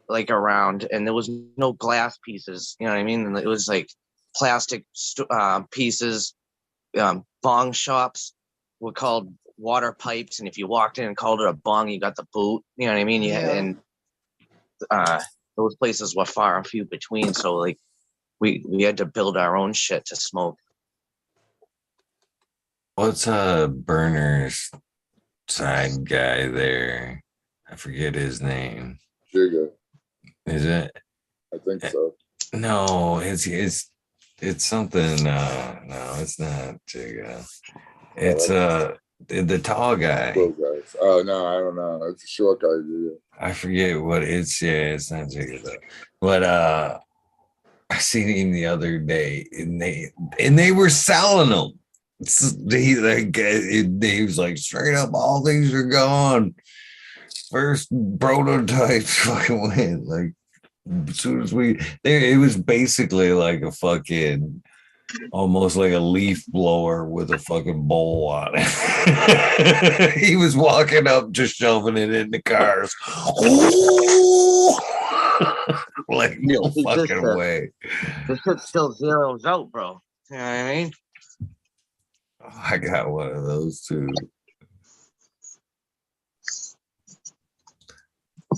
like around, and there was no glass pieces. You know what I mean? And it was like plastic pieces. Bong shops were called water pipes, and if you walked in and called it a bong, you got the boot. You know what I mean? And those places were far and few between. So like we had to build our own shit to smoke. What's Burner's side guy there? I forget his name. Jigga. Is it? I think so. No, it's something. No, it's not Jigga. It's the tall guy. Oh no, I don't know. It's a short guy. Yeah. I forget what it's. Yeah, it's not Jigga though. But I seen him the other day, and they were selling them. He was like, straight up, all these are gone. First prototype fucking went. Like, as soon as it was basically like a fucking, almost like a leaf blower with a fucking bowl on it. He was walking up, just shoving it in the cars. Like, no fucking way. The shit still zeroes out, bro. You know what I mean? I got one of those too.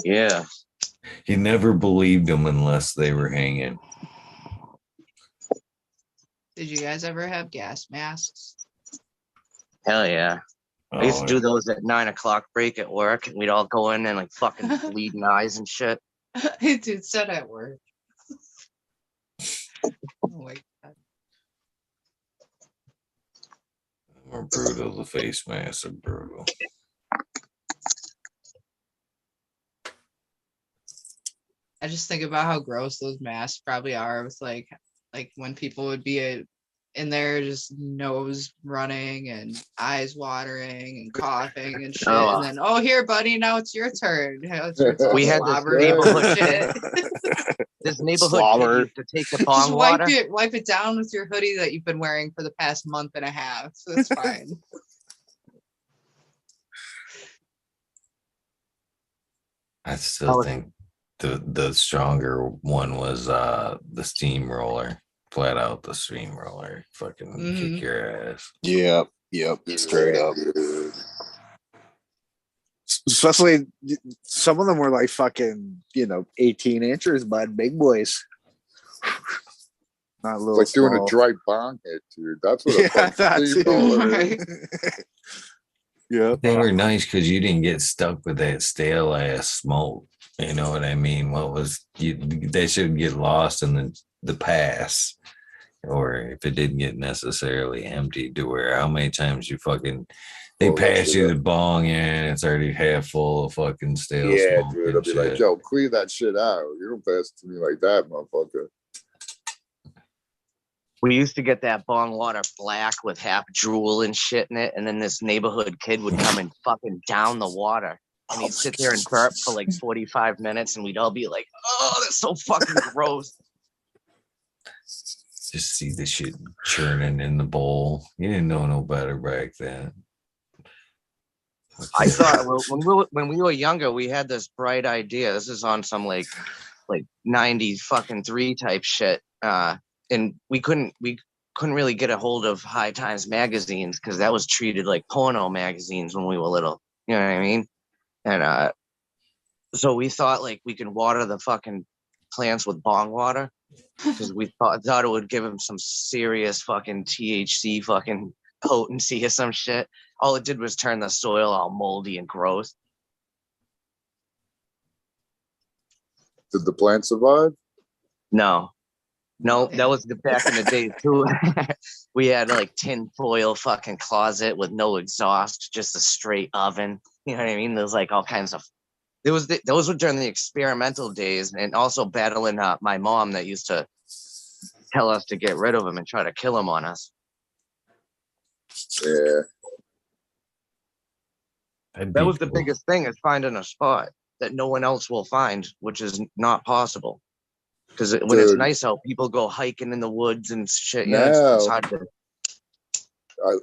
Yeah. You never believed them unless they were hanging. Did you guys ever have gas masks? Hell yeah. I used to do those at 9 o'clock break at work, and we'd all go in and like fucking bleeding eyes and shit. Dude said at work. Oh my God. Or brutal, the face masks are brutal. I just think about how gross those masks probably are with like when people would be in there just nose running and eyes watering and coughing and shit. Oh. And then, oh, here, buddy, now it's your turn. It's all We had this slobbered neighborhood shit. This neighborhood kid used to take the bong Just wipe water. wipe it down with your hoodie that you've been wearing for the past month and a half. So it's fine. I still think the stronger one was the steamroller. Flat out the steamroller. Fucking kick your ass. Yep. Straight up. Especially some of them were like fucking, 18 inches, bud, big boys. Not little. Like doing a small. dry bong hit, dude. That's what a steamroller is. Yeah. They were nice because you didn't get stuck with that stale ass smoke. You know what I mean? They should get lost in the pass, or if it didn't get necessarily emptied to where how many times you fucking pass you the bong and it's already half full of fucking stale smoke. Dude. I'll be like, yo, clear that shit out. You don't pass it to me like that, motherfucker. We used to get that bong water black with half drool and shit in it, and then this neighborhood kid would come and fucking down the water. And he'd sit there and burp for like 45 minutes, and we'd all be like, oh, that's so fucking gross. Just see the shit churning in the bowl. You didn't know no better back then. I thought when we were younger, we had this bright idea. This is on some like 90s fucking 3 type shit. And we couldn't really get a hold of High Times magazines because that was treated like porno magazines when we were little. You know what I mean? And so we thought like we could water the fucking plants with bong water because we thought it would give them some serious fucking THC fucking potency or some shit. All it did was turn the soil all moldy and gross. Did the plant survive? No, that was back in the day too. We had like tin foil fucking closet with no exhaust, just a straight oven. You know what I mean? There's like all kinds of. Those were during the experimental days, and also battling my mom that used to tell us to get rid of them and try to kill them on us. Yeah. That was the biggest thing, is finding a spot that no one else will find, which is not possible. Because when it's nice out, people go hiking in the woods and shit. Yeah, it's hard to.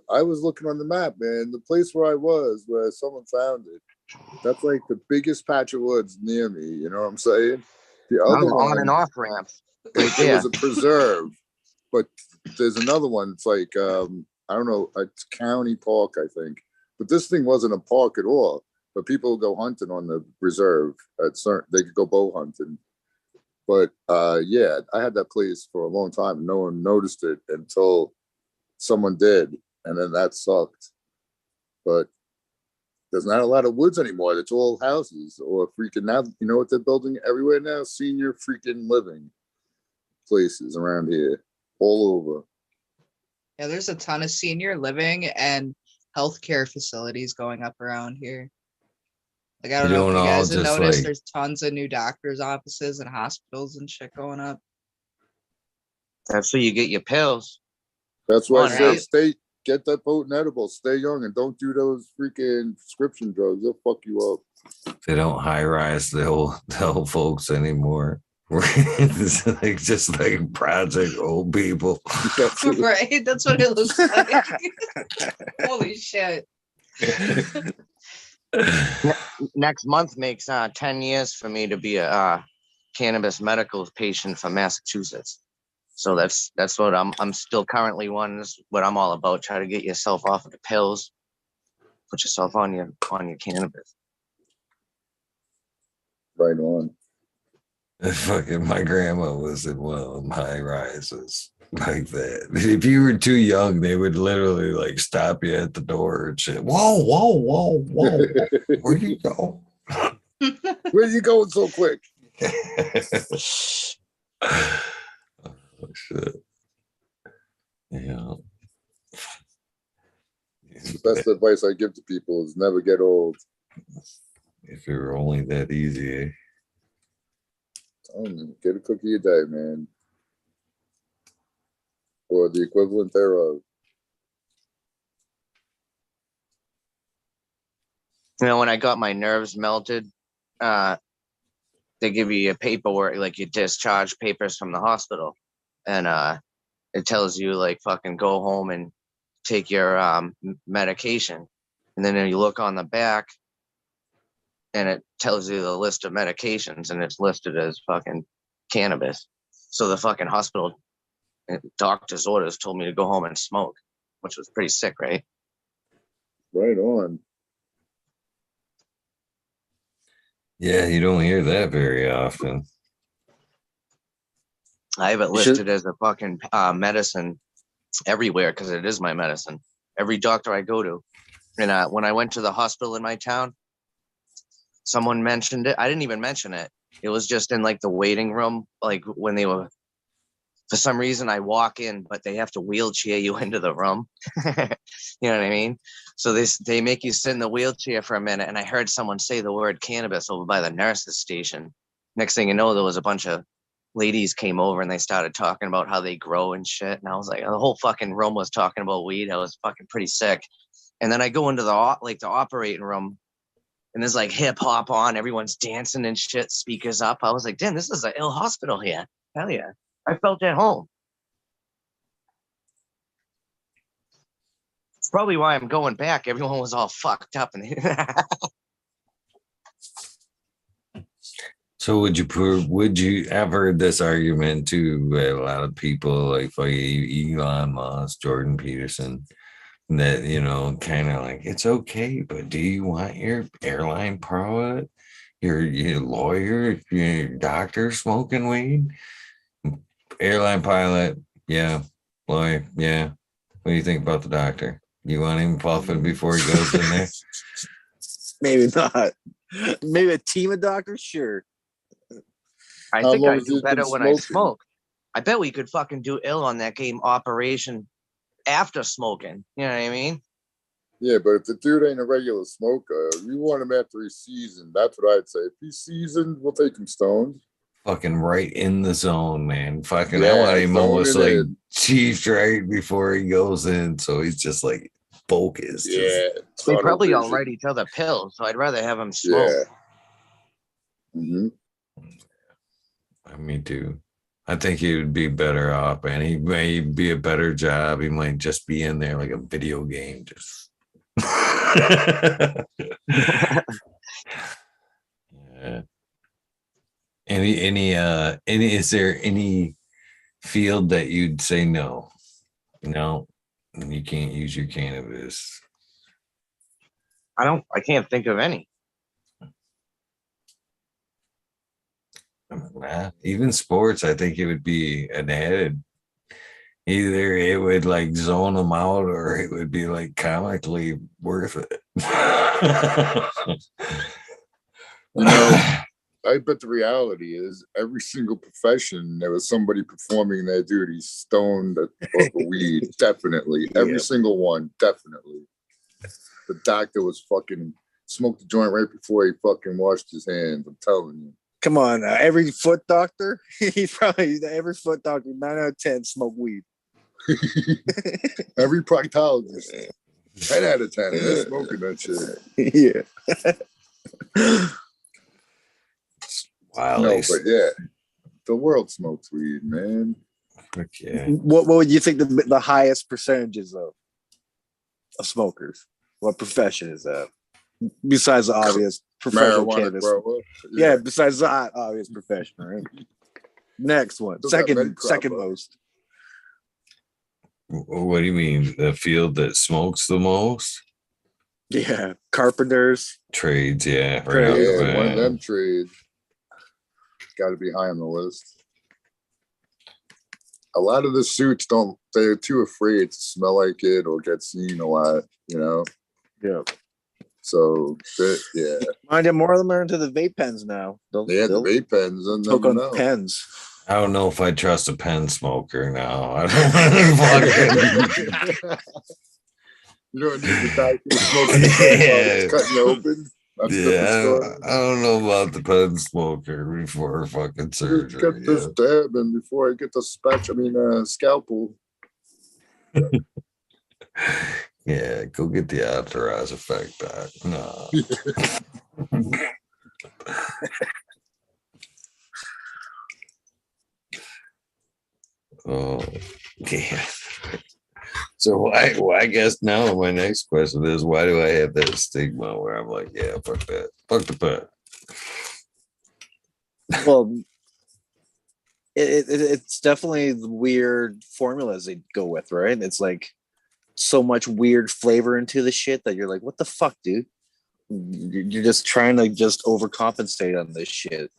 I was looking on the map, man. The place where I was, where someone found it, that's like the biggest patch of woods near me. You know what I'm saying? The other one, on and off ramps. Right there was a preserve, but there's another one. It's like I don't know, it's county park, I think. But this thing wasn't a park at all. But people would go hunting on the reserve. They could go bow hunting. But yeah, I had that place for a long time. And no one noticed it until someone did, and then that sucked. But there's not a lot of woods anymore. It's all houses or freaking now. You know what they're building everywhere now? Senior freaking living places around here, all over. Yeah, there's a ton of senior living and healthcare facilities going up around here. Like, I don't know if you guys have noticed, there's tons of new doctors' offices and hospitals and shit going up. That's where you get your pills. That's why I All said right. get that potent edible, stay young, and don't do those freaking prescription drugs. They'll fuck you up. They don't high rise the old folks anymore. It's like just like project old people. Right? That's what it looks like. Holy shit. Next month makes 10 years for me to be a cannabis medical patient from Massachusetts. So that's what I'm still currently one. That's what I'm all about. Try to get yourself off of the pills. Put yourself on your cannabis. Right on. Fucking my grandma was in one of them high rises like that. If you were too young, they would literally like stop you at the door and shit. Whoa, whoa, whoa, whoa. Where do you go? Where you going so quick? Oh, shit. Yeah. The best advice I give to people is never get old. If it were only that easy, eh? Get a cookie a day, man. Or the equivalent thereof. You know, when I got my nerves melted, they give you a paperwork, like you discharge papers from the hospital. And it tells you like fucking go home and take your medication. And then you look on the back and it tells you the list of medications and it's listed as fucking cannabis. So the fucking hospital doctor's orders told me to go home and smoke, which was pretty sick, right? Right on. Yeah, you don't hear that very often. I have it listed as a fucking medicine everywhere because it is my medicine. Every doctor I go to. And when I went to the hospital in my town, someone mentioned it. I didn't even mention it. It was just in like the waiting room, like when they were, for some reason I walk in, but they have to wheelchair you into the room. You know what I mean? So they make you sit in the wheelchair for a minute. And I heard someone say the word cannabis over by the nurse's station. Next thing you know, there was a bunch of ladies came over and they started talking about how they grow and shit. And I was like, the whole fucking room was talking about weed. I was fucking pretty sick. And then I go into the operating room and there's like hip hop on, everyone's dancing and shit, speakers up. I was like, damn, this is an ill hospital here. Hell yeah. I felt at home. It's probably why I'm going back. Everyone was all fucked up. And So would you I've heard this argument too, a lot of people like Elon Musk, Jordan Peterson, that, you know, kind of like, it's okay, but do you want your airline pilot, your lawyer, your doctor smoking weed? Airline pilot, yeah. Lawyer, yeah. What do you think about the doctor? You want him puffing before he goes in there? Maybe not. Maybe a team of doctors, sure. I think I do better when I smoke. I bet we could fucking do ill on that game Operation after smoking. You know what I mean? Yeah, but if the dude ain't a regular smoker, you want him after he's seasoned. That's what I'd say. If he's seasoned, we'll take him stoned. Fucking right in the zone, man. Fucking, Yeah, I want him almost like in. chiefed right before he goes in, so he's just like focused. Yeah, they probably all write each other pills, so I'd rather have him smoke. Yeah. Mm-hmm. Me too. I think he would be better off, and he may be a better job. He might just be in there like a video game, just. Yeah. Any is there any field that you'd say no, you can't use your cannabis? I can't think of any. Even sports, I think it would be an added. Either it would like zone them out, or it would be like comically worth it. I bet the reality is every single profession there was somebody performing their duties stoned off of weed. Definitely. Every single one. Definitely. The doctor was fucking smoked the joint right before he fucking washed his hands. I'm telling you. Come on, every foot doctor, he's probably every foot doctor, 9 out of 10 smoke weed. Every proctologist, 10 out of 10, they're smoking that shit. Yeah. Wow. No, but yeah, the world smokes weed, man. Okay. What would you think the highest percentages of smokers? What profession is that? Besides the obvious professional Marijuana cannabis. grower. Yeah, besides the obvious profession, right? Next one. Still got Second Medicrop, most. What do you mean? The field that smokes the most? Yeah. Carpenters. Trades, yeah. Trades. Yeah, one of them trades. Got to be high on the list. A lot of the suits they're too afraid to smell like it or get seen a lot, you know? Yeah. So, yeah. Mind you, more of them are into the vape pens now. The vape pens. And smoke on the pens. I don't know if I trust a pen smoker now. I don't You don't need the guy who's smoking the pen while it's cutting open. I don't know about the pen smoker before fucking surgery. Get this dab and before I get the scalpel. Yeah, go get the Entourage effect back. No. Oh, yeah. So I guess now my next question is, why do I have that stigma where I'm like, yeah, fuck that, fuck the pet? Well, it's definitely the weird formulas they go with, right? It's like so much weird flavor into the shit that you're like, what the fuck, dude? You're just trying to just overcompensate on this shit.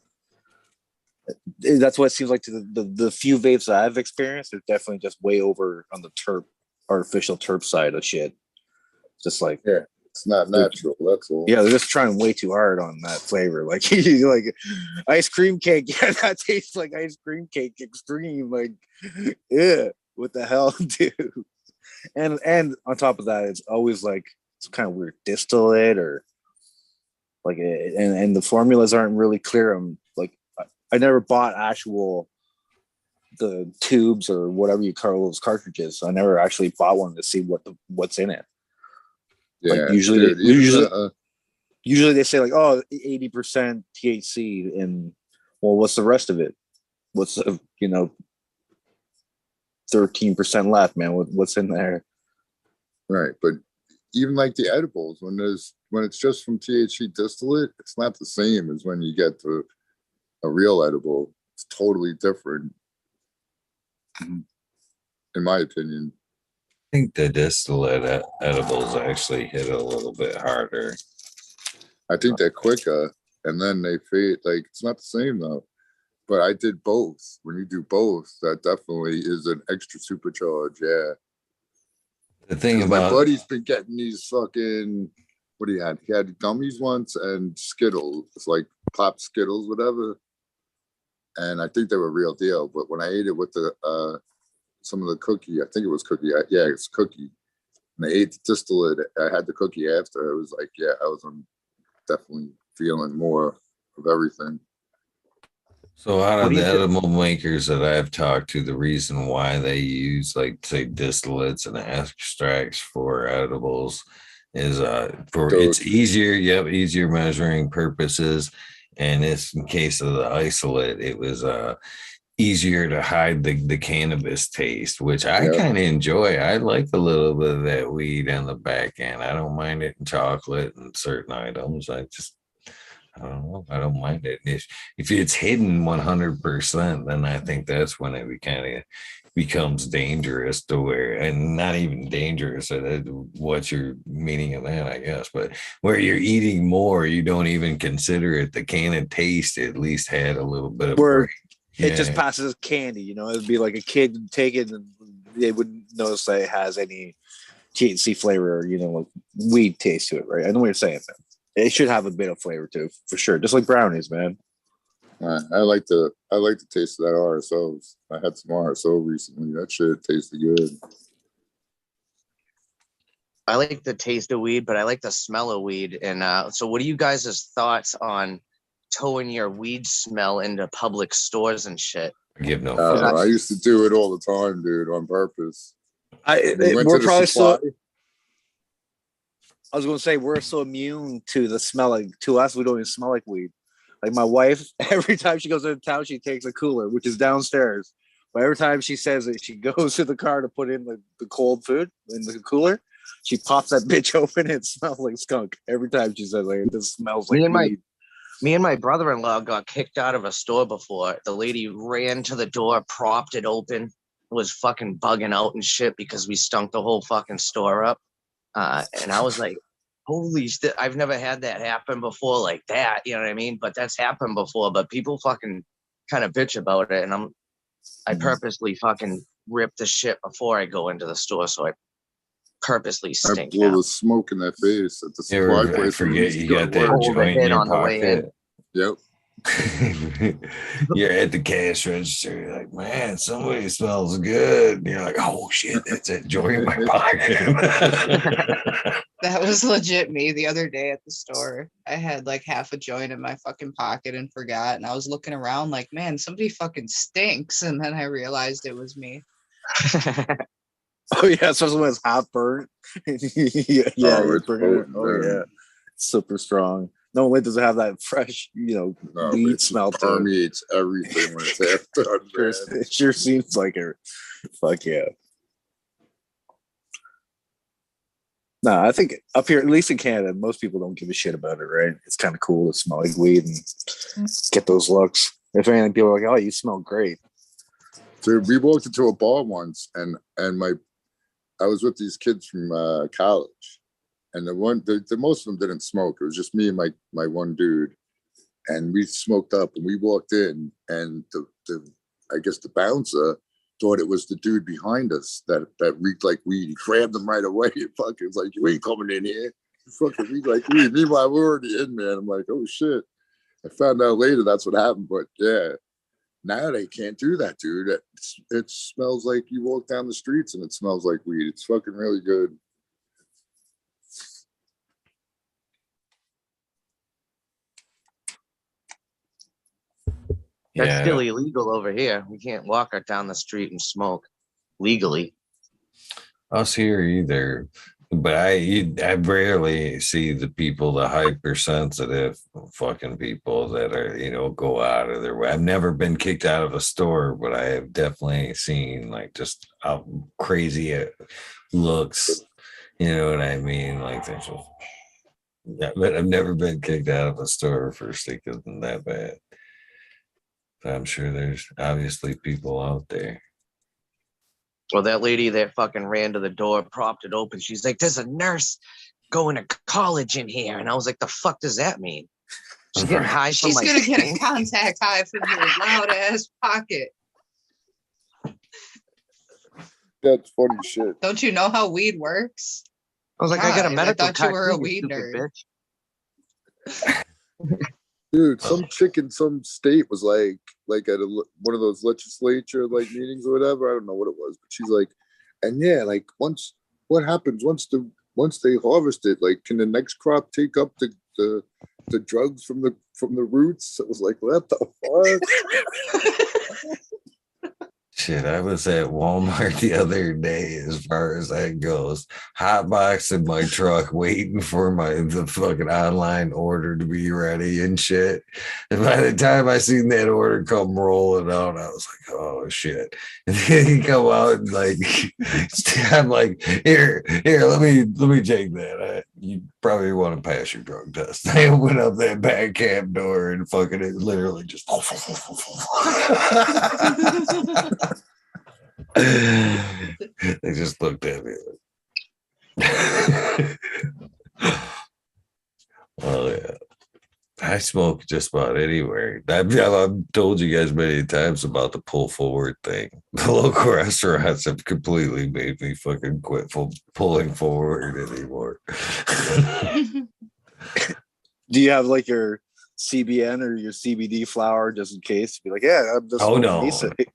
That's what it seems like to the few vapes that I've experienced. They're definitely just way over on the artificial terp side of shit. Just like, yeah, it's not natural. That's all. Yeah, they're just trying way too hard on that flavor. Like, like ice cream cake. Yeah, that tastes like ice cream cake extreme. Like, yeah, what the hell, dude? And on top of that, it's always like some kind of weird distillate or like, and the formulas aren't really clear. I'm like, I never bought the tubes or whatever you call those cartridges. I never actually bought one to see what's in it. Yeah, like usually they say like, oh, 80% THC, and well, what's the rest of it? What's 13% left, man? What's in there? Right, but even like the edibles, when it's just from THC distillate, it's not the same as when you get to a real edible. It's totally different, in my opinion. I think the distillate edibles actually hit a little bit harder. I think they're quicker, and then they fade. Like, it's not the same though. But I did both. When you do both, that definitely is an extra supercharge. Yeah. The thing about my buddy's been getting these fucking, what do you had? He had gummies once and Skittles. It's like pop Skittles, whatever. And I think they were real deal. But when I ate it with the some of the cookie, I think it was cookie. Yeah, it's cookie. And I ate the distillate. I had the cookie after. It was like, yeah, I was definitely feeling more of everything. So out of the edible makers that I've talked to, the reason why they use, like, say, distillates and extracts for edibles is for it's easier. Yep, easier measuring purposes. And it's in case of the isolate, it was easier to hide the cannabis taste, which I kind of enjoy. I like a little bit of that weed on the back end. I don't mind it in chocolate and certain items. I don't know. I don't mind it. If it's hidden 100%, then I think that's when it kind of becomes dangerous to where, and not even dangerous. What's your meaning of that, I guess? But where you're eating more, you don't even consider it. The can of taste at least had a little bit of break. It just passes as candy, It'd be like a kid would take it and they wouldn't notice that it has any THC flavor or, like weed taste to it, right? I know what you're saying, man. It should have a bit of flavor too, for sure. Just like brownies, man. I like the taste of that RSOs. I had some RSO recently. That shit tasted good. I like the taste of weed, but I like the smell of weed. And so what are you guys' thoughts on towing your weed smell into public stores and shit. Give no Oh, fucks. I used to do it all the time, dude, on purpose. We went We're to the probably supply. I was gonna say we're so immune to the smell. Like to us, we don't even smell like weed. Like my wife, every time she goes into town, she takes a cooler, which is downstairs. But every time she says that she goes to the car to put in the cold food in the cooler, she pops that bitch open and it smells like skunk. Every time she says like this smells like weed. Me and my brother-in-law got kicked out of a store before. The lady ran to the door, propped it open, was fucking bugging out and shit because we stunk the whole fucking store up. And I was like, holy shit, I've never had that happen before like that. You know what I mean? But that's happened before. But people fucking kind of bitch about it. And I purposely fucking rip the shit before I go into the store. So I purposely I stink. blow the smoke in their face at the You supply ever place. forget you got that joint in your pocket? Yep. You're at the cash register. You're like, man, somebody smells good. And you're like, oh shit, that's that joint in my pocket. That was legit me the other day at the store. I had like half a joint in my fucking pocket and forgot. And I was looking around like, man, somebody fucking stinks. And then I realized it was me. Oh yeah, especially when it's hot burnt. yeah, it's burnt. Yeah, super strong. No only does it have that fresh, weed smell to it. Permeates everything when it's half done. It sure seems like it. Fuck yeah. No, I think up here, at least in Canada, most people don't give a shit about it, right? It's kind of cool to smell like weed and get those looks. If anything, people are like, "Oh, you smell great." Dude, we walked into a bar once, and I was with these kids from college, and the most of them didn't smoke. It was just me and my one dude, and we smoked up, and we walked in, and I guess the bouncer thought it was the dude behind us that reeked like weed. He grabbed him right away and fucking was like, "You ain't coming in here. You fucking reek like weed." Meanwhile, we're already in, man. I'm like, "Oh shit." I found out later that's what happened, but yeah. Now they can't do that, dude. It smells like you walk down the streets and it smells like weed. It's fucking really good. That's still illegal over here. We can't walk down the street and smoke legally. Us here either. But I rarely see the people, the hypersensitive fucking people that are, go out of their way. I've never been kicked out of a store, but I have definitely seen like just how crazy looks. You know what I mean? Like there's but I've never been kicked out of a store for stinking that bad. But I'm sure there's obviously people out there. Well, that lady that fucking ran to the door, propped it open. She's like, "There's a nurse going to college in here." And I was like, "The fuck does that mean?" She's getting high from She's my gonna get a contact high from your loud ass pocket. That's funny shit. Don't you know how weed works? I was like, I got a medical I thought you were a card, weed nerd. Dude, some chick in some state was like at one of those legislature meetings or whatever. I don't know what it was, but she's like, and yeah, like what happens once they harvest it? Like, can the next crop take up the drugs from the roots? I was like, what the fuck? Shit, I was at Walmart the other day, as far as that goes, hotboxing my truck, waiting for the fucking online order to be ready and shit. And by the time I seen that order come rolling out, I was like, oh shit. And then he come out and I'm like, here, let me take that. You probably want to pass your drug test. I opened up that back cab door and fucking it literally just they just looked at me like, well, yeah. I smoke just about anywhere. I've told you guys many times about the pull forward thing. The local restaurants have completely made me fucking quit pulling forward anymore. Do you have like your CBN or your CBD flower just in case? Be like, yeah, I'm just no.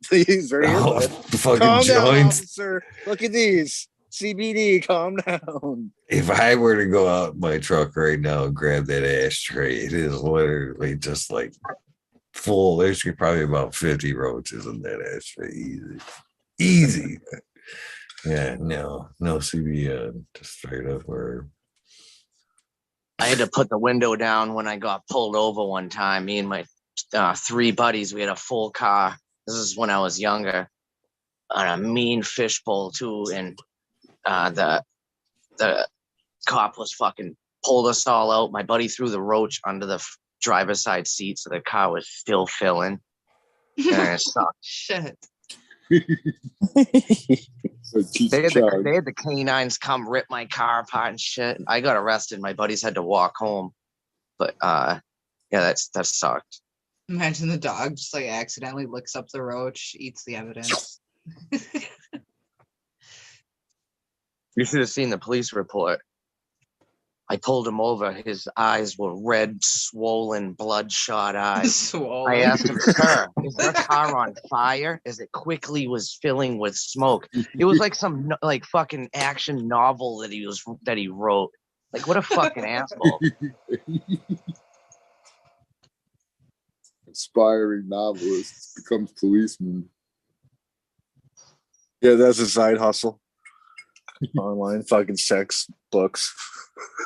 These right here. Fucking Calm down, joints. officer. Look at these. CBD, calm down. If I were to go out in my truck right now and grab that ashtray, it is literally just like full. There's probably about 50 roaches in that ashtray. Easy. Yeah, no CBD, just straight up where. I had to put the window down when I got pulled over one time. Me and my 3 buddies, we had a full car. This is when I was younger, on a mean fishbowl too, and the cop was fucking pulled us all out. My buddy threw the roach under the driver's side seat, so the car was still filling. And it sucked. Shit. They had the canines come rip my car apart and shit. I got arrested. My buddies had to walk home. But yeah, that sucked. Imagine the dog just like accidentally licks up the roach, eats the evidence. You should have seen the police report. I pulled him over. His eyes were red, swollen, bloodshot eyes. Swollen. I asked him, "Sir, is your car on fire?" As it quickly was filling with smoke. It was like some like fucking action novel that he wrote. Like, what a fucking asshole. Inspiring novelist becomes policeman. Yeah, that's a side hustle. Online fucking sex books.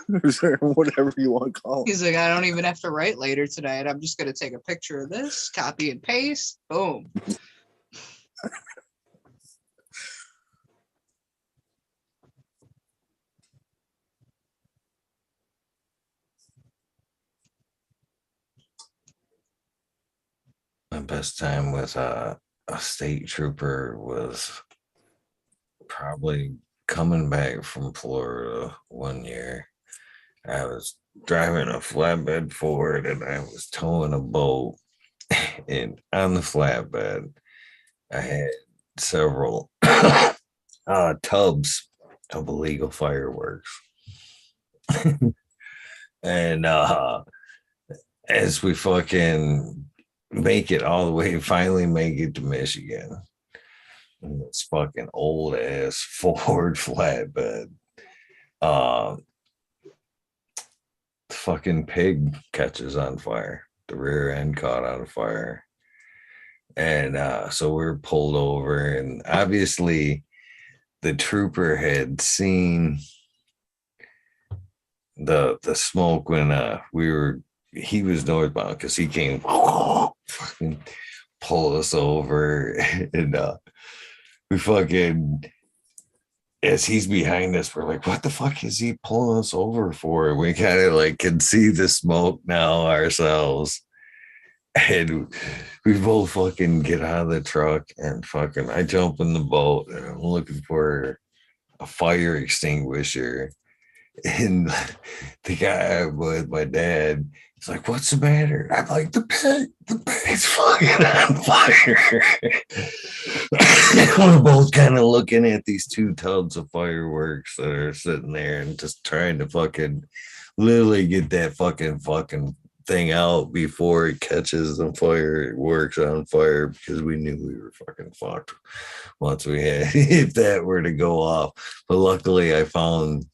Whatever you want to call it. He's like, I don't even have to write later tonight. I'm just going to take a picture of this, copy and paste. Boom. My best time with a state trooper was probably coming back from Florida one year. I was driving a flatbed Ford and I was towing a boat. And on the flatbed, I had several tubs of illegal fireworks. And as we fucking make it all the way, finally make it to Michigan, and this fucking old ass Ford flatbed, fucking pig catches on fire. The rear end caught on fire. And so we're pulled over, and obviously the trooper had seen the smoke when he was northbound, because he came fucking pull us over. And we fucking, as he's behind us, we're like, what the fuck is he pulling us over for? And we kind of like can see the smoke now ourselves. And we both fucking get out of the truck and fucking, I jump in the boat and I'm looking for a fire extinguisher. And the guy with my dad, he's like, what's the matter? I'm like, the pig's fucking on fire. We're both kind of looking at these 2 tubs of fireworks that are sitting there and just trying to fucking literally get that fucking thing out before it catches the fireworks on fire, because we knew we were fucking fucked once we had, if that were to go off. But luckily I found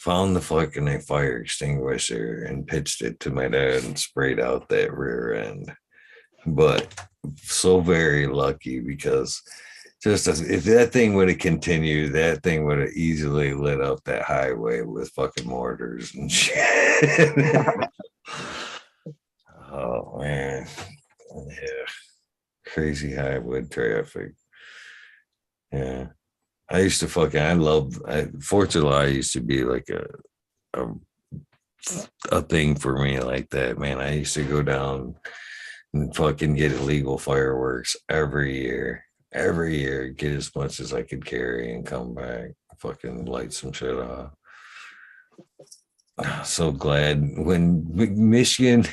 the fucking fire extinguisher and pitched it to my dad and sprayed out that rear end. But so very lucky, because just if that thing would have continued, that thing would have easily lit up that highway with fucking mortars and shit. Oh man, yeah, crazy highway traffic. Yeah. I used to Fourth of July used to be like a thing for me like that, man. I used to go down and fucking get illegal fireworks every year, get as much as I could carry and come back, fucking light some shit off. So glad when Michigan,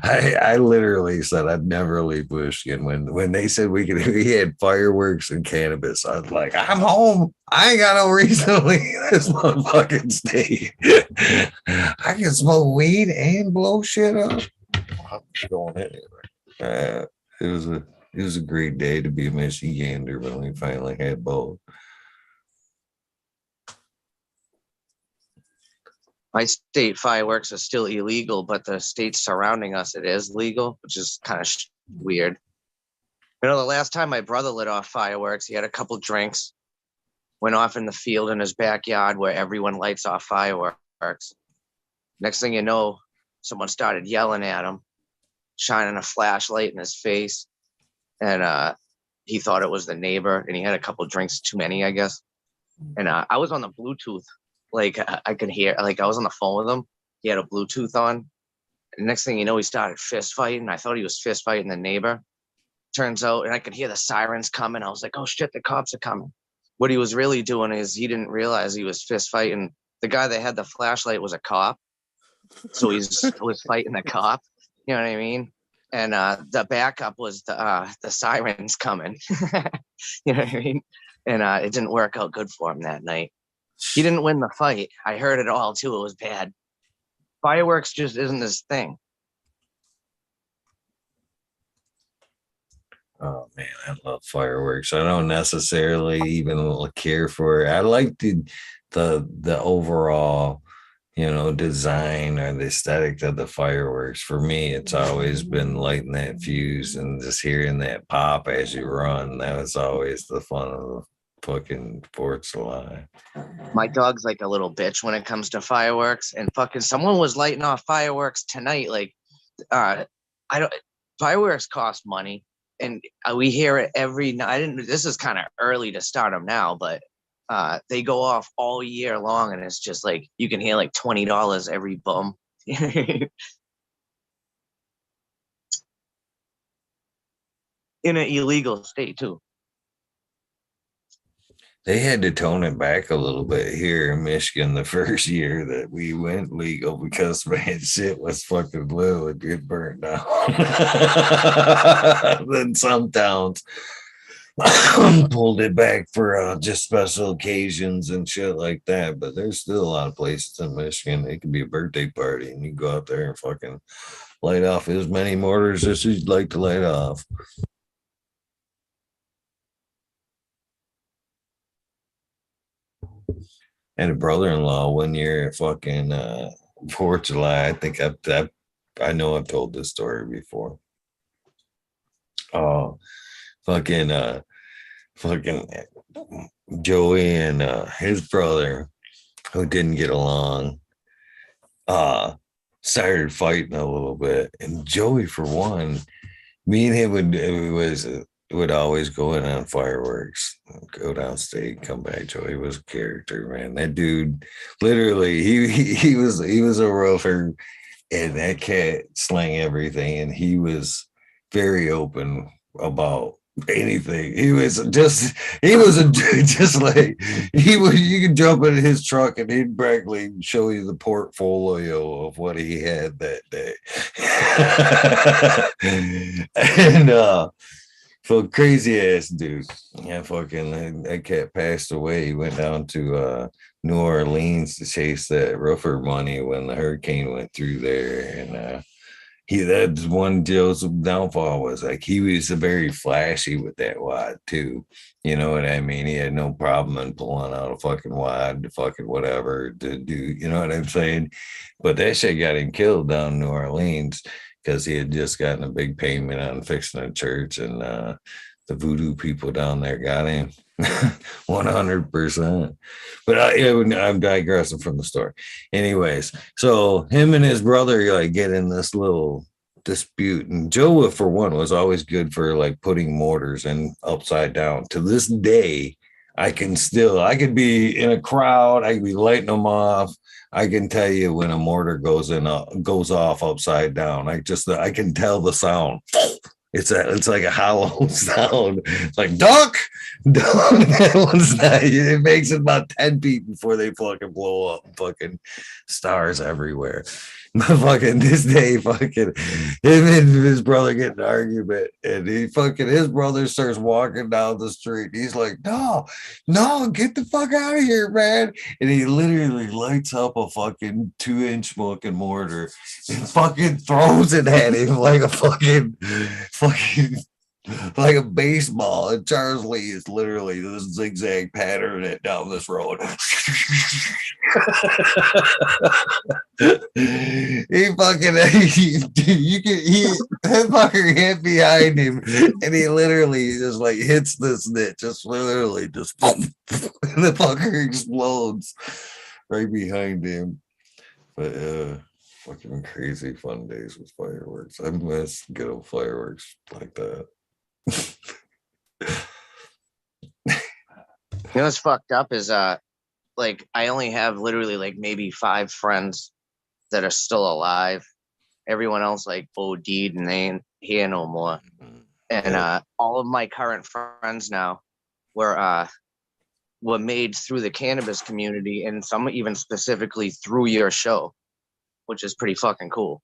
I literally said I'd never leave Michigan. When they said we had fireworks and cannabis, I was like, I'm home. I ain't got no reason to leave this motherfucking state. I can smoke weed and blow shit up. I'm going anyway. It was a great day to be a Michigander when we finally had both. My state fireworks are still illegal, but the states surrounding us, it is legal, which is kind of weird. You know, the last time my brother lit off fireworks, he had a couple drinks, went off in the field in his backyard where everyone lights off fireworks. Next thing you know, someone started yelling at him, shining a flashlight in his face. And he thought it was the neighbor, and he had a couple drinks too many, I guess. And I was on the Bluetooth. Like, I could hear, like, I was on the phone with him. He had a Bluetooth on. And next thing you know, he started fist fighting. I thought he was fist fighting the neighbor. Turns out, and I could hear the sirens coming. I was like, oh shit, the cops are coming. What he was really doing is he didn't realize he was fist fighting. The guy that had the flashlight was a cop. So he was fighting the cop. You know what I mean? And the backup was the sirens coming. You know what I mean? And it didn't work out good for him that night. He didn't win the fight. I heard it all too. It was bad. Fireworks just isn't his thing. Oh man, I love fireworks. I don't necessarily even care for it. I like the overall, design or the aesthetic of the fireworks. For me, it's always been lighting that fuse and just hearing that pop as you run. That was always the fun of the fucking 4th of July. My dog's like a little bitch when it comes to fireworks, and fucking someone was lighting off fireworks tonight. Like, fireworks cost money. And we hear it every night. This is kind of early to start them now, but they go off all year long, and it's just like you can hear like $20 every bum. In an illegal state too. They had to tone it back a little bit here in Michigan the first year that we went legal because, man, shit was fucking blue. It get burnt down. Then some towns pulled it back for just special occasions and shit like that. But there's still a lot of places in Michigan. It could be a birthday party, and you go out there and fucking light off as many mortars as you'd like to light off. And a brother-in-law one year at fucking 4th of July. I think I know I've told this story before. Oh, fucking Joey and his brother, who didn't get along, started fighting a little bit. And Joey, for one, me and him would always go in on fireworks, go downstate, come back. Joey was a character, man. That dude, literally, he was a rougher, and that cat slang everything. And he was very open about anything. You could jump in his truck and he'd practically show you the portfolio of what he had that day. And so crazy ass dude. Yeah, fucking that cat passed away. He went down to New Orleans to chase that roofer money when the hurricane went through there. And that's one Joe's downfall was like he was very flashy with that wad too. You know what I mean? He had no problem in pulling out a fucking wad to fucking whatever to do, you know what I'm saying? But that shit got him killed down in New Orleans, because he had just gotten a big payment on fixing a church, and the voodoo people down there got him 100%. But I'm digressing from the story. Anyways, so him and his brother like get in this little dispute, and Joe, for one, was always good for like putting mortars in upside down. To this day, I could be in a crowd, I could be lighting them off. I can tell you when a mortar goes off upside down. I can tell the sound. It's like a hollow sound. It's like duck. That one's not. It makes it about 10 feet before they fucking blow up. Fucking stars everywhere. Fucking this day, fucking him and his brother get an argument, and his brother starts walking down the street. He's like, no, get the fuck out of here, man. And he literally lights up a fucking 2-inch fucking mortar and fucking throws it at him like a fucking like a baseball. And Charles Lee is literally this zigzag pattern it down this road. He fucking that fucker hit behind him, and he literally just like hits this snitch, just literally just and the fucker explodes right behind him. But fucking crazy fun days with fireworks. I miss good old fireworks like that. You know what's fucked up is like I only have literally like maybe 5 friends that are still alive. Everyone else like OD'd and they ain't here no more. And all of my current friends now were made through the cannabis community, and some even specifically through your show, which is pretty fucking cool.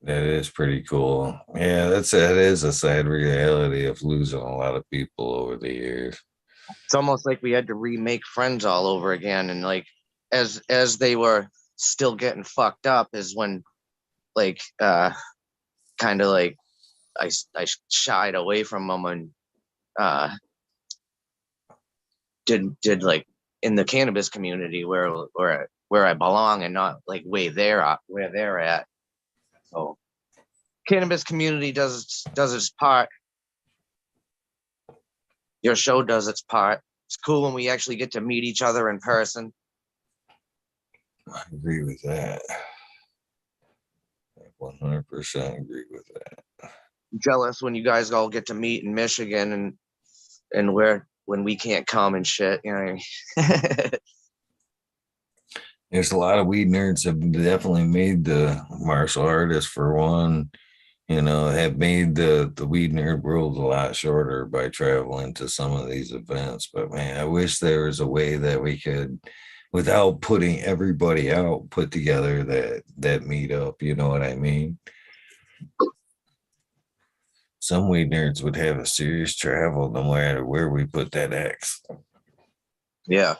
That is pretty cool. Yeah, that is a sad reality of losing a lot of people over the years. It's almost like we had to remake friends all over again, and like as they were still getting fucked up is when like kind of like I shied away from them and did like in the cannabis community where I belong and not like where they're at. So cannabis community does its part. Your show does its part. It's cool when we actually get to meet each other in person. I agree with that. I 100% agree with that. Jealous when you guys all get to meet in Michigan and when we can't come and shit, you know what I mean? There's a lot of weed nerds have definitely made the martial artists for one, have made the weed nerd world a lot shorter by traveling to some of these events. But man, I wish there was a way that we could, without putting everybody out, put together that meetup, you know what I mean? Some weed nerds would have a serious travel no matter where we put that X. Yeah.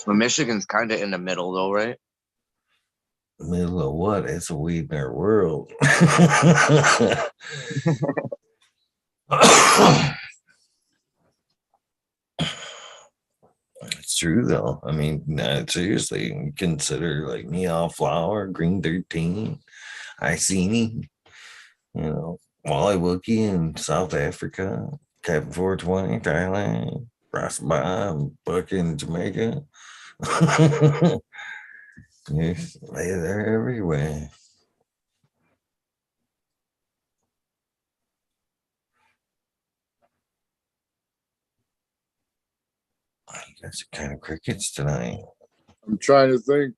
Well, Michigan's kind of in the middle, though, right? Middle of what? It's a weed nerd world. It's true, though. I mean, seriously, consider like Neon Flower, Green 13, Iceni, Wally Wookie in South Africa, Captain 420, Thailand, Rasta Buck in Jamaica. Yes, they're everywhere. You guys are kind of crickets tonight. I'm trying to think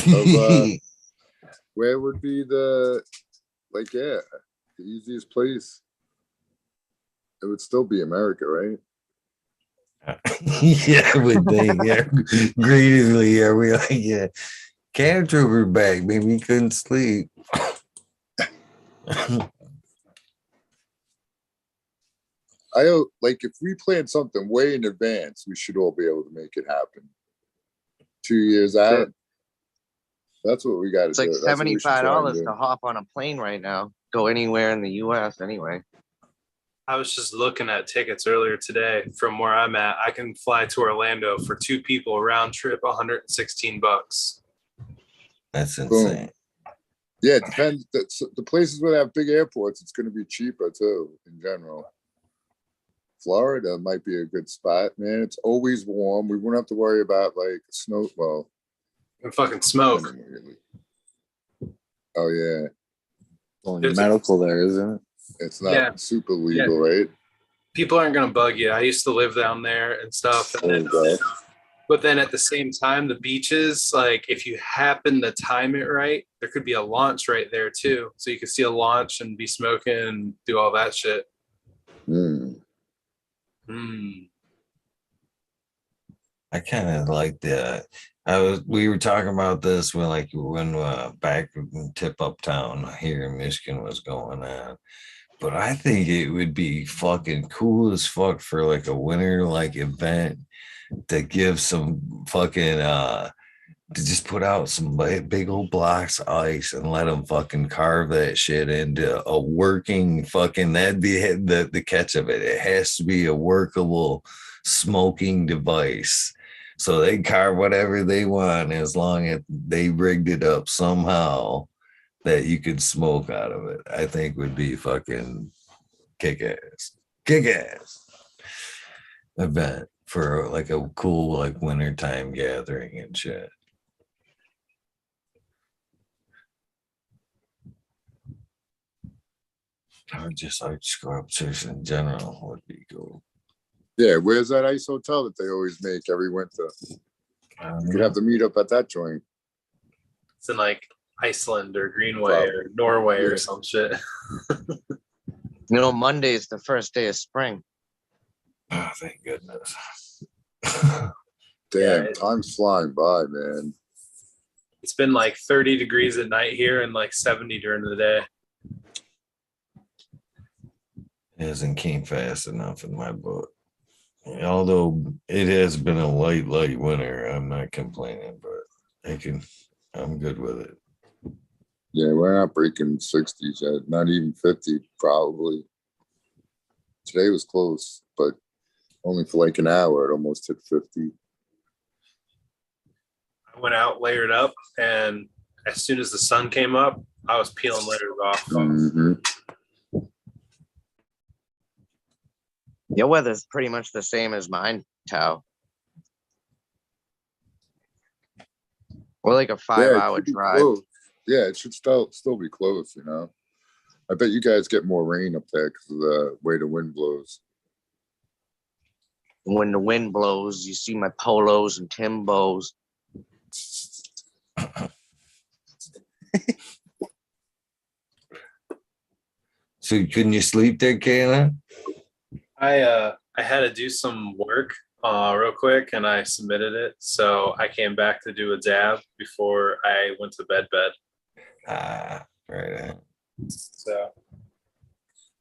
of where would be the easiest place. It would still be America, right? Yeah, I would think. Yeah, greedily are we like, yeah, Cab Trooper back, maybe we couldn't sleep. If we planned something way in advance, we should all be able to make it happen. 2 years out. That's what we got to do. It's like $75 to hop on a plane right now. Go anywhere in the US anyway. I was just looking at tickets earlier today from where I'm at. I can fly to Orlando for 2 people round trip, $116. That's insane. Yeah, it depends. The places where they have big airports, it's going to be cheaper too, in general. Florida might be a good spot, man. It's always warm. We won't have to worry about like snow. Well, and fucking smoke. Really. Oh yeah. Only medical there, isn't it? It's not super legal, right? People aren't gonna bug you. I used to live down there and stuff. And then, but then at the same time, the beaches, like if you happen to time it right, there could be a launch right there too. So you could see a launch and be smoking and do all that shit. I kind of like that. We were talking about this when back when Tip Up Town here in Michigan was going on. But I think it would be fucking cool as fuck for like a winter like event to give some fucking to just put out some big old blocks of ice and let them fucking carve that shit into a working fucking, that'd be the catch of it. It has to be a workable smoking device. So they carve whatever they want as long as they rigged it up somehow that you could smoke out of it. I think would be fucking kick ass event for like a cool like wintertime gathering and shit. Or just like sculptures in general would be cool. Yeah, where's that ice hotel that they always make every winter? You could have to meet up at that joint. It's in like Iceland or Greenway or Norway or some shit. You know, Monday is the first day of spring. Oh, thank goodness. Damn, time's flying by, man. It's been like 30 degrees at night here and like 70 during the day. It hasn't came fast enough in my book. Although it has been a light winter, I'm not complaining, but I'm good with it. Yeah, we're not breaking 60s yet, not even 50 probably. Today was close, but only for like an hour. It almost hit 50. I went out, layered up, and as soon as the sun came up, I was peeling layers off. Mm-hmm. Your weather's pretty much the same as mine, Tao. We're like a 5-hour drive. Close. Yeah, it should still be close, you know. I bet you guys get more rain up there because of the way the wind blows. When the wind blows, you see my polos and Timbos. So couldn't you sleep there, Kayla? I had to do some work real quick and I submitted it. So I came back to do a dab before I went to bed. Right. So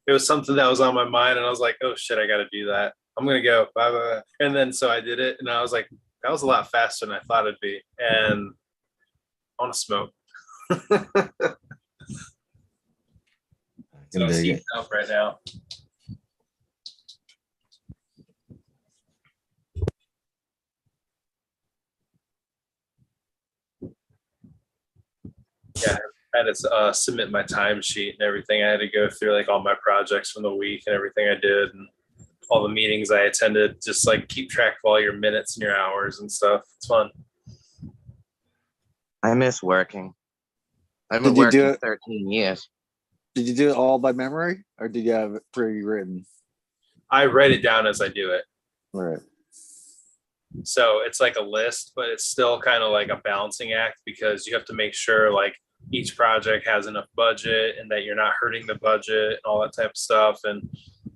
it was something that was on my mind and I was like, oh shit, I got to do that. I'm going to go. Bye, bye, bye. And then so I did it and I was like, that was a lot faster than I thought it'd be. And I want to smoke. So it's heating up right now. Yeah, I had to submit my timesheet and everything. I had to go through like all my projects from the week and everything I did and all the meetings I attended. Just like keep track of all your minutes and your hours and stuff. It's fun. I miss working. I've been working 13 years. Did you do it all by memory or did you have it pre-written? I write it down as I do it. Right. So it's like a list, but it's still kind of like a balancing act because you have to make sure like each project has enough budget and that you're not hurting the budget and all that type of stuff. And,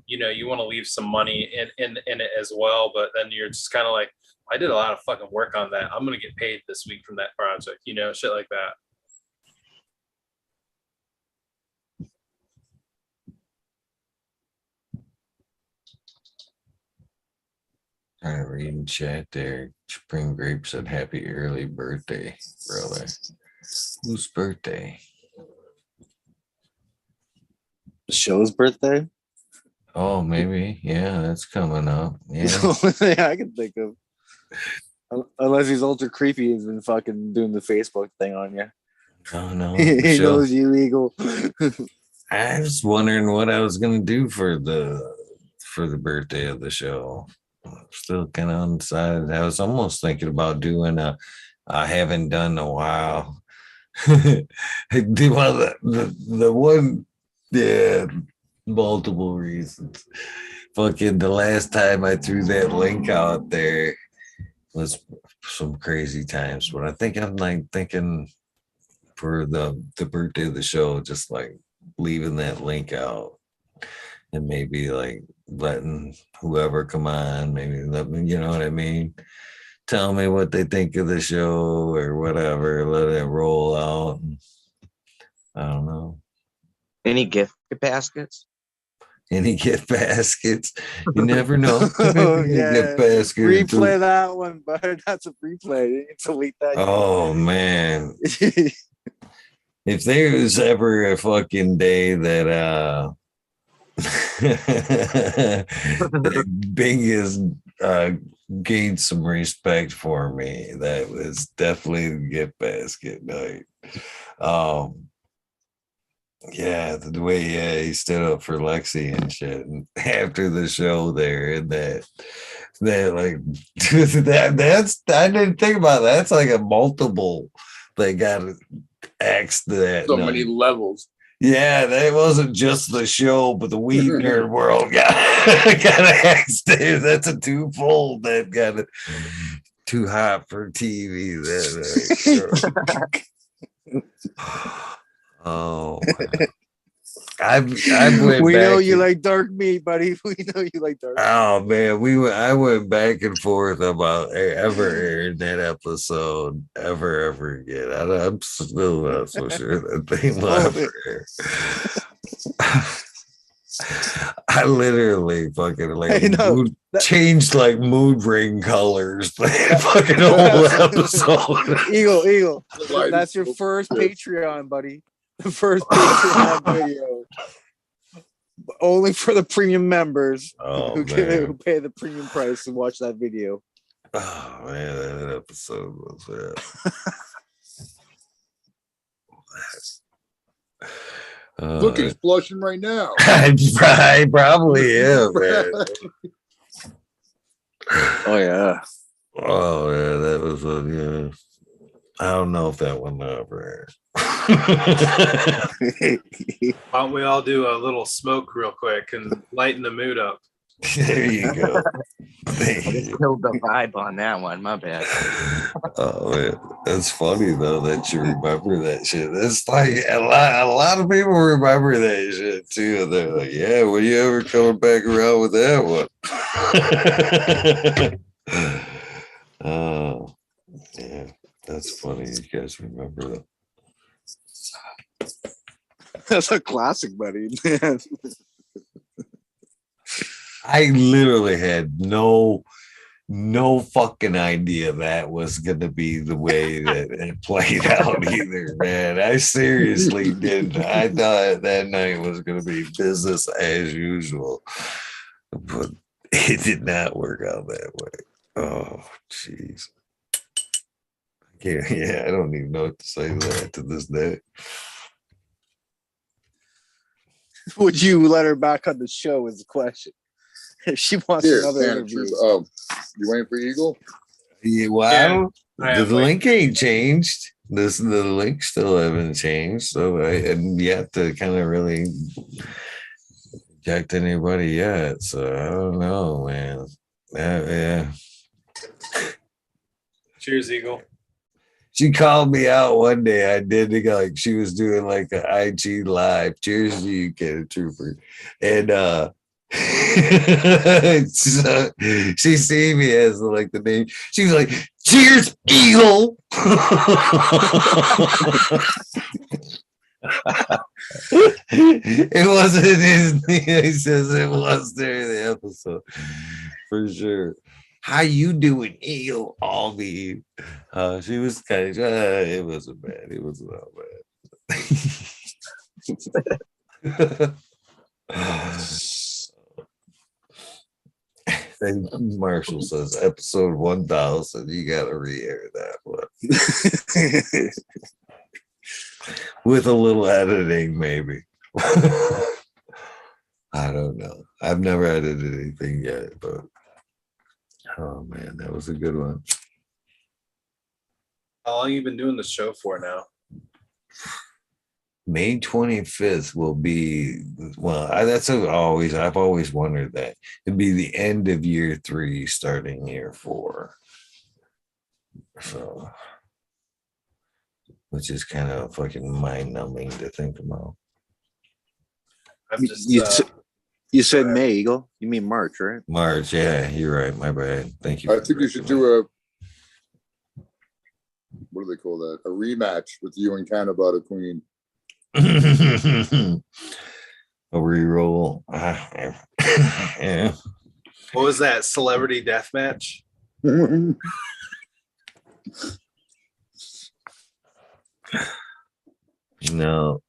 you know, you want to leave some money in it as well. But then you're just kind of like, I did a lot of fucking work on that. I'm going to get paid this week from that project, you know, shit like that. Trying to read and chat there. Spring Grape said happy early birthday, brother. Whose birthday? The show's birthday? Oh, maybe. Yeah, that's coming up. Yeah. Yeah, I can think of. Unless he's ultra creepy and been fucking doing the Facebook thing on you. Oh no. He knows you, Eagle. I was wondering what I was gonna do for the birthday of the show. I'm still kind of undecided. I was almost thinking about doing I haven't done in a while. Do the one, yeah, multiple reasons. Fucking the last time I threw that link out there was some crazy times, but I think I'm like thinking for the birthday of the show, just like leaving that link out and maybe like letting whoever come on, maybe let me, you know what I mean? Tell me what they think of the show or whatever, let it roll out. I don't know. Any gift baskets? Any gift baskets? You never know. Oh, Maybe a yeah. gift basket. or two. Replay that one, but that's a replay. You need to delete that. Oh man. If there was ever a fucking day that Bing has gained some respect for me, that was definitely the gift basket night. Yeah, the way he stood up for Lexi and shit, and after the show there, and that like that's I didn't think about that. That's like a multiple. They got axed that. So night. many levels. Yeah, that wasn't just the show, but the Weed Nerd World got axed. That's a twofold. That got it too hot for TV. That oh, I've went we know back you and- like dark meat, buddy. We know you like dark meat. Oh man, I went back and forth about ever airing that episode ever again. I'm still not so sure that they will ever air. I literally fucking like changed like mood ring colors the fucking whole episode. Eagle. That's your first Patreon, buddy. The first Patreon video. Only for the premium members who pay the premium price to watch that video. Oh man, that episode was Look, he's blushing right now. I probably am, man. Oh yeah. Oh yeah, that was yeah. I don't know if that one ever aired. Why don't we all do a little smoke real quick and lighten the mood up? There you go. Killed the vibe on that one. My bad. Oh man, that's funny though that you remember that shit. It's like a lot of people remember that shit too. And they're like, "Yeah, when you ever coming back around with that one?" Oh, yeah, that's funny. You guys remember that? That's a classic, buddy. I literally had no fucking idea that was going to be the way that it played out either, man. I seriously didn't. I thought that night was going to be business as usual, but it did not work out that way. Oh, jeez. Yeah, I don't even know what to say to that to this day. Would you let her back on the show is the question. If she wants another interview. You waiting for Eagle? Yeah, well, Yeah, the link ain't changed. The link still haven't changed, so I haven't yet to kind of really reject anybody yet. So I don't know, man. Yeah. Cheers, Eagle. She called me out one day. I did like she was doing like an IG live. Cheers to you, Kid Trooper. And so she see me as like the name. She was like, "Cheers, Eagle." It wasn't his name. He says it was during the episode for sure. How you doing, Eagle? All me. She was kind of. It wasn't bad. It was not bad. And Marshall says episode 1000. You got to re-air that one with a little editing, maybe. I don't know. I've never edited anything yet, but oh man, that was a good one. How long you been doing the show for now? May 25th will be, well, I've always wondered that. It'd be the end of year 3, starting year 4. So, which is kind of fucking mind-numbing to think about. I'm just, You said May, Eagle. You mean March, right? March, yeah, you're right. My bad. Thank you. I think you should do a, what do they call that? A rematch with you and Canada Queen. A reroll. Yeah. What was that? Celebrity death match? No.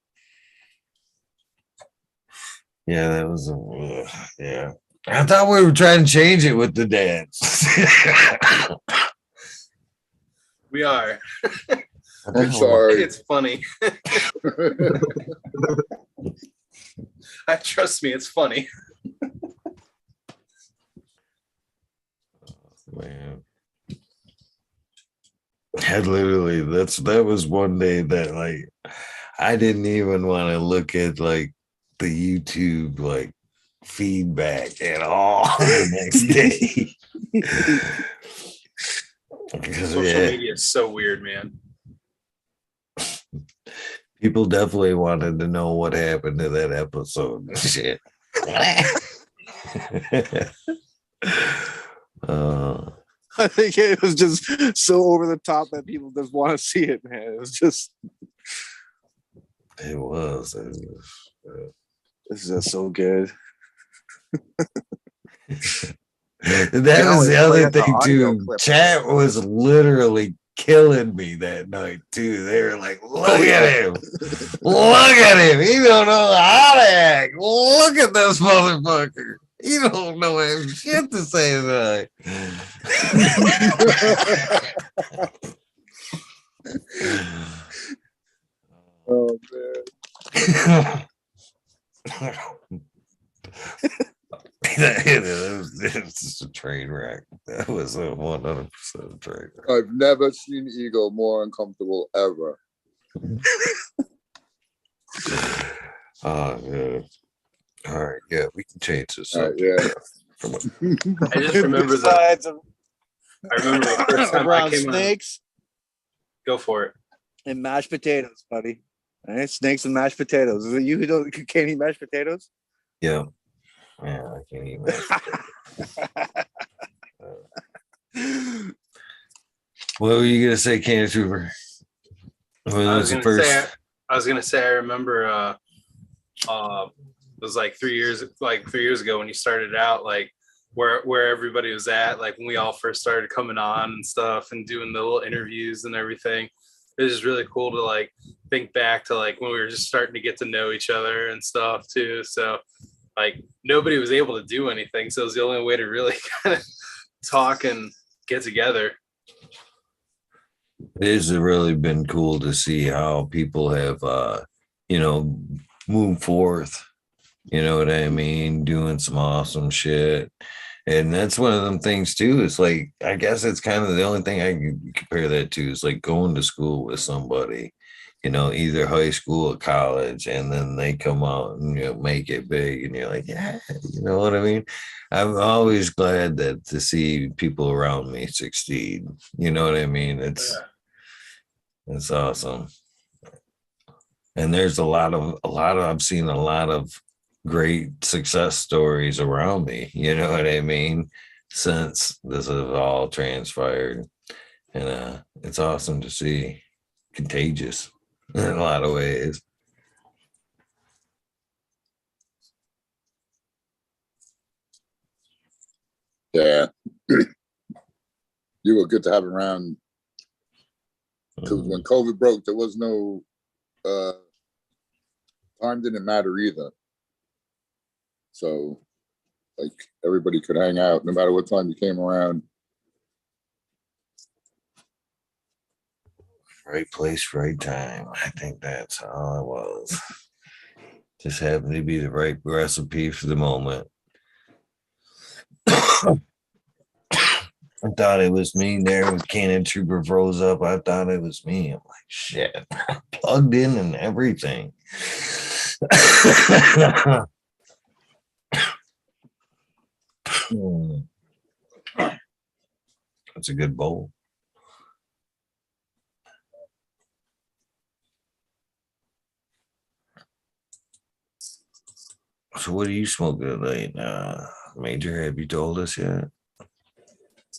Yeah, that was yeah. I thought we were trying to change it with the dance. We are. I'm sorry. It's funny. Trust me, it's funny. Man. I literally that was one day that like I didn't even want to look at like the YouTube like feedback at all the next day. Because Social media is so weird, man. People definitely wanted to know what happened to that episode and shit. I think it was just so over the top that people just want to see it, man. It was just. It was. This is just so good. That was the other thing too. Chat was literally killing me that night too. They were like, "Look at him! Look at him! He don't know how to act. Look at this motherfucker. He don't know shit to say tonight." Oh man. It was just a train wreck. That was a 100% train wreck. I've never seen Eagle more uncomfortable ever. Oh yeah. All right, yeah, we can change this. All right, yeah. I just remember I remember the first time I came snakes. Go for it. And mashed potatoes, buddy. All right, snakes and mashed potatoes. Is it you who can't eat mashed potatoes? Yeah. Yeah, I can't eat What were you gonna say, Candace Hoover? I was gonna say I remember it was like 3 years ago when you started out, like where everybody was at, like when we all first started coming on and stuff and doing the little interviews and everything. It was just really cool to like think back to like when we were just starting to get to know each other and stuff too. So like nobody was able to do anything, so it was the only way to really kind of talk and get together. It has really been cool to see how people have moved forth. You know what I mean? Doing some awesome shit. And that's one of them things too. It's like, I guess it's kind of the only thing I can compare that to is like going to school with somebody, either high school or college, and then they come out and make it big, and you're like, yeah, you know what I mean? I'm always glad that to see people around me succeed. You know what I mean? It's awesome. And there's I've seen a lot of great success stories around me, you know what I mean, since this has all transpired. And it's awesome to see. Contagious in a lot of ways. Yeah. You were good to have around, because when COVID broke, there was no time didn't matter either. So like everybody could hang out no matter what time you came around. Right place, right time. I think that's all it was. Just happened to be the right recipe for the moment. I thought it was me there with Cannon Trooper froze up. I thought it was me. I'm like, shit, plugged in and everything. That's a good bowl. So what are you smoking tonight? Major, have you told us yet?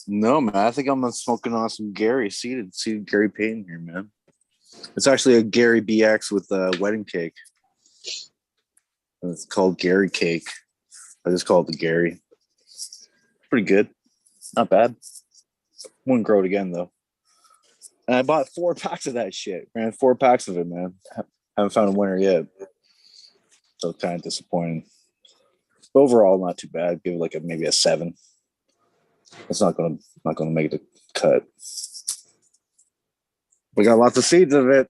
No, man. I think I'm smoking on some Gary seeded Gary Payton here, man. It's actually a Gary BX with a wedding cake. And it's called Gary Cake. I just call it the Gary. Pretty good. Not bad. Wouldn't grow it again though. And I bought 4 packs of that shit, man. 4 packs of it, man. Haven't found a winner yet. So kind of disappointing. But overall, not too bad. Give it like maybe a 7. It's not gonna make the cut. We got lots of seeds of it.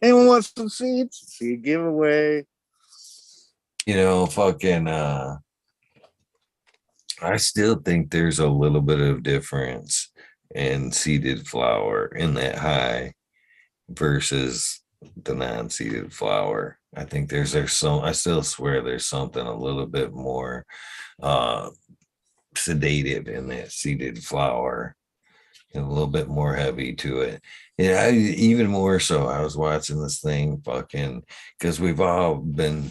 Anyone wants some seeds? Seed giveaway. You know, fucking I still think there's a little bit of difference in seeded flower in that high versus the non-seeded flower. I think there's some, I still swear there's something a little bit more sedated in that seeded flower, and a little bit more heavy to it. Yeah, even more so. I was watching this thing fucking because we've all been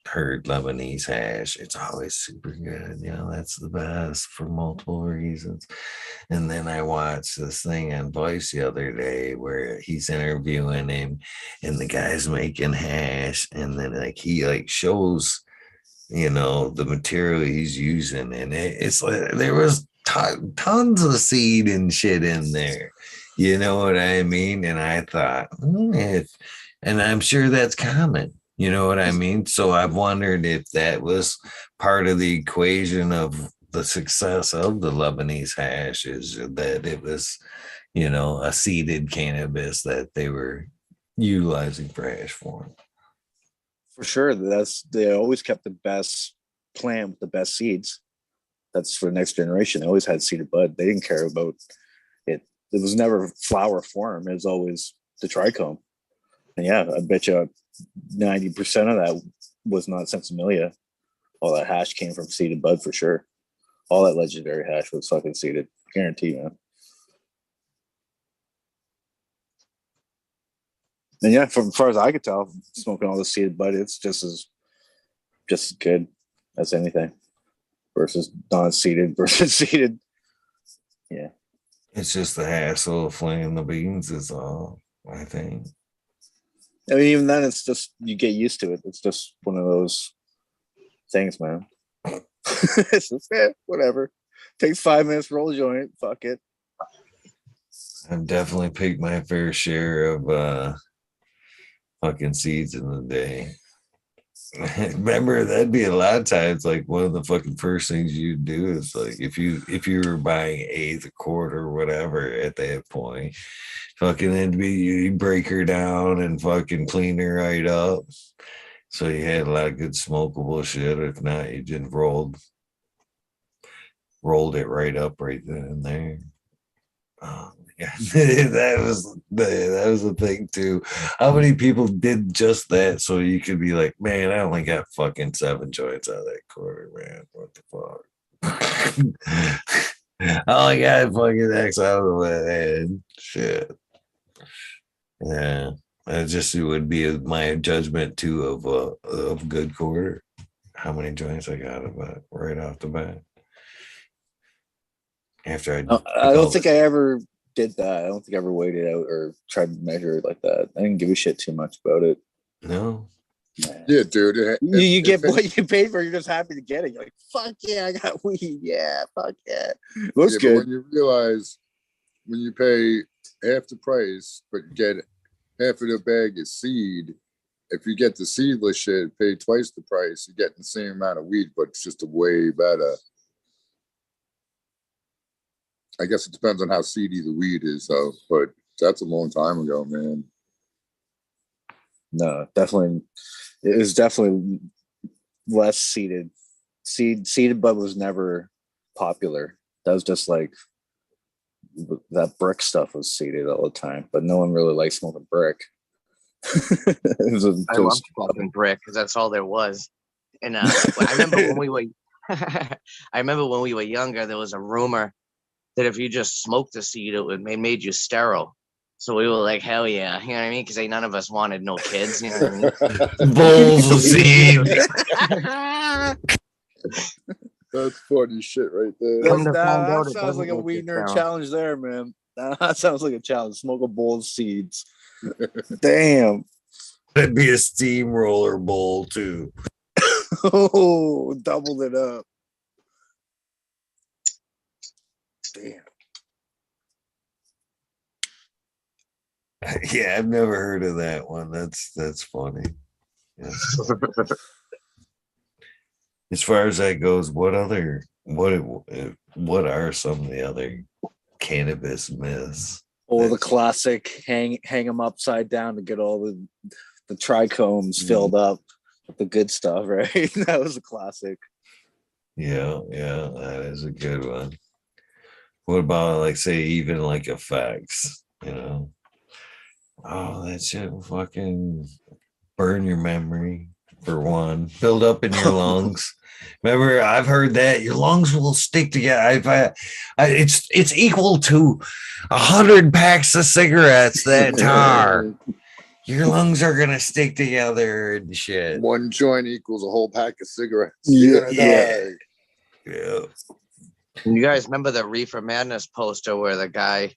heard Lebanese hash. It's always super good. You know, that's the best for multiple reasons. And then I watched this thing on Vice the other day where he's interviewing him and the guy's making hash, and then like he like shows, you know, the material he's using, and it's like there was tons of seed and shit in there. You know what I mean? And I thought, and I'm sure that's common. You know what I mean? So I've wondered if that was part of the equation of the success of the Lebanese hash, is that it was, you know, a seeded cannabis that they were utilizing for hash form. For sure. They always kept the best plant with the best seeds. That's for the next generation. They always had seeded bud. They didn't care about it. It was never flower form. It was always the trichome. And yeah, I bet you 90% of that was not Sensimilia. All that hash came from seeded bud for sure. All that legendary hash was fucking seeded. Guarantee, man. And yeah, from as far as I could tell, smoking all the seeded bud, it's just as good as anything versus non-seeded versus seeded. Yeah. It's just the hassle of flaying the beans is all, I think. I mean, even then, it's just, you get used to it. It's just one of those things, man. It's just, whatever. Takes 5 minutes to roll a joint. Fuck it. I've definitely picked my fair share of fucking seeds in the day. Remember, that'd be a lot of times like one of the fucking first things you do is like if you were buying eighth, a quarter, or whatever at that point, fucking it'd be you break her down and fucking clean her right up. So you had a lot of good smokable shit. If not, you just rolled it right up right then and there. Oh my God. that was the thing too. How many people did just that so you could be like, man, I only got fucking 7 joints out of that quarter, man. What the fuck? I only got fucking X out of that head. Shit. Yeah. It would be my judgment too of good quarter. How many joints I got about right off the bat. After I don't think I ever did that. I don't think I ever weighed it out or tried to measure it like that. I didn't give a shit too much about it. No. Yeah, dude. You get what you paid for. You're just happy to get it. You're like, fuck yeah, I got weed. Yeah, fuck yeah. Looks good. When you realize when you pay half the price, but you get half of the bag of seed, if you get the seedless shit, pay twice the price, you're getting the same amount of weed, but it's just a way better. I guess it depends on how seedy the weed is, though. But that's a long time ago, man. No, definitely. It was definitely less seeded. Seeded bud was never popular. That was just like that brick stuff was seeded all the time, but no one really liked smoking brick. I love smoking brick because that's all there was. And I remember when we were, I remember when we were younger, there was a rumor that if you just smoked the seed, it made you sterile. So we were like, hell yeah, you know what I mean? Because none of us wanted no kids, you know what I mean? Bowls of seed. That's funny shit right there. That sounds like a weed nerd challenge there, man. That sounds like a challenge. Smoke a bowl of seeds. Damn. That'd be a steamroller bowl too. Oh, doubled it up. Damn. Yeah, I've never heard of that one. That's funny. Yes. As far as that goes, what are some of the other cannabis myths? Or the classic hang them upside down to get all the trichomes filled up with the good stuff, right? That was a classic. Yeah, that is a good one. What about like say even like effects, you know? Oh, that shit will fucking burn your memory for one. Build up in your lungs. Remember, I've heard that your lungs will stick together. It's equal to 100 packs of cigarettes that tar. Your lungs are gonna stick together and shit. One joint equals a whole pack of cigarettes. Yeah. You guys remember the Reefer Madness poster where the guy,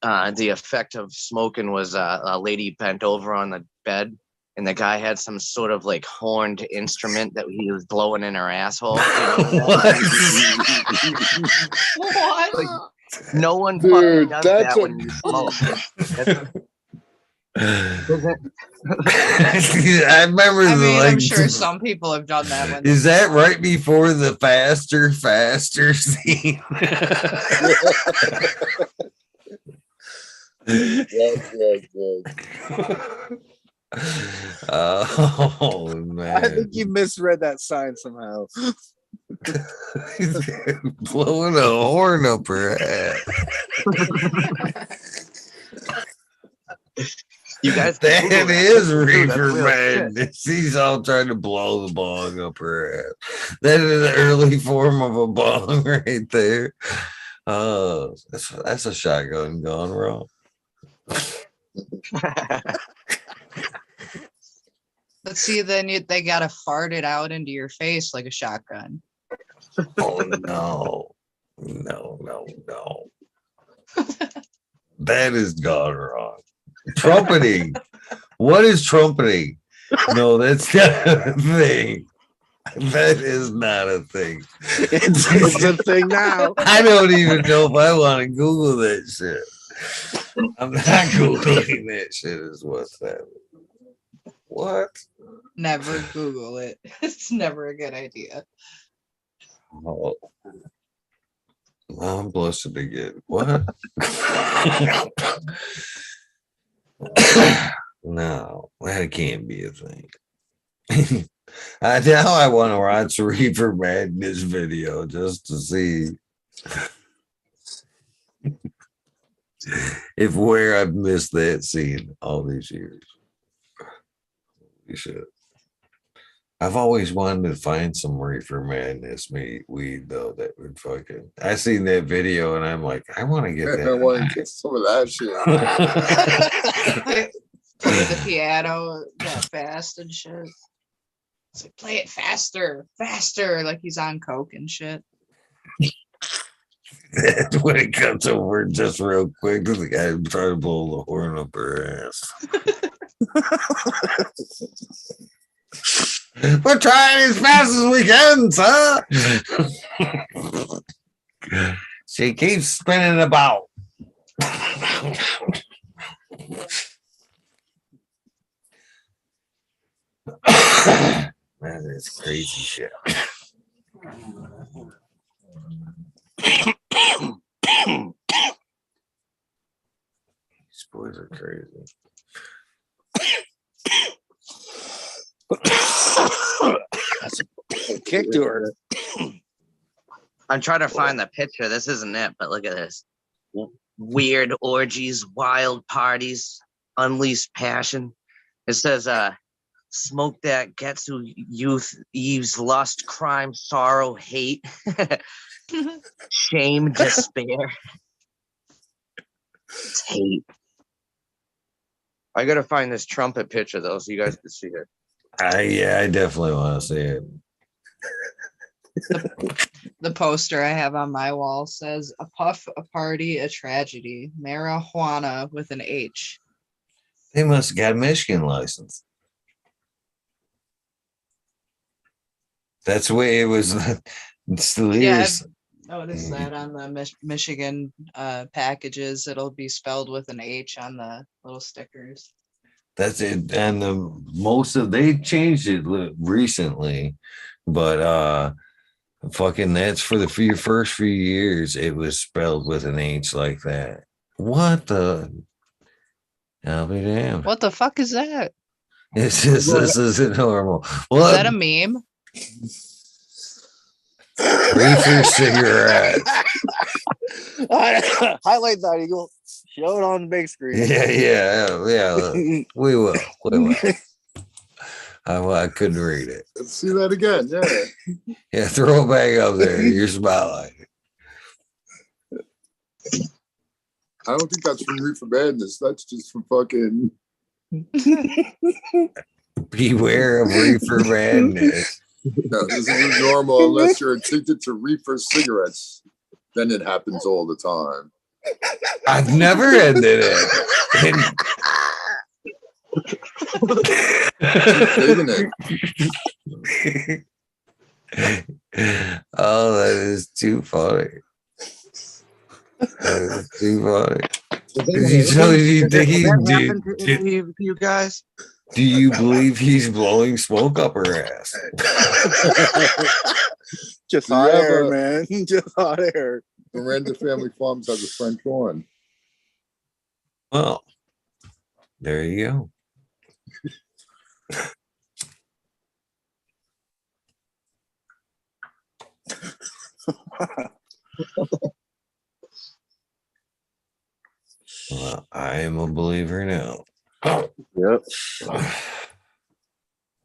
the effect of smoking was a lady bent over on the bed, and the guy had some sort of like horned instrument that he was blowing in her asshole. What? Like, no one Dude, fucking does that's that when you smoke. I remember I'm sure some people have done that one. Is that right before the faster scene? Yes. Oh man. I think you misread that sign somehow. Blowing a horn up her ass. You guys, that is Reefer Madness. He's all trying to blow the bong up her ass. That is an early form of a bong right there. Oh, that's a shotgun gone wrong. But see, then they gotta fart it out into your face like a shotgun. Oh no. That is gone wrong. Trumpeting. What is trumpeting? No, that's not a thing. That is not a thing. It's a thing now. I don't even know if I want to Google that shit. I'm not Googling that shit is what's that. What? Never Google it. It's never a good idea. Oh. I'm blessed again. What? No, that can't be a thing. Now I want to watch Reefer Madness video just to see if where I've missed that scene all these years. Holy shit. I've always wanted to find some Reefer Madness weed though that would fucking. I seen that video and I'm like, I want to get that. I want to get some of that shit. Play the piano that fast and shit. It's like, play it faster, like he's on coke and shit. When it comes over just real quick, the guy trying to blow the horn up her ass. We're trying as fast as we can, sir. She keeps spinning about. Man, that's crazy shit. These boys are crazy. That's a kick to her. I'm trying to find the picture. This isn't it, but look at this. Weird orgies, wild parties, unleashed passion. It says, smoke that gets to youth, Eve's lust, crime, sorrow, hate, shame, despair. It's hate. I gotta find this trumpet picture though, so you guys can see it. Yeah, I definitely want to see it. The poster I have on my wall says, a puff, a party, a tragedy, marijuana with an H. They must have got a Michigan license. That's the way it was. It still Yeah, is. I've noticed that on the Michigan packages, it'll be spelled with an H on the little stickers. That's it. And they changed it recently, but fucking that's for the first few years it was spelled with an H like that. What the? I'll be damned. What the fuck is that? It's just this isn't normal. Is that a meme? Reefer cigarettes. Highlight that, Eagle. Show it on the big screen. Yeah. We will. I couldn't read it. Let's see that again. Yeah. Yeah, throw it back up there. You're smiling. I don't think that's from Reefer Madness. That's just from fucking. Beware of Reefer Madness. No, this isn't normal unless you're addicted to reefer cigarettes. Then it happens all the time. I've never ended it. Oh, that is too funny. That is too funny. You guys? Do you believe he's blowing smoke up her ass? Just hot air, man. Just hot air. Miranda Family Farms has a French horn. Well, there you go. Well, I am a believer now. Yep.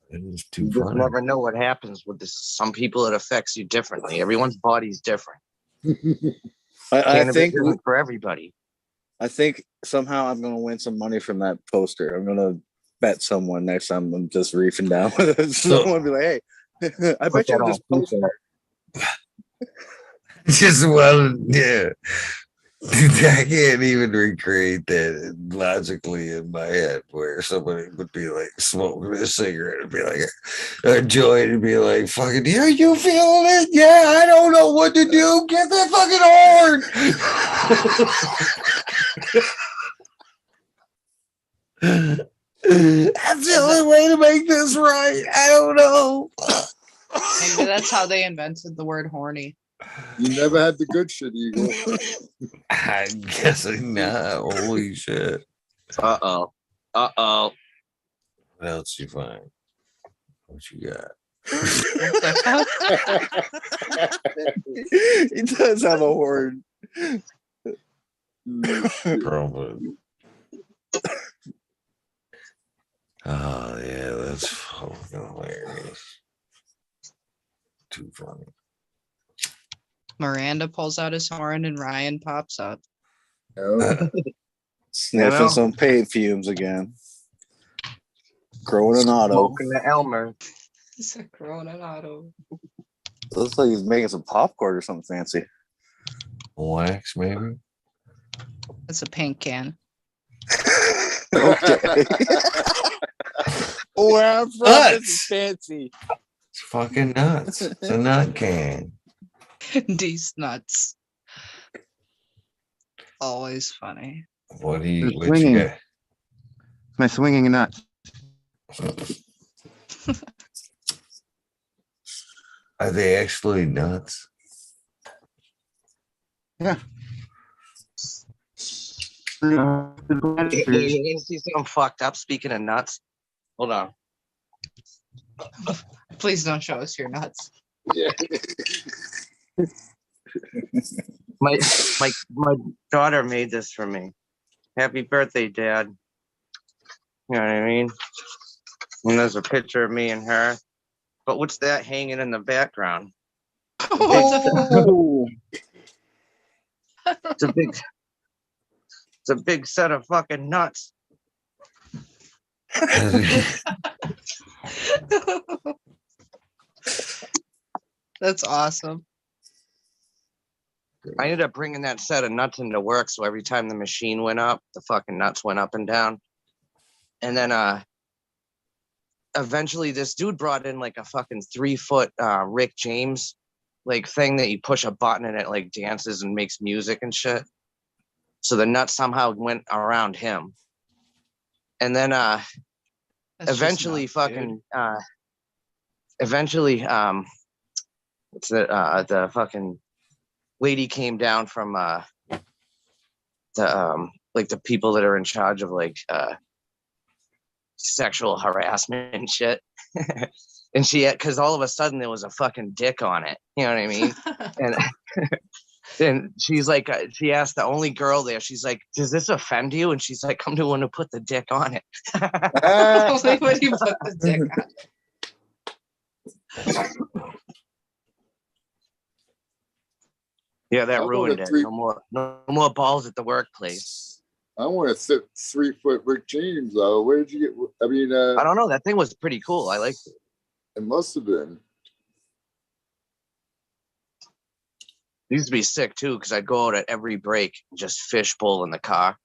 It is too You just funny. never know what happens with this. Some people, it affects you differently. Everyone's body's different. I think for everybody. I think somehow I'm gonna win some money from that poster. I'm gonna bet someone next time I'm just reefing down with it. Someone be like, "Hey, I bet you this poster." Just yeah. I can't even recreate that logically in my head where somebody would be like smoking a cigarette and be like a joint and be like, fucking, are you feeling it? Yeah, I don't know what to do. Get that fucking horn. That's the only way to make this right. I don't know. Maybe that's how they invented the word horny. You never had the good shit, Eagle. I'm guessing not. Holy shit. Uh-oh. What else you find? What you got? He does have a horn. Probably. Oh yeah, that's fucking hilarious. Too funny. Miranda pulls out his horn and Ryan pops up. Sniffing some paid fumes again. Growing an auto. Smoking the Elmer. He's growing an auto. Looks like he's making some popcorn or something fancy. Wax, maybe? It's a paint can. Okay. Where I'm from, this is fancy. It's fucking nuts. It's a nut can. These nuts. Always funny. What do you It's my swinging nuts. Are they actually nuts? Yeah. You're gonna see something fucked up. Speaking of nuts, hold on. Please don't show us your nuts. Yeah. My daughter made this for me. Happy birthday, Dad. You know what I mean? And there's a picture of me and her. But what's that hanging in the background? Oh. It's a big set of fucking nuts. That's awesome. I ended up bringing that set of nuts into work, so every time the machine went up, the fucking nuts went up and down. And then eventually this dude brought in like a fucking 3-foot Rick James like thing that you push a button and it like dances and makes music and shit. So the nut somehow went around him. And then eventually fucking it's the fucking lady came down from the like the people that are in charge of like sexual harassment and shit. And she, because all of a sudden there was a fucking dick on it, you know what I mean? And and she's like, she asked the only girl there, she's like, does this offend you? And she's like, I'm the one who put the dick on it. Like, when you put the dick on. Yeah, that ruined it. No more balls at the workplace. I want a 3-foot Rick James though. Where did you get? I mean, I don't know. That thing was pretty cool. I liked it. It must have been. It used to be sick too, because I'd go out at every break, just fishbowl in the car,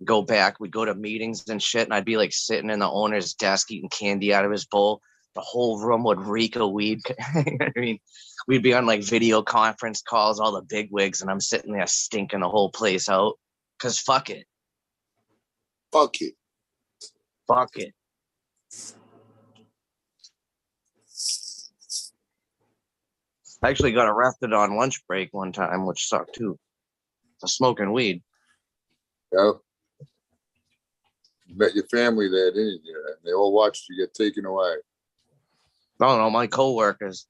go back. We'd go to meetings and shit, and I'd be like sitting in the owner's desk eating candy out of his bowl. The whole room would reek of weed. I mean, we'd be on like video conference calls, all the big wigs, and I'm sitting there stinking the whole place out. Cause fuck it. Fuck it. Fuck it. I actually got arrested on lunch break one time, which sucked too. For smoking weed. Yep. You met your family there, didn't you? And they all watched you get taken away. I don't know, my coworkers.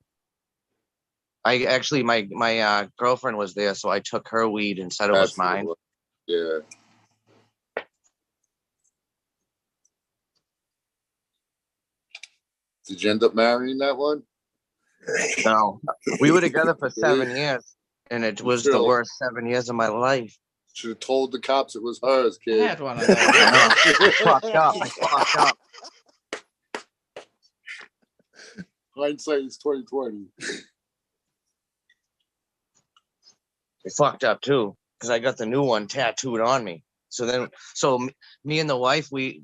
I actually, my girlfriend was there, so I took her weed and said it was mine. Yeah. Did you end up marrying that one? No, we were together for 7 years, and it was the worst 7 years of my life. Should have told the cops it was hers, kid. I had one of those. I fucked up. Hindsight is 2020. I fucked up too, because I got the new one tattooed on me. So me and the wife, we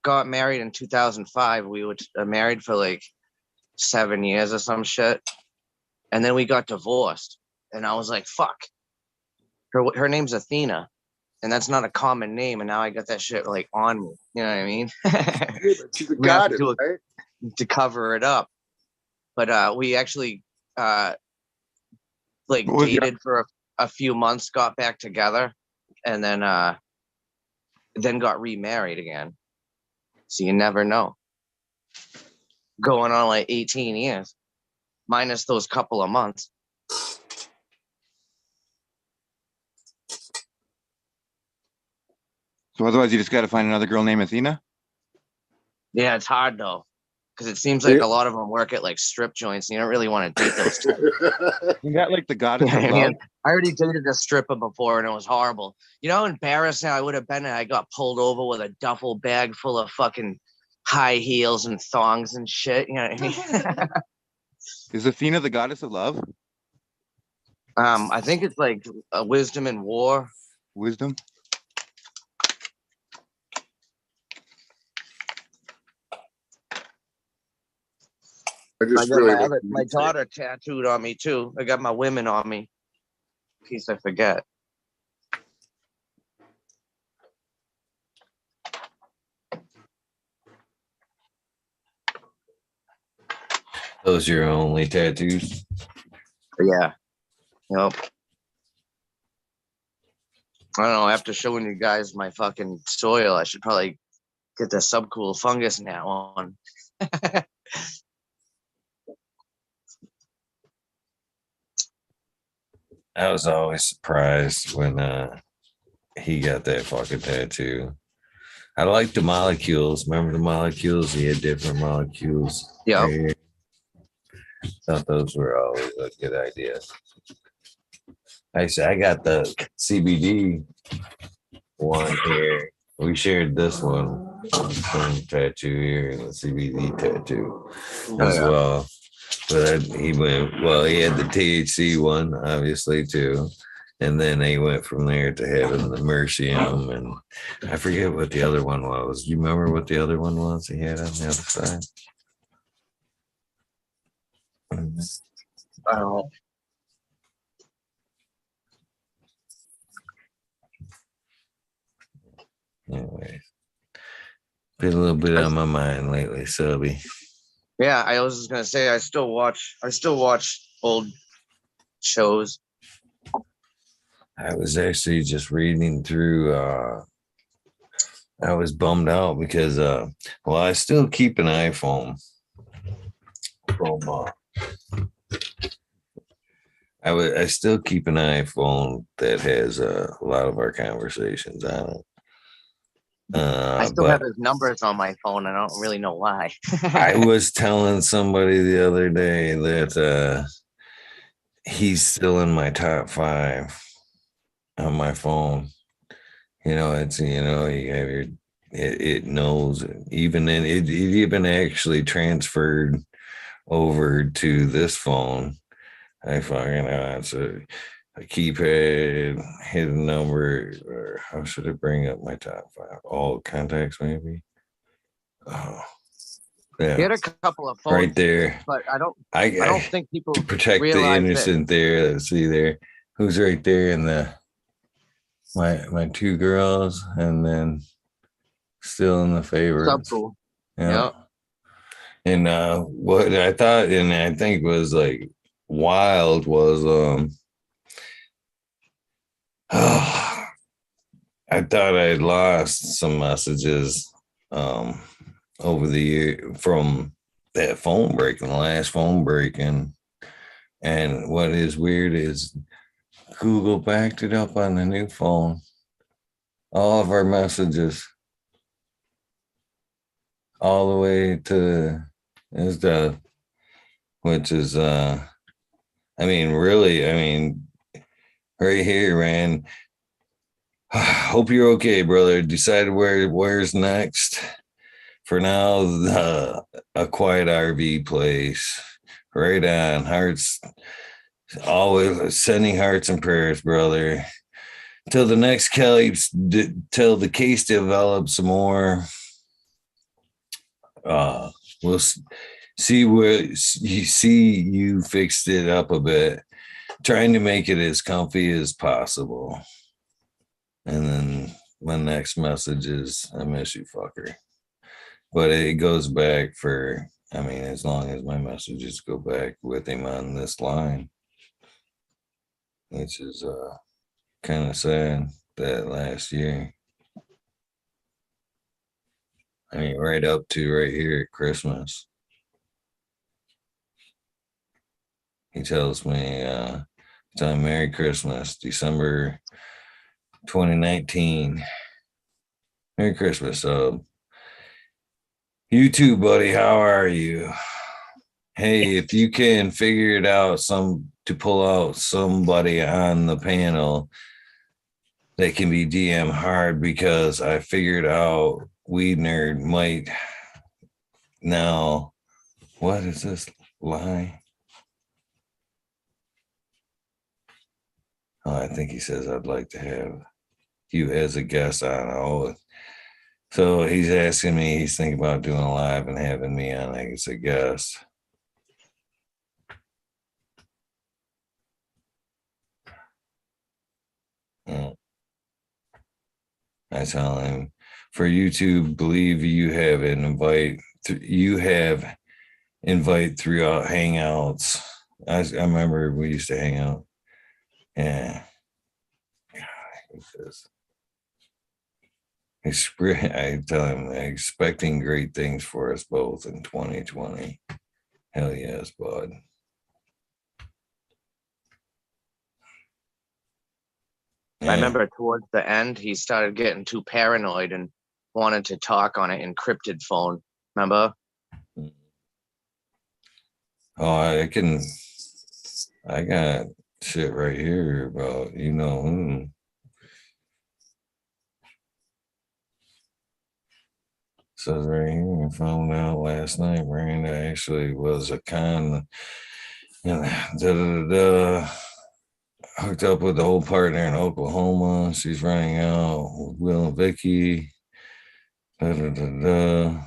got married in 2005. We were married for like 7 years or some shit, and then we got divorced. And I was like, fuck. Her name's Athena, and that's not a common name. And now I got that shit like on me. You know what I mean? She's a goddess, right? To cover it up. But we actually like dated for a few months, got back together, and then got remarried again. So you never know. Going on like 18 years, minus those couple of months. So otherwise, you just got to find another girl named Athena? Yeah, it's hard though, because it seems like a lot of them work at like strip joints, and you don't really want to date those types. You got like the goddess of love? I already dated a stripper before, and it was horrible. You know how embarrassing I would have been, and I got pulled over with a duffel bag full of fucking high heels and thongs and shit. You know what I mean? Is Athena the goddess of love? I think it's like wisdom and war. Wisdom? I got my daughter tattooed on me too. I got my women on me. In case I forget. Those are your only tattoos? Yeah. Yep. I don't know. After showing you guys my fucking soil, I should probably get the subcool fungus now on. I was always surprised when he got that fucking tattoo. I like the molecules. Remember the molecules? He had different molecules. Yeah. Thought those were always a good idea. Actually, I got the CBD one here. We shared this one, some tattoo here, and the CBD tattoo as well. But he went, well, he had the THC one, obviously, too. And then they went from there to having the Mercium, and I forget what the other one was. Do you remember what the other one was he had on the other side? Oh, Anyway, been a little bit on my mind lately, Subby. yeah, I was just gonna say I still watch old shows. I was actually just reading through I was bummed out because well, I still keep an iPhone from I still keep an iPhone that has a lot of our conversations on it. I still have But his numbers on my phone. And I don't really know why. I was telling somebody the other day that he's still in my top 5 on my phone. You know, it's you have your it knows even then it even actually transferred over to this phone. I fucking it's a keypad, hidden number, or how should it bring up my top 5? All contacts, maybe. Oh, yeah. He had a couple of phones Right there. but I don't I think people protect the realize that. innocent there. Let's see there. Who's right there in the my 2 girls, and then still in the favorites. Subcool. Yeah. And what I thought, and I think was like wild was I thought I had lost some messages over the year from that phone break and the last phone break. And what is weird is Google backed it up on the new phone. All of our messages all the way to is the which is I mean really, I mean right here, man. Hope you're okay, brother. Decided where's next. For now, a quiet RV place. Right on. Hearts, always sending hearts and prayers, brother. Till the next case, till the case develops more. We'll see where you fixed it up a bit, trying to make it as comfy as possible. And then my next message is, I miss you, fucker. But it goes back for, I mean, as long as my messages go back with him on this line, which is kind of sad that last year. I mean, right up to right here at Christmas. He tells me, "Time Merry Christmas, December 2019. Merry Christmas. You too, buddy. How are you? Hey, if you can figure it out to pull out somebody on the panel that can be DM hard, because I figured out Weed Nerd might now." What is this lie? Oh, I think he says, "I'd like to have you as a guest on." Oh, so he's asking me, he's thinking about doing a live and having me on as a guest. I tell him, for you to believe you have an invite throughout Hangouts. I remember we used to hang out. Yeah. I tell him, expecting great things for us both in 2020. Hell yes, bud. I remember towards the end, he started getting too paranoid and wanted to talk on an encrypted phone. Remember? Oh, I got shit right here about who. Says right here, I found out last night Miranda actually was a con. hooked up with the old partner in Oklahoma. She's running out with Will and Vicky. Da, da, da, da.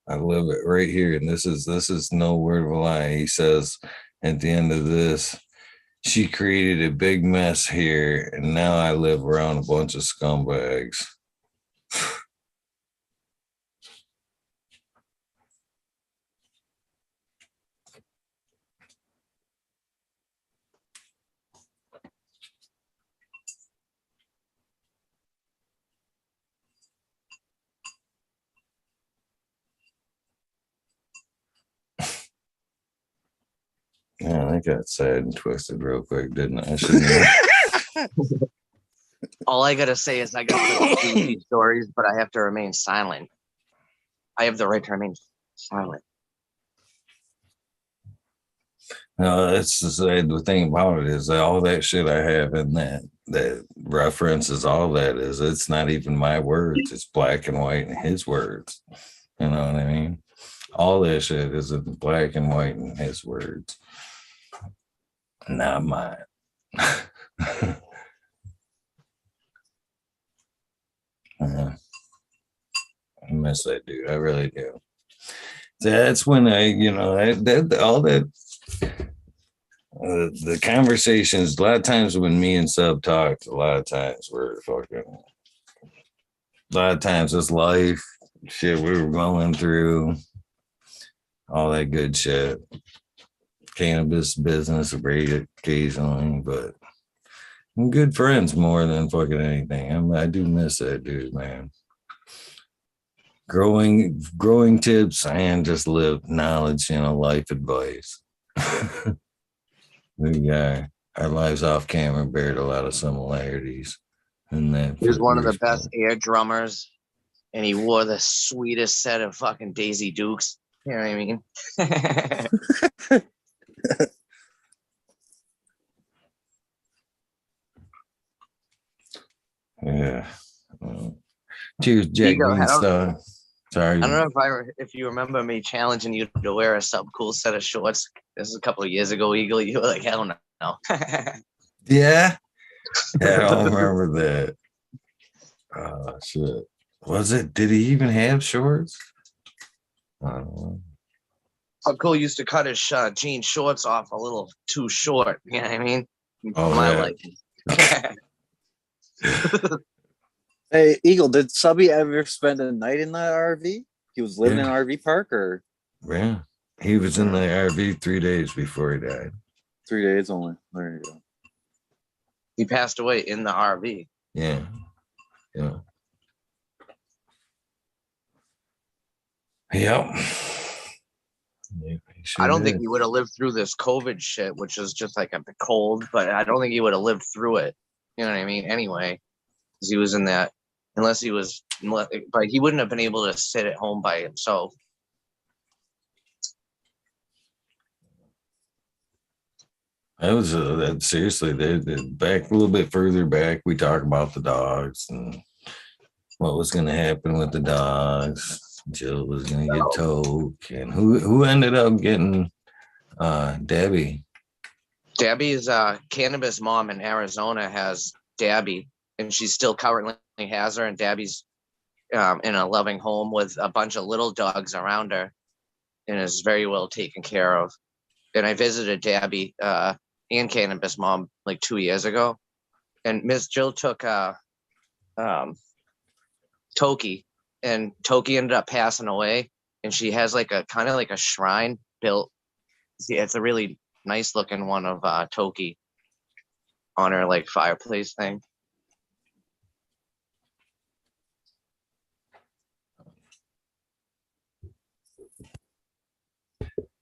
I live it right here, and this is no word of a lie. He says at the end of this, she created a big mess here, and now I live around a bunch of scumbags. Yeah, I got sad and twisted real quick, didn't I? I shouldn't have. All I gotta say is I got some these stories, but I have to remain silent. I have the right to remain silent. No, that's the thing about it is that all that shit I have in that references, all that is, it's not even my words. It's black and white and his words. You know what I mean? All that shit is in black and white and his words, not mine. I miss that dude. I really do. That's when I, all that. The conversations, a lot of times when me and Sub talked, a lot of times we're fucking, a lot of times it's life, shit we were going through, all that good shit. Cannabis business, occasionally, but I'm good friends more than fucking anything. I do miss that dude, man. Growing tips and just live knowledge, life advice. Our lives off camera bared a lot of similarities. And that he was one of the best air drummers, and he wore the sweetest set of fucking Daisy Dukes. You know what I mean? Yeah. Cheers, Jack Beanstalk. Sorry. I don't know if you remember me challenging you to wear a sub cool set of shorts. This is a couple of years ago, Eagle. You were like, hell no. Yeah. I don't remember that. Oh shit. Was it? Did he even have shorts? I don't know. Sub Cool used to cut his jean shorts off a little too short. You know what I mean? Oh, my yeah. liking. Hey, Eagle, did Subby ever spend a night in the RV? He was living in an RV park, or? Yeah. He was in the RV 3 days before he died. 3 days only. There you go. He passed away in the RV. Yeah. Yep. I don't think he would have lived through this COVID shit, which is just like a cold, but I don't think he would have lived through it. You know what I mean? Anyway, because he was in that, but he wouldn't have been able to sit at home by himself. That was seriously. They back a little bit further back. We talk about the dogs and what was going to happen with the dogs. Jill was going to get Toke, and who ended up getting Debbie. Debbie's cannabis mom in Arizona has Debbie, and she still currently has her. And Debbie's in a loving home with a bunch of little dogs around her, and is very well taken care of. And I visited Debbie and cannabis mom like 2 years ago, and Miss Jill took Toki, and Toki ended up passing away, and she has like a kind of like a shrine built. See, it's a really nice looking one of Toki on her like fireplace thing.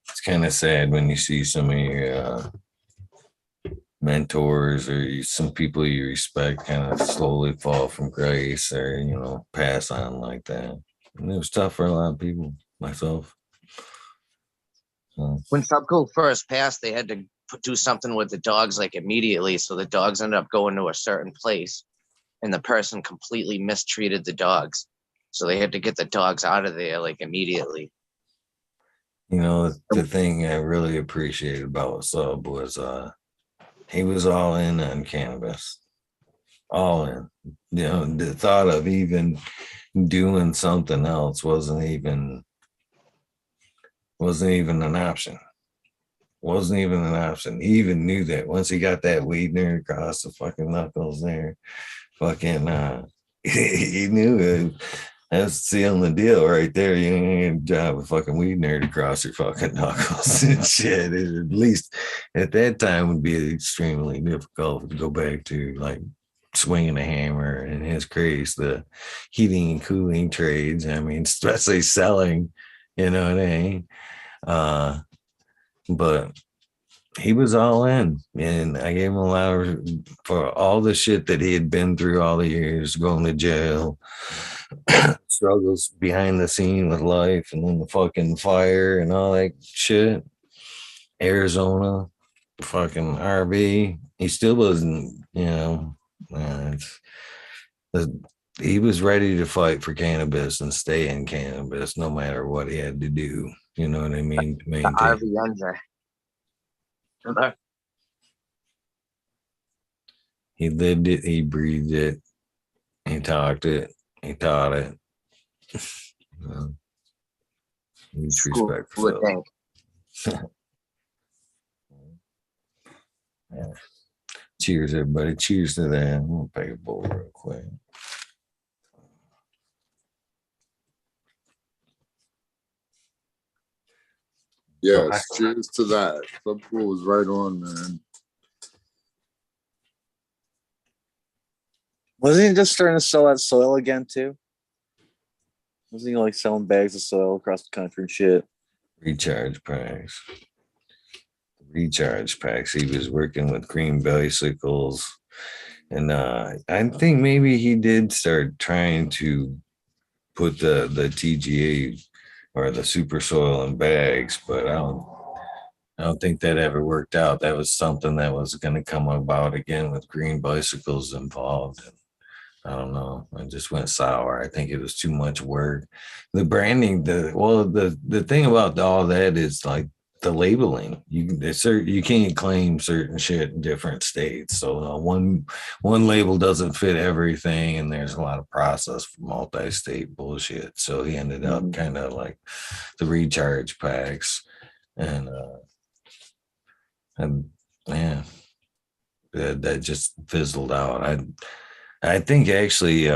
It's kind of sad when you see some of your mentors or some people you respect kind of slowly fall from grace or pass on like that. And it was tough for a lot of people, myself. So. When Subcool first passed, they had to do something with the dogs like immediately, so the dogs ended up going to a certain place, and the person completely mistreated the dogs, so they had to get the dogs out of there like immediately. The thing I really appreciated about Sub was He was all in on cannabis. All in. You know, the thought of even doing something else wasn't even an option. Wasn't even an option. He even knew that once he got that weed nerd across the fucking knuckles there, fucking he knew it. That's sealing the deal right there. You ain't gonna drive a fucking weed nerd across your fucking knuckles and shit. It, at least at that time would be extremely difficult to go back to like swinging a hammer and his craze, the heating and cooling trades. I mean, especially selling, you know what I mean? But he was all in, and I gave him a lot of, for all the shit that he had been through all the years, going to jail, struggles behind the scene with life, and then the fucking fire and all that shit. Arizona, fucking RV. He still wasn't, you know, he was ready to fight for cannabis and stay in cannabis no matter what he had to do. You know what I mean? To The maintain. RV engine. He lived it, he breathed it, he talked it, he taught it. Huge respect for Phil. Yeah. Cheers, everybody. Cheers to that. I'm gonna pay a bowl real quick. Yes, cheers to that. Liverpool was right on, man. Wasn't he just starting to sell that soil again too? Wasn't he like selling bags of soil across the country and shit? Recharge packs. He was working with green bicycles. And I think maybe he did start trying to put the TGA or the super soil in bags, but I don't think that ever worked out. That was something that was going to come about again with green bicycles involved. And I don't know. It just went sour. I think it was too much work. The branding, the thing about all that is like the labeling. You can't claim certain shit in different states. So one label doesn't fit everything, and there's a lot of process for multi-state bullshit. So he ended up kind of like the recharge packs, and yeah, that just fizzled out. I think actually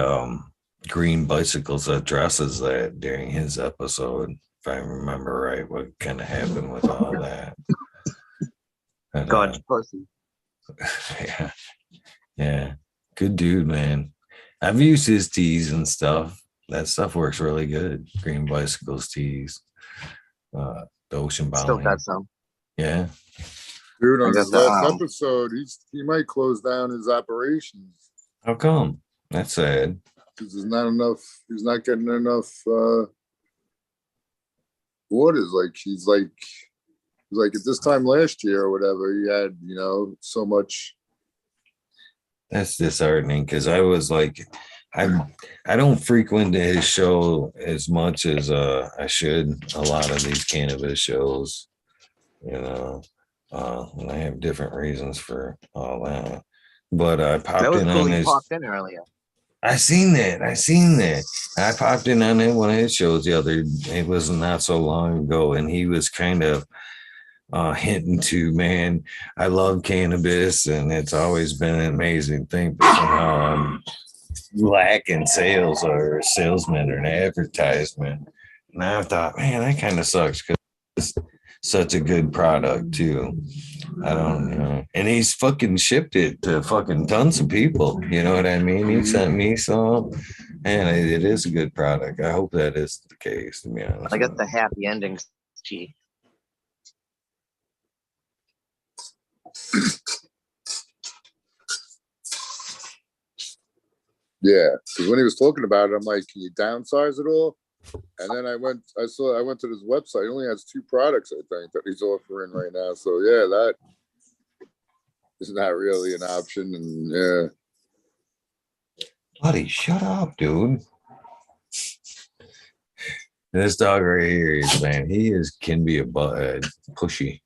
Green Bicycles addresses that during his episode, if I remember right, what kind of happened with all that. God's pussy. Yeah. Yeah. Good dude, man. I've used his teas and stuff. That stuff works really good. Green Bicycles teas. The Ocean Bounty. Still got some. Yeah. Dude, on I got his the, last episode, he might close down his operations How come? That's sad. because there's not enough. He's not getting enough orders. Like he's like at this time last year or whatever, he had so much. That's disheartening because I was like, I don't frequent his show as much as I should. A lot of these cannabis shows, and I have different reasons for all that. But I popped That was in cool. on You his. popped in earlier. I seen that. I popped in on one of his shows it was not so long ago, and he was kind of hinting to, man, I love cannabis and it's always been an amazing thing, but somehow I'm lacking sales or a salesman or an advertisement. And I thought, man, that kind of sucks because it's such a good product too. I don't know. And he's fucking shipped it to fucking tons of people. You know what I mean? He sent me some, and it is a good product. I hope that is the case, to be honest. I got the happy endings tea. Yeah, because when he was talking about it, I'm like, can you downsize it all? And then I went to this website. He only has 2 products, I think, that he's offering right now. So yeah, that is not really an option. And yeah. Buddy, shut up, dude. This dog right here, man, can be a pushy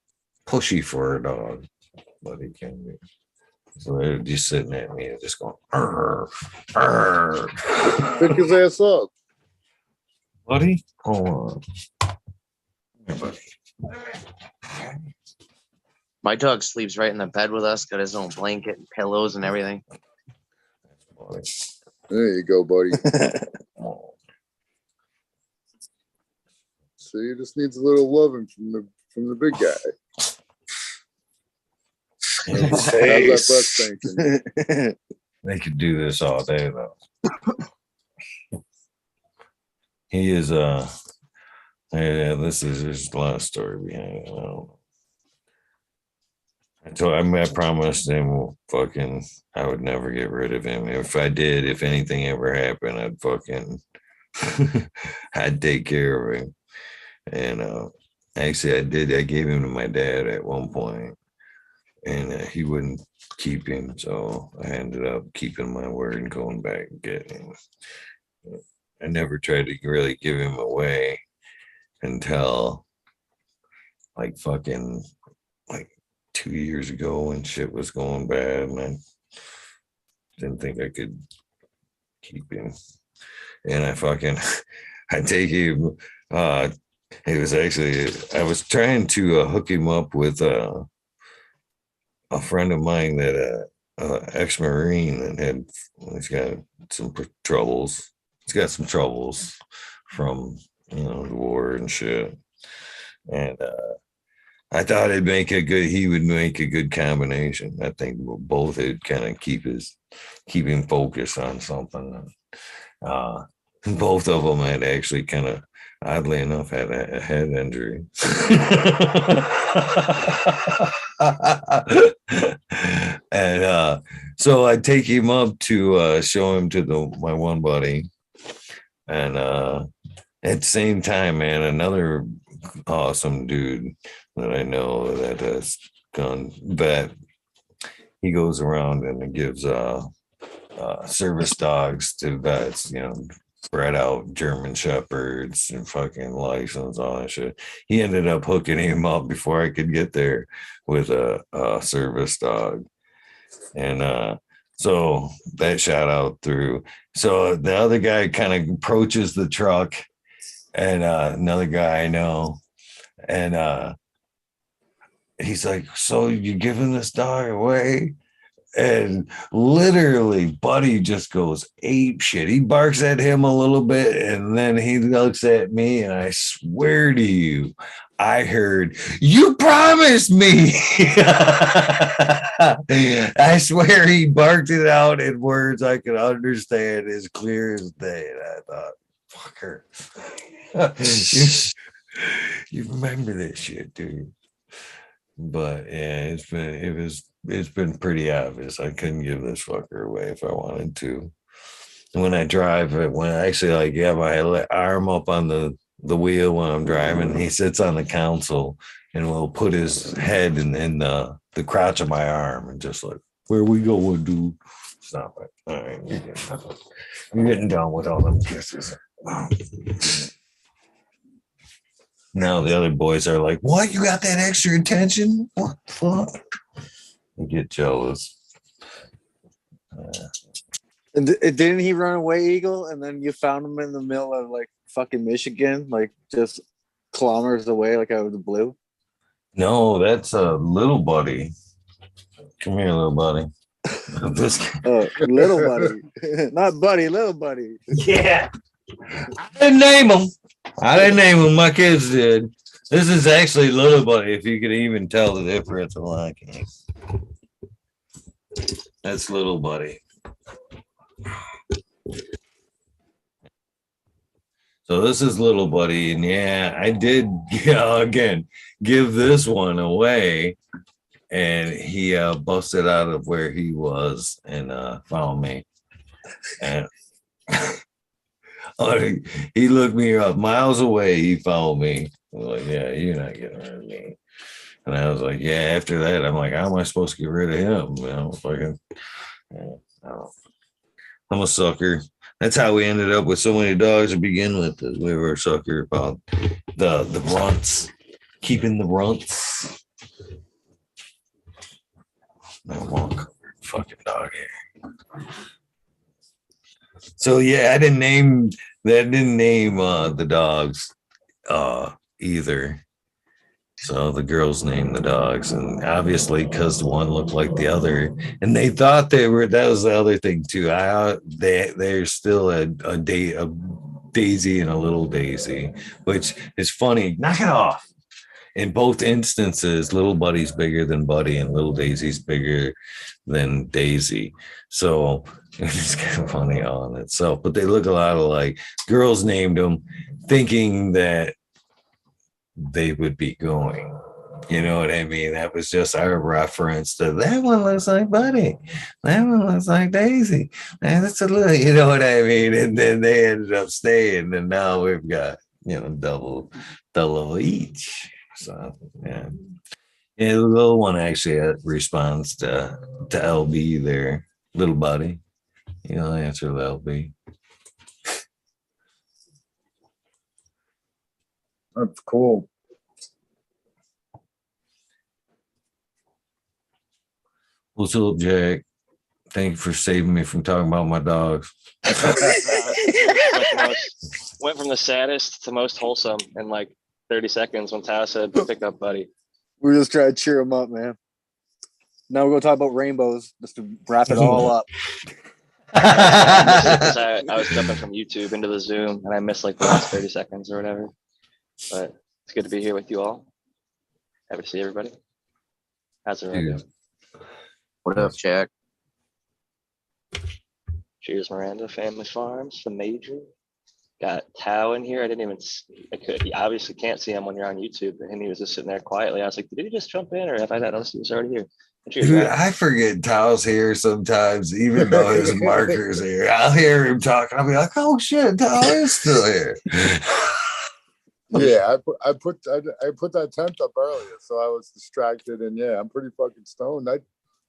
for a dog. buddy can be. So they're just sitting at me and just going, "Arr, arr." Pick his ass up. Buddy, hold on. Here, buddy. My dog sleeps right in the bed with us, got his own blanket and pillows and everything. There you go, buddy. So he just needs a little loving from the big guy. How's that breast thinking? They could do this all day though. He is yeah, there's a lot of story behind it. I don't know. I promised him I would never get rid of him. If I did, if anything ever happened, I'd take care of him. And actually I did. I gave him to my dad at one point, and he wouldn't keep him. So I ended up keeping my word and going back and getting him. I never tried to really give him away until like 2 years ago when shit was going bad, and I didn't think I could keep him. And I take him. It was actually, I was trying to hook him up with a friend of mine that ex-Marine that he's got some troubles. He's got some troubles from the war and shit. And I thought he would make a good combination. I think both would kind of keep him focused on something. Both of them had actually kind of, oddly enough, had a head injury. And so I take him up to show him to my one buddy. And at the same time, man, another awesome dude that I know that has gone vet, he goes around and gives service dogs to vets, spread out German Shepherds and fucking license, all that shit. He ended up hooking him up before I could get there with a service dog. And so that shot out through. So the other guy kind of approaches the truck, and another guy I know, and he's like, "So you giving this dog away?" And literally, Buddy just goes ape shit. He barks at him a little bit, and then he looks at me, and I swear to you, I heard, "You promised me." I swear he barked it out in words I could understand as clear as day. And I thought, fucker, you remember this shit, dude. But yeah, it's been pretty obvious. I couldn't give this fucker away if I wanted to. When I drive, when I actually have my arm up on the wheel when I'm driving, he sits on the console and will put his head in the crotch of my arm and just like, "Where we going, dude? Stop it. All right, you're getting done with all them kisses." Now the other boys are like, "What? You got that extra attention? What the fuck?" I get jealous. And didn't he run away, Eagle? And then you found him in the middle of like fucking Michigan, like just kilometers away, like out of the blue. No, that's a little buddy. Come here, little buddy. Little buddy, not buddy, little buddy. Yeah, I didn't name him. My kids did. This is actually little buddy. If you could even tell the difference, well, I can't. That's little buddy. So this is little buddy, and yeah, I did again give this one away, and he busted out of where he was and found me, and he looked me up miles away. He found me. I was like, "Yeah, you're not getting rid of me." And I was like, "Yeah." After that, I'm like, "How am I supposed to get rid of him?" Fucking, I'm a sucker. That's how we ended up with so many dogs to begin with. Is we were a sucker about the runts, keeping the runts. out here. So yeah, I didn't name the dogs either. So the girls named the dogs, and obviously because one looked like the other, and they thought they were. That was the other thing too. They're still a Daisy and a little Daisy, which is funny. Knock it off. In both instances, little Buddy's bigger than Buddy, and little Daisy's bigger than Daisy. So it's kind of funny on itself, but they look a lot alike. Girls named them thinking that they would be going. You know what I mean? That was just our reference to that one looks like Buddy. That one looks like Daisy. And it's a little, you know what I mean? And then they ended up staying, and now we've got, double each. So yeah. Yeah, the little one actually responds to LB there, little Buddy. Answer to LB. That's cool. What's up, Jack? Thank you for saving me from talking about my dogs. Went from the saddest to most wholesome in like 30 seconds when Tao said, pick up Buddy. We're just trying to cheer him up, man. Now we're going to talk about rainbows just to wrap it all up. I was jumping from YouTube into the Zoom and I missed like the last 30 seconds or whatever. But it's good to be here with you all. Happy to see everybody. How's everyone doing? What up, Jack? Cheers, Miranda. Family Farms, the Major. Got Tao in here. You obviously can't see him when you're on YouTube, and he was just sitting there quietly. I was like, did he just jump in, or have I not noticed he was already here? Cheers, Dude, Tao. I forget Tao's here sometimes, even though his marker's here. I'll hear him talking. I'll be like, oh shit, Tao is still here. Yeah, I put that tent up earlier, so I was distracted, and yeah, I'm pretty fucking stoned. That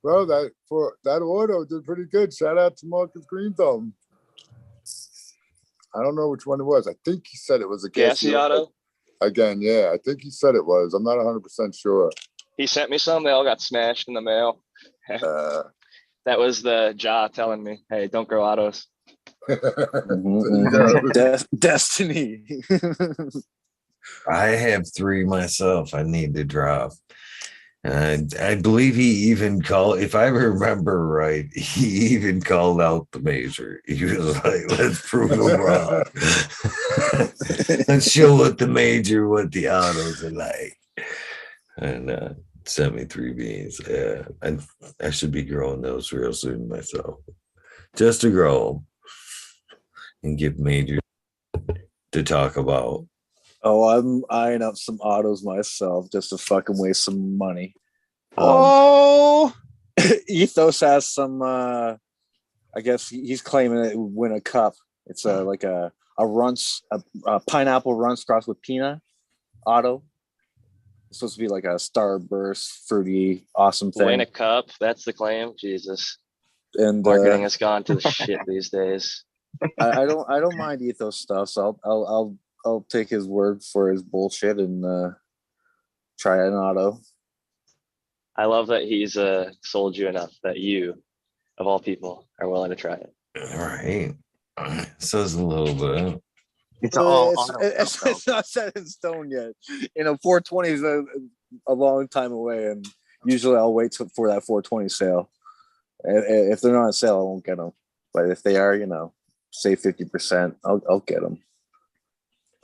auto did pretty good. Shout out to Marcus Greenthumb. I don't know which one it was. I think he said it was a gassy auto. Again, yeah, I think he said it was. I'm not 100% sure. He sent me some. They all got smashed in the mail. That was the jaw telling me, hey, don't grow autos. Destiny. I have 3 myself. I need to drop. And I believe he even called, if I remember right, he even called out the Major. He was like, let's prove him wrong. Let's show what the autos are like. And sent me 3 beans. Yeah, I should be growing those real soon myself. Just to grow them and give Major to talk about. Oh, I'm eyeing up some autos myself just to fucking waste some money. Ethos has some. I guess he's claiming it would win a cup. It's like a pineapple runts crossed with peanut auto. It's supposed to be like a starburst, fruity, awesome thing. Win a cup. That's the claim. Jesus. And marketing has gone to the shit these days. I don't mind Ethos stuff, so I'll take his word for his bullshit and try an auto. I love that he's sold you enough that you, of all people, are willing to try it. All right. Says a little bit. It's not set in stone yet. 420 is a long time away, and usually I'll wait for that 420 sale. If they're not on sale, I won't get them. But if they are, say 50%, I'll get them.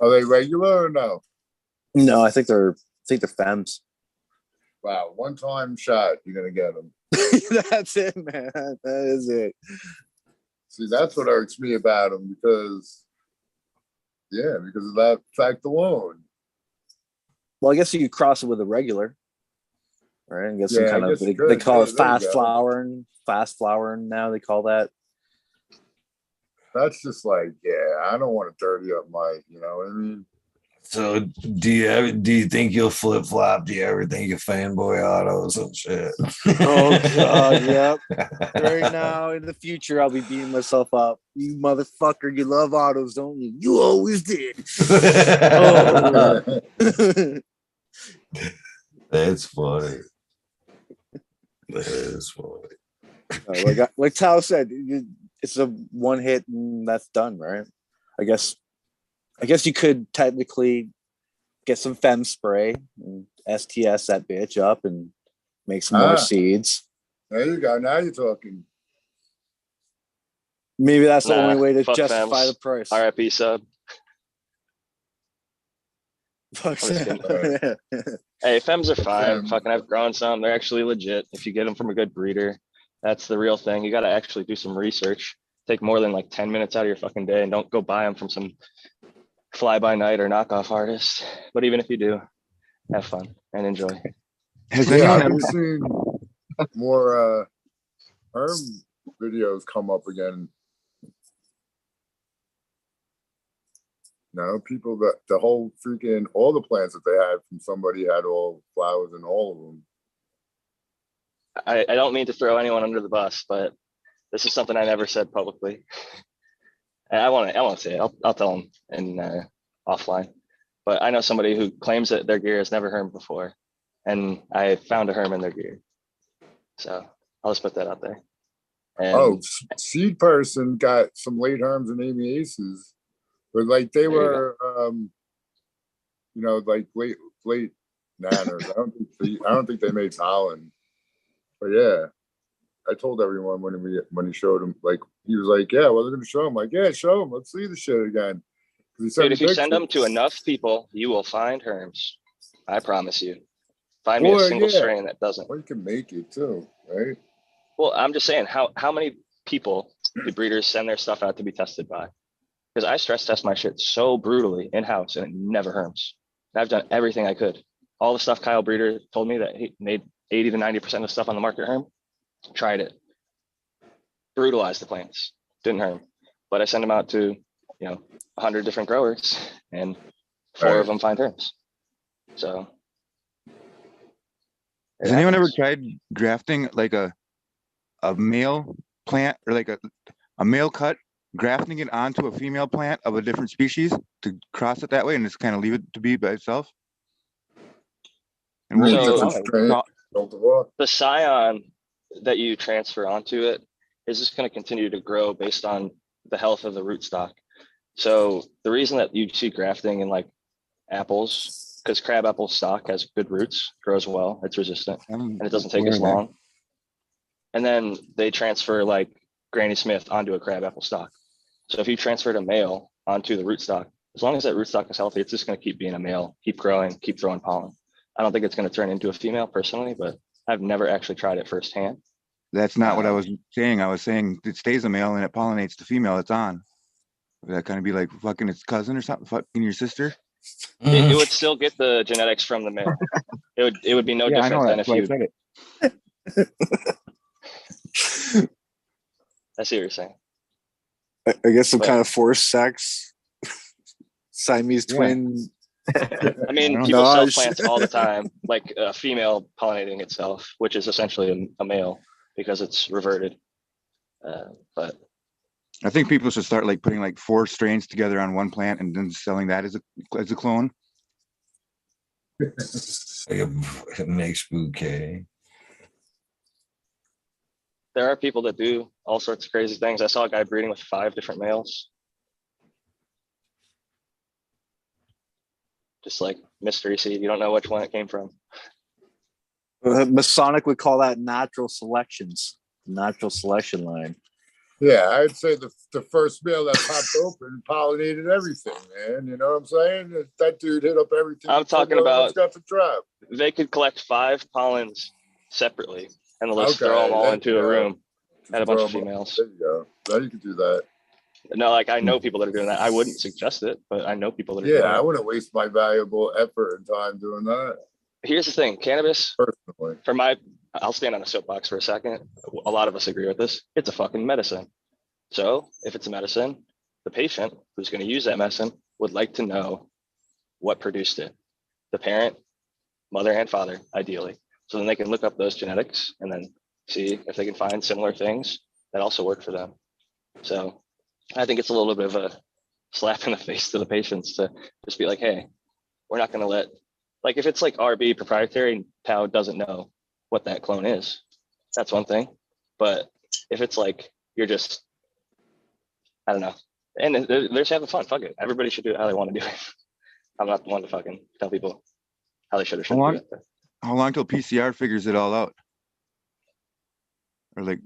Are they regular or no? No, I think they're femmes. Wow, one-time shot, you're gonna get them. That's it, man. That is it. See, that's what irks me about them because of that fact alone. Well, I guess you could cross it with a regular, right? And get some kind of they call it fast flowering now. They call that. That's just like, I don't want to dirty up my, you know what I mean? So do you think you'll flip flop? Do you ever think you fanboy autos and shit? Oh god, yep. Right now in the future, I'll be beating myself up. You motherfucker, you love autos, don't you? You always did. That's funny. That is funny. Like Tao said, it's a one hit and that's done, right? I guess you could technically get some fem spray and STS that bitch up and make some more seeds. There you go. Now you're talking. Maybe that's the only way to fuck justify fems. the price. RIP sub. Fuck Hey, fems are fine. Fucking, I've grown some. They're actually legit. If you get them from a good breeder, that's the real thing. You got to actually do some research. Take more than like 10 minutes out of your fucking day, and don't go buy them from some fly by night or knockoff artist. But even if you do, have fun and enjoy. Has anyone ever seen more herm videos come up again? No, people that the whole freaking all the plants that they had from somebody had all flowers in all of them. I don't mean to throw anyone under the bus, but this is something I never said publicly. And I want to say it. I'll tell them in offline. But I know somebody who claims that their gear has never hermed before, and I found a herm in their gear. So I'll just put that out there. And Seed Person got some late herms and Amy Aces, but like they were, like late nanners. I don't think they made pollen. But yeah, I told everyone when he showed him, like he was like, "Yeah, well, they're gonna show him." Like, "Yeah, show him. Let's see the shit again." Dude, if you send them to enough people, you will find herms. I promise you. Find me a single strain that doesn't. Or you can make it too, right? Well, I'm just saying, how many people do breeders send their stuff out to be tested by? Because I stress test my shit so brutally in house, and it never herms. And I've done everything I could. All the stuff Kyle Breeder told me that he made 80 to 90% of stuff on the market herm. Tried it. Brutalized the plants. Didn't herm. But I send them out to 100 different growers, and 4 of them find herms. So has anyone ever tried grafting like a male plant or like a male cut, grafting it onto a female plant of a different species to cross it that way and just kind of leave it to be by itself? And the scion that you transfer onto it is just going to continue to grow based on the health of the rootstock. So the reason that you see grafting in like apples, because crab apple stock has good roots, grows well, it's resistant, and it doesn't take as long. And then they transfer like Granny Smith onto a crab apple stock. So if you transferred a male onto the rootstock, as long as that rootstock is healthy, it's just going to keep being a male, keep growing, keep throwing pollen. I don't think it's going to turn into a female personally, but I've never actually tried it firsthand. That's not what I was saying. I was saying it stays a male and it pollinates the female it's on. Would that kind of be like fucking its cousin or something, fucking your sister? It would still get the genetics from the male. It would be no different than if you said it. I see what you're saying. I guess some kind of forced sex, Siamese twin. I mean, people sell plants all the time, like a female pollinating itself, which is essentially a male because it's reverted. But I think people should start like putting like 4 strains together on one plant and then selling that as a clone. Like a mixed bouquet. There are people that do all sorts of crazy things. I saw a guy breeding with 5 different males. Just like mystery seed. You don't know which one it came from. Masonic would call that natural selections, natural selection line. Yeah, I'd say the first male that popped open pollinated everything, man. You know what I'm saying? That dude hit up everything. I'm talking about got to drop. They could collect 5 pollens separately and let's throw them all into a room at a bunch of females. There you go. Now you can do that. No, like I know people that are doing that. I wouldn't suggest it, but I know people that are doing that. I wouldn't waste my valuable effort and time doing that. Here's the thing, cannabis, personally, I'll stand on a soapbox for a second. A lot of us agree with this. It's a fucking medicine. So if it's a medicine, the patient who's going to use that medicine would like to know what produced it. The parent, mother and father, ideally. So then they can look up those genetics and then see if they can find similar things that also work for them. So I think it's a little bit of a slap in the face to the patients to just be like, hey, we're not going to let, like if it's like RB proprietary and Tao doesn't know what that clone is, that's one thing. But If it's like you're just, I don't know, and they're just having fun. Fuck it. Everybody should do it how they want to do it. I'm not the one to fucking tell people how they should or shouldn't do it. How long till PCR figures it all out? Or like,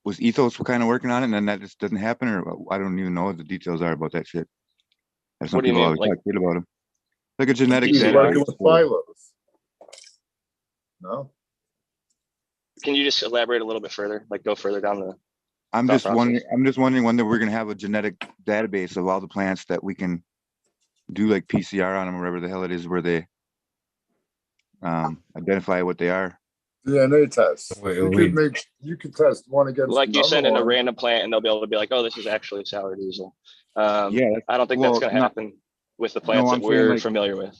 was Ethos kind of working on it and then that just doesn't happen? Or I don't even know what the details are about that shit. Some What do you people mean? always talk shit about them. Like a genetic He's PCR? working database. with Phylos. No. Can you just elaborate a little bit further? Like go further down the I'm thought just process? wondering. I'm just wondering when we're gonna have a genetic database of all the plants that we can do like PCR on them, or whatever the hell it is, where they identify what they are. DNA test. Wait, You could test one against Like you another send in a one. random plant and they'll be able to be like, oh, this is actually sour diesel. Yeah, I don't think that's going to happen with the plants that I'm saying, we're like, familiar with.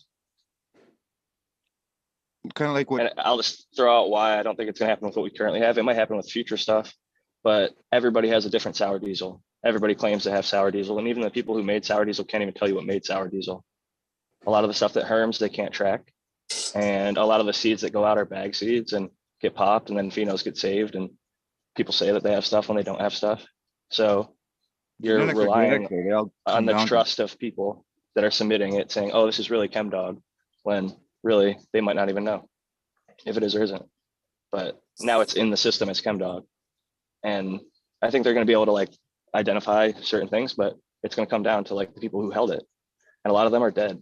kind of like what. And I'll just throw out why I don't think it's going to happen with what we currently have. It might happen with future stuff, but everybody has a different sour diesel. Everybody claims to have sour diesel. And even the people who made sour diesel can't even tell you what made sour diesel. A lot of the stuff that herms, they can't track. And a lot of the seeds that go out are bag seeds and get popped, and then phenos get saved. And people say that they have stuff when they don't have stuff. So you're Genetics are relying genetics, they all on come the down to- trust of people that are submitting it saying, oh, this is really ChemDog, when really they might not even know if it is or isn't. But now it's in the system as ChemDog. And I think they're going to be able to like identify certain things, but it's going to come down to like the people who held it. And a lot of them are dead.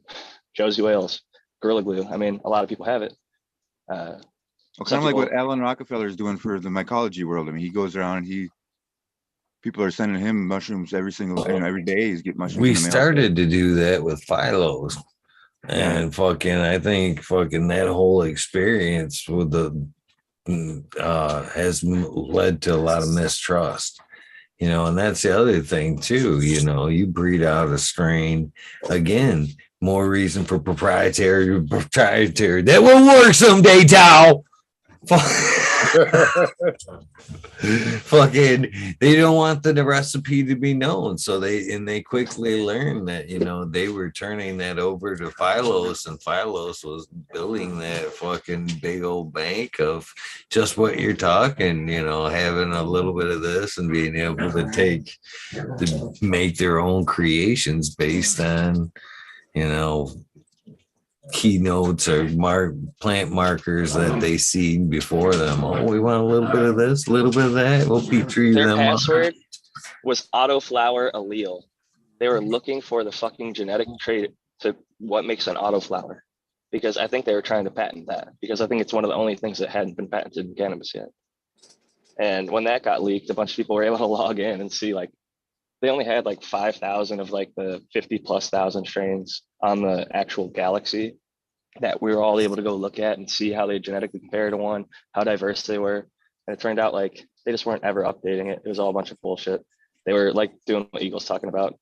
Josie Wales, Gorilla Glue. I mean, a lot of people have it. Well, kind of like what Alan Rockefeller is doing for the mycology world. I mean, he goes around and people are sending him mushrooms every day. He's getting mushrooms. We in the mail. started to do that with Phylos, and I think that whole experience with the has led to a lot of mistrust. And that's the other thing too. You breed out a strain again. More reason for proprietary. That will work someday, Tao. Fucking, they don't want the recipe to be known, so they quickly learned that they were turning that over to Phylos, and Phylos was building that fucking big old bank of just what you're talking, having a little bit of this and being able to make their own creations based on keynotes or plant markers that they see before them. Oh, we want a little bit of this, a little bit of that. We'll Petri Their them. password was autoflower allele. They were looking for the fucking genetic trait to what makes an autoflower, because I think they were trying to patent that, because I think it's one of the only things that hadn't been patented in cannabis yet. And when that got leaked, a bunch of people were able to log in and see like they only had like 5,000 of like the 50,000+ strains on the actual galaxy that we were all able to go look at and see how they genetically compare to one, how diverse they were. And it turned out like they just weren't ever updating it. It was all a bunch of bullshit. They were like doing what Eagle's talking about,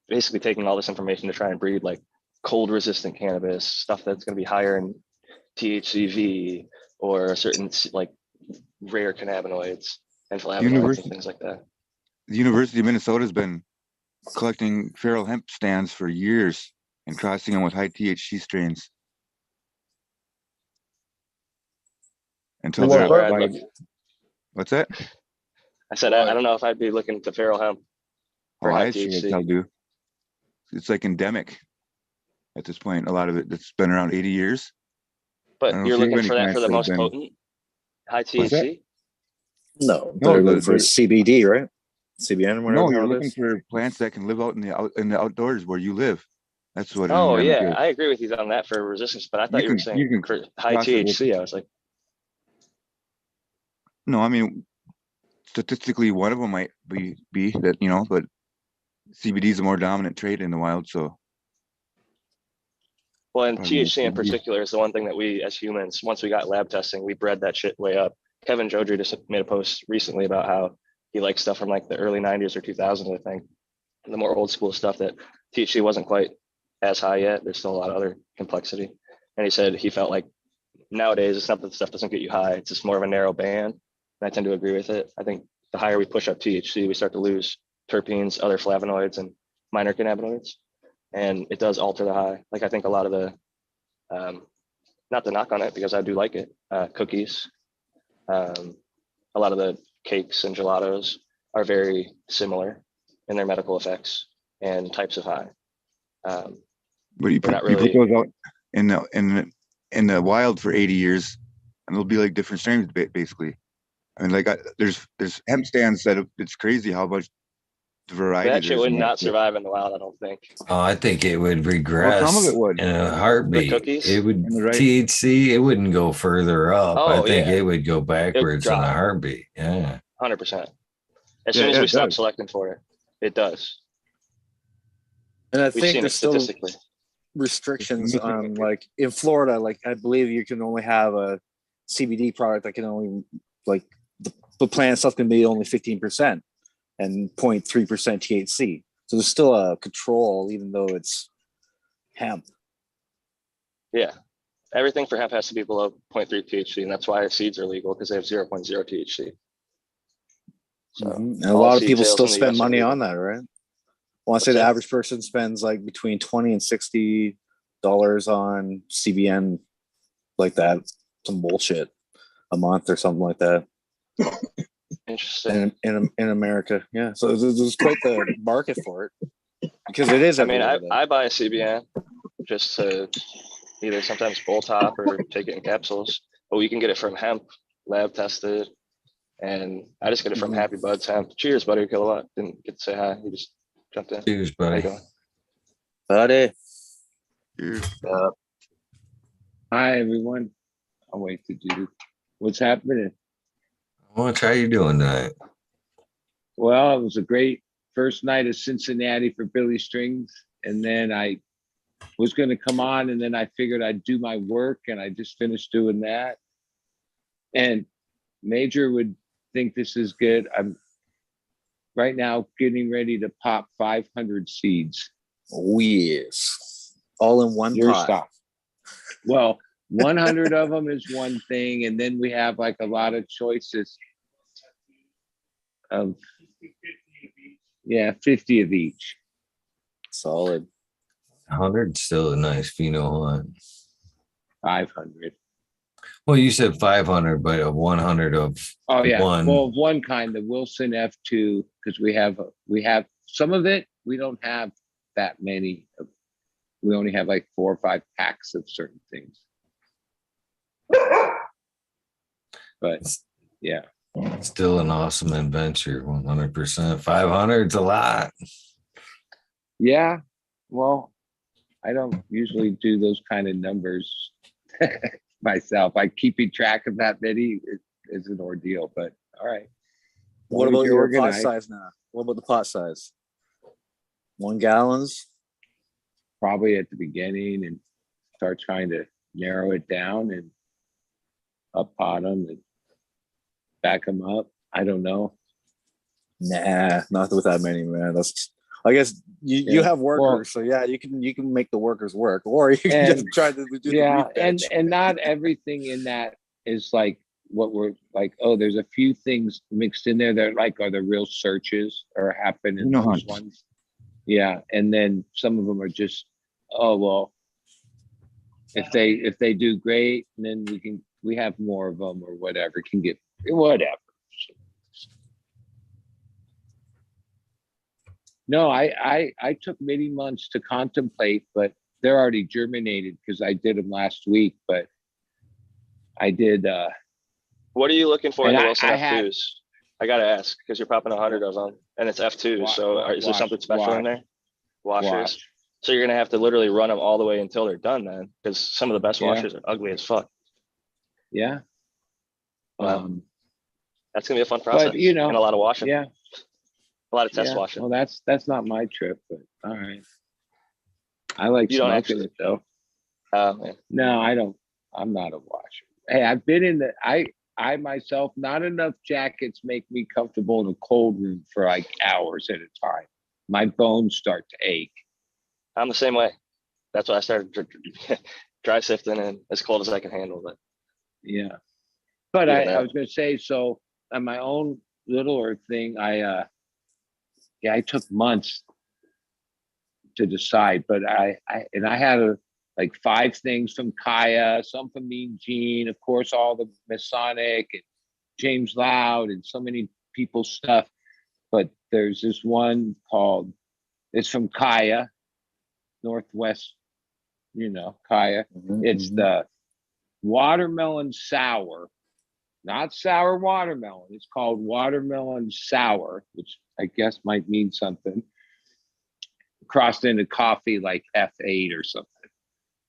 basically taking all this information to try and breed like cold resistant cannabis, stuff that's going to be higher in THCV or certain like rare cannabinoids and flavonoids and things like that. The University of Minnesota has been collecting feral hemp stands for years and crossing them with high THC strains. Until they're like, what's that? I said, I don't know if I'd be looking to feral hemp. Oh, I sure as hell do. It's like endemic at this point. A lot of it's been around 80 years. But you're looking for that for the most potent high THC? No, they're looking for CBD, right? CBN, whatever. No, you're looking for plants that can live out in the outdoors where you live. That's what. Oh yeah, I agree with you on that for resistance. But I thought you were saying for high THC. I was like, no, I mean, statistically, one of them might be that, but CBD is a more dominant trait in the wild. So, well, and THC in particular is the one thing that we as humans, once we got lab testing, we bred that shit way up. Kevin Jodry just made a post recently about how he likes stuff from like the early 90s or 2000s, I think. The more old school stuff that THC wasn't quite as high yet. There's still a lot of other complexity. And he said he felt like nowadays it's not that stuff doesn't get you high. It's just more of a narrow band. And I tend to agree with it. I think the higher we push up THC, we start to lose terpenes, other flavonoids, and minor cannabinoids. And it does alter the high. Like I think a lot of the, not to knock on it because I do like it, cookies, a lot of the cakes and gelatos are very similar in their medical effects and types of high. But you We're not put really- those out in the wild for 80 years, and they'll be like different strains basically. I mean, like there's hemp stands that it's crazy how much variety That shit there's would in not that. survive in the wild, I don't think. Oh, I think it would regress Well, some of it would. in a heartbeat. cookies? It would Right. THC. It wouldn't go further up. I Oh, think yeah. it would go backwards in a drop. heartbeat. Yeah. 100%. As Yeah, soon as yeah, we it stop does. selecting for it, it does. And I We've think seen it there's still statistically. restrictions on, like in Florida, like I believe you can only have a CBD product that can only, like the plant itself can be only 15% and 0.3% THC. So there's still a control, even though it's hemp. Yeah. Everything for hemp has to be below 0.3 THC, and that's why seeds are legal, because they have 0.0 THC. So And a all lot of seed people sales still in the spend US are money legal. on that, right? Well, I say What's the that? average person spends like between $20 and $60 on CBN, like that, some bullshit, a month or something like that. Interesting. In America, yeah. So there's quite the market for it because it is. I mean, everywhere, though. I buy a CBN just to either sometimes bowl top or take it in capsules, but we can get it from hemp, lab tested, and I just get it from Happy Buds Hemp. Cheers, buddy, kilowatt. Didn't get to say hi. He just jumped in. Cheers, How you buddy. doing? buddy. Hi, everyone. I'll wait to do what's happening. How you doing tonight? Well, it was a great first night of Cincinnati for Billy Strings. And then I was going to come on, and then I figured I'd do my work, and I just finished doing that. And Major would think this is good. I'm right now getting ready to pop 500 seeds. Oh, yes. All in one Your pot. stuff. Well, 100 of them is one thing, and then we have like a lot of choices of 50 of each. Solid. 100 still a nice pheno hunt. 500. Well, you said 500, but of 100 of Oh yeah. one. Well, of one kind, the Wilson F2, because we have some of it. We don't have that many. We only have like 4 or 5 packs of certain things. But yeah. Still an awesome adventure, 100%. 500's a lot. Yeah. Well, I don't usually do those kind of numbers myself. Like keeping track of that many is an ordeal, but all right. What about your pot size now? What about the pot size? 1 gallons? Probably at the beginning, and start trying to narrow it down and up pot them and back them up. I don't know. Nah, not with that many, man. That's, I guess you have workers, Well, so yeah, you can make the workers work, or you can and- just try to do yeah, the and research. and not everything in that is like what we're like. Oh, there's a few things mixed in there that are the real searches or happen in those ones. Yeah, and then some of them are just, oh well, if they do great, and then we have more of them or whatever, can get whatever. No, I took many months to contemplate, but they're already germinated because I did them last week. But I did. What are you looking for in And the I- Wilson I F2s? had- I gotta ask, because you're popping 100 of them, and it's F2s. So is there something special in there? Washers. Wash. So you're gonna have to literally run them all the way until they're done, then, because some of the best Yeah. washers are ugly as fuck. Yeah. Wow. That's gonna be a fun process. But you know, and a lot of washing. Yeah. A lot of test Yeah. washing. Well, that's not my trip, but all right. I like You don't smoking actually- it though. Man. No, I don't. I'm not a washer. Hey, I've been in the. I myself, not enough jackets make me comfortable in a cold room for like hours at a time. My bones start to ache. I'm the same way. That's why I started dry sifting and as cold as I can handle it. Yeah. But Even I that. was going to say, so on my own littler thing, I took months to decide, but I had like 5 things from Kaya, some from Mean Gene, of course, all the Masonic and James Loud and so many people's stuff. But there's this one called, it's from Kaya, Northwest, Kaya. It's the watermelon sour, not sour watermelon. It's called watermelon sour, which I guess might mean something. Crossed into coffee like F8 or something.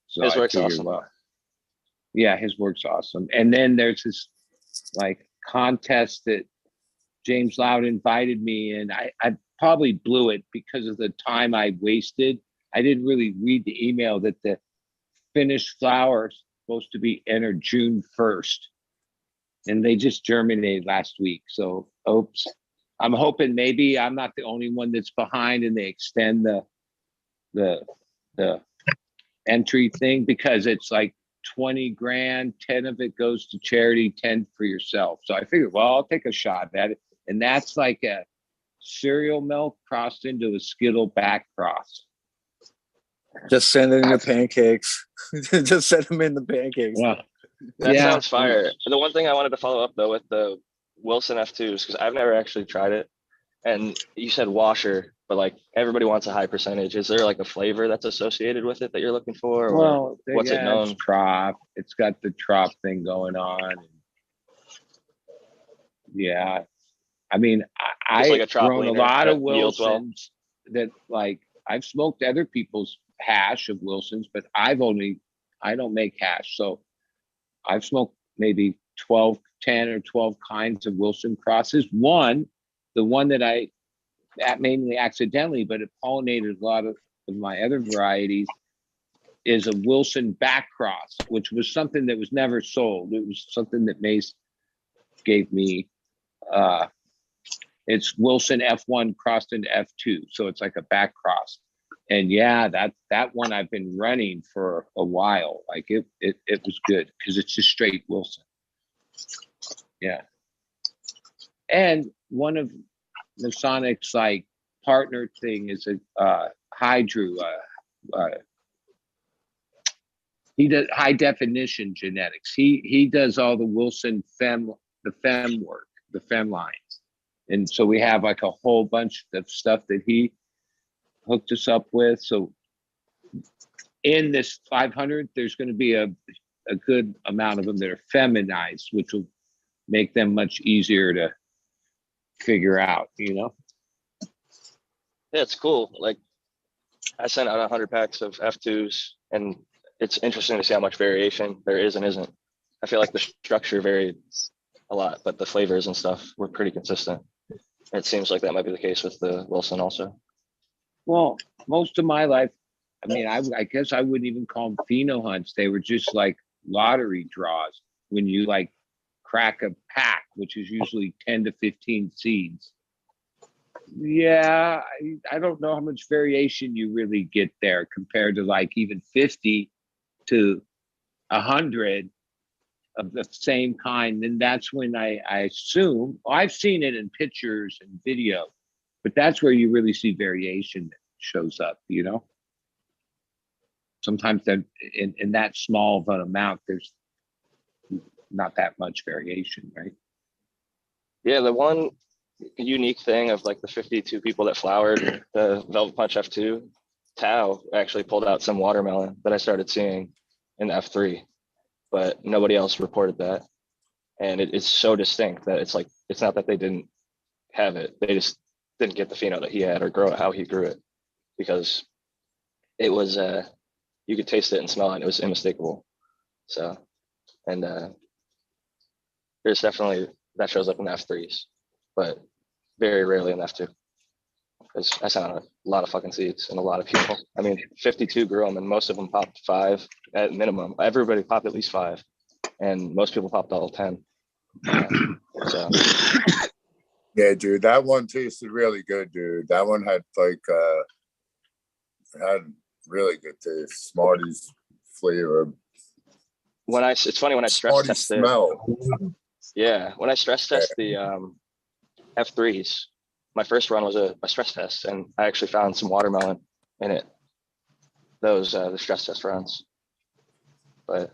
So His work's awesome. Yeah, his work's awesome. And then there's this like contest that James Loud invited me in. I probably blew it because of the time I wasted. I didn't really read the email that the finished flowers supposed to be entered June 1st. And they just germinated last week. So, oops. I'm hoping maybe I'm not the only one that's behind and they extend the entry thing, because it's like 20 grand, 10 of it goes to charity, 10 for yourself. So I figured, well, I'll take a shot at it. And that's like a cereal milk crossed into a Skittle back cross. Just send it in the pancakes. Just send them in the pancakes. Wow. That sounds fire. The one thing I wanted to follow up though with the Wilson F2s, because I've never actually tried it. And you said washer, but like everybody wants a high percentage. Is there like a flavor that's associated with it that you're looking for? Or Well, what's it known? It's trop. It's got the trop thing going on. Yeah. I mean, I've like grown a lot of yields Wilsons that like I've smoked other people's hash of Wilsons, but I don't make hash. So I've smoked maybe 10 or 12 kinds of Wilson crosses. The one that mainly accidentally, but it pollinated a lot of my other varieties, is a Wilson back cross, which was something that was never sold. It was something that Mace gave me. It's Wilson F1 crossed into F2. So it's like a back cross. And yeah, that one I've been running for a while. Like it was good because it's just straight Wilson. Yeah. And one of Masonic's like partner thing is a Hydru. He does high definition genetics. He does all the Wilson fem work, the fem lines. And so we have like a whole bunch of stuff that he hooked us up with. So in this 500, there's going to be a good amount of them that are feminized, which will make them much easier to figure out, Yeah, it's cool. Like I sent out 100 packs of F2s, and it's interesting to see how much variation there is and isn't. I feel like the structure varied a lot, but the flavors and stuff were pretty consistent. It seems like that might be the case with the Wilson also. Well, most of my life, I mean, I guess I wouldn't even call them pheno hunts. They were just like lottery draws when you like crack a pack, which is usually 10 to 15 seeds. Yeah, I don't know how much variation you really get there compared to like even 50 to 100 of the same kind. And that's when I assume, I've seen it in pictures and video, but that's where you really see variation that shows up, Sometimes that in that small of an amount, there's not that much variation, right? Yeah, the one unique thing of like the 52 people that flowered the Velvet Punch F2, Tao actually pulled out some watermelon that I started seeing in the F3, but nobody else reported that. And it's so distinct that it's like, it's not that they didn't have it. They just didn't get the pheno that he had or grow it how he grew it, because it was, you could taste it and smell it, and it was unmistakable. So, and there's definitely, that shows up in the F3s, but very rarely in F2. Because I sent out a lot of fucking seeds and a lot of people. I mean, 52 grew them, and most of them popped 5 at minimum. Everybody popped at least 5, and most people popped all 10. So. Yeah, dude, that one tasted really good, dude. That one had like had really good taste. Smarties flavor. It's funny when I stress test smell. Yeah, when I stress test the F3s, my first run was a stress test, and I actually found some watermelon in it. Those the stress test runs. But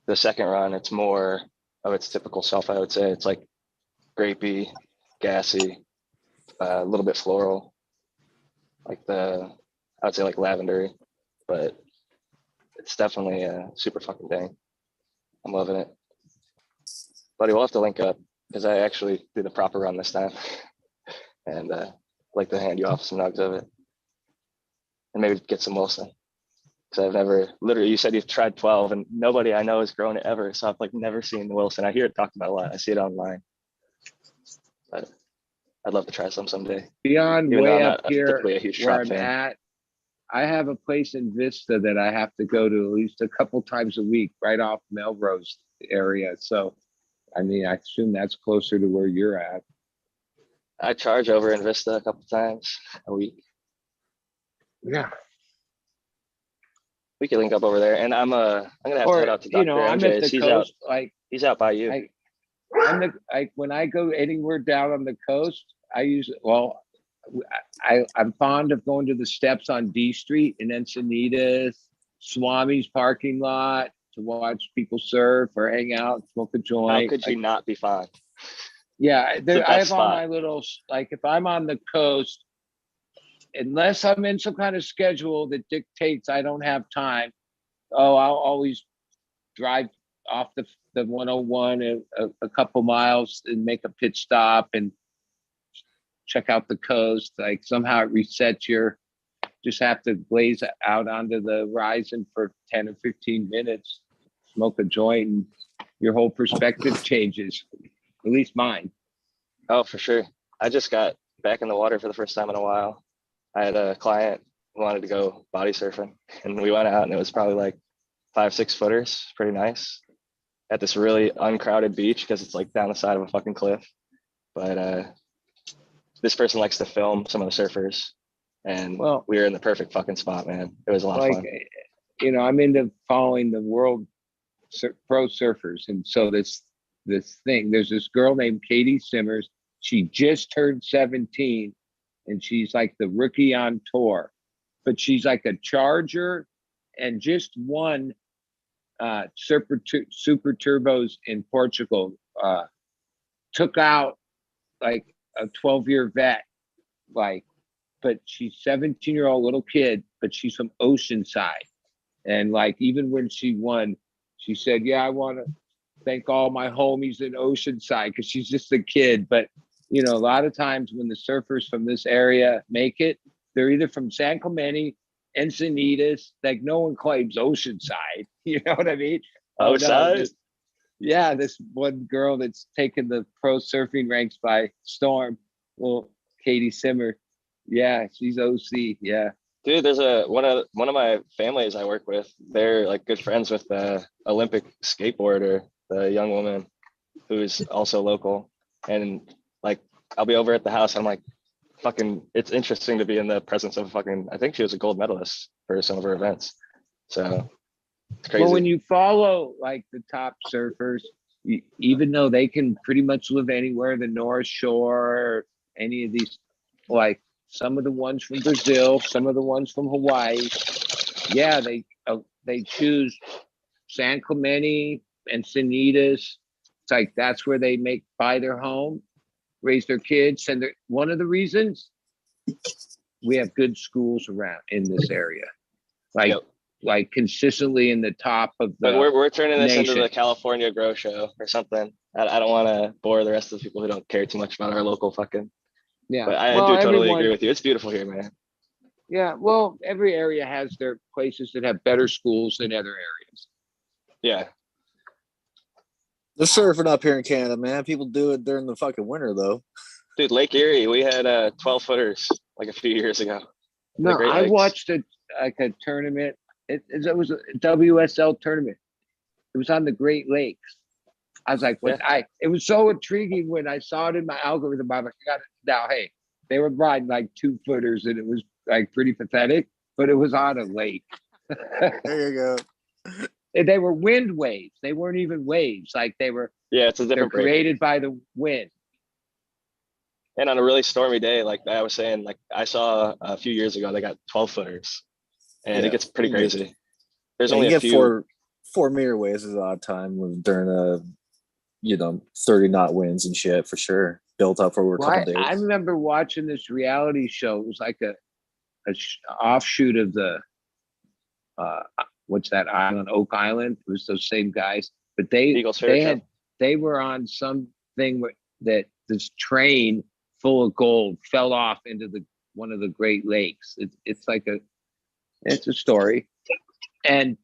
the second run, it's more of its typical self, I would say. It's like grapey, gassy, a little bit floral, I would say like lavender, but it's definitely a super fucking dang. I'm loving it. Buddy, we'll have to link up because I actually did the proper run this time. And like to hand you off some nugs of it. And maybe get some Wilson. Because I've never, literally, you said you've tried 12 and nobody I know has grown it ever. So I've like never seen the Wilson. I hear it talked about a lot. I see it online. But I'd love to try some someday. Beyond Even though way I'm up not here typically a huge where Trop I'm fan. at, I have a place in Vista that I have to go to at least a couple times a week, right off Melrose area. So, I mean, I assume that's closer to where you're at. I charge over in Vista a couple times a week. Yeah. We could link up over there. And I'm gonna have to head out to Dr. I'm at MJ's. the coast, He's out by you. when I go anywhere down on the coast, I'm fond of going to the steps on D Street in Encinitas, Swami's parking lot to watch people surf or hang out, smoke a joint. How could you not be fond? Yeah, the I best have all spot. my little, like if I'm on the coast, unless I'm in some kind of schedule that dictates I don't have time, I'll always drive off the 101 a couple miles and make a pit stop and check out the coast. Like somehow it resets just have to blaze out onto the horizon for 10 or 15 minutes, smoke a joint, and your whole perspective changes, at least mine. Oh, for sure. I just got back in the water for the first time in a while. I had a client who wanted to go body surfing and we went out and it was probably like 5-6 footers, pretty nice, at this really uncrowded beach because it's like down the side of a fucking cliff. But this person likes to film some of the surfers and we were in the perfect fucking spot, man. It was a lot of fun. I'm into following the world pro surfers. And so this thing, there's this girl named Katie Simmers. She just turned 17 and she's like the rookie on tour, but she's like a charger and just won super turbos in Portugal, took out like a 12-year vet, but she's 17-year-old little kid, but she's from Oceanside. And like, even when she won, she said, yeah, I want to thank all my homies in Oceanside, because she's just a kid. But a lot of times when the surfers from this area make it, they're either from San Clemente, Encinitas, like no one claims Oceanside. You know what I mean? Oceanside? This one girl that's taken the pro surfing ranks by storm. Well, Katie Simmer. Yeah, she's OC. Yeah. Dude, there's one of my families I work with. They're like good friends with the Olympic skateboarder, the young woman who's also local. And like, I'll be over at the house. And I'm like, it's interesting to be in the presence of I think she was a gold medalist for some of her events. So it's crazy. Well, when you follow like the top surfers, even though they can pretty much live anywhere, the North Shore, or any of these, like some of the ones from Brazil, some of the ones from Hawaii, yeah, they choose San Clemente and Encinitas. It's like that's where they buy their home, raise their kids, and one of the reasons we have good schools around in this area, like consistently in the top of the. But we're turning this nation. into the California Grow Show or something. I don't want to bore the rest of the people who don't care too much about our local fucking. Yeah, but I do totally agree with you. It's beautiful here, man. Yeah, well, every area has their places that have better schools than other areas. Yeah. The surfing up here in Canada, man. People do it during the fucking winter, though. Dude, Lake Erie, we had 12 footers like a few years ago. No, I watched a tournament. It was a WSL tournament. It was on the Great Lakes. I was like, it was so intriguing when I saw it in my algorithm. I was like, I got it now. Hey, they were riding like 2 footers and it was like pretty pathetic, but it was on a lake. There you go. And they were wind waves. They weren't even waves. Like they were. Yeah, it's a different. They're created by the wind. And on a really stormy day, like I was saying, like I saw a few years ago, they got 12 footers, and it gets pretty crazy. There's only you a get few. 4 meter waves is odd time during 30 knot winds and shit for sure. Built up over a Well, couple days. I remember watching this reality show. It was like a offshoot of the what's that island, Oak Island. It was those same guys, but they were on something that this train full of gold fell off into one of the Great Lakes. It's a story, and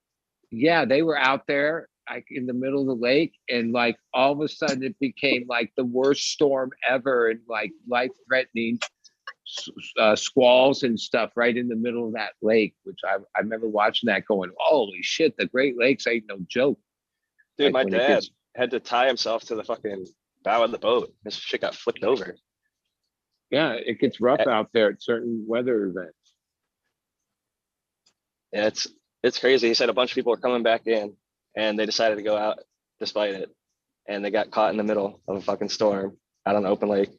yeah, they were out there like in the middle of the lake, and like all of a sudden it became like the worst storm ever, and like life-threatening squalls and stuff right in the middle of that lake, which I remember watching that going, holy shit, the Great Lakes ain't no joke. Dude, my dad had to tie himself to the fucking bow of the boat. This shit got flipped over. Yeah, it gets rough out there at certain weather events. Yeah, it's crazy. He said a bunch of people were coming back in and they decided to go out despite it. And they got caught in the middle of a fucking storm out on the open lake.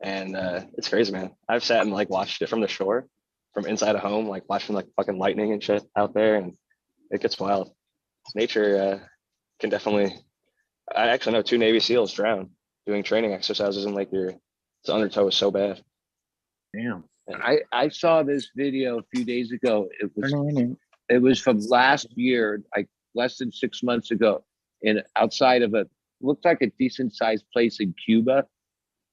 And it's crazy, man. I've sat and like watched it from the shore, from inside a home, like watching like fucking lightning and shit out there, and it gets wild. Nature can definitely. I actually know 2 Navy SEALs drowned doing training exercises in Lake Erie. The undertow was so bad. Damn. I saw this video a few days ago. It was from last year, like less than 6 months ago, outside of looked like a decent sized place in Cuba.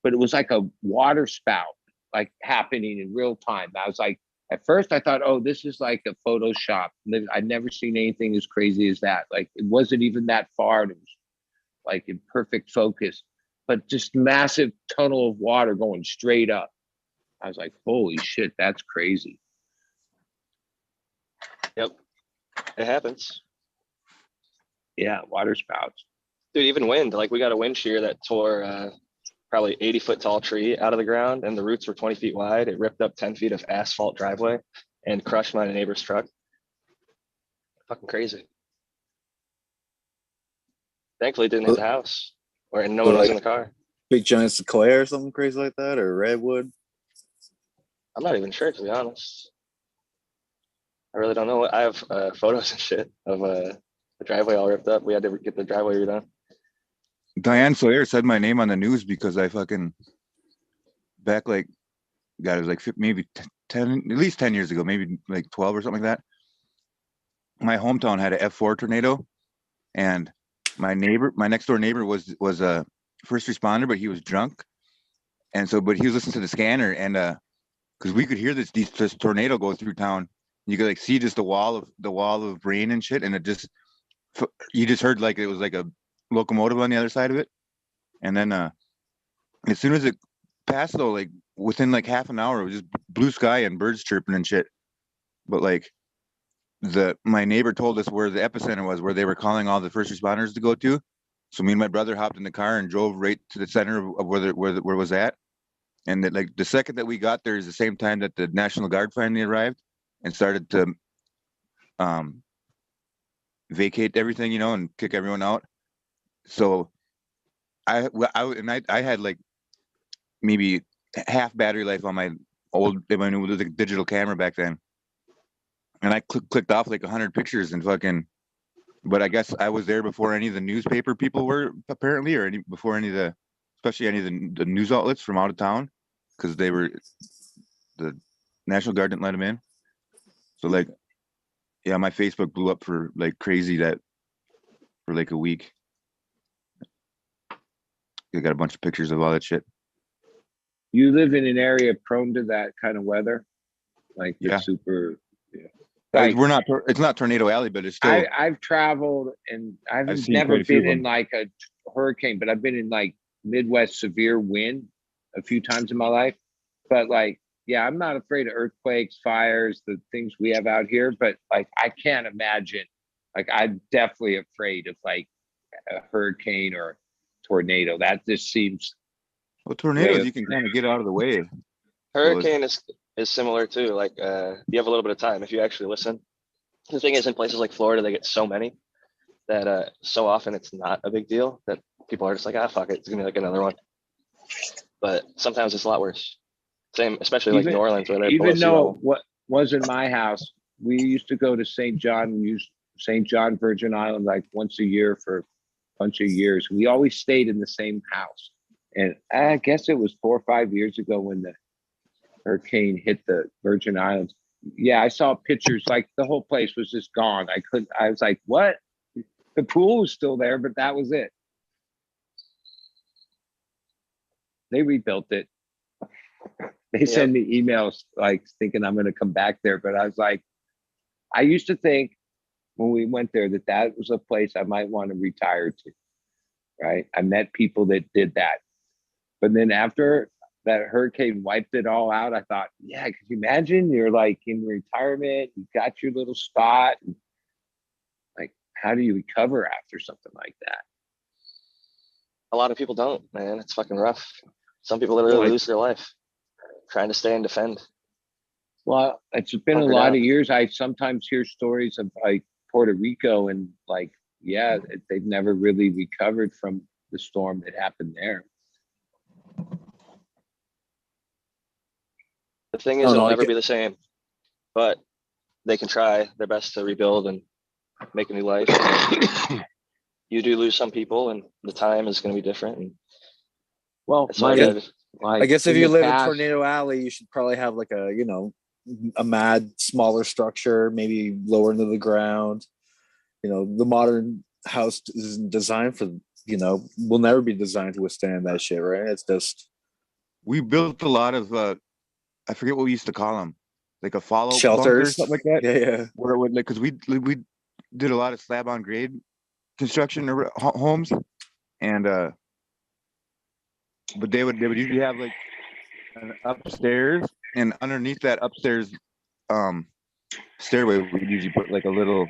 But it was like a water spout, like happening in real time. I was like, at first I thought, oh, this is like a Photoshop. I'd never seen anything as crazy as that. Like it wasn't even that far. It was like in perfect focus, but just massive tunnel of water going straight up. I was like, holy shit, that's crazy. Yep, it happens. Yeah, water spouts. Dude, even wind. Like we got a wind shear that tore probably 80-foot tall tree out of the ground, and the roots were 20 feet wide. It ripped up 10 feet of asphalt driveway and crushed my neighbor's truck. Fucking crazy. Thankfully, it didn't hit the house, or no one was in the car. Big giant sequoia or something crazy like that, or redwood. I'm not even sure, to be honest. I really don't know. I have photos and shit of the driveway all ripped up. We had to get the driveway redone. Diane Sawyer said my name on the news because I fucking back like, God, it was like maybe 10, at least 10 years ago, maybe like 12 or something like that. My hometown had an F4 tornado, and my next door neighbor was a first responder, but he was drunk, and so but he was listening to the scanner, and because we could hear this tornado go through town, you could like see just the wall of rain and shit, and you just heard like it was like a locomotive on the other side of it, and then as soon as it passed though, like within like half an hour, it was just blue sky and birds chirping and shit. But like my neighbor told us where the epicenter was, where they were calling all the first responders to go to. So me and my brother hopped in the car and drove right to the center of where it was at. And that, like the second that we got there is the same time that the National Guard finally arrived and started to vacate everything, and kick everyone out. So I had like maybe half battery life on my new digital camera back then, and I clicked off like 100 pictures and fucking. But I guess I was there before any of the newspaper people were, apparently, or before any of the news outlets from out of town, because the National Guard didn't let them in. So like, yeah, my Facebook blew up for like crazy for like a week. I got a bunch of pictures of all that shit. You live in an area prone to that kind of weather, like super. Yeah. Like, it's not Tornado Alley, but it's still. I've traveled, and I've never been in like a hurricane, but I've been in like Midwest severe wind a few times in my life. But like, yeah, I'm not afraid of earthquakes, fires, the things we have out here. But like, I can't imagine. Like, I'm definitely afraid of like a hurricane or tornado. That just seems. Well, tornadoes you can kind of get out of the way. Hurricane is similar too. Like you have a little bit of time if you actually listen. The thing is, in places like Florida, they get so many that so often it's not a big deal that people are just like, fuck it, it's gonna be like another one. But sometimes it's a lot worse. Same, especially like New Orleans, where they're even though what was in my house, we used to go to St. John Virgin Island like once a year for bunch of years. We always stayed in the same house. And I guess it was 4 or 5 years ago when the hurricane hit the Virgin Islands. Yeah, I saw pictures, like the whole place was just gone. I was like, what? The pool was still there, but that was it. They rebuilt it. They send me emails like thinking I'm going to come back there. But I was like, I used to think when we went there that was a place I might want to retire to. Right. I met people that did that. But then after that hurricane wiped it all out, I thought, yeah, could you imagine you're like in retirement, you got your little spot. Like, how do you recover after something like that? A lot of people don't, man. It's fucking rough. Some people literally lose their life trying to stay and defend. Well, it's been a lot of years. I sometimes hear stories of like Puerto Rico and like, yeah, they've never really recovered from the storm that happened there. The thing is, it'll never be the same, but they can try their best to rebuild and make a new life. You do lose some people, and the time is going to be different. And well, I guess if you live in Tornado Alley, you should probably have like a, a mad smaller structure, maybe lower into the ground. The modern house isn't designed for, will never be designed to withstand that shit, right? It's just. We built a lot of, I forget what we used to call them, like a follow shelters, bunker, something like that. Yeah. Where it would, like, because we did a lot of slab on grade construction homes, and but they would usually have like an upstairs, and underneath that upstairs stairway, we usually put like a little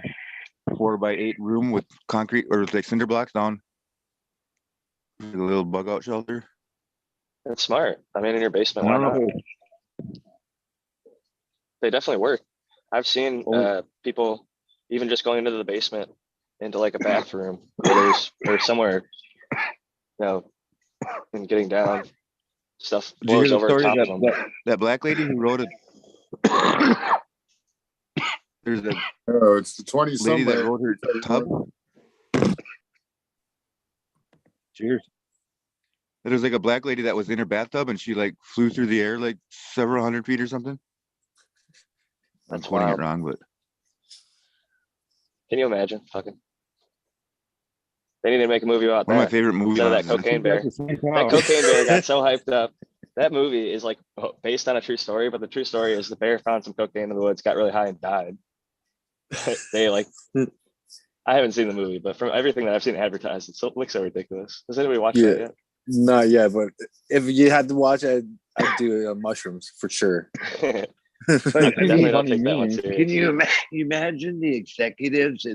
4x8 room with concrete or like cinder blocks down, a little bug out shelter. That's smart. I mean, in your basement, why not? They definitely work. I've seen people even just going into the basement, into like a bathroom or somewhere, and getting down. Stuff blows over top of them. That black lady who wrote it. There's a it's the 20 lady that wrote her tub. Cheers. There's like a black lady that was in her bathtub and she like flew through the air like several hundred feet or something. I'm quoting it wrong, but can you imagine? Fucking. They need to make a movie about that. One of my favorite movies. Instead of that cocaine bear. That cocaine bear got so hyped up. That movie is like based on a true story, but the true story is the bear found some cocaine in the woods, got really high, and died. They like. I haven't seen the movie, but from everything that I've seen advertised, it looks so ridiculous. Has anybody watched that yet? Not yet, but if you had to watch it, I'd do mushrooms for sure. Definitely don't take that one serious. Can you imagine the executives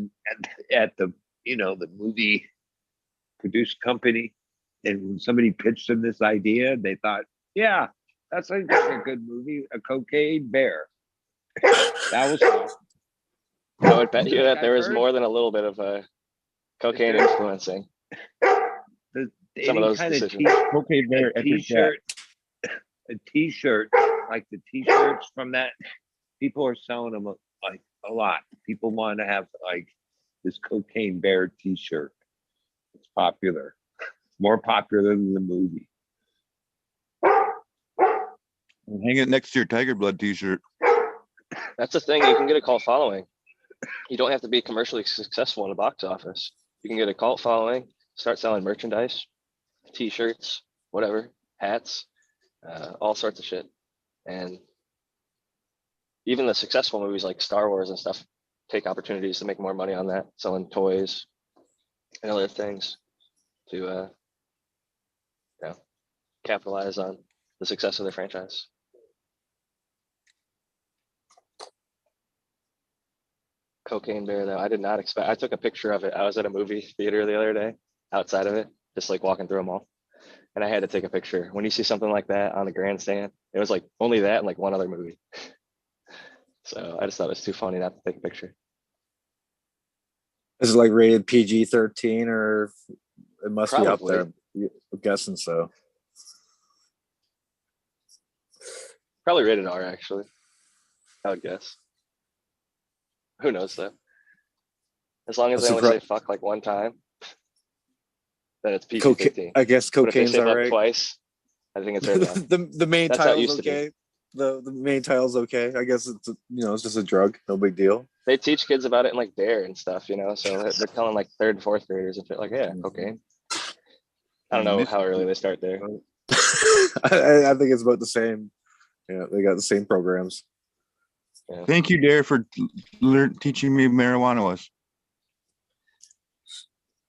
at the the movie produced company, and when somebody pitched them this idea, they thought, yeah, that's like a good movie, a cocaine bear. That was fun. I would bet you that there was more than a little bit of cocaine influencing some of those decisions. Cocaine bear a t-shirt, like the t-shirts from that. People are selling them like a lot. People want to have like this cocaine bear t-shirt. It's popular. More popular than the movie. Hang it next to your Tiger Blood t-shirt. That's the thing. You can get a cult following. You don't have to be commercially successful in the box office. You can get a cult following, start selling merchandise, t-shirts, whatever, hats, all sorts of shit. And even the successful movies like Star Wars and stuff take opportunities to make more money on that, selling toys and other things to capitalize on the success of their franchise. Cocaine bear, though, I did not expect. I took a picture of it. I was at a movie theater the other day, outside of it, just like walking through a mall, and I had to take a picture. When you see something like that on the grandstand, it was like only that and like one other movie. So I just thought it was too funny not to take a picture. Is it like rated PG-13 or it must Probably be up there? I'm guessing so. Probably rated R, actually. I would guess. Who knows though? As long as they only say fuck like one time. then it's PG-13. I guess But if they cocaine's say all that right. twice, I think it's rated R. the main That's how it title's used to be. okay. The main title's okay. I guess it's it's just a drug, no big deal. They teach kids about it in like Dare and stuff, so they're telling like 3rd and 4th graders and shit like, yeah, cocaine. I don't know how early they start there. I think it's about the same. Yeah, they got the same programs. Yeah. Thank you, Dare, for teaching me marijuana was.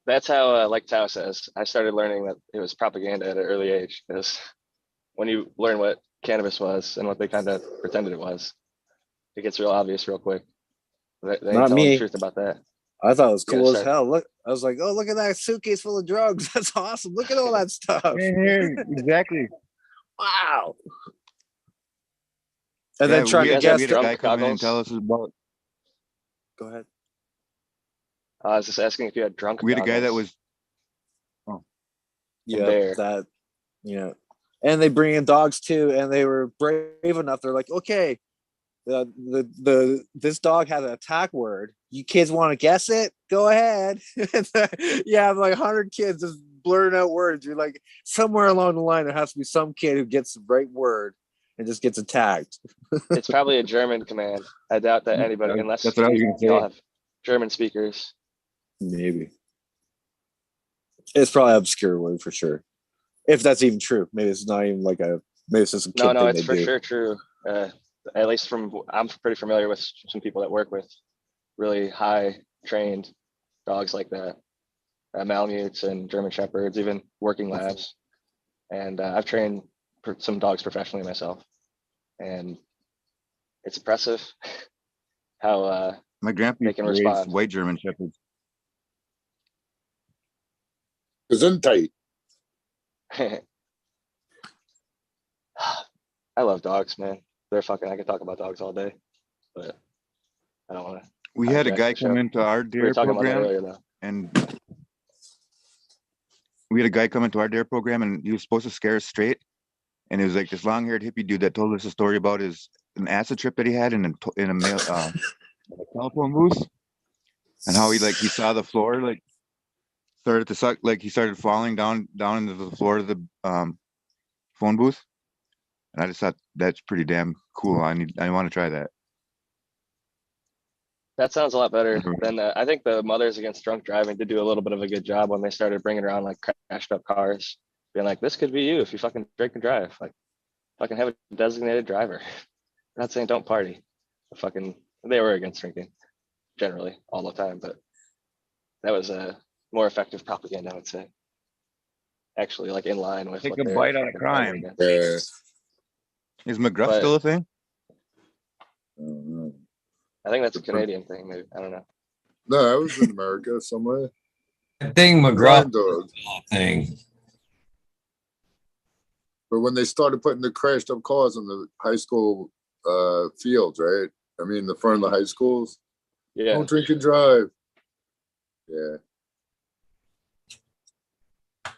That's how, like Tao says, I started learning that it was propaganda at an early age, because when you learn what cannabis was and what they kind of pretended it was, it gets real obvious real quick. They ain't Not telling me. the truth about that. I thought it was You gotta cool as start- hell. Look, I was like, oh, look at that suitcase full of drugs. That's awesome. Look at all that stuff. Exactly. Wow. And then trying to we guess. had a guy come in and tell us about. Go ahead. I was just asking if you had drunk. We had a guy that goggles. was. Yeah, There. that. Yeah, and they bring in dogs too, and they were brave enough. They're like, okay, this dog has an attack word. You kids want to guess it? Go ahead. Yeah, like 100 kids just blurting out words. You're like, somewhere along the line, there has to be some kid who gets the right word and just gets attacked. It's probably a German command. I doubt that anybody, unless That's what I was gonna you all say. have German speakers. Maybe it's probably an obscure word for sure. If that's even true, maybe it's not even like maybe it's just a kid No, thing it's they for do. sure true. At least I'm pretty familiar with some people that work with really high trained dogs like that, Malamutes and German Shepherds, even working labs. And I've trained some dogs professionally myself, and it's impressive how My grandpa they used can to raise respond. white German shepherds. Gesundheit. I love dogs, man. They're fucking. I could talk about dogs all day, but I don't want to. We had a guy come into our We were dare talking about that program, earlier, though. and we had a guy come into our dare program, and he was supposed to scare us straight. And it was like this long-haired hippie dude that told us a story about an acid trip that he had in a mail telephone booth, and how he saw the floor started to suck, he started falling down into the floor of the phone booth. And I just thought that's pretty damn cool. I want to try that. That sounds a lot better than I think the Mothers Against Drunk Driving did do a little bit of a good job when they started bringing around like crashed up cars, being like, this could be you if you fucking drink and drive. Like, fucking have a designated driver. I'm not saying don't party. They were against drinking generally all the time, but that was a more effective propaganda, I would say. Actually, like in line with Take what a they're bite out of fucking crime. fighting against. Is McGruff But- still a thing? I think that's a Canadian thing, maybe. I don't know. No, I was in America somewhere. I think Blind McGraw dog. thing. But when they started putting the crashed up cars on the high school fields, right? I mean, the front of the high schools. Yeah. Don't drink and drive. Yeah.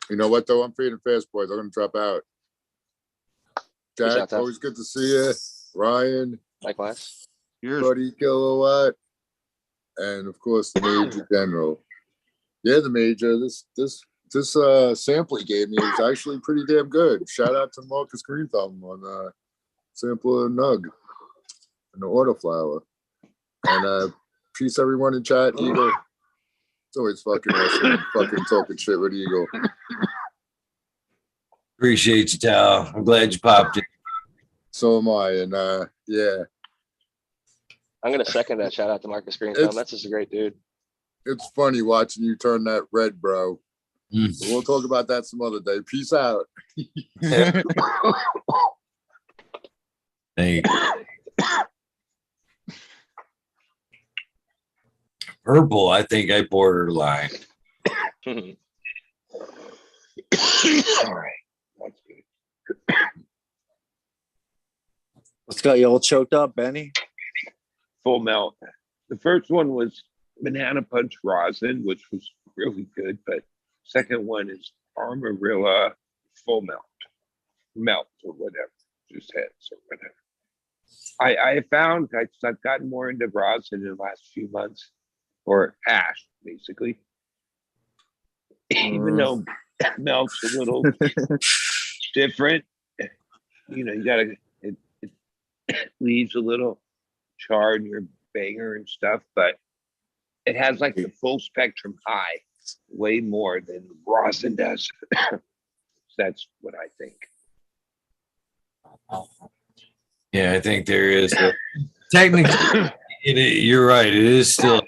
You know what, though? I'm feeding fast, boys. I'm going to drop out. Peace Jack, out, Tom. always good to see you. Ryan, Likewise. Buddy Kilowatt, and of course the Major General. Yeah, the Major. This sample he gave me is actually pretty damn good. Shout out to Marcus Greenthumb on sample of Nug and the autoflower. And peace everyone in chat, Eagle. It's always fucking awesome, fucking talking shit with Eagle. Appreciate you, Tal. I'm glad you popped in. So am I, and yeah. I'm gonna second that. Shout out to Marcus Greenthumb. It's- That's just a great dude. It's funny watching you turn that red, bro. But we'll talk about that some other day. Peace out. Hey. Purple, I think I borderline. All right. That's good. What's got you all choked up, Benny? Full melt. The first one was Banana Punch Rosin, which was really good, but second one is Armarilla Full Melt or whatever, just heads or whatever. I found I've gotten more into rosin in the last few months, or hash basically. Even though melts a little different. You know, you gotta it leaves a little char in your banger and stuff, but it has like the full spectrum high way more than rosin does. That's what I think. Yeah, I think there is technically. You're right. It is still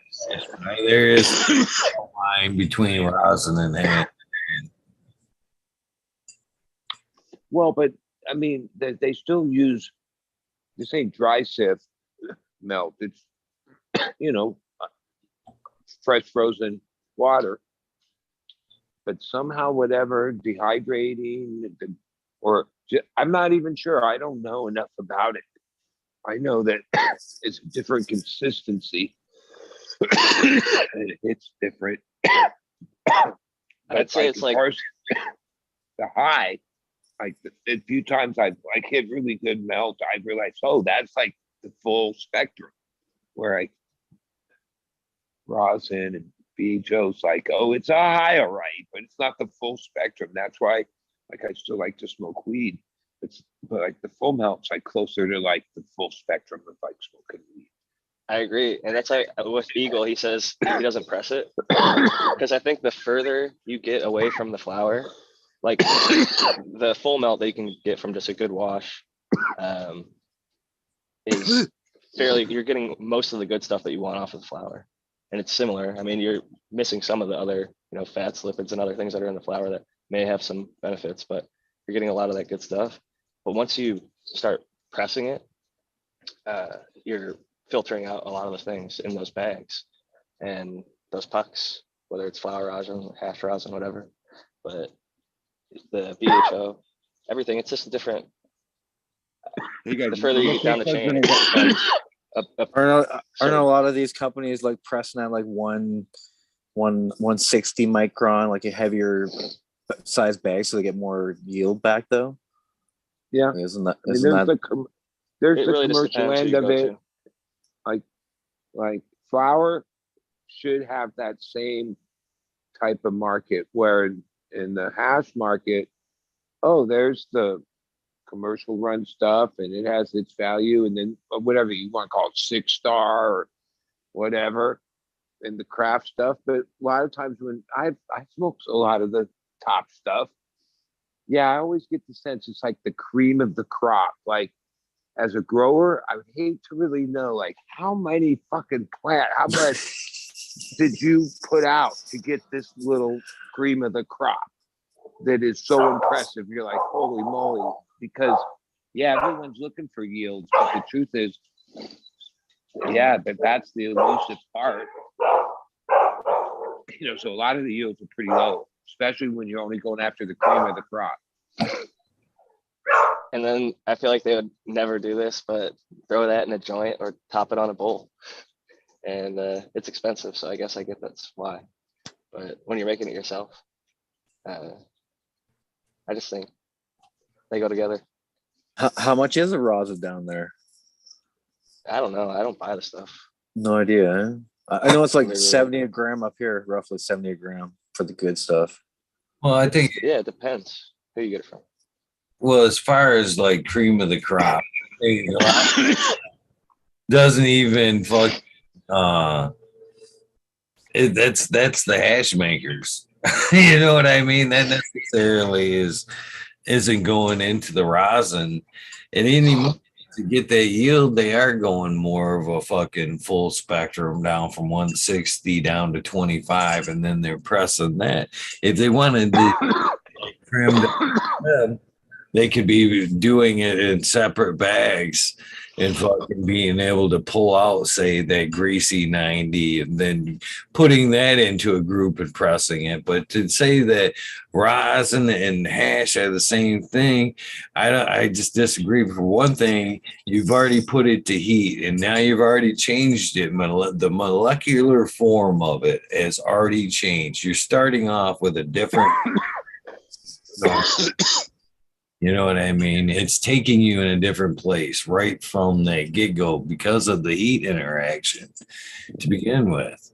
there is a line between rosin and hash. Well, but I mean, they still use this ain't dry sieve melt. It's you know fresh frozen water, but somehow whatever dehydrating I'm not even sure. I don't know enough about it. I know that it's a different consistency. It's different. I'd say it's like the high. Like a few times I've like hit really good melt, I realized, oh, that's like the full spectrum. Where rosin and BHO's like, oh, it's a high, all right, but it's not the full spectrum. That's why, like, I still like to smoke weed. But like the full melt's like closer to like the full spectrum of like smoking weed. I agree, and that's like with Eagle. He says he doesn't press it because I think the further you get away from the flower, like the full melt that you can get from just a good wash, is fairly. You're getting most of the good stuff that you want off of the flower, and it's similar. I mean, you're missing some of the other, fats, lipids, and other things that are in the flower that may have some benefits, but you're getting a lot of that good stuff. But once you start pressing it, you're filtering out a lot of the things in those bags and those pucks, whether it's flower rosin, hash rosin, whatever. But the BHO, everything, it's just a different. The further you get down the chain, it becomes aren't a lot of these companies like pressing at like 160 micron, like a heavier size bag, so they get more yield back though? Yeah, there's the really commercial end of it. Like flour should have that same type of market, where in the hash market, oh, there's the commercial run stuff and it has its value, and then whatever you want to call it, 6-star or whatever, and the craft stuff. But a lot of times when I smoke a lot of the top stuff, yeah, I always get the sense it's like the cream of the crop. Like, as a grower, I would hate to really know, like, how much did you put out to get this little cream of the crop that is so impressive? You're like, holy moly. Because, yeah, everyone's looking for yields, but the truth is, yeah, but that's the elusive part. So a lot of the yields are pretty low, especially when you're only going after the cream of the crop. And then I feel like they would never do this, but throw that in a joint or top it on a bowl. And it's expensive, so I guess I get that's why. But when you're making it yourself, I just think they go together. How much is a rosin down there? I don't know. I don't buy the stuff. No idea. Eh? I know it's like 70 a gram up here, roughly 70 a gram for the good stuff. Well, I think it depends who you get it from. Well, as far as like cream of the crop, doesn't even fuck. That's the hash makers. You know what I mean? That necessarily isn't going into the rosin. And anymore, to get that yield, they are going more of a fucking full spectrum, down from 160 down to 25, and then they're pressing that. If they wanted to trim down, they could be doing it in separate bags and fucking being able to pull out, say, that greasy 90 and then putting that into a group and pressing it. But to say that rosin and hash are the same thing, I just disagree. For one thing, you've already put it to heat, and now you've already changed it. The molecular form of it has already changed. You're starting off with a different... You know what I mean? It's taking you in a different place right from the get-go because of the heat interaction to begin with.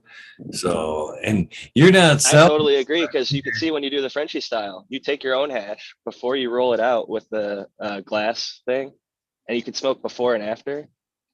So, and you're not I selling. totally agree, because you can see when you do the Frenchie style, you take your own hash before you roll it out with the glass thing, and you can smoke before and after,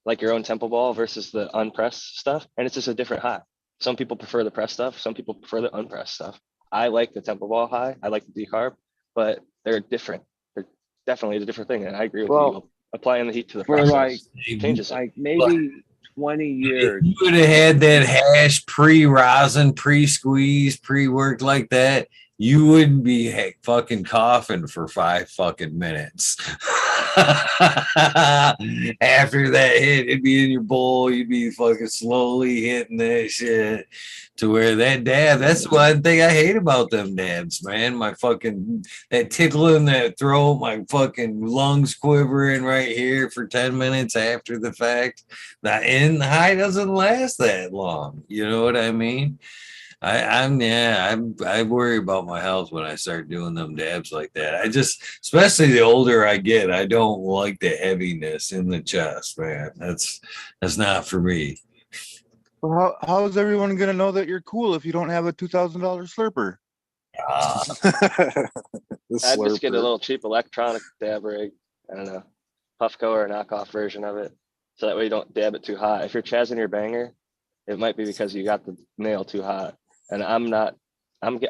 like your own Temple Ball versus the unpressed stuff, and it's just a different high. Some people prefer the pressed stuff, some people prefer the unpressed stuff. I like the Temple Ball high, I like the decarb, but they're different. They're definitely a different thing, and I agree with you. Applying the heat to the for process changes it. like maybe 20 years. If you would have had that hash pre-rosin, pre-squeeze, pre-worked like that, you wouldn't be fucking coughing for 5 fucking minutes. After that hit, it'd be in your bowl. You'd be fucking slowly hitting that shit to where that dab. That's one thing I hate about them dabs, man. My fucking that tickle in that throat, my fucking lungs quivering right here for 10 minutes after the fact. And the high doesn't last that long. You know what I mean? I worry about my health when I start doing them dabs like that. I just, especially the older I get, I don't like the heaviness in the chest, man. That's not for me. Well, how is everyone gonna know that you're cool if you don't have a $2,000 slurper? I'd just get a little cheap electronic dab rig. I don't know, Puffco or a knockoff version of it, so that way you don't dab it too hot. If you're chazzing your banger, it might be because you got the nail too hot. And I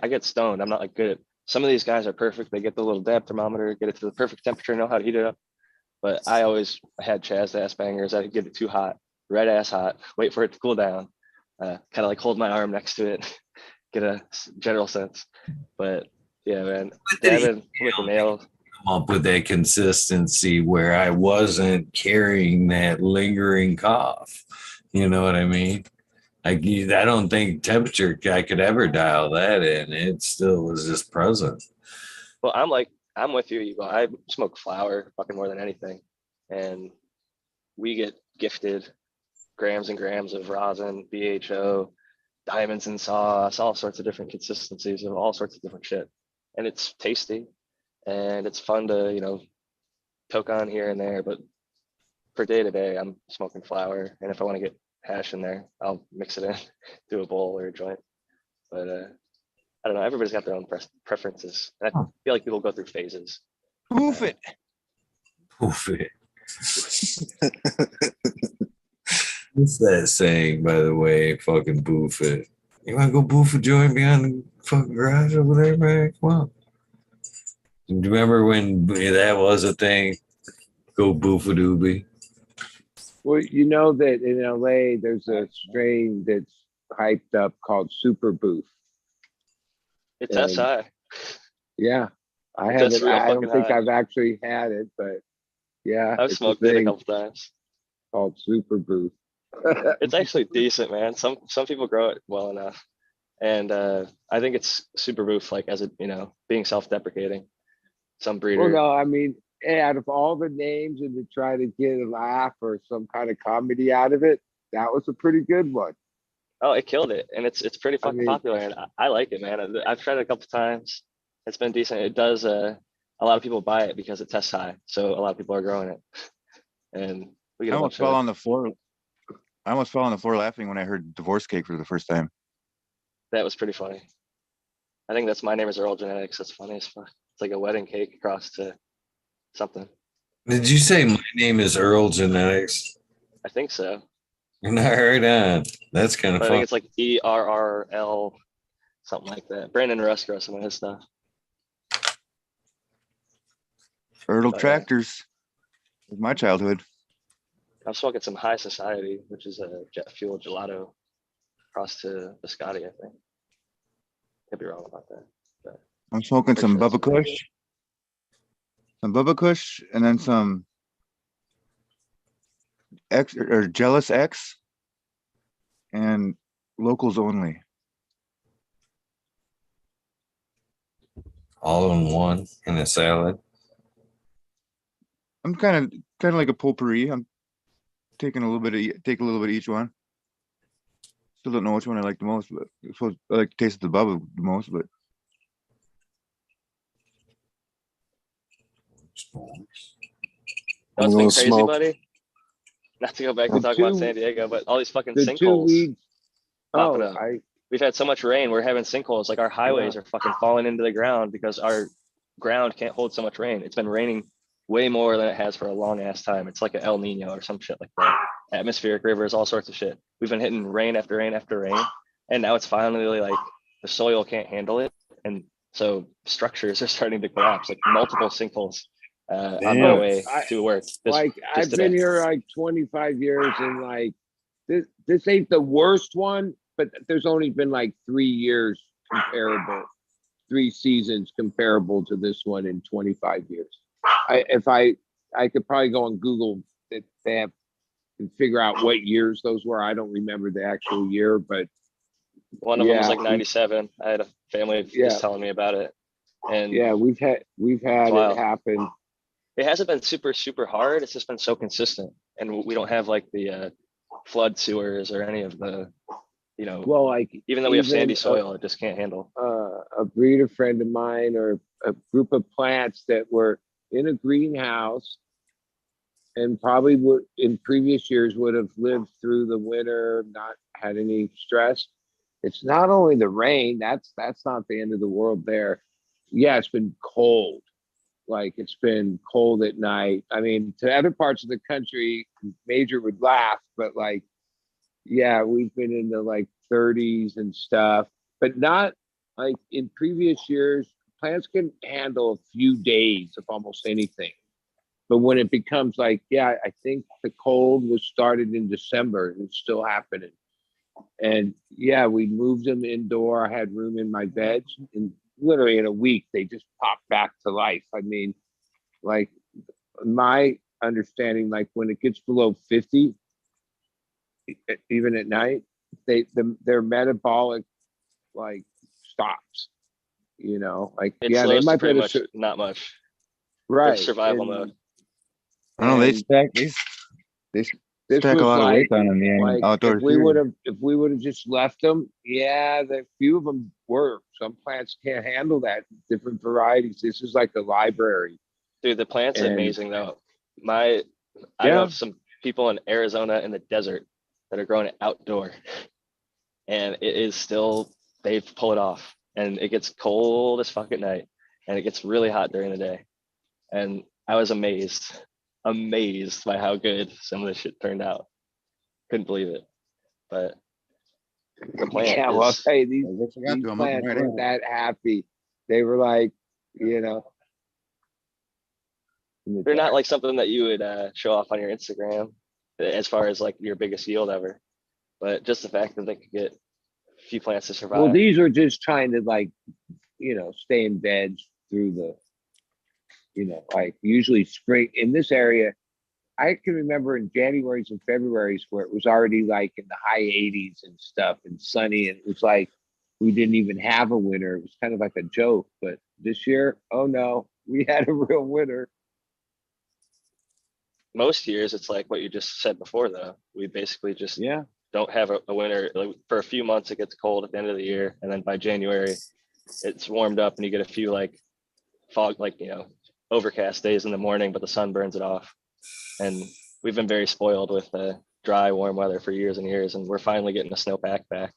get stoned. I'm not like good at, some of these guys are perfect. They get the little dab thermometer, get it to the perfect temperature, know how to heat it up. But I always had chazzed ass bangers. I'd get it too hot, red ass hot, wait for it to cool down, kind of like hold my arm next to it, get a general sense. But yeah, man, dabbing with the nail. Come up with that consistency where I wasn't carrying that lingering cough. You know what I mean? I don't think temperature I could ever dial that in. It still was just present. Well, I'm with you, Eagle. I smoke flower fucking more than anything. And we get gifted grams and grams of rosin, BHO, diamonds in sauce, all sorts of different consistencies of all sorts of different shit. And it's tasty and it's fun to, poke on here and there. But for day to day, I'm smoking flower. And if I want to get hash in there, I'll mix it in, do a bowl or a joint. But I don't know, everybody's got their own preferences, and I feel like people go through phases. Poof it. What's that saying, by the way? Fucking boof it. You want to go boof a joint behind the fucking garage over there, man? Come on. Do you remember when that was a thing? Go boof a doobie. Well, you know that in LA, there's a strain that's hyped up called Super Boof. It's SI. Yeah, I haven't. I don't think I've actually had it, but yeah, I've smoked it a couple times. Called Super Boof. It's actually decent, man. Some people grow it well enough, and I think it's Super Boof, like as a being self-deprecating. Some breeder. Well, no, I mean, out of all the names and to try to get a laugh or some kind of comedy out of it, that was a pretty good one. Oh, it killed it, and it's pretty fucking popular, and I like it, man. I've tried it a couple times. It's been decent. It does. A lot of people buy it because it tests high, so a lot of people are growing it. And we get. I almost fell on the floor. I almost fell on the floor laughing when I heard Divorce Cake for the first time. That was pretty funny. I think that's My Name Is Earl Genetics. That's funny as fuck. It's like a wedding cake across to something. Did you say My Name Is Earl Genetics? I think so. Not right on. That's kind of fun. I think it's like ERRL, something like that. Brandon Rusk wrote some of his stuff. Earl Tractors was my childhood. I'm smoking some High Society, which is a jet fuel gelato across to Biscotti, I think. Could be wrong about that. But I'm smoking some Bubba Kush. Some Bubba Kush, and then some X or Jealous X, and locals only. All in one in a salad. I'm kind of like a potpourri. I'm taking a little bit of each one. Still don't know which one I like the most, but I like to taste the Bubba the most. But what's been crazy, buddy? Not to go back to talk about San Diego, but all these fucking sinkholes. popping Oh, up. We've had so much rain. We're having sinkholes. Like our highways are fucking falling into the ground because our ground can't hold so much rain. It's been raining way more than it has for a long ass time. It's like an El Nino or some shit like that. Atmospheric rivers, all sorts of shit. We've been hitting rain after rain after rain. And now it's finally like the soil can't handle it. And so structures are starting to collapse, like multiple sinkholes on my way to work. I've been here like 25 years, and like this ain't the worst one, but there's only been like 3 years comparable, 3 seasons comparable to this one in 25 years. I could probably go on Google that they have and figure out what years those were. I don't remember the actual year, but one of them was like 97. I had a family just telling me about it. And yeah, we've had it happen. It hasn't been super hard. It's just been so consistent, and we don't have like the flood sewers or any of the, well, like even though we have sandy soil, it just can't handle. A breeder friend of mine, or a group of plants that were in a greenhouse and probably would in previous years would have lived through the winter, not had any stress. It's not only the rain, that's not the end of the world there. Yeah, it's been cold. Like it's been cold at night. I mean, to other parts of the country, Major would laugh, but like, yeah, we've been in the like 30s and stuff, but not like in previous years. Plants can handle a few days of almost anything. But when it becomes like, yeah, I think the cold was started in December and it's still happening. And yeah, we moved them indoor. I had room in my bed, and literally in a week, they just popped back to life. I mean, like my understanding, like when it gets below 50, even at night, their metabolic like stops, like, it yeah, they slows to might pretty be much not much. right. Survival mode. I don't know, they stack a lot of weight on them, like outdoors. if we would have just left them, yeah, the few of them work. Some plants can't handle that. Different varieties. This is like a library. Dude, the plants are amazing though. I know some people in Arizona in the desert that are growing it outdoor, and it is still, they pull it off, and it gets cold as fuck at night, and it gets really hot during the day. And I was amazed by how good some of this shit turned out. Couldn't believe it. But the plant well, is, hey, these plants weren't that happy. They were like, they're not like something that you would show off on your Instagram as far as like your biggest yield ever. But just the fact that they could get a few plants to survive. Well, these are just trying to like, stay in beds through the, like usually spring in this area. I can remember in Januaries and Februaries where it was already like in the high 80s and stuff and sunny. And it was like, we didn't even have a winter. It was kind of like a joke, but this year, oh no, we had a real winter. Most years it's like what you just said before though. We basically just don't have a winter. Like, for a few months it gets cold at the end of the year, and then by January it's warmed up and you get a few like fog, like overcast days in the morning, but the sun burns it off. And we've been very spoiled with dry, warm weather for years and years, and we're finally getting a snowpack back.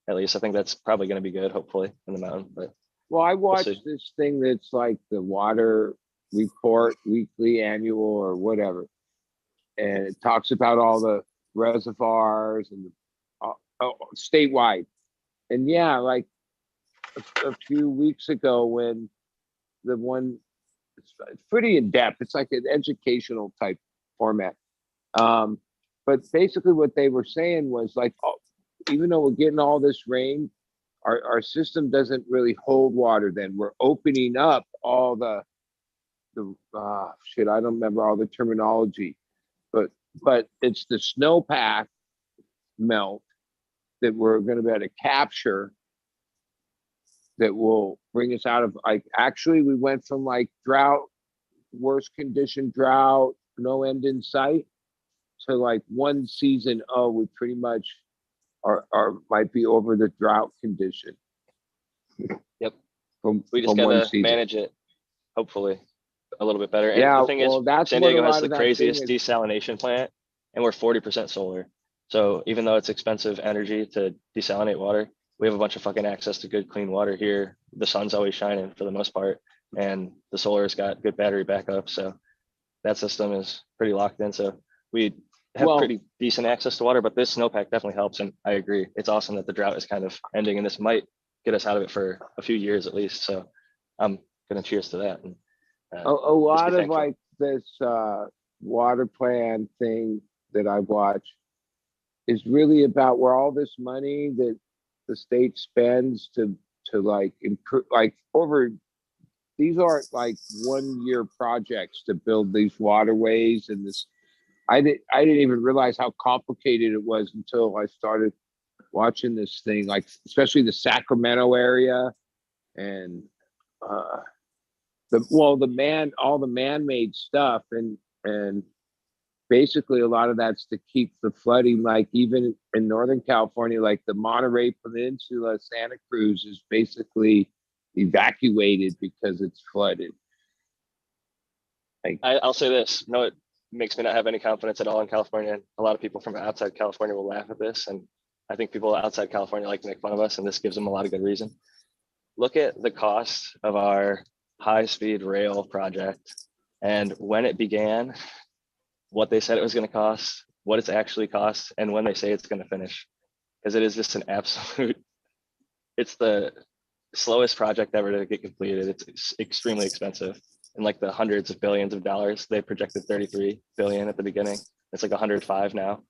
At least I think that's probably going to be good, hopefully, in the mountain. But well, I watched this thing that's like the water report, weekly, annual, or whatever, and it talks about all the reservoirs and statewide. And yeah, like a few weeks ago when the one, it's pretty in depth. It's like an educational type format. But basically what they were saying was like, even though we're getting all this rain, our system doesn't really hold water. Then we're opening up all the shit. I don't remember all the terminology, but it's the snowpack melt that we're going to be able to capture that will bring us out of, like, actually we went from like drought, worst condition drought, no end in sight, to like one season, we pretty much are might be over the drought condition. Yep. We just gotta manage it, hopefully, a little bit better. And yeah, the thing well, is, that's San Diego has the craziest desalination plant, and we're 40% solar. So even though it's expensive energy to desalinate water, we have a bunch of fucking access to good clean water here. The sun's always shining for the most part, and the solar's got good battery backup. So that system is pretty locked in. So we have Well, pretty decent access to water, but this snowpack definitely helps. And I agree. It's awesome that the drought is kind of ending, and this might get us out of it for a few years at least. So I'm gonna cheers to that. And, a lot of thankful. like this water plan thing that I watch is really about where all this money that the state spends to like improve, like over, these aren't like 1 year projects to build these waterways and this. I didn't even realize how complicated it was until I started watching this thing, like especially the Sacramento area and all the man-made stuff and basically a lot of that's to keep the flooding, like even in Northern California, like the Monterey Peninsula, Santa Cruz is basically evacuated because it's flooded. I'll say this, no, it makes me not have any confidence at all in California. A lot of people from outside California will laugh at this, and I think people outside California like to make fun of us, and this gives them a lot of good reason. Look at the cost of our high-speed rail project, and when it began, what they said it was going to cost, what it's actually cost, and when they say it's going to finish. Because it is just an absolute, it's the slowest project ever to get completed. It's extremely expensive. In like the hundreds of billions of dollars. They projected 33 billion at the beginning. It's like 105 now.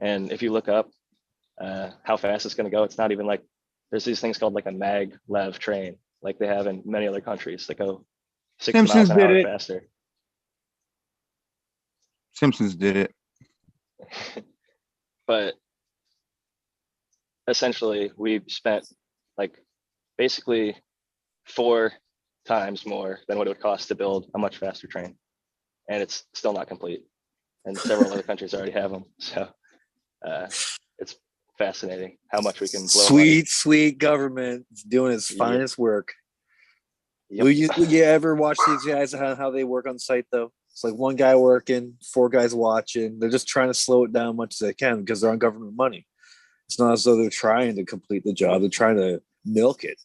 And if you look up how fast it's going to go, it's not even like, there's these things called like a maglev train, like they have in many other countries that go 60 Simpsons miles an did hour it. faster. Simpsons did it. But essentially we spent like basically 4 times more than what it would cost to build a much faster train, and it's still not complete, and several other countries already have them. So it's fascinating how much we can blow Sweet government doing its finest work. Yep. Will you ever watch these guys how they work on site though? It's like one guy working, 4 guys watching. They're just trying to slow it down as much as they can because they're on government money. It's not as though they're trying to complete the job. They're trying to milk it.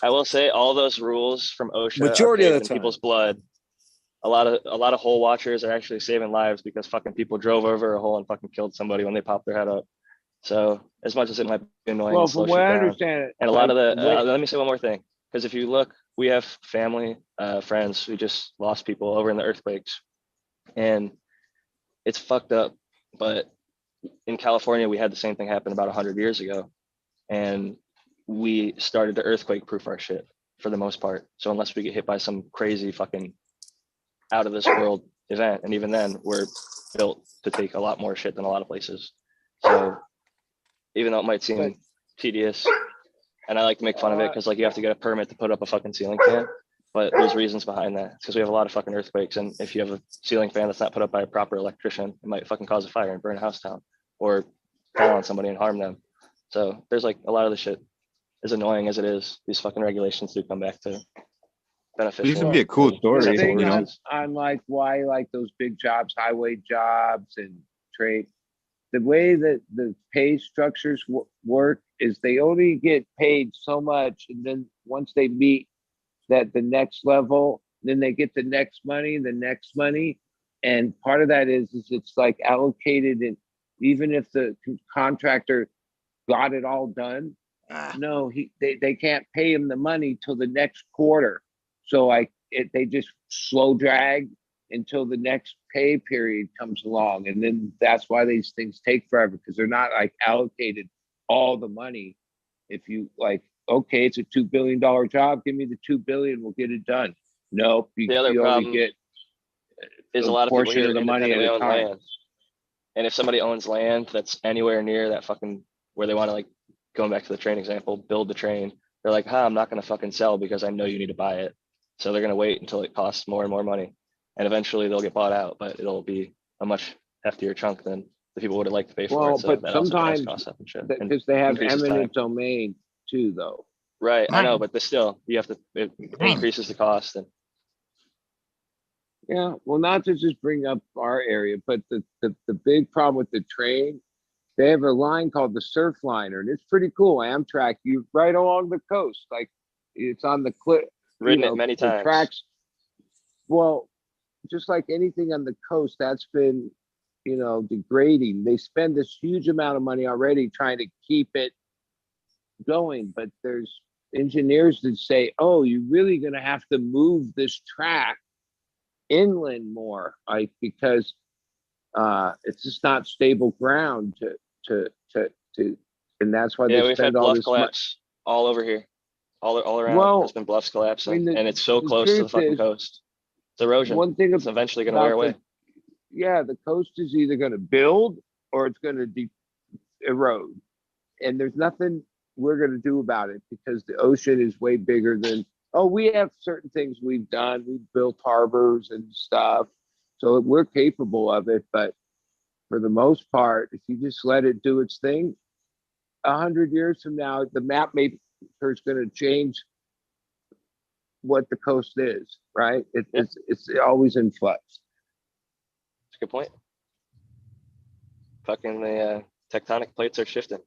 I will say all those rules from OSHA Majority are of the paved in time. people's blood. A lot of hole watchers are actually saving lives because fucking people drove over a hole and fucking killed somebody when they popped their head up. So as much as it might be annoying, Well, to slow from what shit I down. understand, And a lot of the wait. let me say one more thing, because if you look, we have family, friends who just lost people over in the earthquakes, and it's fucked up. But in California, we had the same thing happen about 100 years ago, and we started to earthquake proof our shit for the most part. So unless we get hit by some crazy fucking out of this world event, and even then we're built to take a lot more shit than a lot of places. So even though it might seem tedious, and I like to make fun of it because like you have to get a permit to put up a fucking ceiling fan, but there's reasons behind that. It's because we have a lot of fucking earthquakes, and if you have a ceiling fan that's not put up by a proper electrician, it might fucking cause a fire and burn a house down or fall on somebody and harm them. So there's like a lot of the shit, as annoying as it is, these fucking regulations do come back to beneficial. This would be a cool story, The thing you know. on like why like those big jobs, highway jobs and trade, the way that the pay structures work is they only get paid so much, and then once they meet that the next level, then they get the next money, and part of that is it's like allocated, and even if the contractor got it all done, no, they can't pay him the money till the next quarter. So they just slow drag until the next pay period comes along, and then that's why these things take forever, because they're not like allocated all the money. If you like, okay, it's a $2 billion job, give me the $2 billion, we'll get it done. Nope, The other you problem only get is a lot of people portion here of the money at independently a own time. land. And if somebody owns land that's anywhere near that fucking where they want to, like, going back to the train example, build the train, they're like, I'm not going to fucking sell because I know you need to buy it. So they're going to wait until it costs more and more money. And eventually they'll get bought out, but it'll be a much heftier chunk than the people would have liked to pay for Well, it. So but that also drives sometimes costs up and shit. because they have increases eminent time. domain too, though. Right, I know, but still, you have to, it increases the cost. And Yeah, well, not to just bring up our area, but the big problem with the train They have a line called the Surf Liner, and it's pretty cool. Amtrak, you right along the coast, like it's on the cliff. Ridden it many the times. tracks. Well, just like anything on the coast, that's been, degrading. They spend this huge amount of money already trying to keep it going, but there's engineers that say, "Oh, you're really going to have to move this track inland more, like because it's just not stable ground to, and that's why Yeah, they we've had spend all bluff this money." collapse all over here, all around. Well, There's been bluffs collapsing, the and it's so close to the truth fucking is, coast. It's erosion. one thing It's eventually going to wear about away. the coast is either going to build or it's going to erode, and there's nothing we're going to do about it because the ocean is way bigger than. Oh, we have certain things we've done. We've built harbors and stuff, so we're capable of it. But for the most part, if you just let it do its thing, 100 years from now, the map maker is going to change what the coast is. Right? It's always in flux. That's a good point. Fucking the tectonic plates are shifting.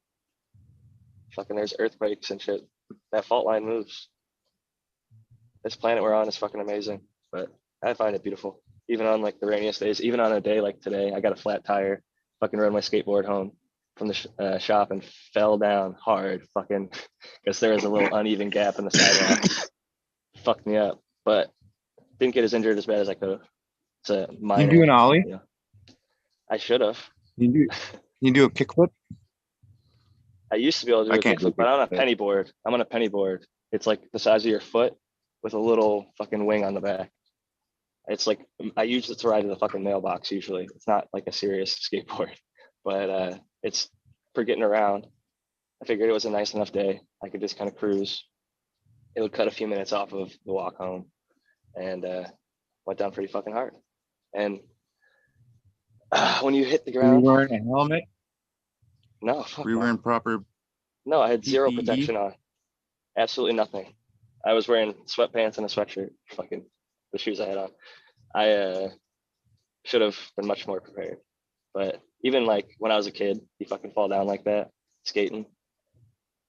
Fucking there's earthquakes and shit. That fault line moves. This planet we're on is fucking amazing, but I find it beautiful. Even on like the rainiest days, even on a day like today, I got a flat tire. Fucking rode my skateboard home from the shop and fell down hard. Fucking because there was a little uneven gap in the sidewalk. Fucked me up, but didn't get as injured as bad as I could have. It's a minor. You do an ollie? I should have. You do a kickflip? I used to be able to do a kickflip, but I'm on a penny board. I'm on a penny board. It's like the size of your foot with a little fucking wing on the back. It's like I use it to ride to the fucking mailbox usually. It's not like a serious skateboard, but it's for getting around. I figured it was a nice enough day. I could just kind of cruise. It would cut a few minutes off of the walk home, and went down pretty fucking hard. And when you hit the Were ground, you wearing a helmet? no, fuck Were you no. wearing proper? No, I had zero PPE? protection on. Absolutely nothing. I was wearing sweatpants and a sweatshirt. Fucking the shoes I had on. I should have been much more prepared. But even like when I was a kid, you fucking fall down like that skating.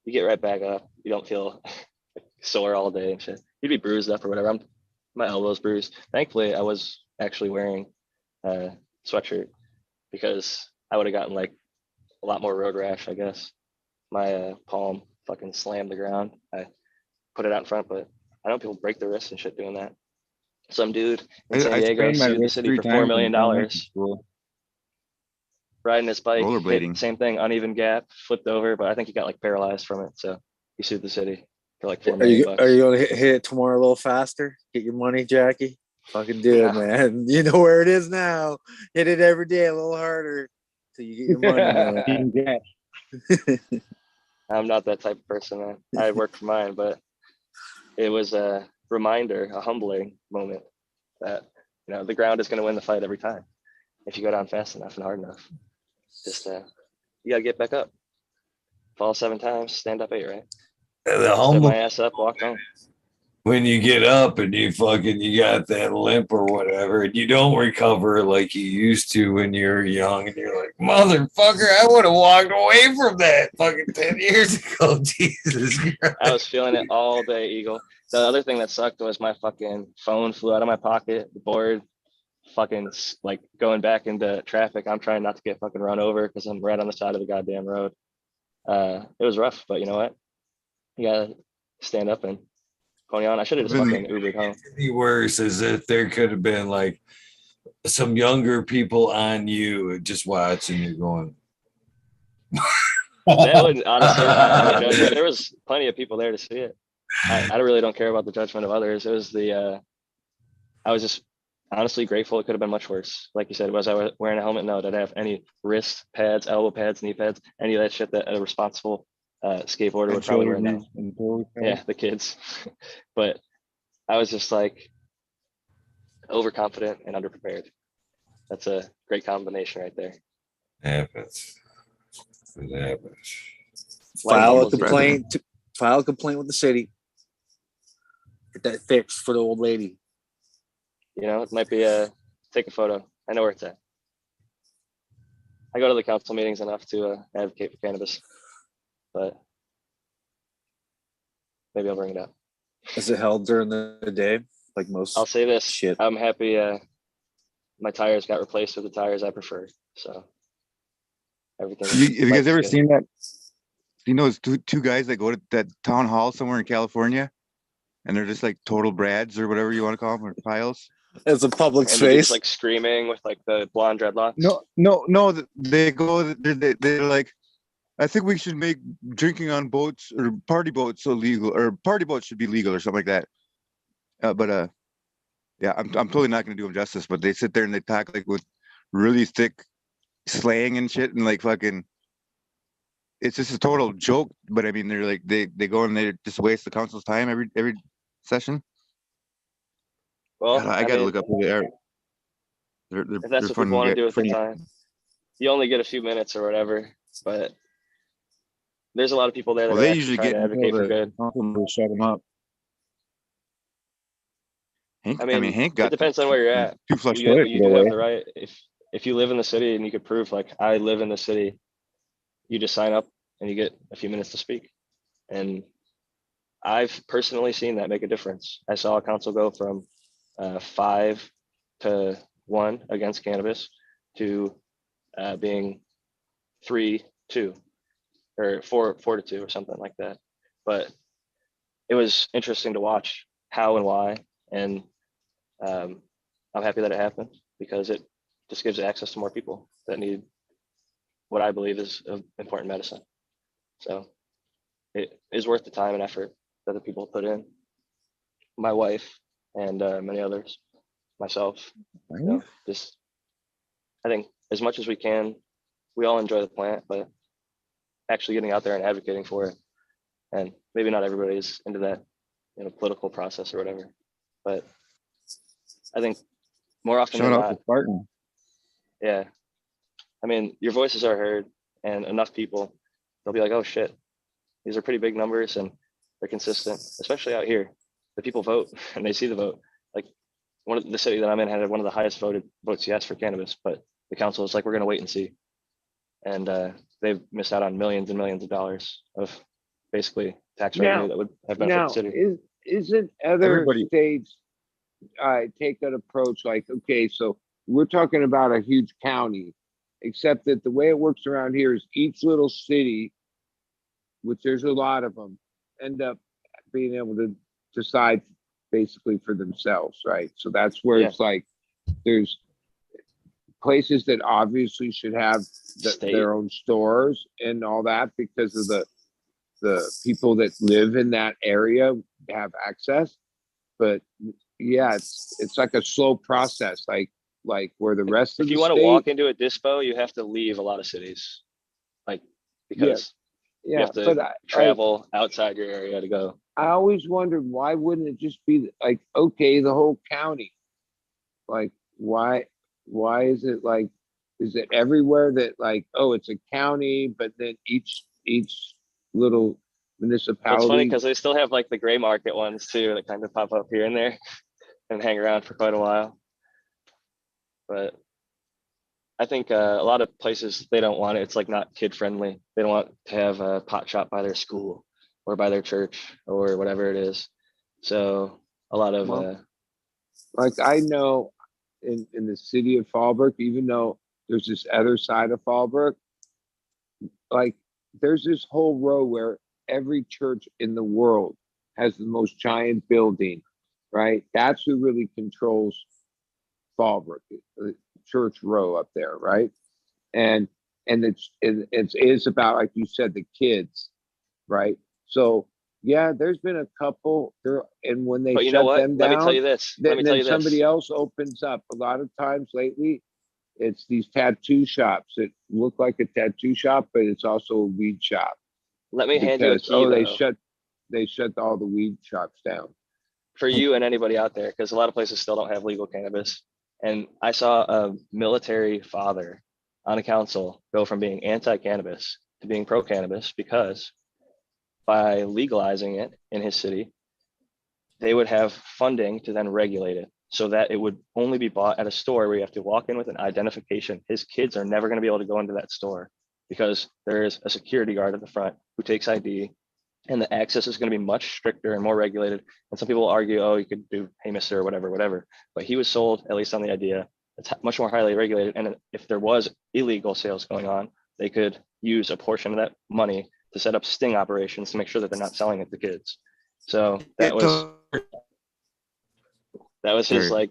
You get right back up. You don't feel sore all day and shit. You'd be bruised up or whatever. My elbow's bruised. Thankfully, I was actually wearing a sweatshirt because I would have gotten like a lot more road rash, I guess. My palm fucking slammed the ground. I put it out in front, but I know people break their wrists and shit doing that. Some dude in San I Diego sprained my sued the wrist city 3 for $4 times million. in elementary school. Riding his bike, hit, Rollerblading. same thing, uneven gap, flipped over, but I think he got like paralyzed from it. So he sued the city for like $4 million. Are you gonna hit it tomorrow a little faster? Get your money, Jackie. Fucking do it, No. man. You know where it is now. Hit it every day a little harder till you get your money. Man. I'm not that type of person, man. I work for mine, but it was a reminder, a humbling moment that, you know, the ground is going to win the fight every time. If you go down fast enough and hard enough, just, you got to get back up. Fall 7 times, stand up 8, right? The Set humble my ass up, walk home. when you get up and you got that limp or whatever, and you don't recover like you used to when you were young, and you're like, motherfucker, I would have walked away from that fucking 10 years ago. Jesus Christ. I was feeling it all day, Eagle. The other thing that sucked was my fucking phone flew out of my pocket, the board, fucking like going back into traffic. I'm trying not to get fucking run over because I'm right on the side of the goddamn road. It was rough, but you know what? You gotta stand up and pony on. I should have just fucking Ubered home. The worse is if there could have been like some younger people on you just watching you going. That would honestly not be judgment. There was plenty of people there to see it. I really don't care about the judgment of others. It was the I was just honestly grateful. It could have been much worse. Like you said, was I wearing a helmet? No. Did I have any wrist pads, elbow pads, knee pads, any of that shit that a responsible skateboarder would probably wear now? Yeah, the kids. But I was just like overconfident and underprepared. That's a great combination right there. Happens. It happens. File a complaint. File a complaint with the city. Get that fixed for the old lady. You know, it might be take a photo. I know where it's at. I go to the council meetings enough to advocate for cannabis, but maybe I'll bring it up. Is it held during the day? Like most? I'll say this. Shit. I'm happy my tires got replaced with the tires I prefer. So everything. Have you guys ever good. seen that? You know, those two guys that go to that town hall somewhere in California, and they're just like total brads or whatever you want to call them, or piles. It's a public And the dude's space. like screaming with like the blonde dreadlocks. No. They go. They're like, I think we should make drinking on boats or party boats illegal, or party boats should be legal or something like that. Yeah, I'm totally not going to do them justice. But they sit there and they talk like with really thick slang and shit, and like fucking. It's just a total joke. But I mean, they're like they go and they just waste the council's time every session. Well, God, I got to look up who they are. If that's what people want to do with their time, you only get a few minutes or whatever. But there's a lot of people there that Well, are they actually usually trying get to advocate for good. Shut them up. Hank, I mean, Hank got it depends on where you're at. two flush You toilets do to go have away. the right. If you live in the city and you could prove like I live in the city, you just sign up and you get a few minutes to speak. And I've personally seen that make a difference. I saw a council go from 5 to 1 against cannabis to being 3-2 or 4-2 or something like that. But it was interesting to watch how and why. And I'm happy that it happened because it just gives access to more people that need what I believe is important medicine. So it is worth the time and effort that the people put in. My wife and many others, myself, you know, just I think as much as we can, we all enjoy the plant, but actually getting out there and advocating for it. And maybe not everybody's into that, you know, political process or whatever. But I think more often Shout than out not, to Spartan. yeah. I mean, your voices are heard, and enough people, they'll be like, "Oh shit, these are pretty big numbers, and they're consistent." Especially out here, the people vote and they see the vote. Like the city that I'm in had one of the highest voted votes yes for cannabis, but the council is like, "We're going to wait and see," and they've missed out on millions and millions of dollars of basically tax revenue that would have benefited Now, the city. isn't other states take that approach? Like, okay, so we're talking about a huge county, except that the way it works around here is each little city, which there's a lot of them, end up being able to decide basically for themselves, right? So that's where it's like there's places that obviously should have their own stores and all that because of the people that live in that area have access. But yeah, it's like a slow process, like where the rest of If the you want to state, walk into a dispo, you have to leave a lot of cities, like because you have to travel outside your area to go. I always wondered why wouldn't it just be like, okay, the whole county? Like why is it like, is it everywhere that like, oh, it's a county, but then each little municipality? It's funny because they still have like the gray market ones too that kind of pop up here and there and hang around for quite a while. But I think a lot of places, they don't want it. It's like not kid friendly. They don't want to have a pot shop by their school or by their church or whatever it is. So a lot of like I know in the city of Fallbrook, even though there's this other side of Fallbrook, like there's this whole row where every church in the world has the most giant building, right? That's who really controls Fallbrook, the church row up there, right? And it's about, like you said, the kids, right? So yeah, there's been a couple there, and when they shut them down, let me tell you this. Then somebody else opens up. A lot of times lately, it's these tattoo shops that look like a tattoo shop, but it's also a weed shop. Let me hand you a key. They shut all the weed shops down. For you and anybody out there, because a lot of places still don't have legal cannabis. And I saw a military father on a council go from being anti-cannabis to being pro-cannabis because by legalizing it in his city, they would have funding to then regulate it. so that it would only be bought at a store where you have to walk in with an identification. His kids are never going to be able to go into that store because there is a security guard at the front who takes ID, and the access is going to be much stricter and more regulated. And some people argue, oh, you could do hey mister or whatever. But he was sold, at least on the idea, it's much more highly regulated. And if there was illegal sales going on, they could use a portion of that money to set up sting operations to make sure that they're not selling it to kids. So that was his, like,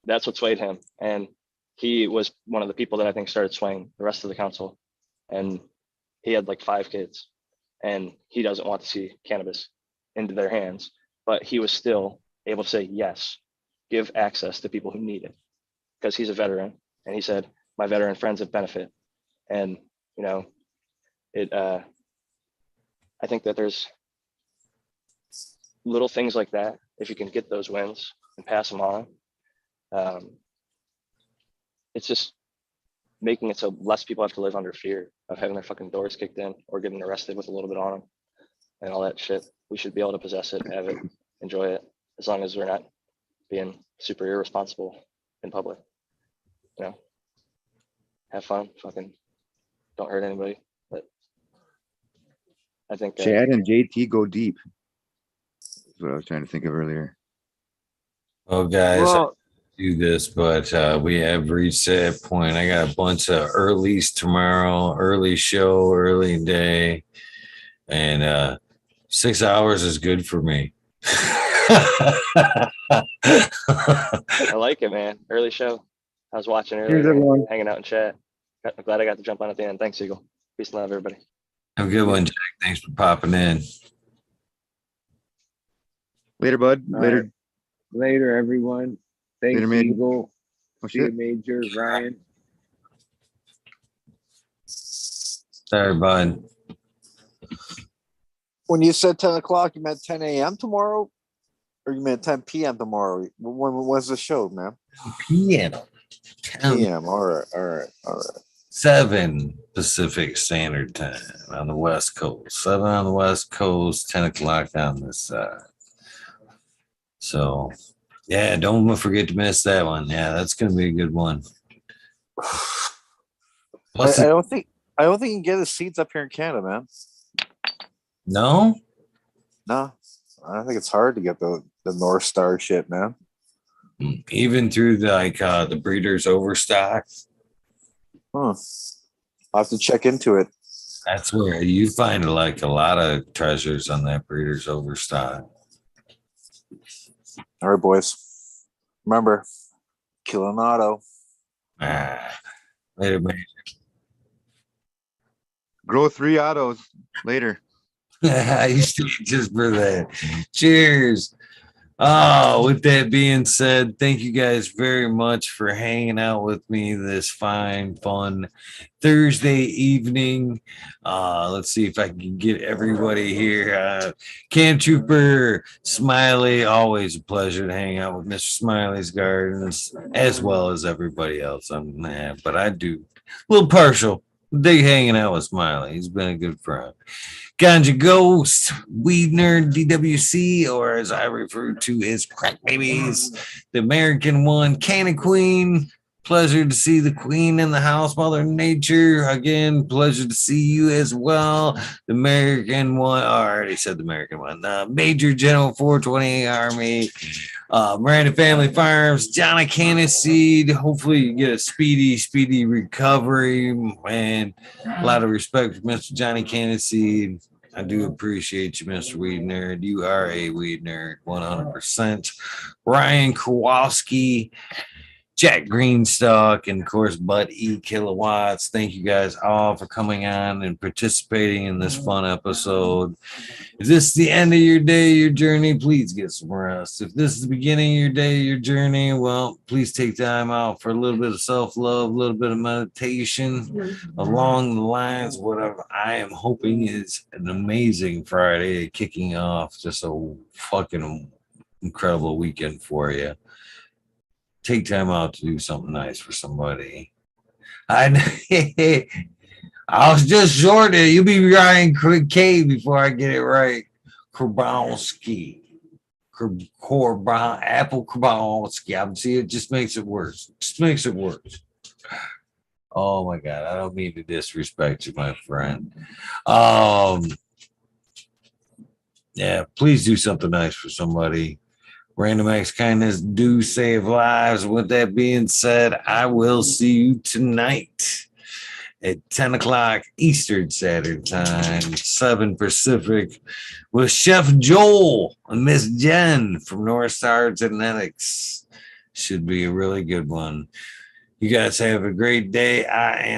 that's what swayed him. And he was one of the people that I think started swaying the rest of the council. And he had like 5 kids, and he doesn't want to see cannabis into their hands, but he was still able to say, yes, give access to people who need it, because he's a veteran. And he said, my veteran friends have benefit. And, you know, I think that there's little things like that. If you can get those wins and pass them on, it's just making it so less people have to live under fear of having their fucking doors kicked in or getting arrested with a little bit on them and all that shit. We should be able to possess it, have it, enjoy it, as long as we're not being super irresponsible in public. You know, have fun, fucking don't hurt anybody. But I think Chad and JT go deep. That's what I was trying to think of earlier. Oh, guys, Well, do this, but we have reached that point. I got a bunch of earlies tomorrow, early show, early day, and 6 hours is good for me. I like it, man. Early show. I was watching Here's earlier, everyone. hanging out in chat. I'm glad I got to jump on at the end. Thanks, Eagle. Peace and love, everybody. Have a good one, Jack. Thanks for popping in. Later, bud. All Later. right. Later, everyone. Thanks, Later, Major. Eagle. Oh, See you, shit. Major, Ryan. Sorry, bud. When you said 10 o'clock, you meant 10 a.m. tomorrow? Or you meant 10 p.m. tomorrow? When was the show, man? PM. PM. All right. 7 Pacific Standard Time on the West Coast. 7 on the West Coast, 10 o'clock on this side. So, yeah, don't forget to miss that one. Yeah, that's going to be a good one. I don't think you can get the seats up here in Canada, man. No? No. I think it's hard to get the North Star shit, man. Even through the breeders overstock. I'll have to check into it. That's where you find like a lot of treasures on that breeders overstock. All right, boys. Remember, kill an auto. Later, man. Grow 3 autos later. I used to just for that. Cheers. Oh, with that being said, thank you guys very much for hanging out with me this fine, fun Thursday evening. Let's see if I can get everybody here. Can Trooper Smiley, always a pleasure to hang out with Mr. Smiley's Gardens, as well as everybody else. But I do a little partial. Dig hanging out with Smiley. He's been a good friend. Ganja Ghost, Weed Nerd DWC, or as I refer to as Crack Babies, the American one, Canna Queen. Pleasure to see the Queen in the house, Mother Nature. Again, pleasure to see you as well. The American one, I already said the American one. Major General 428 Army, Miranda Family Farms, Johnny Cannaseed. Hopefully you get a speedy recovery, and a lot of respect for Mr. Johnny Cannaseed. I do appreciate you, Mr. Weed Nerd. You are a Weed Nerd, 100%. Ryan Kowalski, Jack Greenstock, and of course, Bud E. Kilowatts. Thank you guys all for coming on and participating in this fun episode. If this is the end of your day, your journey, please get some rest. If this is the beginning of your day, your journey, well, please take time out for a little bit of self-love, a little bit of meditation along the lines. Whatever I am hoping is an amazing Friday, kicking off just a fucking incredible weekend for you. Take time out to do something nice for somebody. I was just shorted. You'll be Ryan K before I get it right. Krabowski. apple Krbonski. See, it just makes it worse. Just makes it worse. Oh my God, I don't mean to disrespect you, my friend. Yeah, please do something nice for somebody. Random acts of kindness do save lives. With that being said, I will see you tonight at 10 o'clock Eastern Standard Time, 7 Pacific, with Chef Joel and Miss Jen from North Star Genetics. Should be a really good one. You guys have a great day. I am